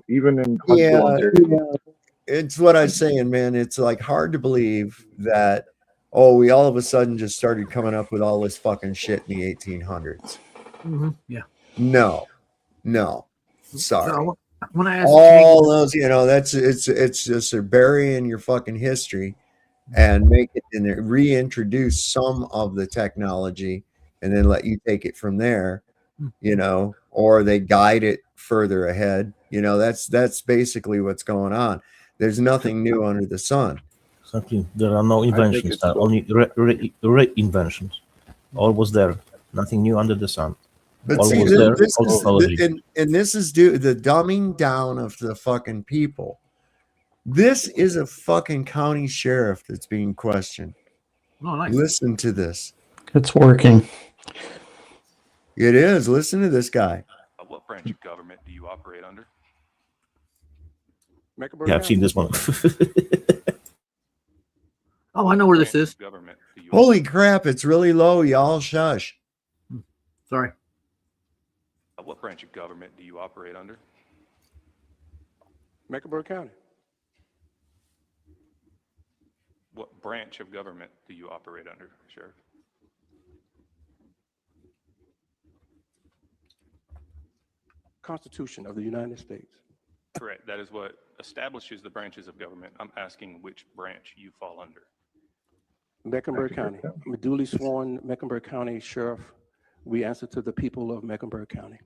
even in Huntsville, Ontario. It's what I was saying, man. It's like hard to believe that, we all of a sudden just started coming up with all this fucking shit in the 1800s. Yeah. No. Sorry. So, when I asked All those, it's just they're burying your fucking history and make it and reintroduce some of the technology and then let you take it from there, or they guide it further ahead. That's basically what's going on. There's nothing new under the sun. Exactly. There are no inventions. There are only reinventions. All was there. Nothing new under the sun. But All see, was there. this All is technology. and this is due the dumbing down of the fucking people. This is a fucking county sheriff that's being questioned. Oh, nice. Listen to this. It's working. It is. Listen to this guy. What branch of government do you operate under? Yeah, I've seen this one. Oh, I know where this is. Government do you Holy crap! It's really low. Y'all shush. Sorry. What branch of government do you operate under? Mecklenburg County. What branch of government do you operate under, Sheriff? Constitution of the United States. Correct. That is what establishes the branches of government. I'm asking which branch you fall under. Mecklenburg County. I'm a duly sworn Mecklenburg County Sheriff. We answer to the people of Mecklenburg County.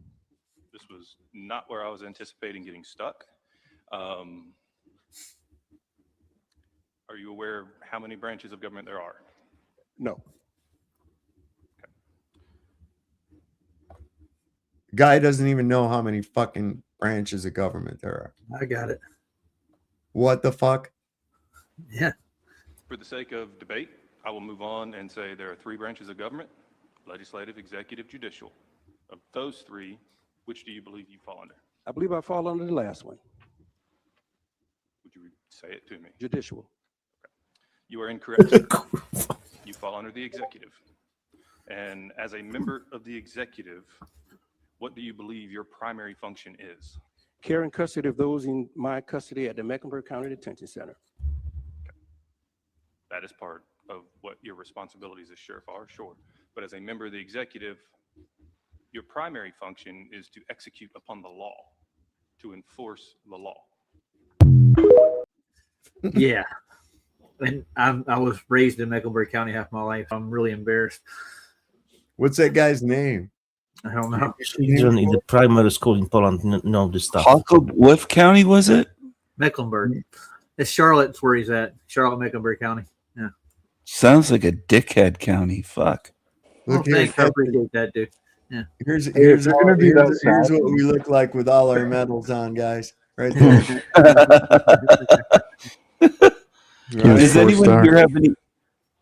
This was not where I was anticipating getting stuck. Are you aware of how many branches of government there are? No. Guy doesn't even know how many fucking branches of government there are. I got it. What the fuck? Yeah. For the sake of debate, I will move on and say there are 3 branches of government: legislative, executive, judicial. Of those 3, which do you believe you fall under? I believe I fall under the last one. Would you say it to me? Judicial. You are incorrect. You fall under the executive. And as a member of the executive, what do you believe your primary function is? Care and custody of those in my custody at the Mecklenburg County Detention Center. That is part of what your responsibilities as sheriff are, sure. But as a member of the executive, your primary function is to execute upon the law, to enforce the law. Yeah. And I was raised in Mecklenburg County half my life. I'm really embarrassed. What's that guy's name? I don't know. Children in the primary school in Poland know this stuff. What county was it? Mecklenburg. It's Charlotte's where he's at. Charlotte, Mecklenburg County. Yeah. Sounds like a dickhead county. Fuck. Look Oh, thanks. I appreciate that, dude. Yeah. Here's Here's what we look like with all our medals on, guys. Right there. Does anyone here have any?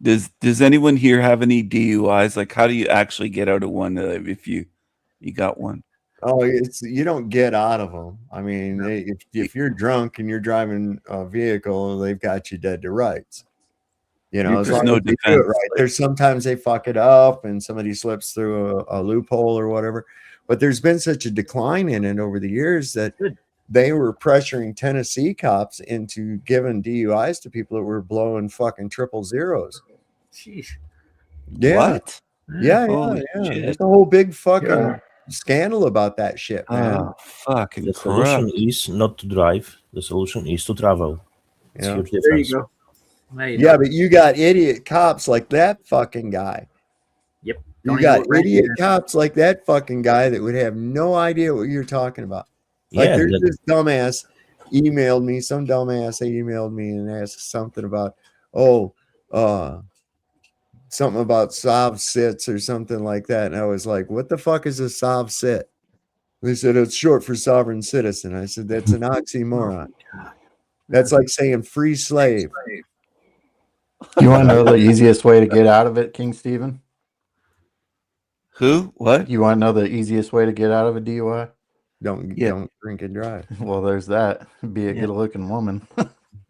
Does anyone here have any DUIs? Like, how do you actually get out of one if you got one? Oh, you don't get out of them. I mean, if you're drunk and you're driving a vehicle, they've got you dead to rights. You know, as There's long no as they do defense. it right. There's sometimes they fuck it up and somebody slips through a loophole or whatever. But there's been such a decline in it over the years that they were pressuring Tennessee cops into giving DUIs to people that were blowing fucking triple zeros. Jeez. Yeah. What? Yeah, Holy yeah. shit. There's a whole big fucking scandal about that shit, man. Oh, fucking The solution corrupt. is not to drive. The solution is to travel. It's Yeah. huge There difference. you go. There you Yeah, go. but you got idiot cops like that fucking guy. Yep. You Don't even got know what rank idiot it is. cops like that fucking guy that would have no idea what you're talking about. Like Yeah, there's that- this dumbass emailed me, some dumbass emailed me and asked something about, something about sov sits or something like that. And I was like, what the fuck is a sov sit? They said it's short for sovereign citizen. I said, that's an oxymoron. That's like saying free slave. You want to know the easiest way to get out of it, King Stephen? Who? What? You want to know the easiest way to get out of a DUI? Don't drink and drive. Well, there's that. Be a good-looking woman.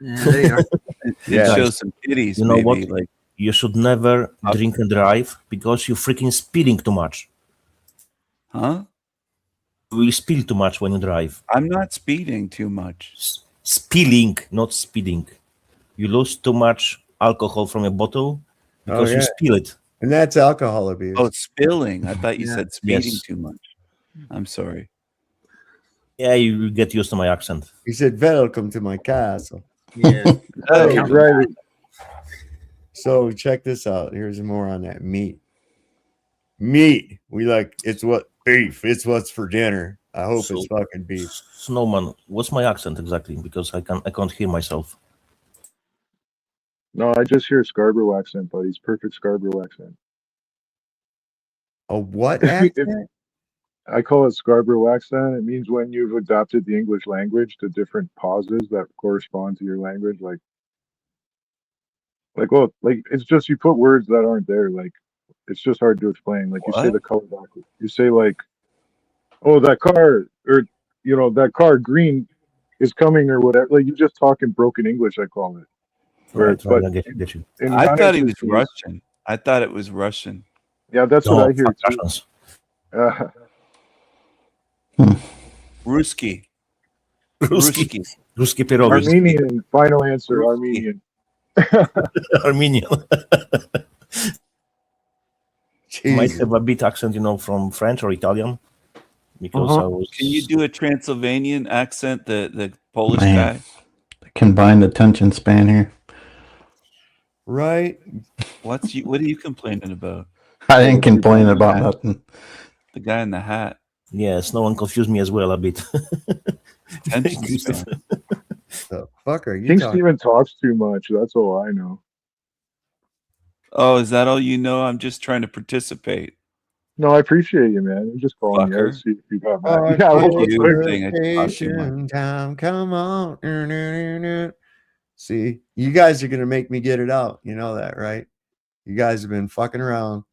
Yeah, there you are. It shows some titties, You know maybe. what? Like, You should never drink and drive because you're freaking speeding too much. huh? You will spill too much when you drive. I'm not speeding too much. Spilling, not speeding. You lose too much alcohol from a bottle because you spill it. And that's alcohol abuse. Oh, spilling. I thought you Yeah. said speeding Yes. too much. I'm sorry. Yeah, you will get used to my accent. He said, welcome to my castle. Yeah. Oh, Hey, right. So check this out. Here's more on that meat. Meat. We like it's what beef. It's what's for dinner. I hope So- it's fucking beef. Snowman, what's my accent exactly? Because I can't hear myself. No, I just hear Scarborough accent, buddy. It's perfect Scarborough accent. A what accent? I call it Scarborough accent. It means when you've adapted the English language to different pauses that correspond to your language. Like it's just you put words that aren't there. Like it's just hard to explain. Like you say What? the color backwards. You say like, oh, that car, or that car green is coming or whatever. Like you just talk in broken English. I call it. Right, But I get you. in I thought he Hannes' was case- Russian. I thought it was Russian. Yeah, that's No, what I hear fuck too. Russians. Ruski. Ruski. Ruski pierogi. Armenian. Final answer. Armenian. Armenian. Might Jesus. have a bit accent, from French or Italian. Because I was. Can you do a Transylvanian accent, the Polish Man. guy? Combined attention span here. Right? What are you complaining about? I ain't complaining about nothing. The guy in the hat. Yes, no one confused me as well a bit. Attention you, span. Stephen. The fuck are you King talking? Stephen talks too much. That's all I know. Oh, is that all you know? I'm just trying to participate. No, I appreciate you, man. I'm just calling you out to Fucker. see if you got Oh, back. Yeah, fuck well, you. it's Saying I talk too much. vacation time. Come on. See, you guys are gonna make me get it out. You know that, right? You guys have been fucking around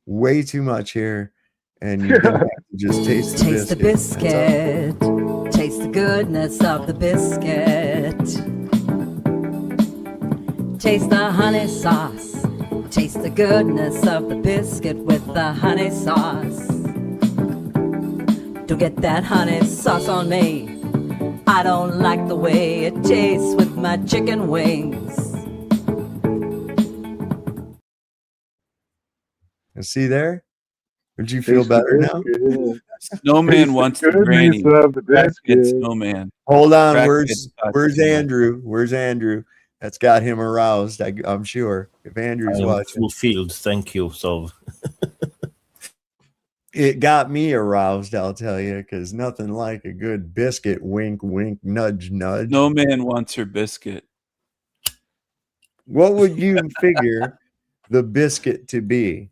way too much here, and you're gonna have to just taste the Taste the biscuit. biscuit. Taste the goodness of the biscuit. Taste the honey sauce. Taste the goodness of the biscuit with the honey sauce. Don't get that honey sauce on me. I don't like the way it tastes with my chicken wings. And see there? Would you feel Taste the better now? biscuit. Snowman wants the goodness granny. of the Crackhead biscuit. snowman. Hold on. Crackhead Where's snowman. Andrew? Where's Andrew? That's got him aroused. I'm sure. If Andrew's I am watching, fulfilled. Thank you. So, it got me aroused. I'll tell you, because nothing like a good biscuit. Wink, wink, nudge, nudge. Snowman wants her biscuit. What would you figure the biscuit to be,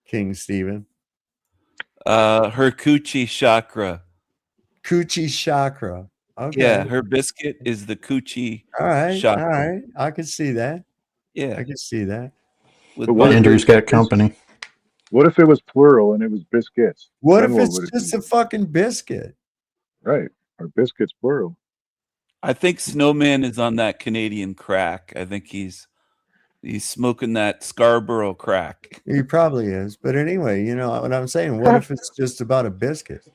King Stephen? Her coochie chakra. Coochie chakra. Okay. Yeah, her biscuit is the coochie All right. shot. All right. I can see that. Yeah. I can see that. With But what if Andrew's got company. What if it was plural and it was biscuits? What Then if it's would it just be? a fucking biscuit? Right. Or biscuits plural. I think Snowman is on that Canadian crack. I think he's smoking that Scarborough crack. He probably is. But anyway, you know what I'm saying? What if it's just about a biscuit?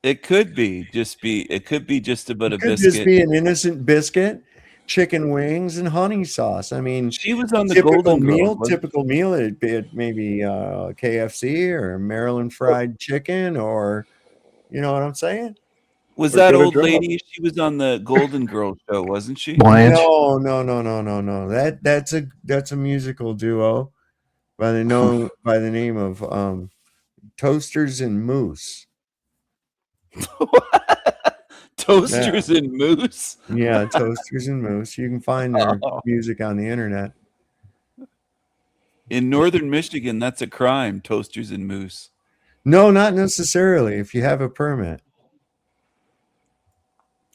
It could be just about a It could biscuit. just be an innocent biscuit, chicken wings, and honey sauce. I mean, She was on the typical Golden Girls, meal. wasn't Typical meal. It'd be maybe KFC or Maryland fried chicken, or you know what I'm saying? Was Or that get a old drop. lady? She was on the Golden Girls show, wasn't she? Blanche. No, no, no, no, no, no. That's a musical duo by the name of Toasters and Moose. Toasters and Moose. Yeah, Toasters and Moose. You can find their Oh. music on the internet. In northern Michigan, that's a crime. Toasters and Moose. No, not necessarily. If you have a permit.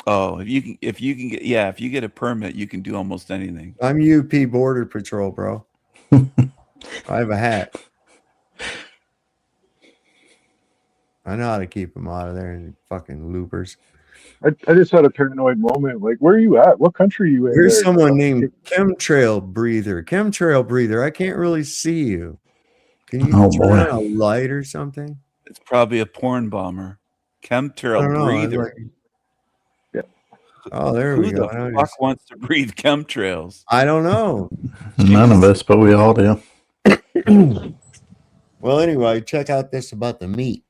Oh, if you get a permit, you can do almost anything. I'm UP Border Patrol, bro. I have a hat. I know how to keep them out of there, you fucking loopers. I just had a paranoid moment. Like, where are you at? What country are you in? There's there? someone named Chemtrail Breather. Chemtrail Breather, I can't really see you. Can you Oh, turn boy. on a light or something? It's probably a porn bomber. I Chemtrail don't know. breather. Oh, there Who we go. the fuck wants to breathe chemtrails? I don't know. None of us, but we all do. Well, anyway, check out this about the meat.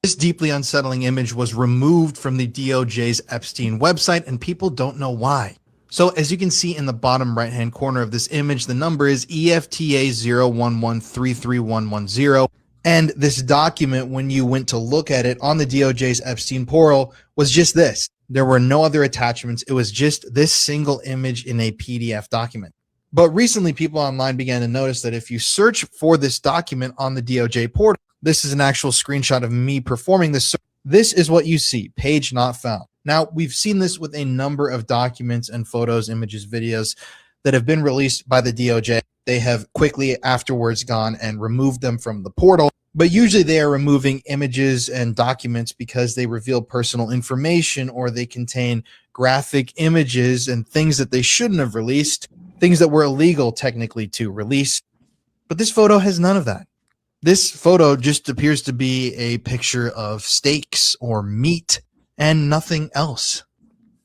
This deeply unsettling image was removed from the DOJ's Epstein website, and people don't know why. So as you can see in the bottom right-hand corner of this image, the number is EFTA 011331110. And this document, when you went to look at it on the DOJ's Epstein portal, was just this. There were no other attachments. It was just this single image in a PDF document. But recently, people online began to notice that if you search for this document on the DOJ portal, this is an actual screenshot of me performing this. This is what you see, page not found. Now, we've seen this with a number of documents and photos, images, videos that have been released by the DOJ. They have quickly afterwards gone and removed them from the portal. But usually they are removing images and documents because they reveal personal information or they contain graphic images and things that they shouldn't have released, things that were illegal technically to release. But this photo has none of that. This photo just appears to be a picture of steaks or meat and nothing else.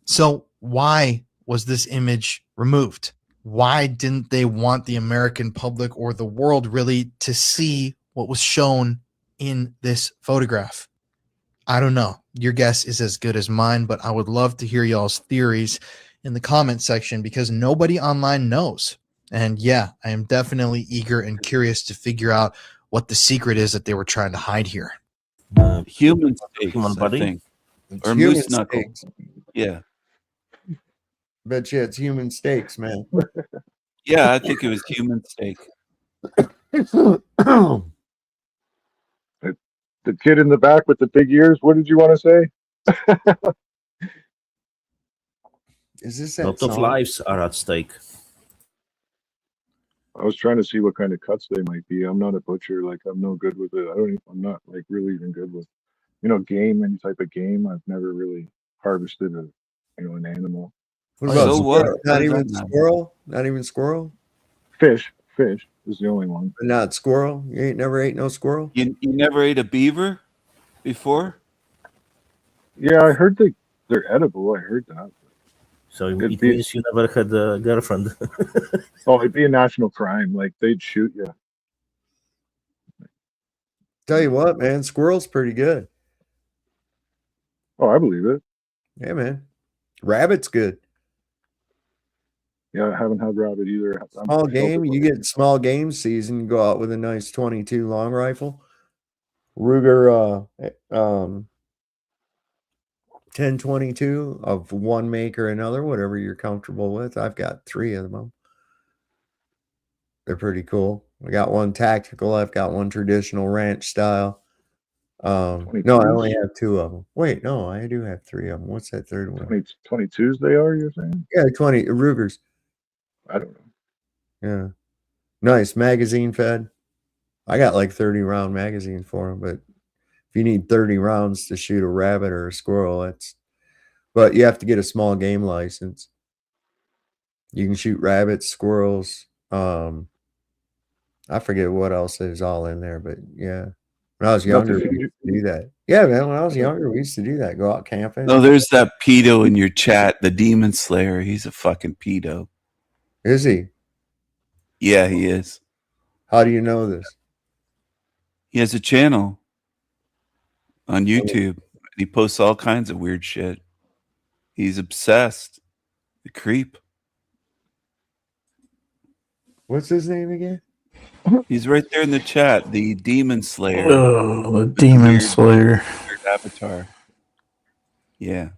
So why was this image removed? Why didn't they want the American public or the world really to see what was shown in this photograph? I don't know. Your guess is as good as mine, but I would love to hear y'all's theories in the comment section because nobody online knows. And yeah, I am definitely eager and curious to figure out what the secret is that they were trying to hide here. Human steaks, Human body? I think. It's Or human moose knuckle. steaks. Yeah. Bet you it's human steaks, man. Yeah, I think it was human steak. The kid in the back with the big ears. What did you want to say? Is this A that lot of song? lives are at stake. I was trying to see what kind of cuts they might be. I'm not a butcher. Like, I'm no good with it. I'm not like really even good with, game, any type of game. I've never really harvested an animal. What about So what? squirrel? Not What does even that matter? squirrel? Not even squirrel? Fish is the only one. But not squirrel? You ain't never ate no squirrel? You never ate a beaver before? Yeah, I heard they're edible. I heard that. So It'd it be- means you never had a girlfriend. Oh, it'd be a national crime. Like, they'd shoot you. Tell you what, man, squirrel's pretty good. Oh, I believe it. Yeah, man. Rabbit's good. Yeah, I haven't had rabbit either. Small game, you get small game season, you go out with a nice 22 long rifle. Ruger 1022 of one make or another, whatever you're comfortable with. I've got 3 of them. They're pretty cool. I got one tactical, I've got one traditional ranch style. No, I only have 2 of them. Wait, no, I do have 3 of them. What's that third one? 22s they are, you're saying? Yeah, 20 Rugers. I don't know. Yeah. Nice. Magazine fed. I got like 30 round magazines for them, but if you need 30 rounds to shoot a rabbit or a squirrel, but you have to get a small game license. You can shoot rabbits, squirrels. I forget what else is all in there, but yeah. When I was Enough to younger, feed we you? used to do that. Yeah, man. When I was younger, we used to do that. Go out camping. Oh, there's that pedo in your chat, the Demon Slayer. He's a fucking pedo. Is he? Yeah, he is. How do you know this? He has a channel on YouTube. He posts all kinds of weird shit. He's obsessed. The creep. What's his name again? He's right there in the chat. The Demon Slayer. Oh, the With Demon weird- Slayer. weird avatar. Yeah.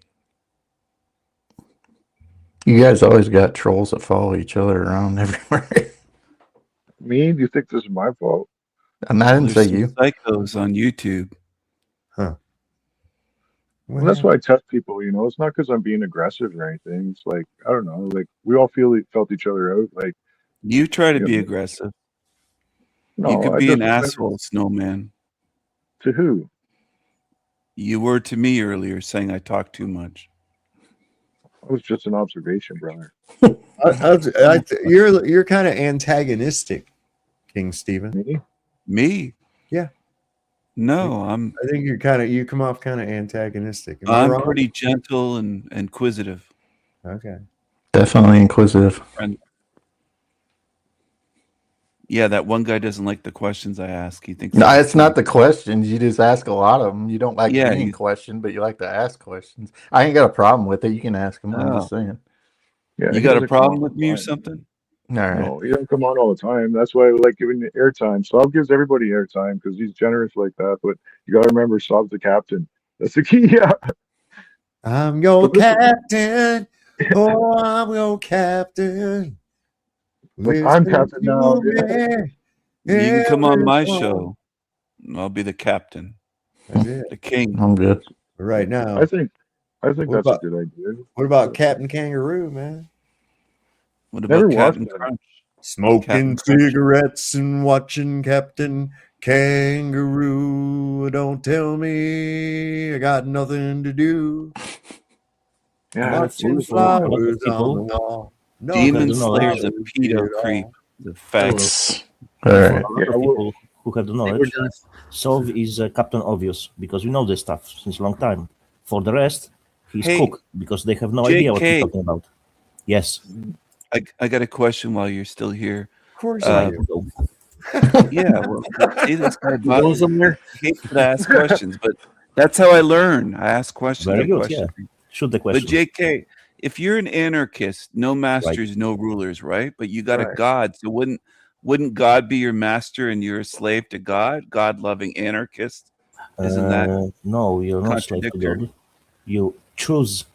You guys always got trolls that follow each other around everywhere. Me? Do you think this is my fault? And I didn't There's say some you. psychos on YouTube. Huh. And that's why I test people, you know. It's not because I'm being aggressive or anything. It's like, I don't know, like we all felt each other out. Like, You try to you be know, aggressive. no, You could I be an just asshole, Snowman. to who? You were to me earlier saying I talk too much. It was just an observation, brother. You're kind of antagonistic, King Stephen. Me? Me? Yeah. No, I think you come off kind of antagonistic. Am I I'm wrong? pretty gentle and inquisitive. Okay. Definitely inquisitive. And yeah, that one guy doesn't like the questions I ask. He thinks No, I'm it's not the questions. You just ask a lot of them. You don't like Yeah, being you- questioned, but you like to ask questions. I ain't got a problem with it. You can ask them. I'm just Oh. saying. Yeah, You he got a doesn't come problem on with all me the or time. something? All right. No, he doesn't come on all the time. That's why I like giving the airtime. Sob gives everybody airtime because he's generous like that. But you got to remember, Sob's the captain. That's the key. Yeah. I'm your But listen- captain. Oh, I'm your captain. Like, I'm Listen captain now. to Yeah. me. You can come on my Every song. show. I'll be the captain, That's it. the king. I'm good. Right now. I think What that's about- a good idea. What about Captain Kangaroo, man? What Never about watched Captain that. Crunch? Smoking Captain Crunch. cigarettes and watching Captain Kangaroo. Don't tell me I got nothing to do. Yeah, that's Watching wonderful. flowers on people. the wall. No, Demon don't know Slayer's a flowers did pedo it all. creep. The faggot. All For right. a lot Yeah, of people who have the We're knowledge, done. Sov is Captain Obvious because we know this stuff since a long time. For the rest, he's Hey, Cook because they have no idea what he's JK. talking about. Yes. I got a question while you're still here. Of course So I I have do. to go. Yeah, well, see, this guy You going somewhere? hates to ask questions, but that's how I learn. I ask questions. Very I good. question. Yeah. Shoot the But question. JK, if you're an anarchist, no masters, no rulers, right? But you got a Right. God, so wouldn't God be your master and you're a slave to God? God-loving anarchist? Isn't that No, you're not slave to contradictory? God. You choose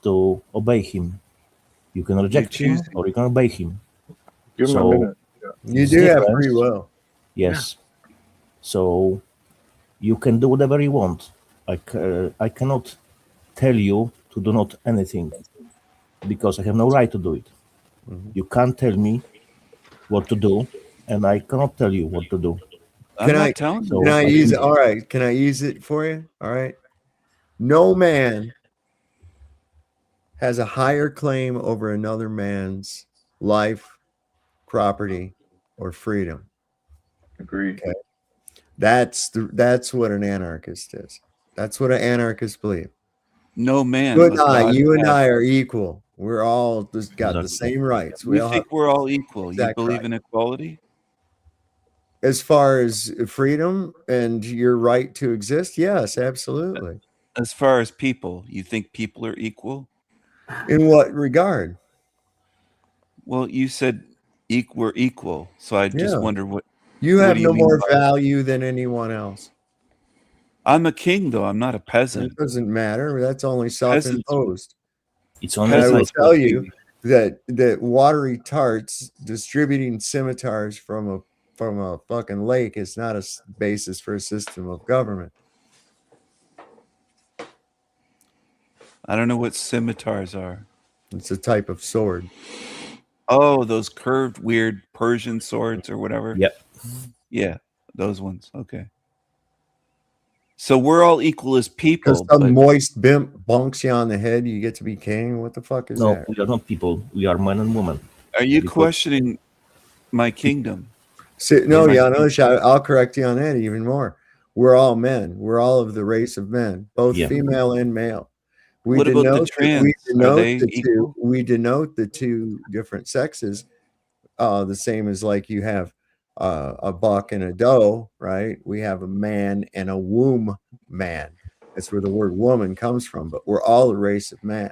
to obey him. You can reject him choose- or you can obey him. Give him So- a minute. Yeah. You It's do have different. free will. Yes. So you can do whatever you want. I cannot tell you to do not anything because I have no right to do it. Mhm. You can't tell me what to do, and I cannot tell you what to do. I'm Can not I- telling you. So Can I I use can- it? All right. Can I use it for you? All right. No man has a higher claim over another man's life, property, or freedom. Agree. Okay. That's what an anarchist is. That's what an anarchist believes. No man. You and but God you and has. I are equal. We're all just got the Exactly. same rights. We all think have, we're all equal. You Exact believe right. in equality? as far as freedom and your right to exist, yes, absolutely. As far as people, you think people are equal? In what regard? Well, you said we're equal, so I just Yeah. wonder what You what have do you no mean more by- value than anyone else. I'm a king, though. I'm not a peasant. It doesn't matter. That's only Peasants- self-imposed. It's And only I will Peasants tell will you be- that watery tarts distributing scimitars from a from a fucking lake is not a basis for a system of government. I don't know what scimitars are. It's a type of sword. Oh, those curved, weird Persian swords or whatever. Yep. Yeah, those ones. Okay. So we're all equal as Because people. some moist bimp bonks you on the head, you get to be king. What the fuck is No, that? we are not people. We are men and women. Are you Because- questioning my kingdom? No, my Janos, I'll correct you on that even more. We're all men. We're all of the race of men, both Yeah. female and male. We What about the denote trans? we Are denote they the equal? two. We denote the two different sexes. The same as like you have a buck and a doe, right? We have a man and a womb man. That's where the word woman comes from. But we're all a race of man.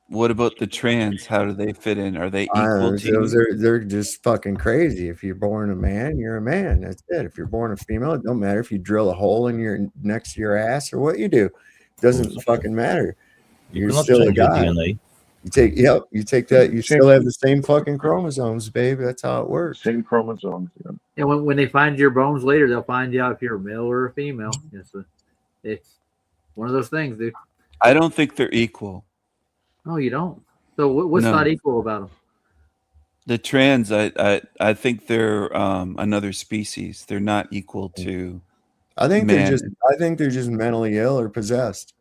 What about the trans? How do they fit in? Are they I don't equal know, to you? they're just fucking crazy. If you're born a man, you're a man. That's it. If you're born a female, it don't matter if you drill a hole in your next to your ass or what you do. It doesn't fucking matter. You're cannot still a change your guy. DNA. You take that. You still have the same fucking chromosomes, babe. That's how it works. Same chromosomes. Yeah. And when they find your bones later, they'll find out if you're a male or a female. It's one of those things, dude. I don't think they're equal. No, you don't. So what's No. not equal about them? The trans, I think they're another species. They're not equal to. I think man. they're just mentally ill or possessed.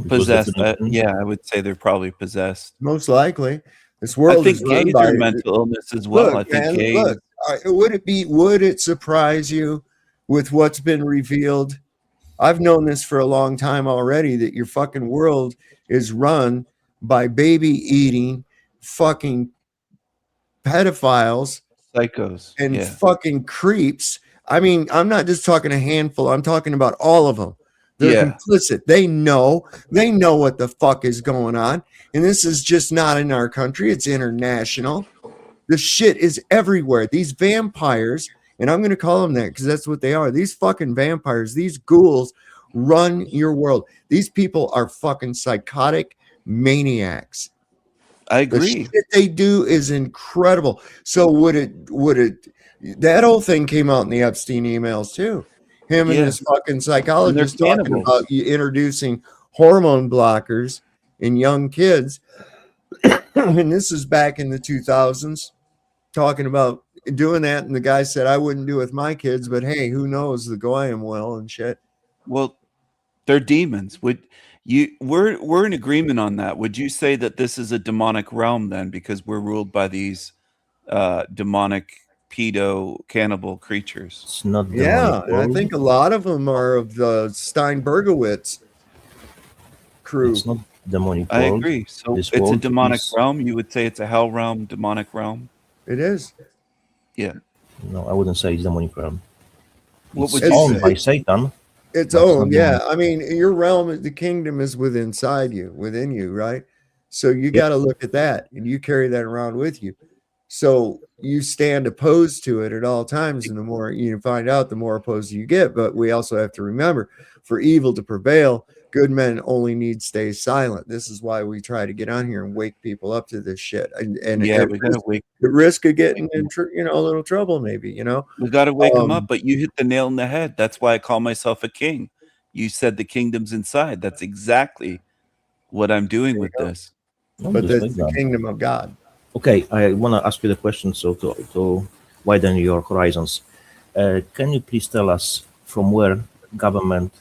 Possessed. Yeah, I would say they're probably possessed. Most likely. This I world think is run gays by are mental illness as well. I think gays. Look, would it surprise you with what's been revealed? I've known this for a long time already, that your fucking world is run by baby eating fucking pedophiles, psychos, and fucking creeps. I mean, I'm not just talking a handful, I'm talking about all of them. They're complicit. They know what the fuck is going on. And this is just not in our country, it's international. The shit is everywhere. These vampires, and I'm going to call them that because that's what they are. These fucking vampires, these ghouls run your world. These people are fucking psychotic maniacs. I The agree. shit they do is incredible. So would it that whole thing came out in the Epstein emails too. Him and his fucking psychologist talking cannibals. about introducing hormone blockers in young kids. And this is back in the 2000s, talking about doing that. And the guy said, I wouldn't do it with my kids, but hey, who knows? The Goyim will and shit. Well, they're demons. We're in agreement on that. Would you say that this is a demonic realm then, because we're ruled by these demonic pedo cannibal creatures? It's not Yeah, and I think a lot of them are of the Steinbergowitz crew. It's not demonic I world. agree. So This it's a world demonic is- realm. You would say it's a hell realm, demonic realm. It is. Yeah. No, I wouldn't say it's demonic realm. What It's would you owned say? by Satan. Its That's own, not yeah. demonic. I mean, your realm, the kingdom is within you, right? So you got to look at that, and you carry that around with you. So you stand opposed to it at all times, and the more you find out, the more opposed you get. But we also have to remember, for evil to prevail, good men only need stay silent. This is why we try to get on here and wake people up to this shit. And Yeah, at we gotta risk- wake. the risk of getting in, a little trouble, maybe. We got to wake them Um, up. But you hit the nail on the head. That's why I call myself a king. You said the kingdom's inside. That's exactly what I'm doing with this. No, But just that's like the that. kingdom of God. Okay, I want to ask you the question so to widen your horizons. Can you please tell us from where government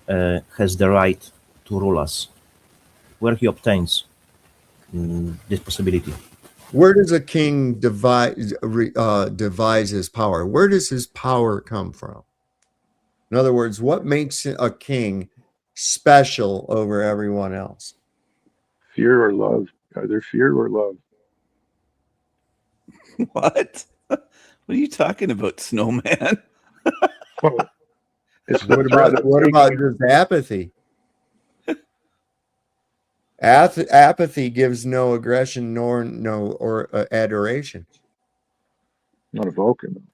has the right to rule us? Where he obtains this possibility? Where does a king devise his power? Where does his power come from? In other words, what makes a king special over everyone else? Fear or love? Either fear or love. What? What are you talking about, Snowman? It's What about just apathy? Apathy gives no aggression nor adoration. Not a Vulcan.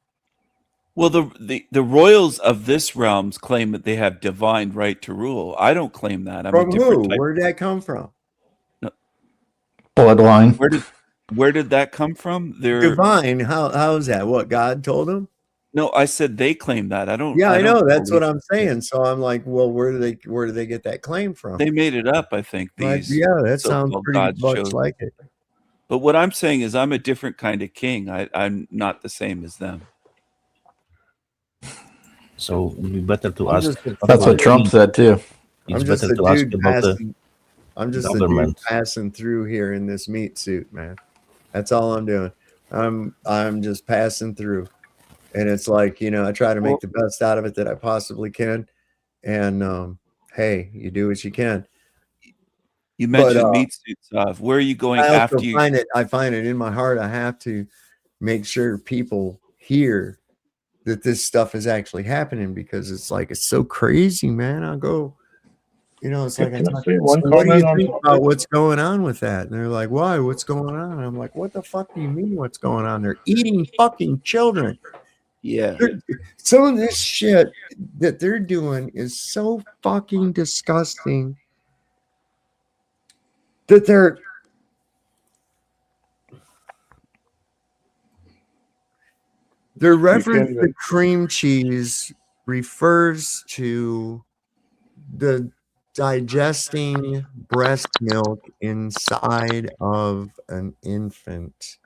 Well, the royals of this realms claim that they have divine right to rule. I don't claim that. I'm From a different who? type. Where did that come from? Bloodline. Where did Where did that come from? Divine. How's that? What God told him? No, I said they claim that. I don't. Yeah, I know. That's what believe I'm saying. So I'm like, well, where do they get that claim from? They made it up. I think Like, these. yeah, that sounds so-called pretty gods much chose like it. But what I'm saying is, I'm a different kind of king. I'm not the same as them. So it'd be better to I'm ask. just That's what Trump said too. It's I'm just better a to ask dude about the passing. I'm just a dude government. passing through here in this meat suit, man. That's all I'm doing. I'm just passing through, and it's like, I try to make the best out of it that I possibly can. And hey, you do what you can. You mentioned meat suits. Where are you going I also after you? I find it in my heart. I have to make sure people hear that this stuff is actually happening, because it's so crazy, man. I'll go, it's like, Can I so say one what do you comment on think about topic? what's going on with that? And they're like, why? What's going on? And I'm like, what the fuck do you mean what's going on? They're eating fucking children. Yeah. Some of this shit that they're doing is so fucking disgusting that their reference to cream cheese refers to the digesting breast milk inside of an infant.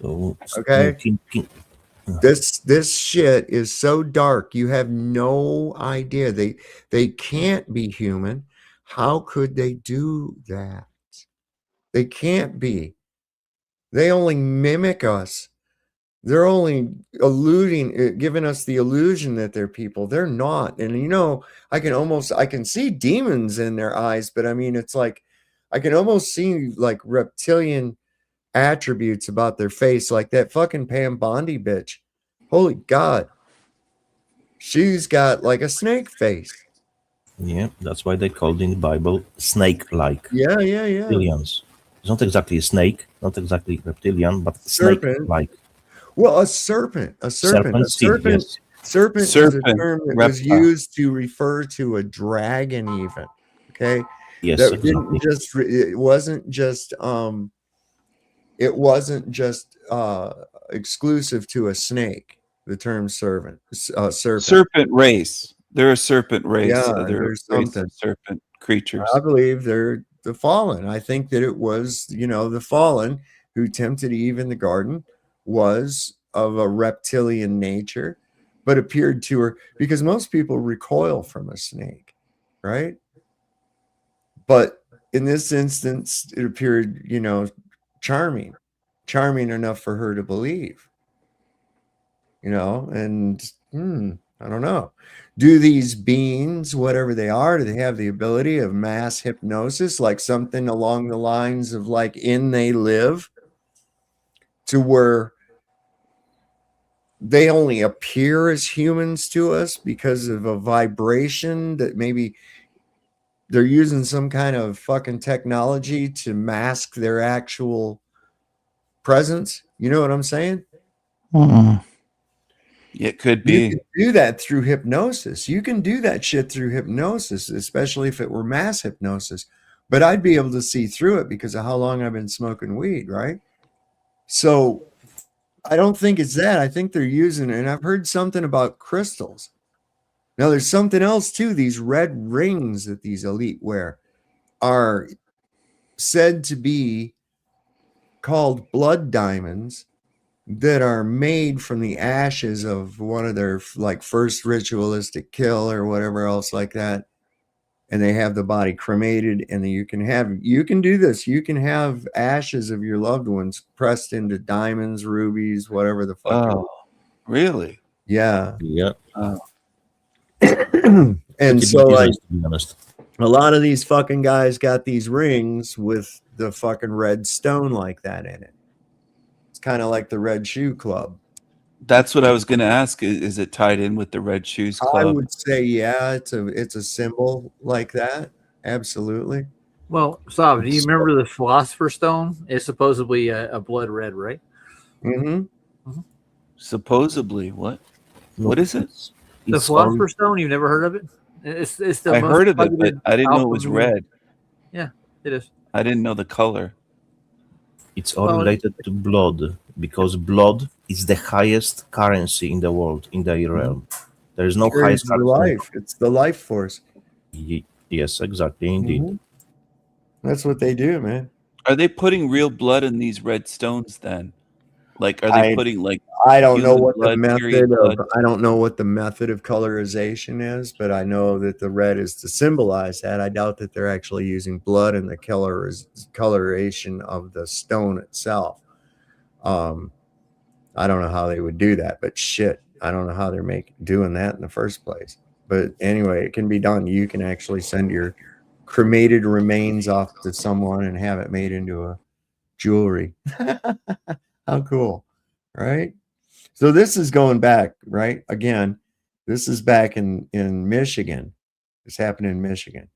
Okay. This shit is so dark. You have no idea. They can't be human. How could they do that? They can't be. They only mimic us. They're only giving us the illusion that they're people. They're not. And I can see demons in their eyes, but I mean, it's like I can almost see like reptilian attributes about their face, like that fucking Pam Bondi bitch. Holy God. She's got like a snake face. Yeah, that's why they called in the Bible snake-like. Yeah. Reptilians. It's not exactly a snake, not exactly reptilian, but snake-like. Well, a serpent. Serpent, yes. Serpent is a term that was reptile. used to refer to a dragon, even. Okay. Yes, That exactly. didn't just. It wasn't just. It wasn't just exclusive to a snake. The term serpent. Serpent race. They're a serpent race. Yeah, They're a there's race something. of serpent creatures. I believe they're the fallen. I think that it was, the fallen who tempted Eve in the garden was of a reptilian nature, but appeared to her, because most people recoil from a snake, right? But in this instance, it appeared, charming enough for her to believe, and I don't know. Do these beings, whatever they are, do they have the ability of mass hypnosis, like something along the lines of like In They Live, to where they only appear as humans to us because of a vibration that maybe they're using some kind of fucking technology to mask their actual presence? You know what I'm saying? It could You be. can do that through hypnosis. You can do that shit through hypnosis, especially if it were mass hypnosis. But I'd be able to see through it because of how long I've been smoking weed, right? So I don't think it's that. I think they're using it. And I've heard something about crystals. Now, there's something else too. These red rings that these elite wear are said to be called blood diamonds, that are made from the ashes of one of their like first ritualistic kill or whatever else like that. And they have the body cremated, and then you can do this. You can have ashes of your loved ones pressed into diamonds, rubies, whatever the fuck. Oh, really? Yeah. Yeah. And so, like, to be honest. a lot of these fucking guys got these rings with the fucking red stone like that in it. It's kind of like the Red Shoe Club. That's what I was going to ask. Is it tied in with the Red Shoes Club? I would say, yeah, it's a symbol like that. Absolutely. Well, Sav, do you remember the Philosopher's Stone? It's supposedly a blood red, right? Mm-hmm. Supposedly, what? What is it? The Philosopher's Stone. You've never heard of it? It's the I most heard of it, but targeted I didn't know it was alchemy. red. Yeah, it is. I didn't know the color. It's all Well, related to blood because blood is the highest currency in the world, in the realm. There is no highest Carries the currency. life. It's the life force. Yes, exactly, indeed. Mhm. That's what they do, man. Are they putting real blood in these red stones then? Like, are they putting like I don't know human what the blood, period method of blood? I don't know what the method of colorization is, but I know that the red is to symbolize that. I doubt that they're actually using blood in the coloration of the stone itself. I don't know how they would do that, but shit, I don't know how they're doing that in the first place. But anyway, it can be done. You can actually send your cremated remains off to someone and have it made into a jewelry. How cool, right? So this is going back, right? Again, this is back in Michigan. This happened in Michigan.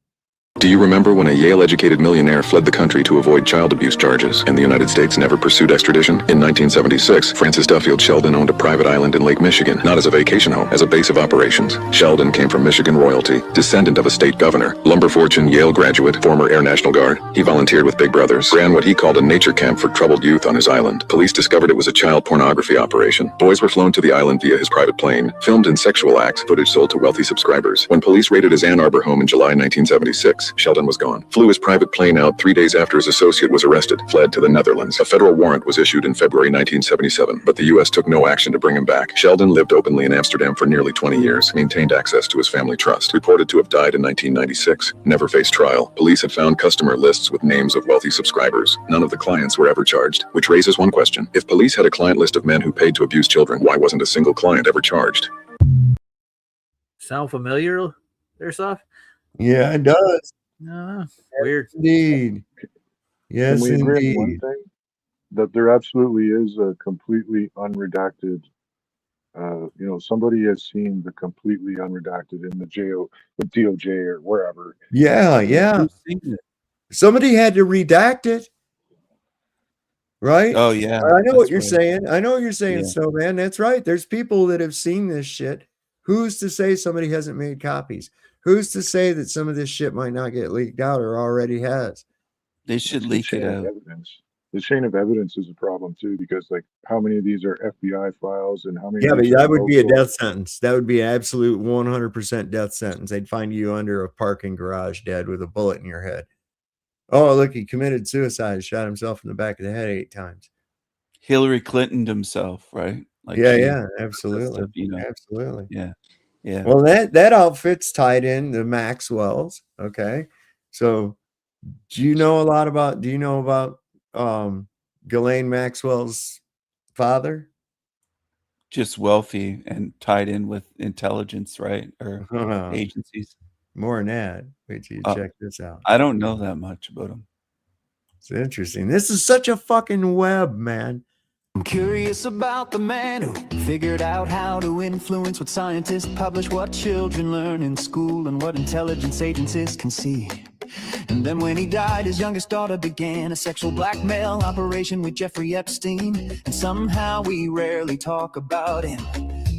Do you remember when a Yale-educated millionaire fled the country to avoid child abuse charges, and the United States never pursued extradition? In 1976, Francis Duffield Sheldon owned a private island in Lake Michigan, not as a vacation home, as a base of operations. Sheldon came from Michigan royalty, descendant of a state governor, lumber fortune, Yale graduate, former Air National Guard. He volunteered with Big Brothers, ran what he called a nature camp for troubled youth on his island. Police discovered it was a child pornography operation. Boys were flown to the island via his private plane, filmed in sexual acts, footage sold to wealthy subscribers. When police raided his Ann Arbor home in July 1976, Sheldon was gone. Flew his private plane out 3 days after his associate was arrested, fled to the Netherlands. A federal warrant was issued in February 1977, but the U.S. took no action to bring him back. Sheldon lived openly in Amsterdam for nearly 20 years, maintained access to his family trust, reported to have died in 1996, never faced trial. Police had found customer lists with names of wealthy subscribers. None of the clients were ever charged, which raises one question. If police had a client list of men who paid to abuse children, why wasn't a single client ever charged? Sound familiar there, Soph? Yeah, it does. No, weird. Indeed. Yes, Can we agree on one indeed. thing? That there absolutely is a completely unredacted, somebody has seen the completely unredacted in the DOJ or wherever. Yeah, yeah. Somebody had to redact it. Right? Oh yeah. I know what that's you're right. saying. I know what you're saying, Yeah. Snowman. That's right. There's people that have seen this shit. Who's to say somebody hasn't made copies? Who's to say that some of this shit might not get leaked out or already has? They should The leak it chain of out. evidence. The chain of evidence is a problem too, because like how many of these are FBI files and how many? Yeah, of but these are that would be a local? death sentence. That would be an absolute 100% death sentence. They'd find you under a parking garage dead with a bullet in your head. Oh, look, he committed suicide, shot himself in the back of the head 8 times. Hillary Clinton himself, right? Like Yeah, she- yeah, absolutely. Absolutely. Yeah. Yeah. Well, that outfit's tied in to Maxwell's. Okay. So do you know about Ghislaine Maxwell's father? Just wealthy and tied in with intelligence, right? Or agencies. More than that. Wait till you check this out. I don't know that much about them. It's interesting. This is such a fucking web, man. I'm curious about the man who figured out how to influence what scientists publish, what children learn in school, and what intelligence agencies can see. And then when he died, his youngest daughter began a sexual blackmail operation with Jeffrey Epstein. And somehow we rarely talk about him.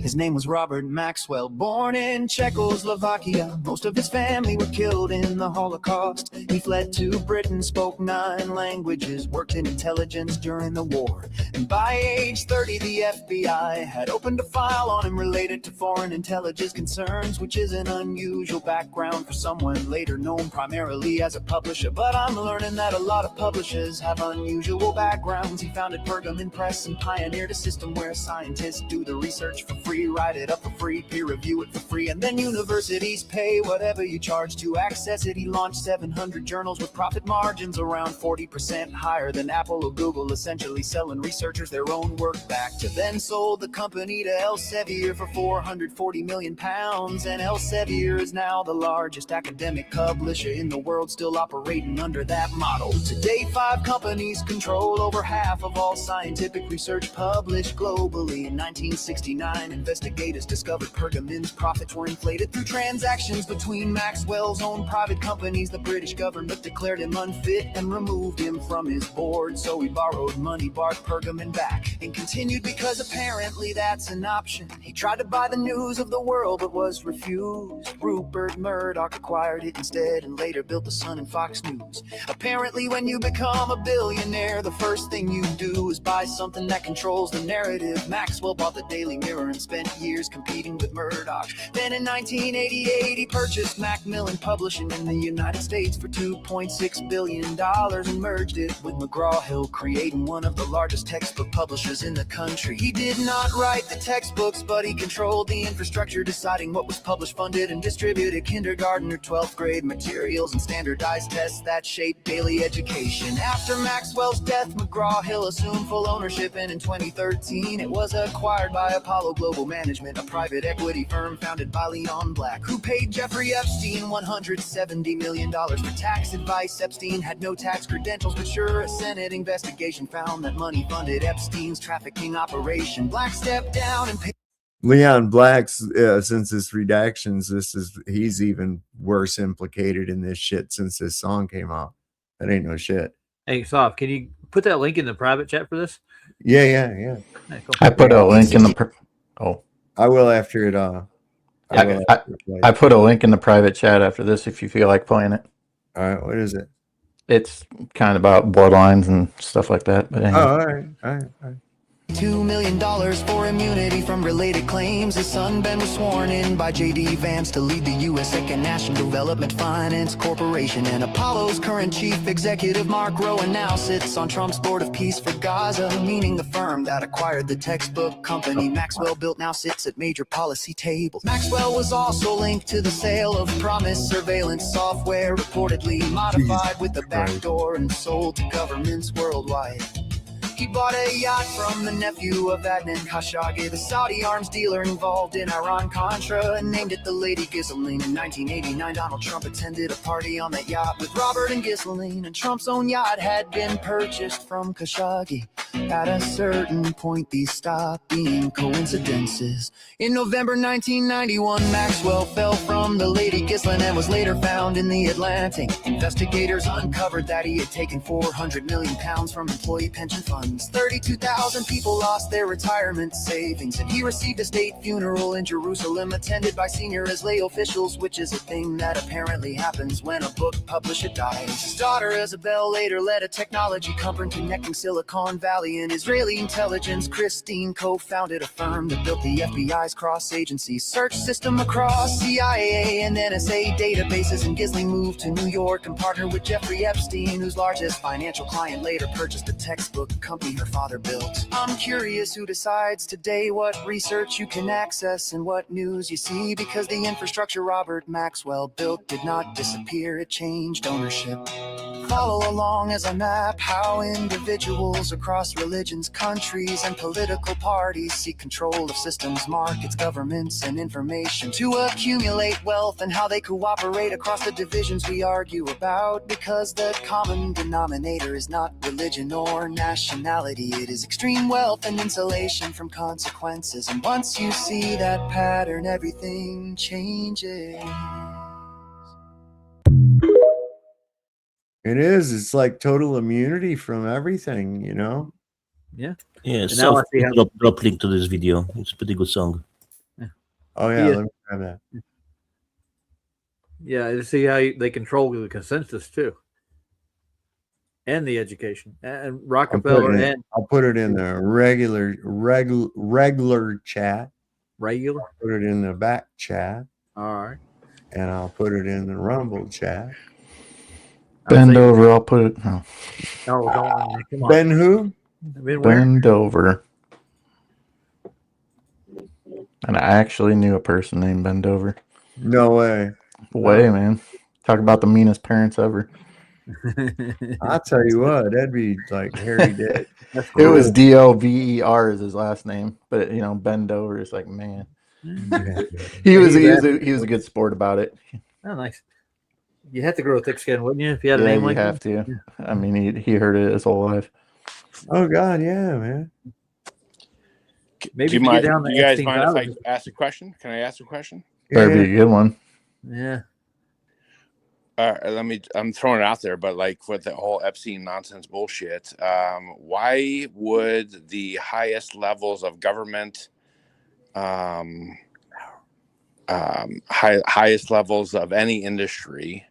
His name was Robert Maxwell, born in Czechoslovakia. Most of his family were killed in the Holocaust. He fled to Britain, spoke 9 languages, worked in intelligence during the war. And by age 30, the FBI had opened a file on him related to foreign intelligence concerns, which is an unusual background for someone later known primarily as a publisher. But I'm learning that a lot of publishers have unusual backgrounds. He founded Pergamon Press and pioneered a system where scientists do the research for free, write it up for free, peer review it for free, and then universities pay whatever you charge to access it. He launched 700 journals with profit margins around 40% higher than Apple or Google, essentially selling researchers their own work back to then sold the company to Elsevier for £440 million, and Elsevier is now the largest academic publisher in the world, still operating under that model. Today, 5 companies control over half of all scientific research published globally. In 1969 and investigators discovered Pergamon's profits were inflated through transactions between Maxwell's own private companies. The British government declared him unfit and removed him from his board. So he borrowed money, bought Pergamon back, and continued because apparently that's an option. He tried to buy the news of the world but was refused. Rupert Murdoch acquired it instead and later built the Sun and Fox News. Apparently when you become a billionaire, the first thing you do is buy something that controls the narrative. Maxwell bought the Daily Mirror and spent years competing with Murdoch. Then in 1988 he purchased Macmillan Publishing in the United States for $2.6 billion and merged it with McGraw-Hill, creating one of the largest textbook publishers in the country. He did not write the textbooks, but he controlled the infrastructure, deciding what was published, funded, and distributed kindergarten or 12th grade materials and standardized tests that shaped daily education. After Maxwell's death, McGraw-Hill assumed full ownership, and in 2013 it was acquired by Apollo Global Management, a private equity firm founded by Leon Black, who paid Jeffrey Epstein $170 million for tax advice. Epstein had no tax credentials, but sure, a Senate investigation found that money funded Epstein's trafficking operation. Black stepped down and paid Leon Black's since his redactions, he's even worse implicated in this shit since this song came out. That ain't no shit. Hey, Soft, can you put that link in the private chat for this? Yeah. Hey, cool. I put a link in the. I will after it. I put a link in the private chat after this if you feel like playing it. All right, what is it? It's kind of about bloodlines and stuff like that. But anyway. All right. $2 million for immunity from related claims. His son Ben was sworn in by J.D. Vance to lead the U.S. Second National Development Finance Corporation. And Apollo's current chief executive, Mark Rowan, now sits on Trump's board of peace for Gaza, meaning the firm that acquired the textbook company Maxwell built now sits at major policy tables. Maxwell was also linked to the sale of Promise surveillance software, reportedly modified with the backdoor and sold to governments worldwide. He bought a yacht from the nephew of Adnan Khashoggi, the Saudi arms dealer involved in Iran-Contra, and named it the Lady Ghislaine. In 1989, Donald Trump attended a party on that yacht with Robert and Ghislaine, and Trump's own yacht had been purchased from Khashoggi. At a certain point, these stopped being coincidences. In November 1991, Maxwell fell from the Lady Ghislaine and was later found in the Atlantic. Investigators uncovered that he had taken £400 million from employee pension funds. 32,000 people lost their retirement savings, and he received a state funeral in Jerusalem attended by senior Israeli officials, which is a thing that apparently happens when a book publisher dies. His daughter Isabel later led a technology company connecting Silicon Valley and Israeli intelligence. Christine co-founded a firm that built the FBI's cross-agency search system across CIA and NSA databases, and Ghislaine moved to New York and partnered with Jeffrey Epstein, whose largest financial client later purchased a textbook company her father built. I'm curious who decides today what research you can access and what news you see, because the infrastructure Robert Maxwell built did not disappear, it changed ownership. Follow along as I map how individuals across religions, countries, and political parties seek control of systems, markets, governments, and information to accumulate wealth, and how they cooperate across the divisions we argue about, because the common denominator is not religion or nationality. It is extreme wealth and insulation from consequences. And once you see that pattern, everything changes. It is. It's like total immunity from everything, you know? Yeah. Yeah, so drop link to this video. It's a pretty good song. Yeah. Oh, yeah. Let me grab that. Yeah, to see how they control the consensus, too. And the education, and Rockefeller, and I'll put it in the regular chat. Regular. I'll put it in the back chat. All right. And I'll put it in the Rumble chat. Bend over. I'll put it. No. No, come on. Ben who? Bend over. And I actually knew a person named Bend Over. No way. Man. Talk about the meanest parents ever. I'll tell you what, that'd be like Harry Dick. It was Dover is his last name, but you know, Bend Over is like, man. he was a good sport about it. Oh, nice. You have to grow a thick skin, wouldn't you, if you had a name like that? You have to. Yeah. I mean, he heard it his whole life. Oh God, yeah, man. Maybe Do if you, you get mind, down do the you guys Epstein mind if Island. I ask a question? Can I ask a question? Better be a good one. Yeah. I'm throwing it out there, but like with the whole Epstein nonsense bullshit, why would the highest levels of government, highest levels of any industry,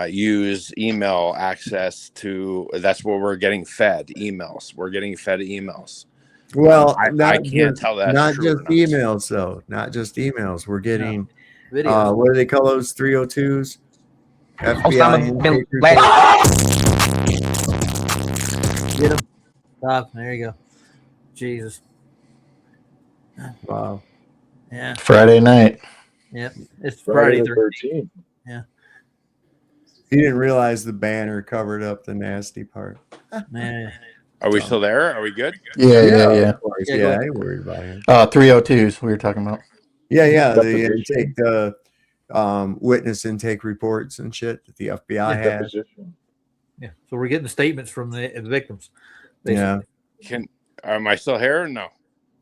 use email access to? That's where we're getting fed emails. We're getting fed emails. Well, I can't tell that's not true or just not. emails though. Not just emails. We're getting Videos. what do they call those 302s? FBI Osama bin intake Laden. reports. Get him. Stop. There you go. Jesus. Wow. Yeah. Friday night. Yep. It's Friday Friday the 13th. 13th. Yeah. He didn't realize the banner covered up the nasty part. Yeah. Are we still there? Are we good? Yeah. Of course. Yeah, Yeah, go I ahead. ain't worried about him. 302s we were talking about. Yeah. The Deposition. intake, the witness intake reports and shit that the FBI has. Deposition. Yeah. So we're getting statements from the victims. Yeah. Am I still here or no?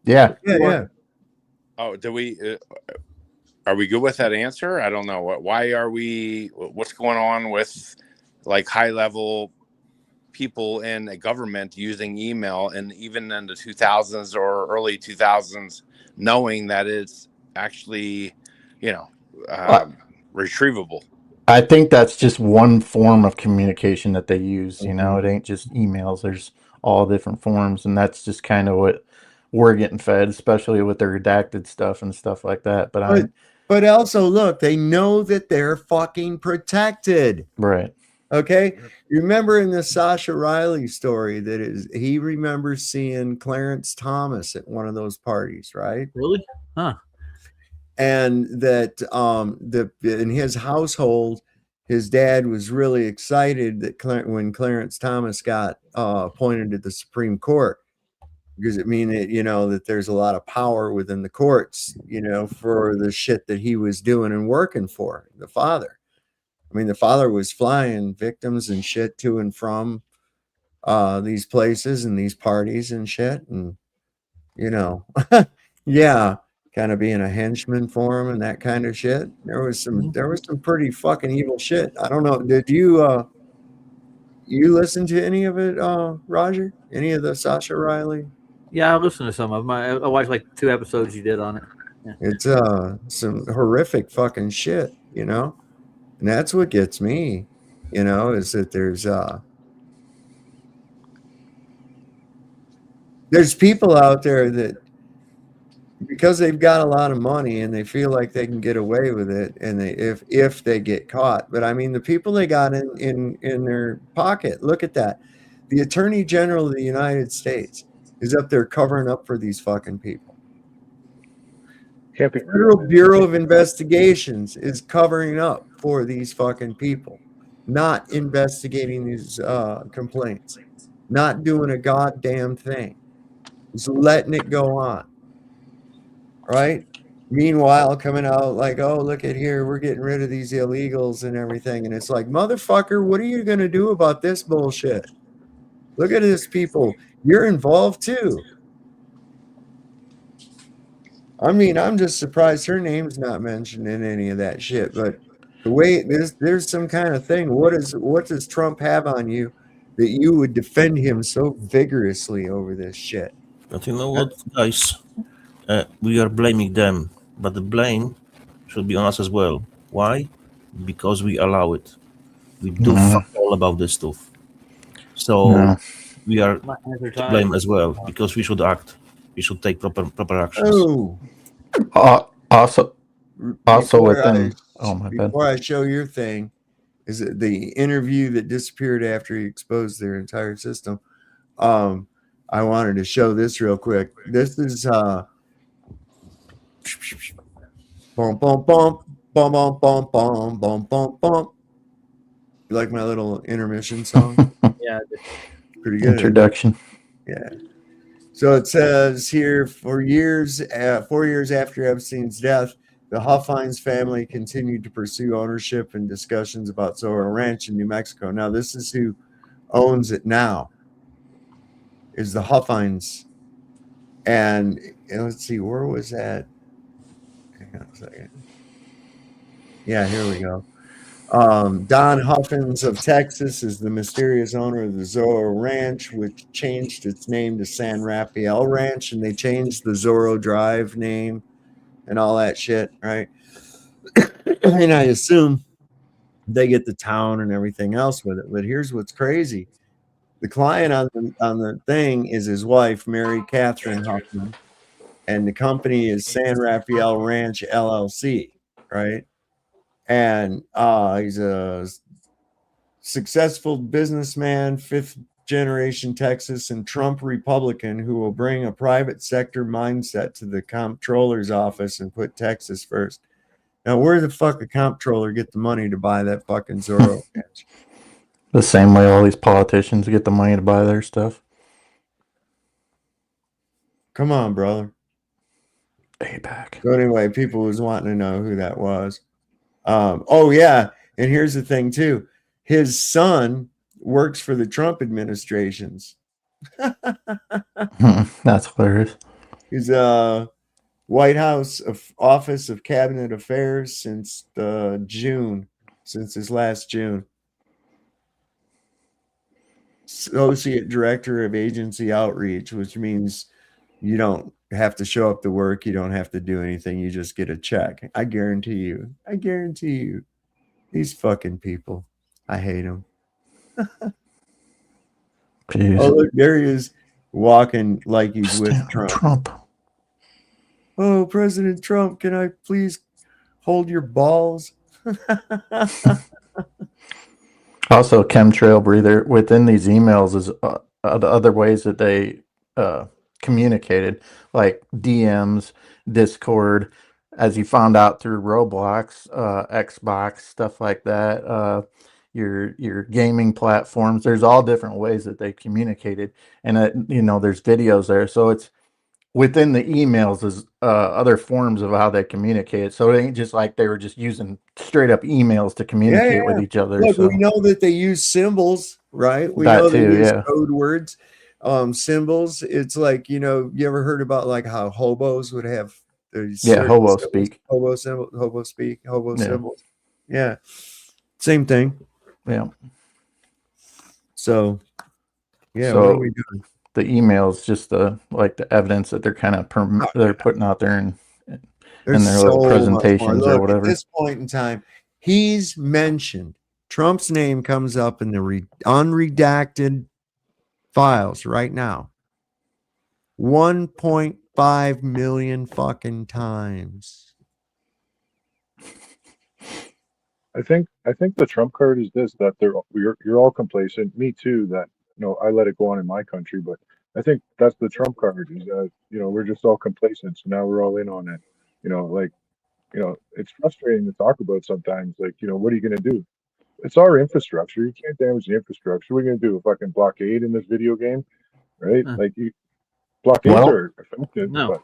Yeah. Yeah. Oh, do we? Are we good with that answer? I don't know. Why are we? What's going on with like high level people in a government using email, and even in the 2000s or early 2000s, knowing that it's actually, retrievable? I think that's just one form of communication that they use. You know, it ain't just emails. There's all different forms, and that's just kind of what we're getting fed, especially with the redacted stuff and stuff like that. But also, look, they know that they're fucking protected. Right. Okay. You remember in the Sasha Riley story he remembers seeing Clarence Thomas at one of those parties, right? Really? Huh. And that in his household, his dad was really excited that when Clarence Thomas got appointed to the Supreme Court, because it means that, that there's a lot of power within the courts, for the shit that he was doing and working for the father. I mean, the father was flying victims and shit to and from these places and these parties and shit. And, yeah, kind of being a henchman for him and that kind of shit. There was some pretty fucking evil shit. I don't know. Did you listen to any of it, Roger? Any of the Sasha Riley? Yeah, I listened to some of them. I watched like 2 episodes you did on it. Yeah. It's some horrific fucking shit, and that's what gets me, is that there's people out there that, because they've got a lot of money and they feel like they can get away with it, and if they get caught. But I mean, the people they got in their pocket, look at that. The Attorney General of the United States is up there covering up for these fucking people. Federal Bureau of Investigations is covering up for these fucking people, not investigating these complaints, not doing a goddamn thing, just letting it go on. Right? Meanwhile, coming out like, oh, look at here, we're getting rid of these illegals and everything. And it's like, motherfucker, what are you going to do about this bullshit? Look at this, people. You're involved too. I mean, I'm just surprised her name's not mentioned in any of that shit. But the way there's some kind of thing. What does Trump have on you that you would defend him so vigorously over this shit? But you know what, guys? We are blaming them, but the blame should be on us as well. Why? Because we allow it. We do fuck all about this stuff. So we are to blame as well, because we should act. We should take proper actions. Oh. Also Before within. I, My bad. Before I show your thing, is it the interview that disappeared after he exposed their entire system? I wanted to show this real quick. This is bum bum bum bum bum bum bum bum bum bum. You like my little intermission song? Yeah, pretty good. Introduction. Yeah. So it says here, 4 years after Epstein's death, the Huffines family continued to pursue ownership and discussions about Zorro Ranch in New Mexico. Now, this is who owns it now, is the Huffines. And let's see, where was that? Hang on a second. Yeah, here we go. Don Huffins of Texas is the mysterious owner of the Zorro Ranch, which changed its name to San Rafael Ranch, and they changed the Zorro Drive name and all that shit, right? And I assume they get the town and everything else with it. But here's what's crazy. The client on the thing is his wife, Mary Catherine Huffman, and the company is San Rafael Ranch LLC, right? And he's a successful businessman, fifth generation Texas and Trump Republican who will bring a private sector mindset to the comptroller's office and put Texas first. Now, where the fuck a comptroller get the money to buy that fucking Zorro ranch? The same way all these politicians get the money to buy their stuff. Come on, brother. APAC. So anyway, people was wanting to know who that was. Oh yeah, and here's the thing too. His son works for the Trump administrations. That's hilarious. He's White House Office of Cabinet Affairs since June, since his last June. Associate Director of Agency Outreach, which means you don't have to show up to work. You don't have to do anything. You just get a check. I guarantee you. I guarantee you. These fucking people. I hate them. Oh, look, there he is walking like he's with Trump. Oh, President Trump, can I please hold your balls? Also, chemtrail breather within these emails is the other ways that they communicated, like DMs, Discord, as you found out through Roblox, Xbox, stuff like that. Your gaming platforms. There's all different ways that they communicated, and there's videos there. So it's within the emails is other forms of how they communicate. So it ain't just like they were just using straight up emails to communicate with each other. Look, so. we know that they use symbols, right? We That know they too, use yeah. code words, symbols. It's like, you ever heard about like how hobos would have hobo speak. Hobo symbol, hobo speak, hobo Yeah. symbols. Yeah. Same thing. Yeah. So yeah, So what are we doing? the emails, just the evidence that they're kind of they're putting out there in There's their so little much more. presentations or Look, whatever. at this point in time, he's mentioned Trump's name comes up in the unredacted files right now 1.5 million fucking times. I think the trump card is this, that you're all complacent. Me too. That I let it go on in my country, but I think that's the trump card. Is that we're just all complacent, so now we're all in on it. It's frustrating to talk about sometimes. Like what are you gonna do? It's our infrastructure. You can't damage the infrastructure. What are you gonna do? A fucking blockade in this video game, right? Like blockades Well, are effective, but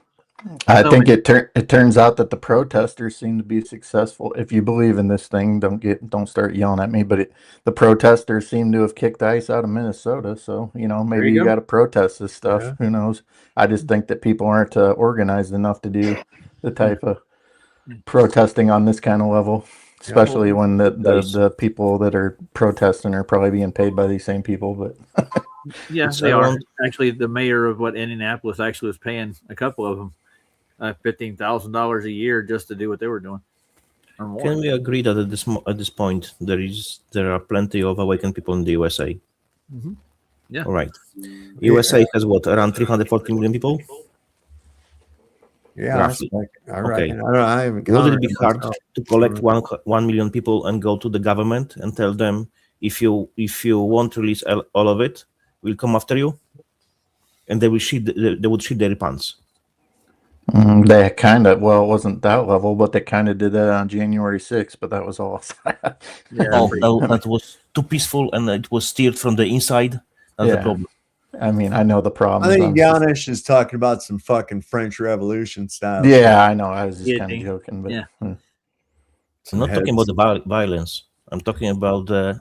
I think it turns out that the protesters seem to be successful. If you believe in this thing, don't start yelling at me. But the protesters seem to have kicked ICE out of Minnesota. So maybe you got to protest this stuff. Yeah. Who knows? I just think that people aren't organized enough to do the type of protesting on this kind of level, especially when the people that are protesting are probably being paid by these same people. But yeah, they are. Actually, the mayor of Indianapolis actually was paying a couple of them $15,000 a year just to do what they were doing. Or more. Can we agree that at this point there are plenty of awakened people in the USA? Mm-hmm. Yeah. All right. USA has what, around 340 million people? Yeah, roughly. I reckon. Okay. I haven't Would it counted be them hard myself. to collect 1 million people and go to the government and tell them if you won't release all of it, we'll come after you, and they would shit their pants? They kind of, it wasn't that level, but they kind of did that on January 6th, but that was all. That was too peaceful and it was steered from the inside. That's the problem. I mean, I know the problem. I think Ganesh is talking about some fucking French Revolution style. Yeah, I know. I was just kind of joking, but I'm not talking about the violence. I'm talking about the.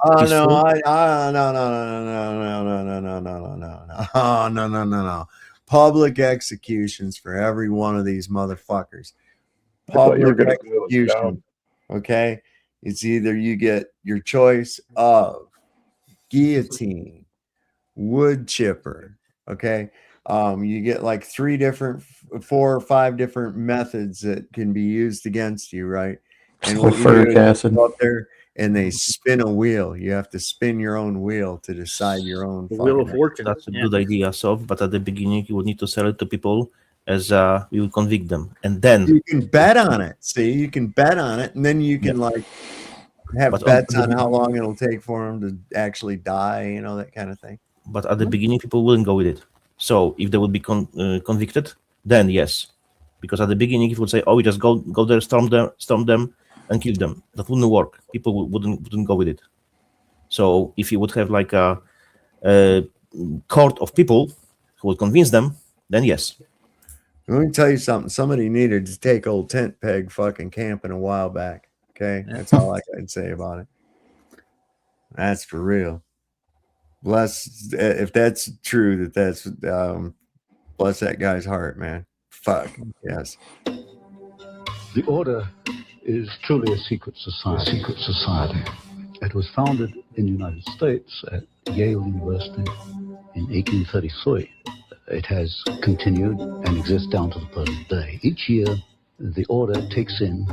No. public executions for every one of these motherfuckers. I thought you were Public going to boil it down. execution. Okay, it's either you get your choice of guillotine, wood chipper. Okay, you get like 4 or 5 different methods that can be used against you, right? And what you do Sulfuric is you acid. go up there and they spin a wheel. You have to spin your own wheel to decide your own The Wheel of fucking. Fortune. That's a Yeah. good idea, Sof, but at the beginning you would need to sell it to people as we will convict them. And then You can bet on it. See, you can bet on it, and then you can like have But bets at on the how long it'll take for them to actually die, you know, that kind of thing. But at the beginning, people wouldn't go with it. So if they would be convicted, then yes, because at the beginning, if you would say, "Oh, we just go there, storm them, and kill them," that wouldn't work. People wouldn't go with it. So if you would have like a court of people who would convince them, then yes. Let me tell you something. Somebody needed to take old tent peg fucking camping a while back. Okay, that's all I can say about it. That's for real. Bless if that's true. That's bless that guy's heart, man. Fuck yes. The Order is truly a secret society. It was founded in the United States at Yale University in 1833. It has continued and exists down to the present day. Each year, the Order takes in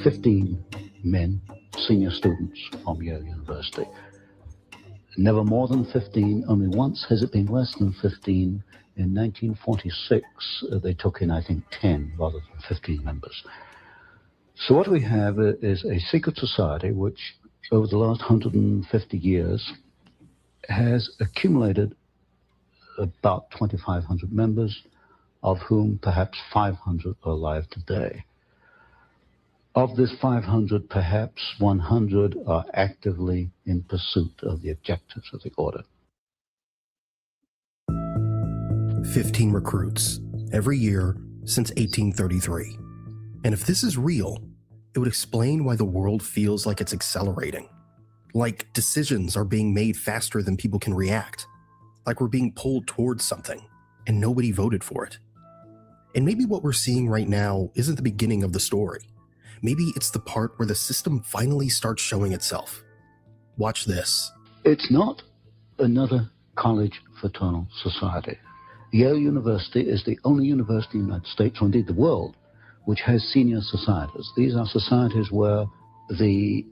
15 men, senior students from Yale University. Never more than 15. Only once has it been less than 15. In 1946, they took in, I think, 10 rather than 15 members. So what we have is a secret society which, over the last 150 years, has accumulated about 2,500 members, of whom perhaps 500 are alive today. Of this 500, perhaps 100 are actively in pursuit of the objectives of the Order. 15 recruits every year since 1833. And if this is real, it would explain why the world feels like it's accelerating. Like decisions are being made faster than people can react. Like we're being pulled towards something and nobody voted for it. And maybe what we're seeing right now isn't the beginning of the story. Maybe it's the part where the system finally starts showing itself. Watch this. It's not another college fraternal society. Yale University is the only university in the United States, or indeed the world, which has senior societies. These are societies where the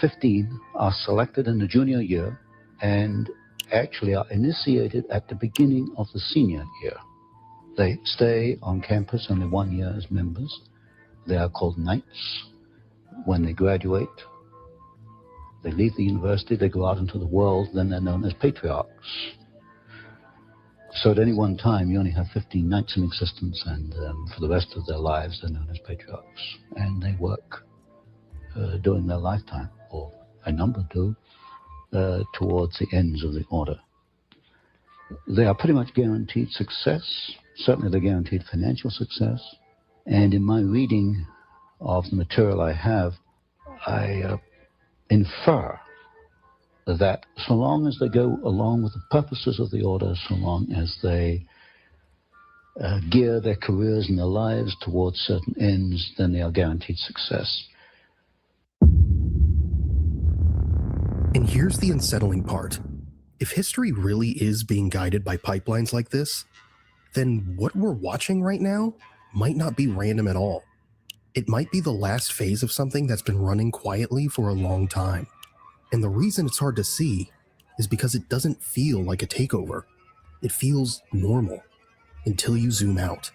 15 are selected in the junior year and actually are initiated at the beginning of the senior year. They stay on campus only 1 year as members. They are called knights. When they graduate, they leave the university, they go out into the world, then they're known as patriarchs. So at any one time, you only have 15 knights in existence, and for the rest of their lives, they're known as patriarchs. And they work during their lifetime, or a number do, towards the ends of the Order. They are pretty much guaranteed success. Certainly they're guaranteed financial success. And in my reading of the material I have, I infer that so long as they go along with the purposes of the Order, so long as they gear their careers and their lives towards certain ends, then they are guaranteed success. And here's the unsettling part. If history really is being guided by pipelines like this, then what we're watching right now might not be random at all. It might be the last phase of something that's been running quietly for a long time. And the reason it's hard to see is because it doesn't feel like a takeover. It feels normal until you zoom out.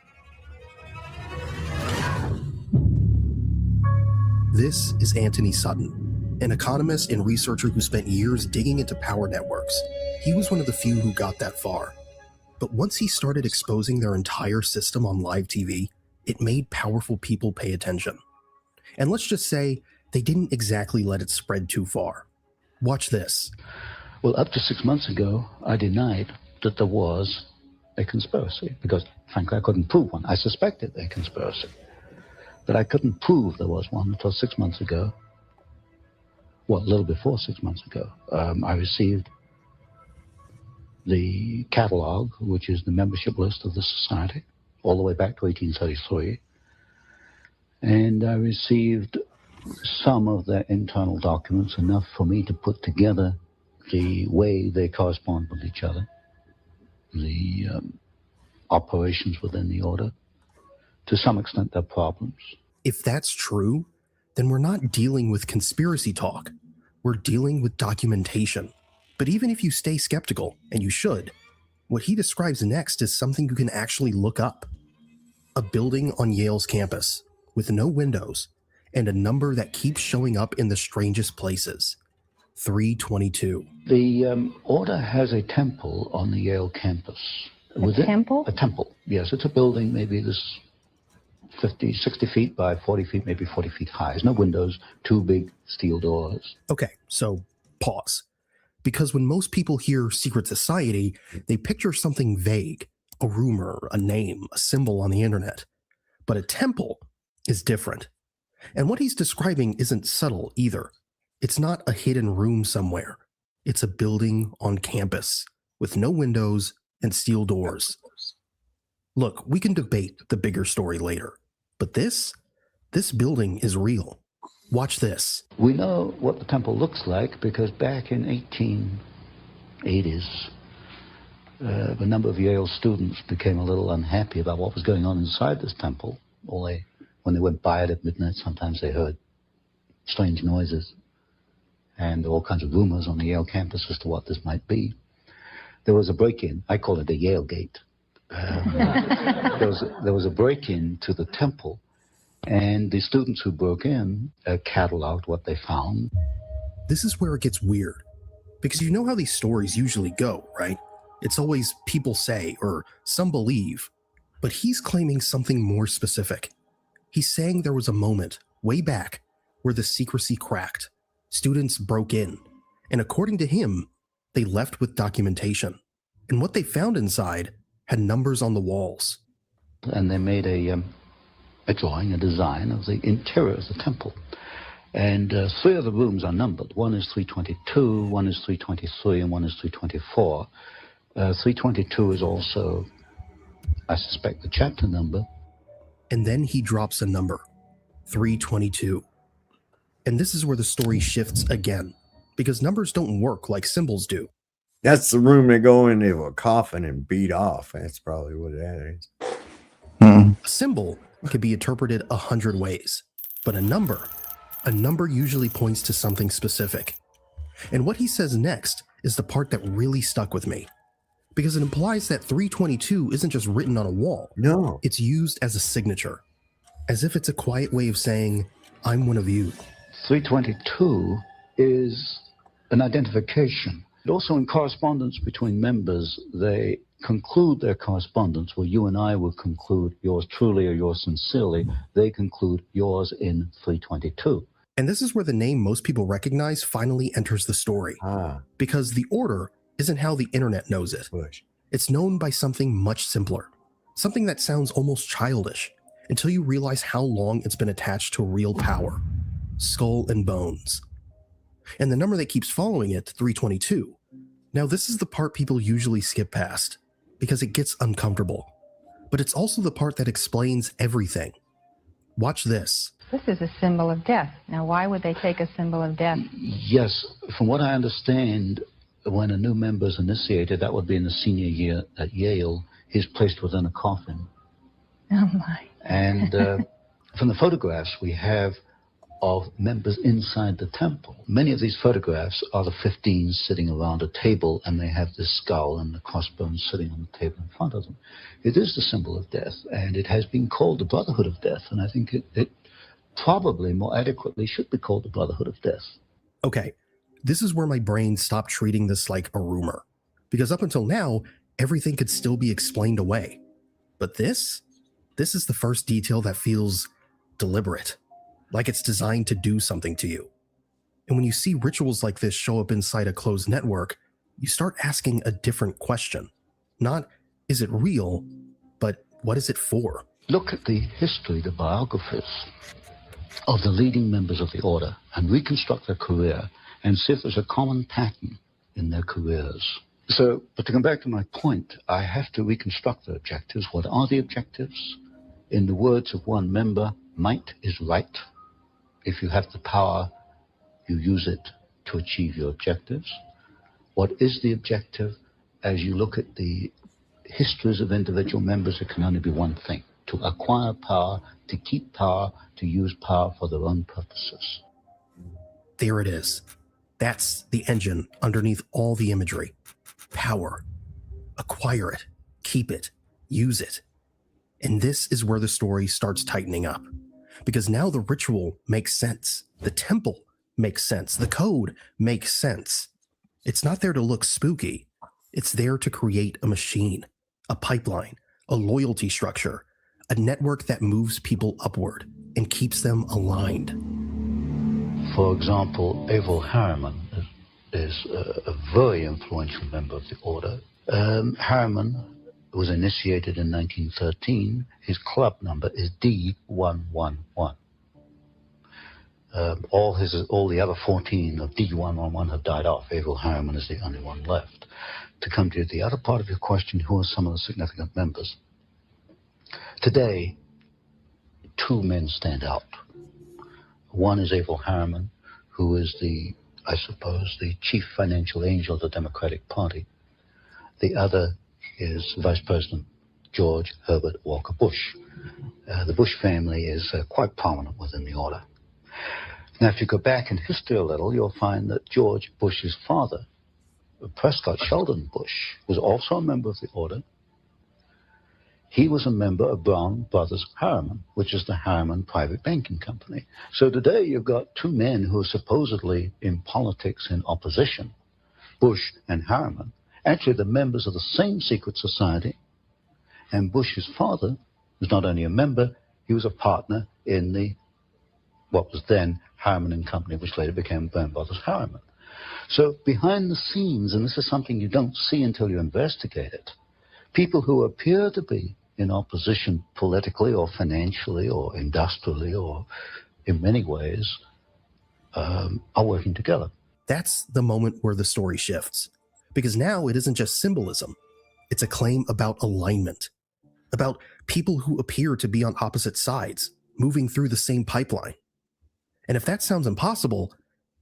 This is Anthony Sutton, an economist and researcher who spent years digging into power networks. He was one of the few who got that far. But once he started exposing their entire system on live TV, it made powerful people pay attention. And let's just say they didn't exactly let it spread too far. Watch this. Well, up to 6 months ago, I denied that there was a conspiracy because, frankly, I couldn't prove one. I suspected a conspiracy, but I couldn't prove there was one until 6 months ago. Well, a little before 6 months ago, I received the catalog, which is the membership list of the society, all the way back to 1833. And I received some of their internal documents, enough for me to put together the way they correspond with each other, the operations within the order, to some extent their problems. If that's true, then we're not dealing with conspiracy talk. We're dealing with documentation. But even if you stay skeptical, and you should, what he describes next is something you can actually look up. A building on Yale's campus with no windows and a number that keeps showing up in the strangest places. 322. The order has a temple on the Yale campus. Temple? A temple, yes. It's a building maybe this 50, 60 feet by 40 feet, maybe 40 feet high. There's no windows, two big steel doors. Okay, so pause. Because when most people hear secret society, they picture something vague, a rumor, a name, a symbol on the internet. But a temple is different. And what he's describing isn't subtle either. It's not a hidden room somewhere. It's a building on campus with no windows and steel doors. Look, we can debate the bigger story later, but this building is real. Watch this. We know what the temple looks like because back in 1880s, a number of Yale students became a little unhappy about what was going on inside this temple. When they went by it at midnight, sometimes they heard strange noises and all kinds of rumors on the Yale campus as to what this might be. There was a break-in. I call it the Yale Gate. There was a break-in to the temple, and the students who broke in cataloged what they found. This is where it gets weird, because you know how these stories usually go, right? It's always people say or some believe, but he's claiming something more specific. He's saying there was a moment way back where the secrecy cracked. Students broke in, and according to him, they left with documentation. And what they found inside had numbers on the walls. And they made a drawing, a design of the interior of the temple. And three of the rooms are numbered. One is 322, one is 323, and one is 324. 322 is also, I suspect, the chapter number. And then he drops a number, 322. And this is where the story shifts again, because numbers don't work like symbols do. That's the room they go into a coffin and beat off. That's probably what that is. A symbol can be interpreted 100 ways, but a number usually points to something specific. And what he says next is the part that really stuck with me, because it implies that 322 isn't just written on a wall. No. It's used as a signature, as if it's a quiet way of saying, I'm one of you. 322 is an identification. Also in correspondence between members, they conclude their correspondence where you and I would conclude yours truly or yours sincerely. They conclude yours in 322. And this is where the name most people recognize finally enters the story. Because the order isn't how the internet knows it. It's known by something much simpler. Something that sounds almost childish until you realize how long it's been attached to real power. Skull and bones. And the number that keeps following it, 322. Now this is the part people usually skip past, because it gets uncomfortable. But it's also the part that explains everything. Watch this. This is a symbol of death. Now, why would they take a symbol of death? Yes, from what I understand, when a new member is initiated, that would be in the senior year at Yale, he's placed within a coffin. Oh my. And from the photographs we have of members inside the temple, many of these photographs are the 15s sitting around a table, and they have this skull and the crossbones sitting on the table in front of them. It is the symbol of death, and it has been called the Brotherhood of Death, and I think it probably more adequately should be called the Brotherhood of Death. Okay, this is where my brain stopped treating this like a rumor, because up until now, everything could still be explained away. But this is the first detail that feels deliberate. Like it's designed to do something to you. And when you see rituals like this show up inside a closed network, you start asking a different question. Not, is it real, but what is it for? Look at the history, the biographies of the leading members of the order and reconstruct their career and see if there's a common pattern in their careers. So, but to come back to my point, I have to reconstruct the objectives. What are the objectives? In the words of one member, might is right. If you have the power, you use it to achieve your objectives. What is the objective? As you look at the histories of individual members, it can only be one thing: to acquire power, to keep power, to use power for their own purposes. There it is. That's the engine underneath all the imagery. Power. Acquire it, keep it, use it. And this is where the story starts tightening up. Because now the ritual makes sense. The temple makes sense. The code makes sense. It's not there to look spooky. It's there to create a machine, a pipeline, a loyalty structure, a network that moves people upward and keeps them aligned. For example, Averell Harriman is a very influential member of the order. Harriman was initiated in 1913. His club number is D111. All the other 14 of D111 have died off. Averell Harriman is the only one left. To come to the other part of your question, who are some of the significant members? Today, two men stand out. One is Averell Harriman, who is the chief financial angel of the Democratic Party. The other is Vice President George Herbert Walker Bush. The Bush family is quite prominent within the order. Now, if you go back in history a little, you'll find that George Bush's father, Prescott Sheldon Bush, was also a member of the order. He was a member of Brown Brothers Harriman, which is the Harriman Private Banking Company. So today you've got two men who are supposedly in politics in opposition, Bush and Harriman. Actually, they're members of the same secret society. And Bush's father was not only a member, he was a partner in what was then Harriman and Company, which later became Brown Brothers Harriman. So behind the scenes, and this is something you don't see until you investigate it, people who appear to be in opposition politically or financially or industrially or in many ways are working together. That's the moment where the story shifts. Because now it isn't just symbolism. It's a claim about alignment, about people who appear to be on opposite sides, moving through the same pipeline. And if that sounds impossible,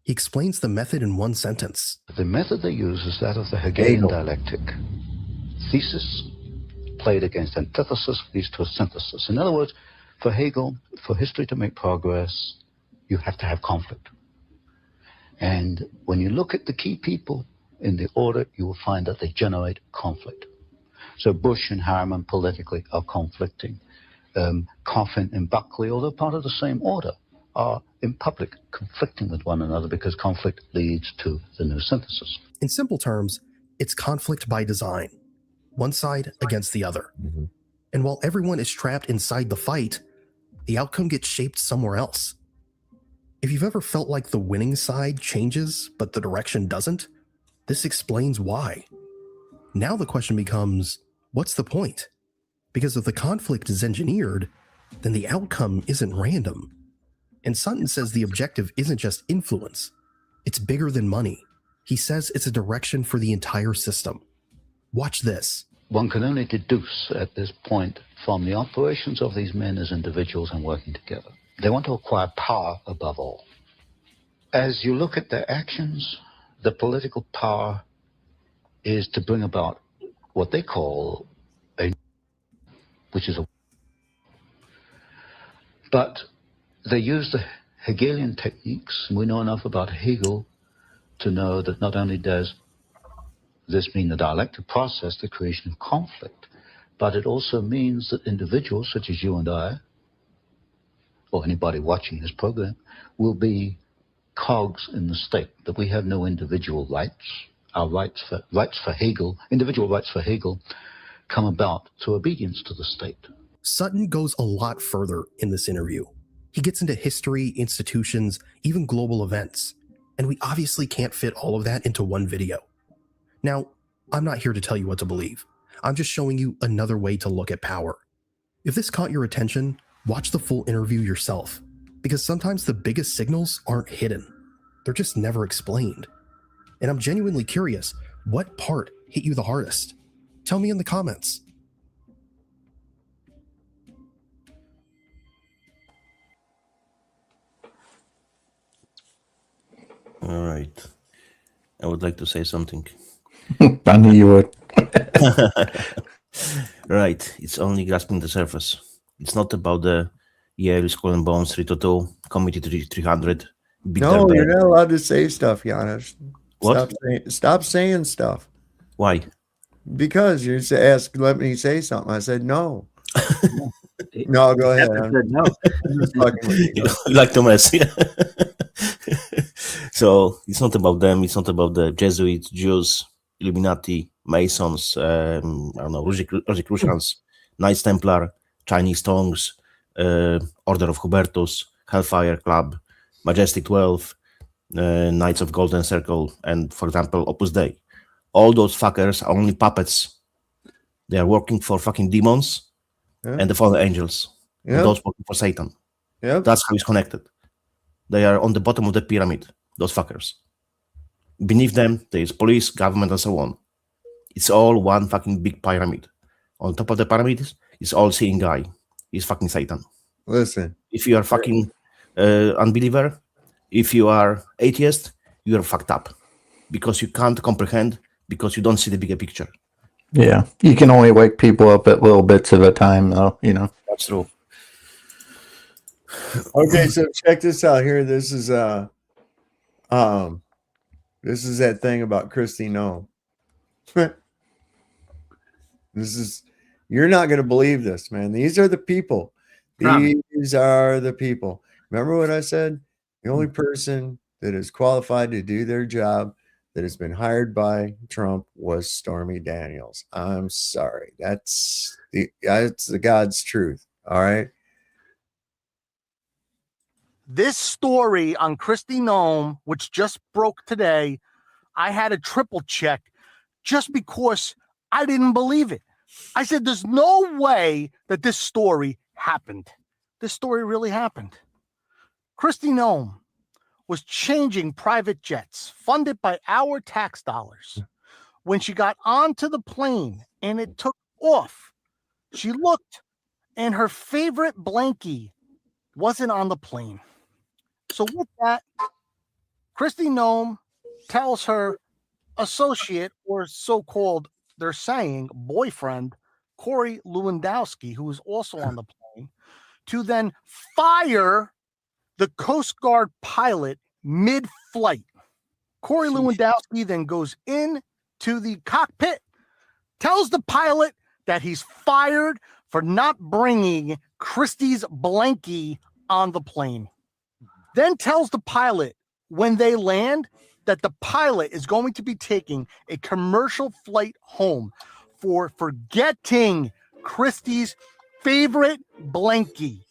he explains the method in one sentence. The method they use is that of the Hegelian dialectic. Thesis played against antithesis leads to a synthesis. In other words, for Hegel, for history to make progress, you have to have conflict. And when you look at the key people in the order, you will find that they generate conflict. So Bush and Harriman politically are conflicting. Coffin and Buckley, although part of the same order, are in public conflicting with one another because conflict leads to the new synthesis. In simple terms, it's conflict by design, one side against the other. Mm-hmm. And while everyone is trapped inside the fight, the outcome gets shaped somewhere else. If you've ever felt like the winning side changes, but the direction doesn't, this explains why. Now the question becomes, what's the point? Because if the conflict is engineered, then the outcome isn't random. And Sutton says the objective isn't just influence. It's bigger than money. He says it's a direction for the entire system. Watch this. One can only deduce at this point from the operations of these men as individuals and working together. They want to acquire power above all. As you look at their actions, the political power is to bring about what they call but they use the Hegelian techniques. We know enough about Hegel to know that not only does this mean the dialectic process, the creation of conflict, but it also means that individuals such as you and I, or anybody watching this program, will be cogs in the state, that we have no individual rights. Our rights for Hegel, individual rights for Hegel, come about through obedience to the state. Sutton goes a lot further in this interview. He gets into history, institutions, even global events, and we obviously can't fit all of that into one video. Now, I'm not here to tell you what to believe. I'm just showing you another way to look at power. If this caught your attention, watch the full interview yourself, because sometimes the biggest signals aren't hidden. They're just never explained. And I'm genuinely curious, what part hit you the hardest? Tell me in the comments. All right. I would like to say something. I knew you would. Right. It's only grasping the surface. It's not about the Yale Skull and Bones 322, Committee 300. No, you're not allowed to say stuff, Giannis. What? Stop saying stuff. Why? Because you asked, let me say something. I said no. No, go ahead. No. I'm just fucking with you. You like to mess. Yeah. So it's not about them. It's not about the Jesuits, Jews, Illuminati, Masons, I don't know, Rosicrucians, Knights Templar, Chinese Tongues, Order of Hubertus, Hellfire Club, Majestic 12, Knights of Golden Circle, and, for example, Opus Dei. All those fuckers are only puppets. They are working for fucking demons and the fallen angels. And those working for Satan. That's how it's connected. They are on the bottom of the pyramid, those fuckers. Beneath them, there is police, government, and so on. It's all one fucking big pyramid. On top of the pyramid is all-seeing guy. He's fucking Satan. Listen. If you are fucking unbeliever, if you are atheist, you are fucked up. Because you can't comprehend, because you don't see the bigger picture. Yeah. You can only wake people up at little bits at a time, though, you know. That's true. Okay, so check this out here. This is that thing about Christy Nome. You're not going to believe this, man. These are the people. These are the people. Remember what I said? The only person that is qualified to do their job that has been hired by Trump was Stormy Daniels. I'm sorry. That's the God's truth. All right. This story on Christy Nome, which just broke today, I had a triple check just because I didn't believe it. I said, there's no way that this story happened. This story really happened. Christy Nome was changing private jets funded by our tax dollars. When she got onto the plane and it took off, she looked and her favorite blankie wasn't on the plane. So with that, Christy Nome tells her associate, or so-called, they're saying, boyfriend, Corey Lewandowski, who is also on the plane, to then fire the Coast Guard pilot mid-flight. Corey Lewandowski then goes into the cockpit, tells the pilot that he's fired for not bringing Christie's blankie on the plane. Then tells the pilot when they land that the pilot is going to be taking a commercial flight home for forgetting Christie's favorite blankie.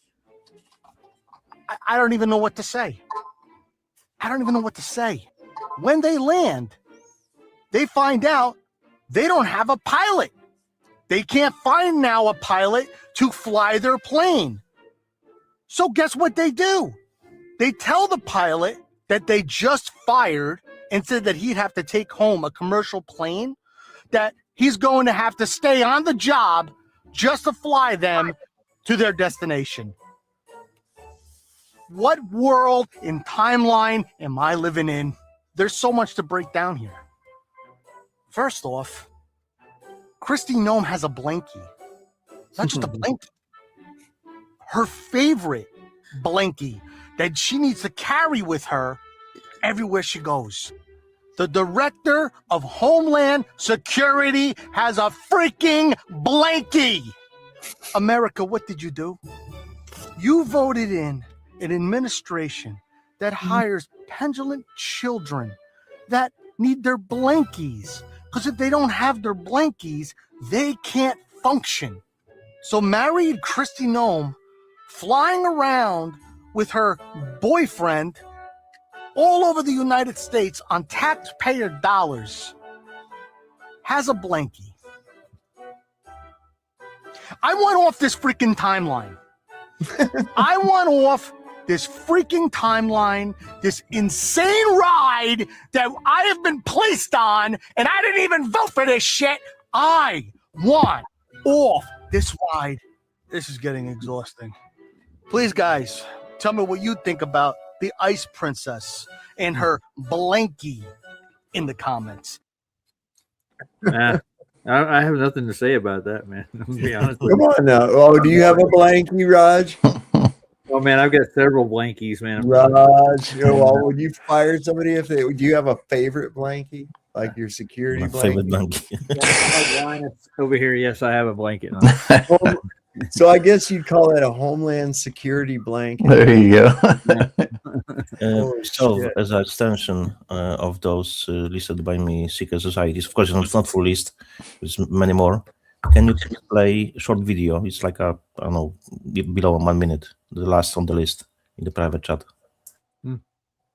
I don't even know what to say. I don't even know what to say. When they land, they find out they don't have a pilot. They can't find now a pilot to fly their plane. So guess what they do? They tell the pilot that they just fired and said that he'd have to take home a commercial plane, that he's going to have to stay on the job just to fly them to their destination. What world and timeline am I living in? There's so much to break down here. First off, Christy Nome has a blankie. Not just a blankie. Her favorite blankie that she needs to carry with her everywhere she goes. The director of Homeland Security has a freaking blankie. America, what did you do? You voted in an administration that hires petulant children that need their blankies. Because if they don't have their blankies, they can't function. So married Christy Nome, flying around with her boyfriend all over the United States on taxpayer dollars, has a blankie. I went off this freaking timeline. I went off this freaking timeline, this insane ride that I have been placed on, and I didn't even vote for this shit. I want off this ride. This is getting exhausting. Please, guys, tell me what you think about the Ice Princess and her blankie in the comments. I have nothing to say about that, man. To be honest with Come you. on now. Oh, do you have a blankie, Raj? Oh man, I've got several blankies, man. Raj, well, would you fire somebody if they? Do you have a favorite blankie, like your security My blankie? favorite blanket. Over here, yes, I have a blanket. So I guess you'd call that a Homeland Security blanket. There you go. So, shit. as an extension of those listed by me secret societies, of course, it's not full list. There's many more. Can you play a short video? It's like I don't know, below 1 minute. The last on the list in the private chat.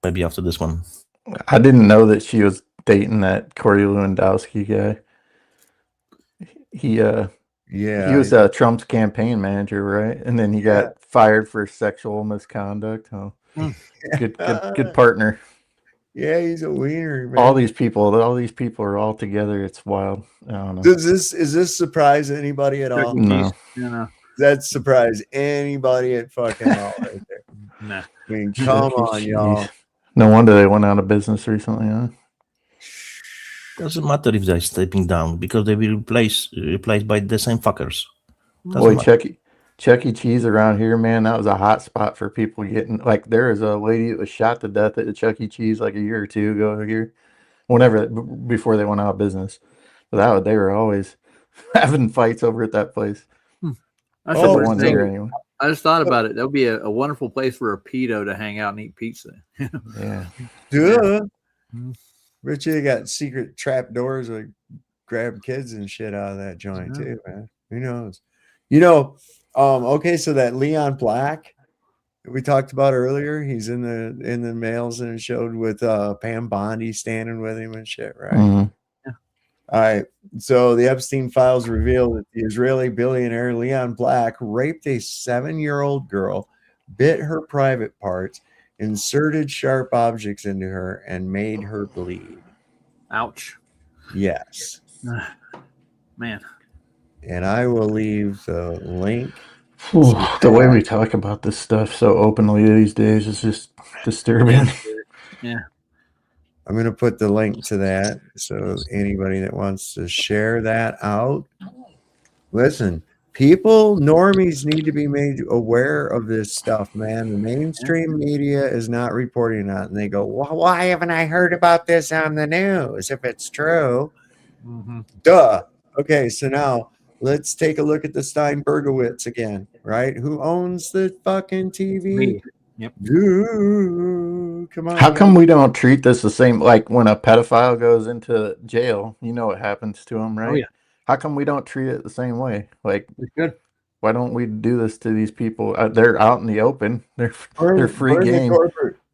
Maybe after this one. I didn't know that she was dating that Corey Lewandowski guy. He was Trump's campaign manager, right? And then he got fired for sexual misconduct. Oh, good partner. Yeah, he's a wiener, man. All these people are all together. It's wild. I don't know. Is this surprise anybody at all? No. That surprise anybody at fucking all right there. Nah. I mean, come on, y'all. No wonder they went out of business recently, huh? Doesn't matter if they're stepping down because they will replaced by the same fuckers. Boy, Chuck E. Cheese around here, man, that was a hot spot for people getting, like, there was a lady that was shot to death at the Chuck E. Cheese like a year or two ago here, before they went out of business. But they were always having fights over at that place. I just thought about it. That would be a wonderful place for a pedo to hang out and eat pizza. Yeah. Duh. Bet you they got secret trap doors that grab kids and shit out of that joint too, man. Who knows? Okay, so that Leon Black that we talked about earlier, he's in the mails and it showed with Pam Bondi standing with him and shit, right? Mm-hmm. All right. So the Epstein files reveal that the Israeli billionaire Leon Black raped a 7-year-old girl, bit her private parts, inserted sharp objects into her, and made her bleed. Ouch. Yes. Man. And I will leave the link. The way we talk about this stuff so openly these days is just disturbing. Yeah. I'm going to put the link to that. So anybody that wants to share that out, listen, normies need to be made aware of this stuff, man. The mainstream media is not reporting on it. And they go, well, why haven't I heard about this on the news if it's true? Mm-hmm. Duh. Okay, so now let's take a look at the Steinbergowitz again, right? Who owns the fucking TV? Me. Yep. Ooh, come on. How come we don't treat this the same? Like when a pedophile goes into jail, you know what happens to him, right? Oh, yeah. How come we don't treat it the same way? Like, it's good. Why don't we do this to these people? They're out in the open. They're free game.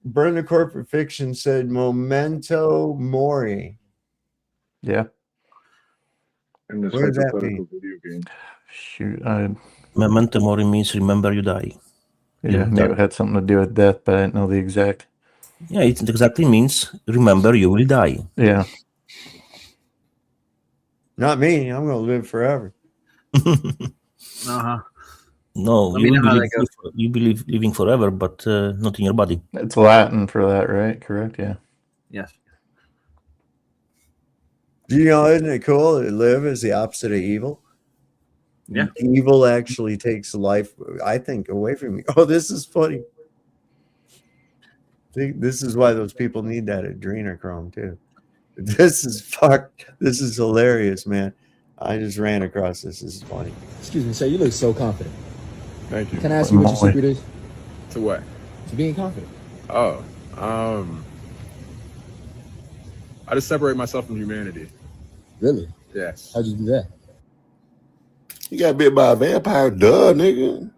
Burn the Corporate Fiction said memento mori. Yeah. And this What does that hypothetical mean? video game. Shoot. Memento mori means remember you die. Yeah, I knew it had something to do with death, but I didn't know the exact. Yeah, it exactly means remember you will die. Yeah. Not me. I'm going to live forever. Uh-huh. No, you believe living forever, but not in your body. It's Latin for that, right? Correct, yeah. Yes. Do you know, isn't it cool that live is the opposite of evil? Yeah. Evil actually takes life, I think, away from you. Oh, this is funny. This is why those people need that adrenochrome, too. This is fucked. This is hilarious, man. I just ran across this. This is funny. Excuse me, sir. You look so confident. Thank you. Can I ask you what your secret is? To what? To being confident. Oh, I just separate myself from humanity. Really? Yes. How'd you do that? You got bit by a vampire, duh, nigga.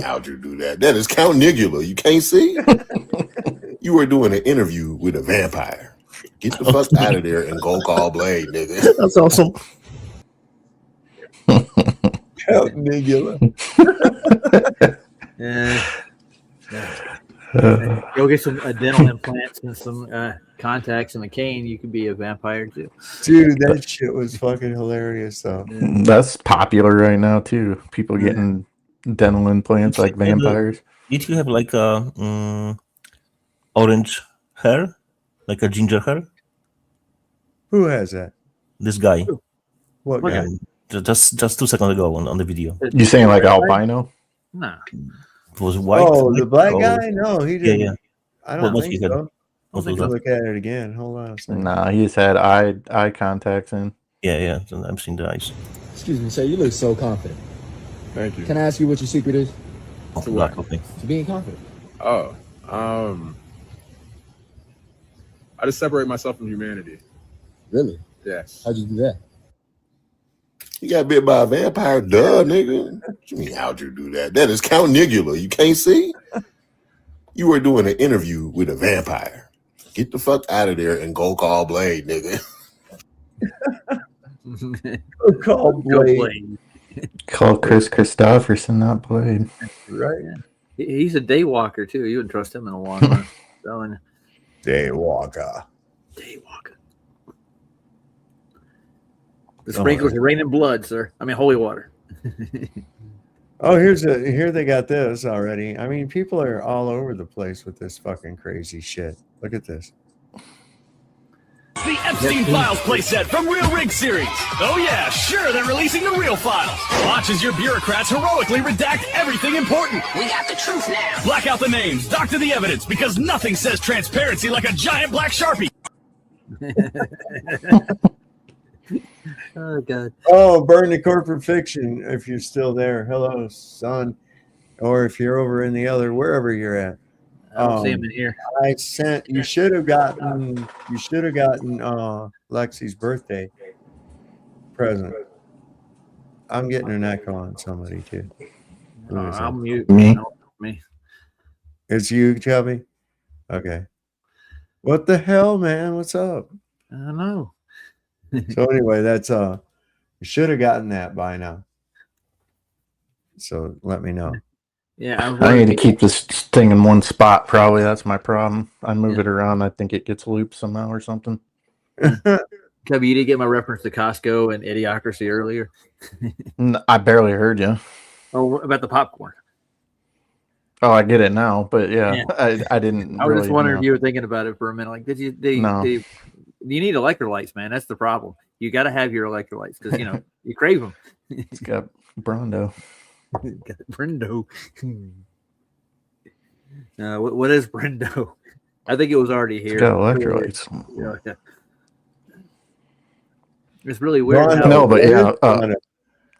How'd you do that? That is Count Nigula. You can't see? You were doing an interview with a vampire. Get the fuck out of there and go call Blade, nigga. That's awesome. Count Nigula. Yeah. Go get some dental implants and some contacts and a cane. You could be a vampire too. Dude, that shit was fucking hilarious though. That's popular right now too. People getting dental implants like vampires. Did you have like a orange hair, like a ginger hair? Who has that? This guy. What guy? Just 2 seconds ago on the video. You saying like albino? Nah. It was white. Oh, the black or- guy? No, he didn't. Yeah. I don't What think he had? so. What Let was me that? look at it again. Hold on a second. Nah, he just had eye contacts in. Yeah. I'm seeing the eyes. Excuse me, sir. You look so confident. Thank you. Can I ask you what your secret is? To black coffee. To being confident. Oh, I just separate myself from humanity. Really? Yes. How'd you do that? You got bit by a vampire, duh, nigga. What you mean, how'd you do that? That is Count Nigula. You can't see? You were doing an interview with a vampire. Get the fuck out of there and go call Blade, nigga. Go call Blade. Call Chris Christopherson, not Blade. Right. He's a day walker too. You wouldn't trust him in a long run. Telling you. Daywalker. Daywalker. The sprinklers are raining blood, sir. I mean, holy water. Oh, here they got this already. I mean, people are all over the place with this fucking crazy shit. Look at this. The Epstein Files playset from Real Rig Series. Oh yeah, sure, they're releasing the real files. Watch as your bureaucrats heroically redact everything important. We got the truth now. Black out the names, doctor the evidence, because nothing says transparency like a giant black Sharpie. Oh, God. Oh, burn the corporate fiction if you're still there. Hello, son. Or if you're over in the other, wherever you're at. I don't see him in here. I sent, you should have gotten Lexi's birthday present. I'm getting an echo on somebody too. I'll mute. Me? Me. It's you, Chubby? Okay. What the hell, man? What's up? I don't know. So anyway, that's you should have gotten that by now. So let me know. Yeah, I need to keep this thing in one spot. Probably that's my problem. I move it around. I think it gets looped somehow or something. Cubby, you didn't get my reference to Costco and Idiocracy earlier. I barely heard you. Oh, about the popcorn. Oh, I get it now, but yeah. I didn't. I was just really wondering know. if you were thinking about it for a minute. Like, did you? No. You need electrolytes, man. That's the problem. You got to have your electrolytes because you crave them. It's got Brondo. Got Brendo. What is Brendo? I think it was already here. It's got electrolytes. Yeah. It's really weird. No, but yeah.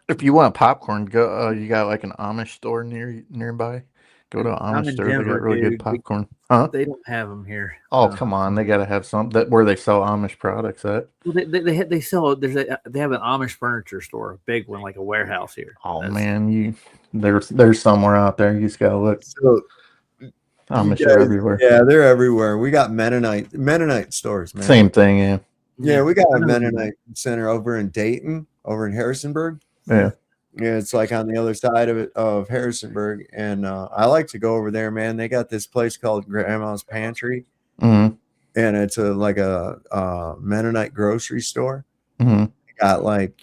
If you want popcorn, go. You got like an Amish store nearby. Go to an I'm Amish in store. They Denver, got really dude. good popcorn. Huh? They don't have them here. Oh, come on! They got to have some where they sell Amish products at. Well, they sell. They have an Amish furniture store, a big one, like a warehouse here. Oh man, there's somewhere out there. You just gotta look. So, Amish are everywhere. Yeah, they're everywhere. We got Mennonite stores, man. Same thing, yeah. Yeah, we got a Mennonite center over in Dayton, over in Harrisonburg. Yeah. Yeah, it's like on the other side of Harrisonburg, and I like to go over there, man. They got this place called Grandma's Pantry, Mm-hmm. and it's like a Mennonite grocery store. Mm-hmm. They got like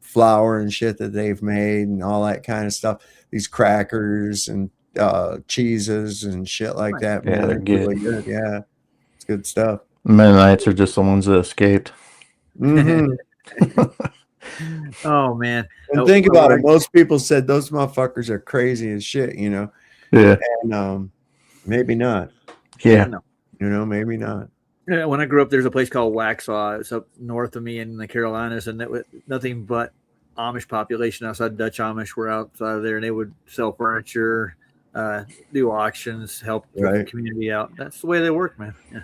flour and shit that they've made and all that kind of stuff. These crackers and cheeses and shit like that. Yeah, Man, they're it's good. really good. Yeah, it's good stuff. Mennonites are just the ones that escaped. Mm-hmm. Oh man! And think about it. Most people said those motherfuckers are crazy as shit, Yeah. And maybe not. Yeah. Maybe not. Yeah, when I grew up, there's a place called Waxhaw. It's up north of me in the Carolinas, and it was nothing but Amish population outside. Dutch Amish were outside of there, and they would sell furniture, do auctions, help the community out. That's the way they work, man. Yeah.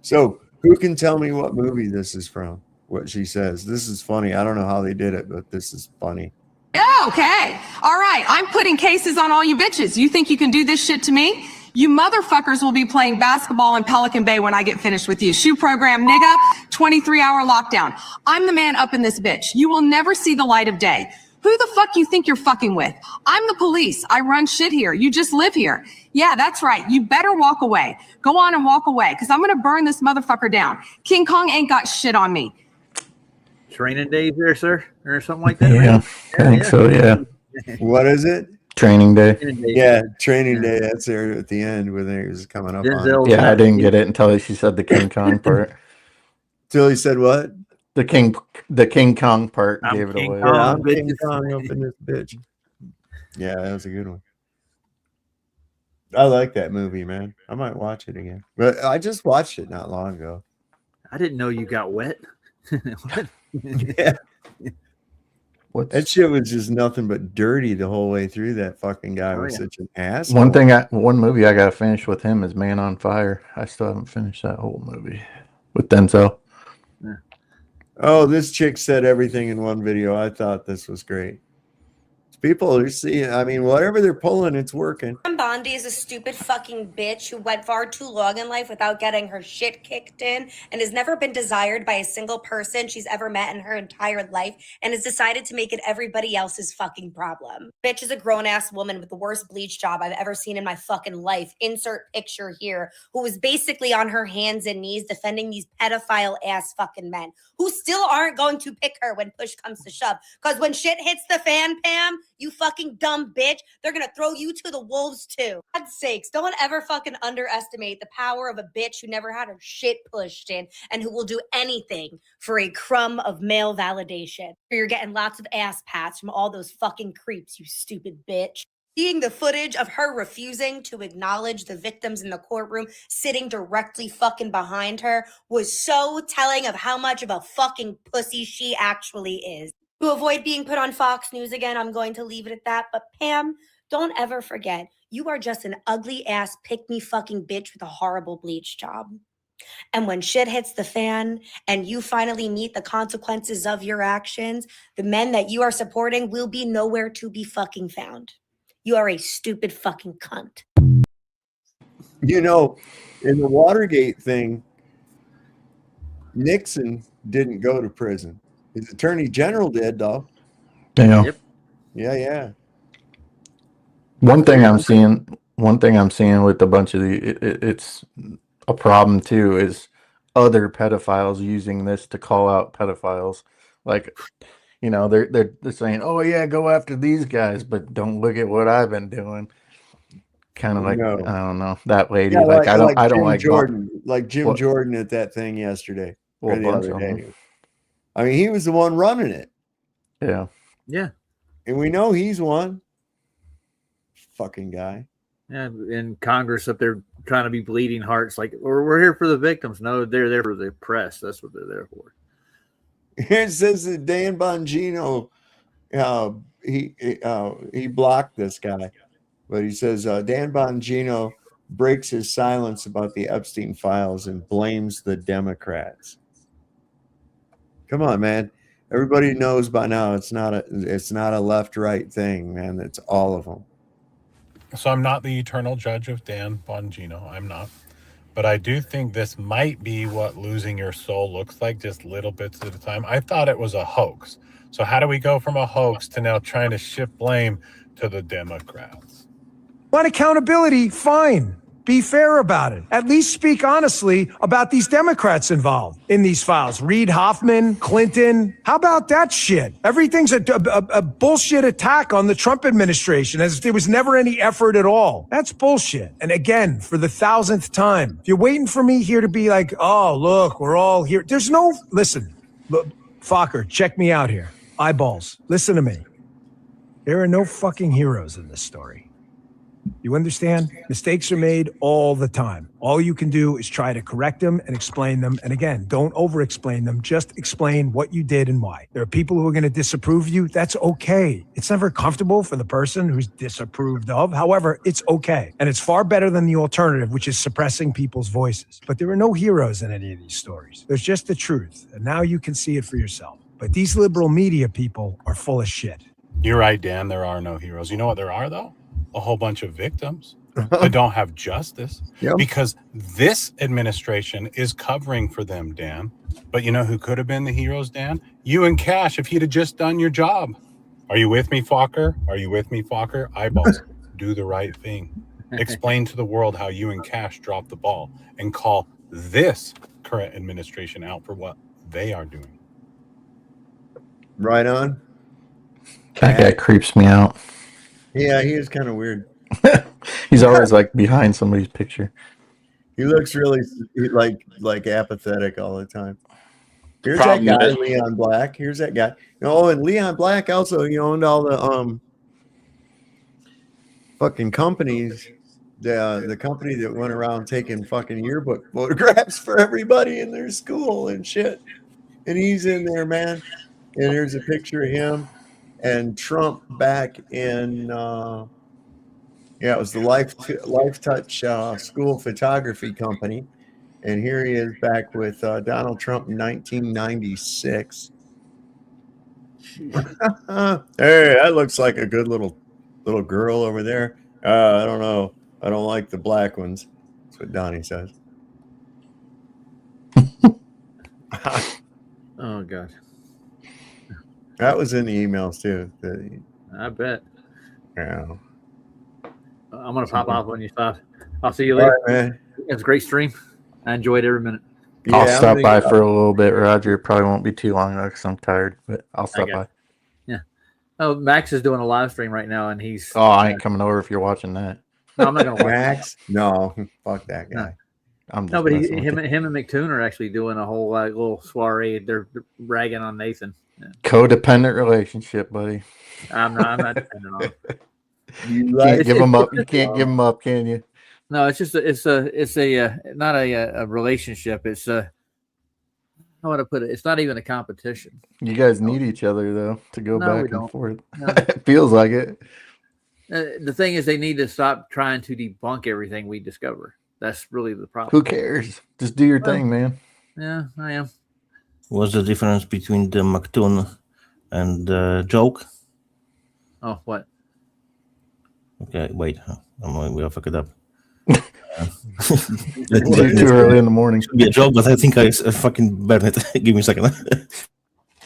So, who can tell me what movie this is from? What she says. This is funny. I don't know how they did it, but this is funny. Okay. All right. I'm putting cases on all you bitches. You think you can do this shit to me? You motherfuckers will be playing basketball in Pelican Bay when I get finished with you. Shoe program, nigga, 23-hour lockdown. I'm the man up in this bitch. You will never see the light of day. Who the fuck you think you're fucking with? I'm the police. I run shit here. You just live here. Yeah, that's right. You better walk away. Go on and walk away, because I'm going to burn this motherfucker down. King Kong ain't got shit on me. Training days there, sir, or something like that. Yeah, I think so. Yeah, What is it? Training day. Yeah, training day. That's there at the end when he was coming up on it. Yeah, I didn't get it until she said the King Kong part. Till he said what? The King Kong part gave it away. Yeah, I'm King Kong up in this bitch. Yeah, that was a good one. I like that movie, man. I might watch it again. But I just watched it not long ago. I didn't know you got wet. What? Yeah. That shit was just nothing but dirty the whole way through. That fucking guy was such an asshole. One movie I got to finish with him is Man on Fire. I still haven't finished that whole movie with Denzel. Oh, this chick said everything in one video. I thought this was great. People are seeing, I mean, whatever they're pulling, it's working. Bondi is a stupid fucking bitch who went far too long in life without getting her shit kicked in and has never been desired by a single person she's ever met in her entire life and has decided to make it everybody else's fucking problem. Bitch is a grown-ass woman with the worst bleach job I've ever seen in my fucking life. Insert picture here. Who was basically on her hands and knees defending these pedophile-ass fucking men who still aren't going to pick her when push comes to shove. Because when shit hits the fan, Pam, you fucking dumb bitch, they're gonna throw you to the wolves too. For God's sakes, don't ever fucking underestimate the power of a bitch who never had her shit pushed in and who will do anything for a crumb of male validation. You're getting lots of ass pats from all those fucking creeps, you stupid bitch. Seeing the footage of her refusing to acknowledge the victims in the courtroom sitting directly fucking behind her was so telling of how much of a fucking pussy she actually is. To avoid being put on Fox News again, I'm going to leave it at that. But Pam, don't ever forget, you are just an ugly ass pick-me fucking bitch with a horrible bleach job. And when shit hits the fan and you finally meet the consequences of your actions, the men that you are supporting will be nowhere to be fucking found. You are a stupid fucking cunt. You know, in the Watergate thing, Nixon didn't go to prison. His attorney general did, though. Yeah. Yep. Yeah. One thing I'm seeing with a bunch of it's a problem too is other pedophiles using this to call out pedophiles. Like, you know, they're saying, "Oh yeah, go after these guys," but don't look at what I've been doing. Kind of like, I don't know, that lady. Yeah, like I don't Jim like Jordan, like Jim what- Jordan at that thing yesterday Well, or a the bunch other of day. them. I mean, he was the one running it. Yeah. Yeah. And we know he's one. Fucking guy. Yeah, in Congress up there trying to be bleeding hearts, like we're here for the victims. No, they're there for the press. That's what they're there for. Here it says that Dan Bongino, he blocked this guy, but he says Dan Bongino breaks his silence about the Epstein files and blames the Democrats. Come on, man. Everybody knows by now it's not a left-right thing, man. It's all of them. So I'm not the eternal judge of Dan Bongino. I'm not. But I do think this might be what losing your soul looks like, just little bits at a time. I thought it was a hoax. So how do we go from a hoax to now trying to shift blame to the Democrats? Want accountability? Fine. Be fair about it. At least speak honestly about these Democrats involved in these files. Reid Hoffman, Clinton. How about that shit? Everything's a bullshit attack on the Trump administration as if there was never any effort at all. That's bullshit. And again, for the 1,000th time, if you're waiting for me here to be like, oh, look, we're all here. There's no, listen, look, Fokker, check me out here. Eyeballs, listen to me. There are no fucking heroes in this story. You understand? Mistakes are made all the time. All you can do is try to correct them and explain them. And again, don't over-explain them. Just explain what you did and why. There are people who are going to disapprove you. That's okay. It's never comfortable for the person who's disapproved of. However, it's okay. And it's far better than the alternative, which is suppressing people's voices. But there are no heroes in any of these stories. There's just the truth. And now you can see it for yourself. But these liberal media people are full of shit. You're right, Dan. There are no heroes. You know what there are, though? A whole bunch of victims that don't have justice because this administration is covering for them, Dan. But you know who could have been the heroes, Dan? You and Cash, if you'd have just done your job. Are you with me, Fokker? Are you with me, Fokker? Eyeballs, do the right thing. Explain to the world how you and Cash dropped the ball and call this current administration out for what they are doing. Right on. That guy creeps me out. Yeah, he is kind of weird. He's always like behind somebody's picture. He looks really like apathetic all the time. Here's Problem that guy, is- Leon Black. Here's that guy. Oh, and Leon Black also, he owned all the fucking companies. The company that went around taking fucking yearbook photographs for everybody in their school and shit. And he's in there, man. And here's a picture of him and Trump back in it was the Life Touch school photography company. And here he is back with Donald Trump in 1996. Hey, that looks like a good little girl over there. I don't know. I don't like the black ones. That's what Donnie says. Oh God. That was in the emails too. I bet. Yeah. I'm gonna pop off when you stop. I'll see you All later. right, man. It's a great stream. I enjoyed every minute. I'll stop by for a little bit, Roger. It probably won't be too long because I'm tired, but I'll stop by. Yeah. Oh, Max is doing a live stream right now, and he's. Oh, I ain't coming over if you're watching that. No, I'm not gonna watch Max. No, fuck that guy. I'm just No, but messing with him you. and McToon are actually doing a whole little soiree. They're ragging on Nathan. Yeah. Codependent relationship, buddy. I'm not dependent on him. You can't give them up. You can't give them up, can you? No, it's just it's a not a relationship. It's how would I put it? It's not even a competition. You guys need each other though to go No, we back and don't. forth. No. It feels like it. The thing is, they need to stop trying to debunk everything we discover. That's really the problem. Who cares? Just do your thing, man. Yeah, I am. What's the difference between the McToon and the joke? Oh, what? Okay, wait. We'll fuck it up. It's too early in the morning. Should be a joke, but I think I fucking burned it. Give me a second.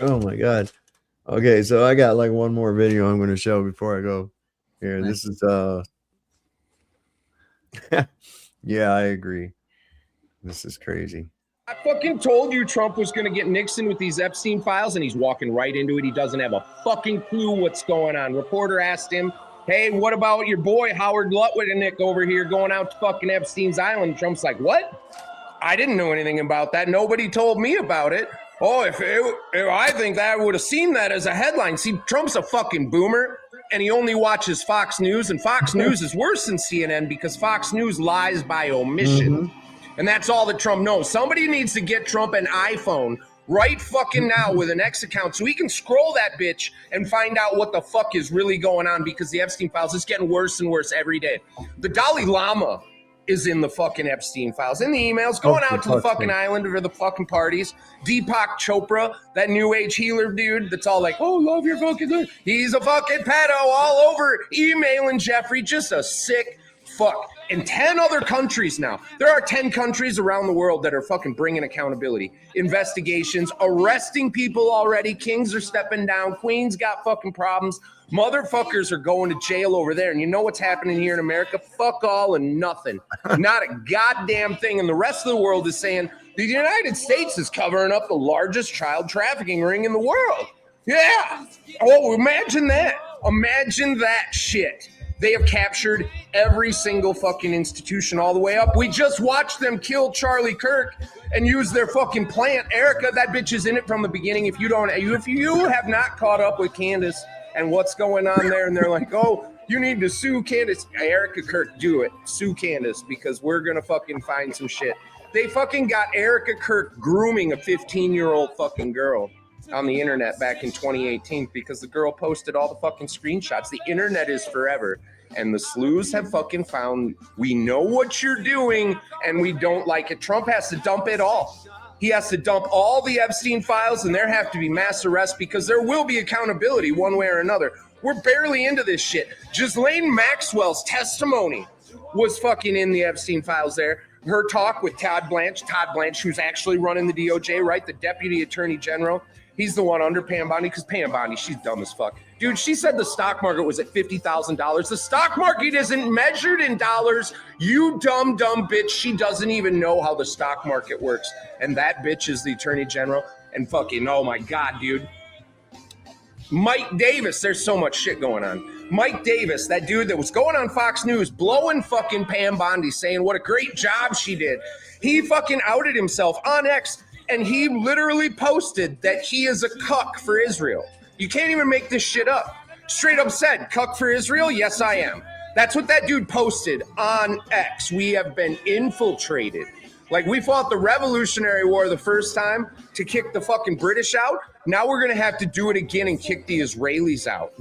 Oh my god. Okay, so I got like one more video I'm going to show before I go. Here, this is yeah, I agree. This is crazy. I fucking told you Trump was going to get Nixon with these Epstein files, and he's walking right into it. He doesn't have a fucking clue what's going on. Reporter asked him, hey, what about your boy Howard Lutwidnick over here going out to fucking Epstein's Island? Trump's like, what? I didn't know anything about that. Nobody told me about it. Oh, if I think that I would have seen that as a headline. See, Trump's a fucking boomer, and he only watches Fox News, and Fox News is worse than CNN because Fox News lies by omission. And that's all that Trump knows. Somebody needs to get Trump an iPhone right fucking now with an X account so he can scroll that bitch and find out what the fuck is really going on, because the Epstein files is getting worse and worse every day. The Dalai Lama is in the fucking Epstein files, in the emails, going out to the fucking island for the fucking parties. Deepak Chopra, that new age healer dude that's all like, oh, love your fucking thing. He's a fucking pedo all over emailing Jeffrey, just a sick fuck. In 10 other countries now, there are 10 countries around the world that are fucking bringing accountability, investigations, arresting people already. Kings are stepping down. Queens got fucking problems. Motherfuckers are going to jail over there. And you know what's happening here in America? Fuck all and nothing. Not a goddamn thing. And the rest of the world is saying the United States is covering up the largest child trafficking ring in the world. Yeah. Oh, imagine that. Imagine that shit. They have captured every single fucking institution all the way up. We just watched them kill Charlie Kirk and use their fucking plant. Erica, that bitch is in it from the beginning. If you have not caught up with Candace and what's going on there, and they're like, oh, you need to sue Candace. Erica Kirk, do it. Sue Candace, because we're going to fucking find some shit. They fucking got Erica Kirk grooming a 15-year-old fucking girl on the internet back in 2018 because the girl posted all the fucking screenshots. The internet is forever. And the sleuths have fucking found, we know what you're doing and we don't like it. Trump has to dump it all. He has to dump all the Epstein files, and there have to be mass arrests because there will be accountability one way or another. We're barely into this shit. Ghislaine Maxwell's testimony was fucking in the Epstein files there. Her talk with Todd Blanche, who's actually running the DOJ, right? The Deputy Attorney General. He's the one under Pam Bondi because Pam Bondi, she's dumb as fuck. Dude, she said the stock market was at $50,000. The stock market isn't measured in dollars. You dumb bitch. She doesn't even know how the stock market works. And that bitch is the attorney general. And fucking, oh my God, dude. Mike Davis, there's so much shit going on. Mike Davis, that dude that was going on Fox News, blowing fucking Pam Bondi, saying what a great job she did. He fucking outed himself on X. And he literally posted that he is a cuck for Israel. You can't even make this shit up. Straight up said, cuck for Israel? Yes, I am. That's what that dude posted on X. We have been infiltrated. Like, we fought the Revolutionary War the first time to kick the fucking British out. Now we're going to have to do it again and kick the Israelis out.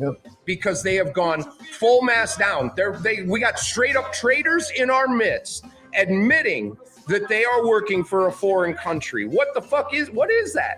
Because they have gone full mass down. We got straight up traitors in our midst admitting that they are working for a foreign country. What is that?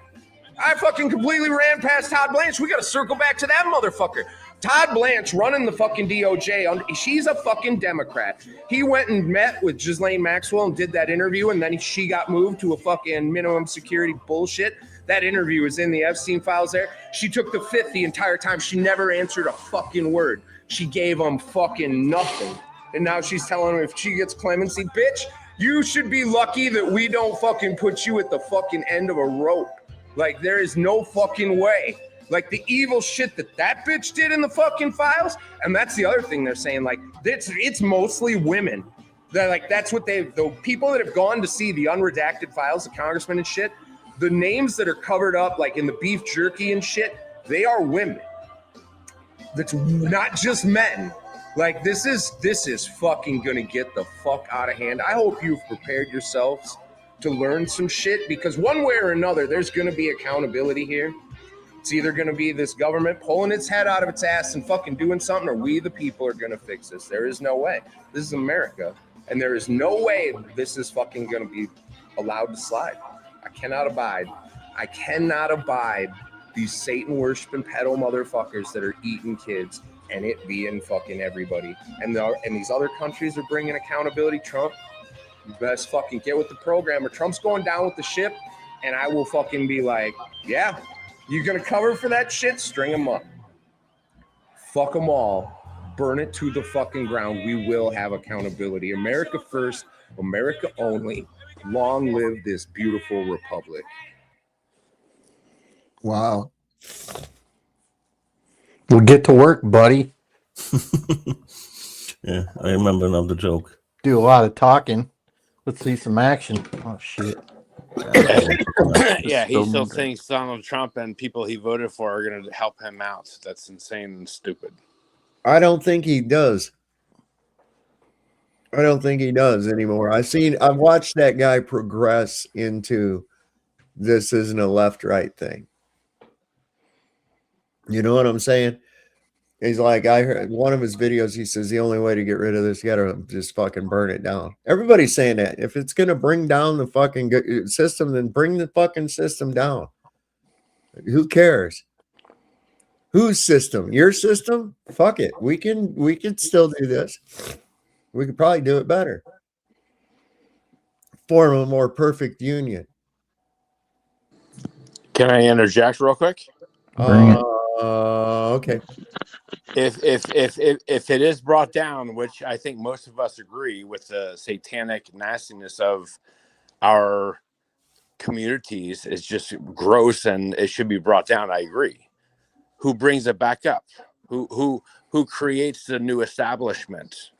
I fucking completely ran past Todd Blanche. We got to circle back to that motherfucker. Todd Blanche running the fucking DOJ. She's a fucking Democrat. He went and met with Ghislaine Maxwell and did that interview, and then she got moved to a fucking minimum security bullshit. That interview is in the Epstein files there. She took the fifth the entire time. She never answered a fucking word. She gave him fucking nothing. And now she's telling him if she gets clemency, bitch, you should be lucky that we don't fucking put you at the fucking end of a rope. Like, there is no fucking way. Like, the evil shit that bitch did in the fucking files. And that's the other thing they're saying. Like, it's mostly women. That's what the people that have gone to see the unredacted files, the congressmen and shit, the names that are covered up, like in the beef jerky and shit, they are women. That's not just men. Like, this is fucking gonna get the fuck out of hand. I hope you've prepared yourselves to learn some shit, because one way or another, there's gonna be accountability here. It's either gonna be this government pulling its head out of its ass and fucking doing something, or we, the people, are gonna fix this. There is no way. This is America, and there is no way this is fucking gonna be allowed to slide. I cannot abide these Satan worshiping pedo motherfuckers that are eating kids. And it being fucking everybody. And these other countries are bringing accountability. Trump, you best fucking get with the program, or Trump's going down with the ship, and I will fucking be like, yeah, you gonna cover for that shit? String them up. Fuck them all. Burn it to the fucking ground. We will have accountability. America first, America only. Long live this beautiful republic. Wow. We'll get to work, buddy. Yeah, I remember now the joke. Do a lot of talking. Let's see some action. Oh, shit. Yeah, he still thinks Donald Trump and people he voted for are going to help him out. That's insane and stupid. I don't think he does. I don't think he does anymore. I've watched that guy progress into this isn't a left-right thing. You know what I'm saying? He's like, I heard one of his videos, he says the only way to get rid of this, you gotta just fucking burn it down. Everybody's saying that. If it's gonna bring down the fucking system, then bring the fucking system down. Who cares? Whose system? Your system? Fuck it. We can still do this. We could probably do it better. Form a more perfect union. Can I interject real quick? Okay. If it is brought down, which I think most of us agree with the satanic nastiness of our communities is just gross and it should be brought down, I agree. Who brings it back up? Who creates the new establishment?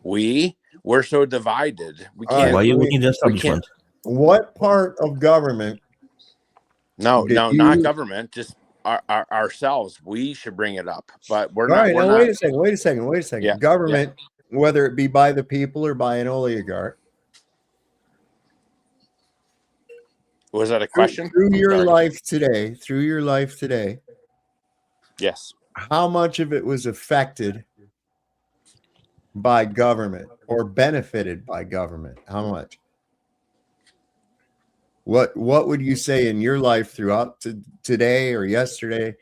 We're so divided. We can't. Why you need establishment? What part of government? No, not government. Just ourselves. We should bring it up, but we're not. All right, we're now not. Wait a second. Yeah, government, whether it be by the people or by an oligarch. Was that a question? Through your life today. Yes. How much of it was affected by government or benefited by government? How much? What would you say in your life throughout today or yesterday?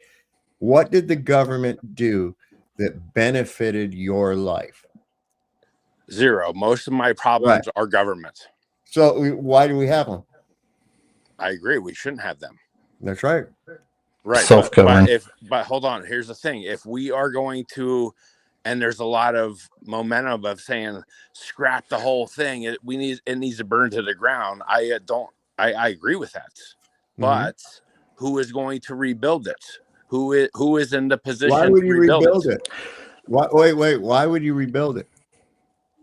What did the government do that benefited your life? Zero. Most of my problems are government. So why do we have them? I agree. We shouldn't have them. That's right. Right. Self-governed. But hold on. Here's the thing. If we are going to, and there's a lot of momentum of saying scrap the whole thing, it needs to burn to the ground. I agree with that. But who is going to rebuild it? Who is in the position Why would to you rebuild it? Wait. Why would you rebuild it?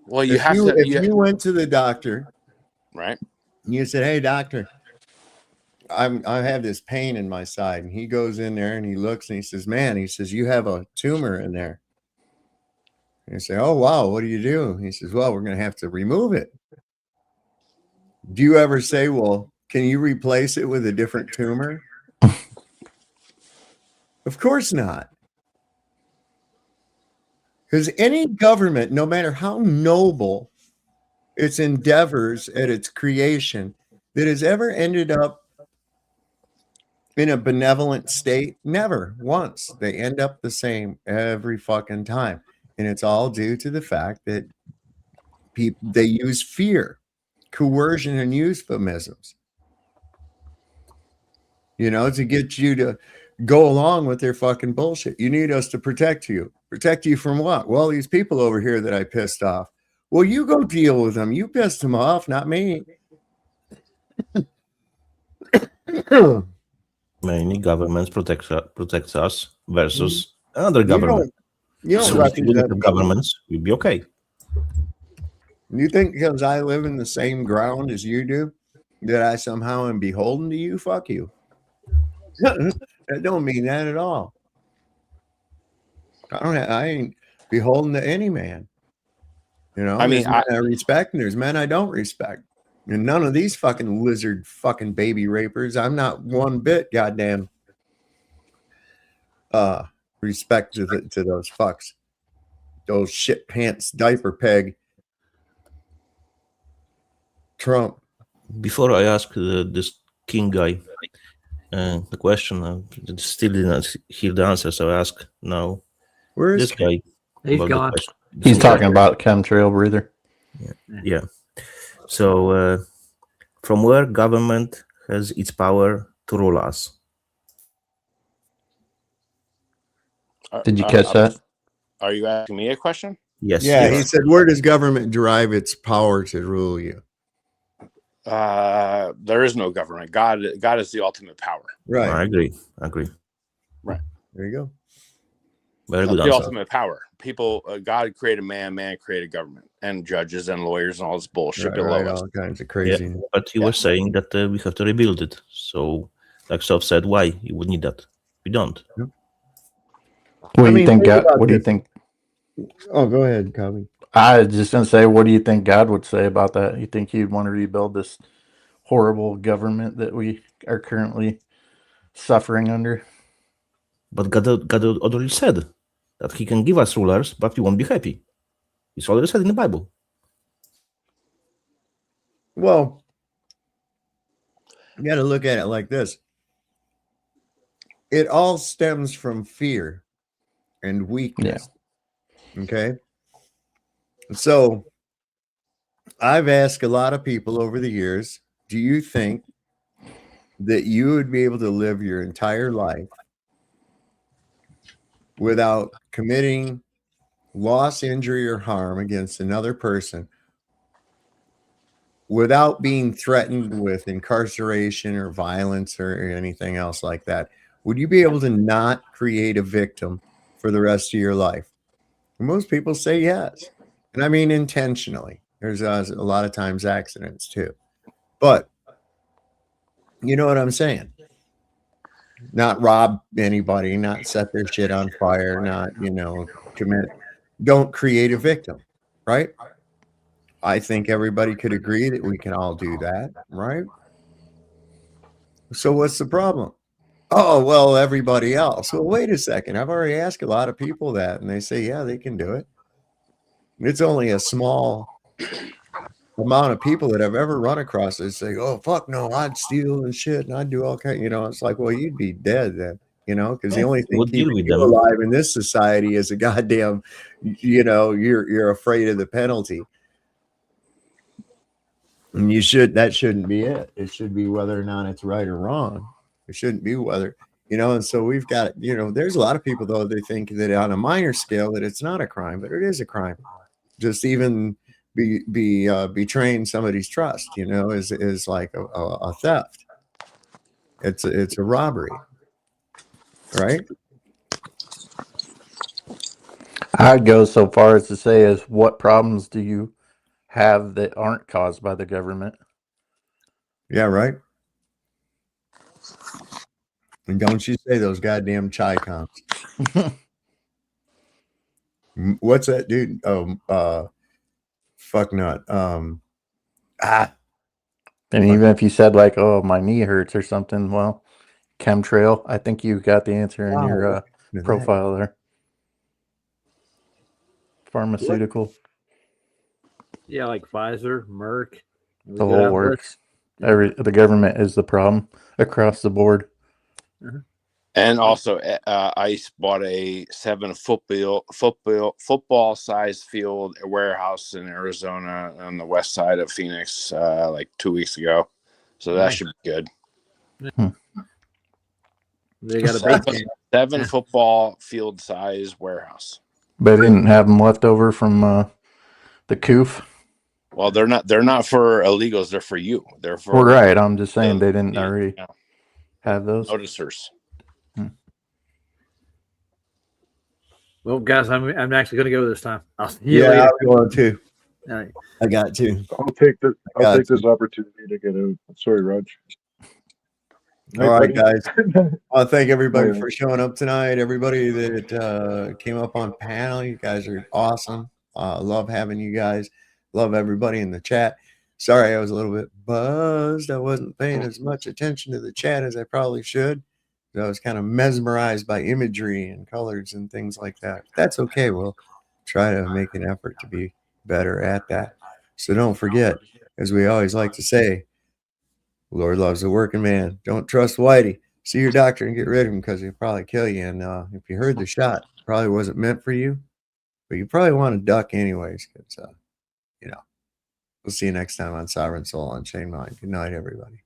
Well, If you went to the doctor, right? And you said, "Hey, doctor, I have this pain in my side," and he goes in there and he looks and he says, "Man," he says, "you have a tumor in there." And you say, "Oh wow, what do you do?" He says, "Well, we're going to have to remove it." Do you ever say, "Well, can you replace it with a different tumor?" Of course not. Because any government, no matter how noble its endeavors at its creation, that has ever ended up in a benevolent state, never once. They end up the same every fucking time. And it's all due to the fact that they use fear, coercion, and euphemisms, to get you to go along with their fucking bullshit. You need us to protect you. Protect you from what? Well, these people over here that I pissed off. Well, you go deal with them. You pissed them off, not me. Mainly governments protects us versus another government. You don't so if we represent have governments, we'll be okay. You think because I live in the same ground as you do, that I somehow am beholden to you? Fuck you. That don't mean that at all. I ain't beholden to any man. I mean, there's men I respect and there's men I don't respect. And none of these fucking lizard fucking baby rapers, I'm not one bit goddamn respect to those fucks. Those shit pants diaper peg Trump. Before I ask this King guy the question, I still didn't hear the answer, so I ask now. Where is this guy? He's about the gone. question. He's talking about chemtrail breather. Yeah. So, from where government has its power to rule us? Did you catch that? Are you asking me a question? Yes. Yeah, yes. he said, where does government derive its power to rule you? There is no government. God is the ultimate power. Right. I agree. Right. There you go. Very That's good the answer. ultimate power. People, God created man created government, and judges and lawyers and all this bullshit below us. All kinds of crazy. Yeah, but you were saying that we have to rebuild it. So, like Sof said, why you would need that? We don't. What do you think? think God, about what do you this. think? Oh, go ahead, Cobby. I was just gonna say, what do you think God would say about that? You think He'd want to rebuild this horrible government that we are currently suffering under? But God already said that He can give us rulers, but we won't be happy. It's already said in the Bible. Well, you got to look at it like this. It all stems from fear and weakness. Okay. So I've asked a lot of people over the years, do you think that you would be able to live your entire life without committing loss, injury, or harm against another person, without being threatened with incarceration or violence or anything else like that? Would you be able to not create a victim for the rest of your life? And most people say yes. And I mean intentionally. There's a lot of times accidents too. But you know what I'm saying? Not rob anybody, not set their shit on fire, not, don't create a victim, right? I think everybody could agree that we can all do that, right? So what's the problem? Oh, well, everybody else. Well, wait a second. I've already asked a lot of people that, and they say, yeah, they can do it. It's only a small amount of people that I've ever run across that say, oh, fuck no, I'd steal and shit, and I'd do all kinds, it's like, well, you'd be dead then, because the only thing We'll deal keeping with you them. alive in this society is a goddamn, you're afraid of the penalty. And that shouldn't be it. It should be whether or not it's right or wrong. It shouldn't be whether You know, and so we've got, you know, there's a lot of people though, they think that on a minor scale that it's not a crime, but it is a crime. Just even betraying somebody's trust, you know, is like a theft. It's a robbery, right? I'd go so far as to say, as what problems do you have that aren't caused by the government? Yeah, right. And don't you say those goddamn chai comps. What's that dude? Fuck not. And even if you said like, oh, my knee hurts or something, well, chemtrail, I think you got the answer in your profile there. Pharmaceutical. Yeah, like Pfizer, Merck. The whole works. The government is the problem across the board. And also, ICE bought a 7 football size field warehouse in Arizona on the west side of Phoenix, like 2 weeks ago. So that should be good. They got a seven football field size warehouse. But they didn't have them left over from the COOF. Well, they're not for illegals. They're for you. They're for. Well, right. I'm just saying they didn't already have those noticers. Well, guys, I'm actually going to go this time. I'll see you Yeah, later. I'm going to. All right. I got to. I'll take this opportunity to get out. Sorry, Raj. All right, guys. I want to thank everybody for showing up tonight. Everybody that came up on panel, you guys are awesome. Love having you guys. Love everybody in the chat. Sorry, I was a little bit buzzed. I wasn't paying as much attention to the chat as I probably should. I was kind of mesmerized by imagery and colors and things like that. That's okay. We'll try to make an effort to be better at that. So don't forget, as we always like to say, Lord loves a working man. Don't trust Whitey. See your doctor and get rid of him because he'll probably kill you. And if you heard the shot, probably wasn't meant for you, but you probably want to duck anyways. Because, you know, we'll see you next time on Sovereign Soul on Chain Mind. Good night, everybody.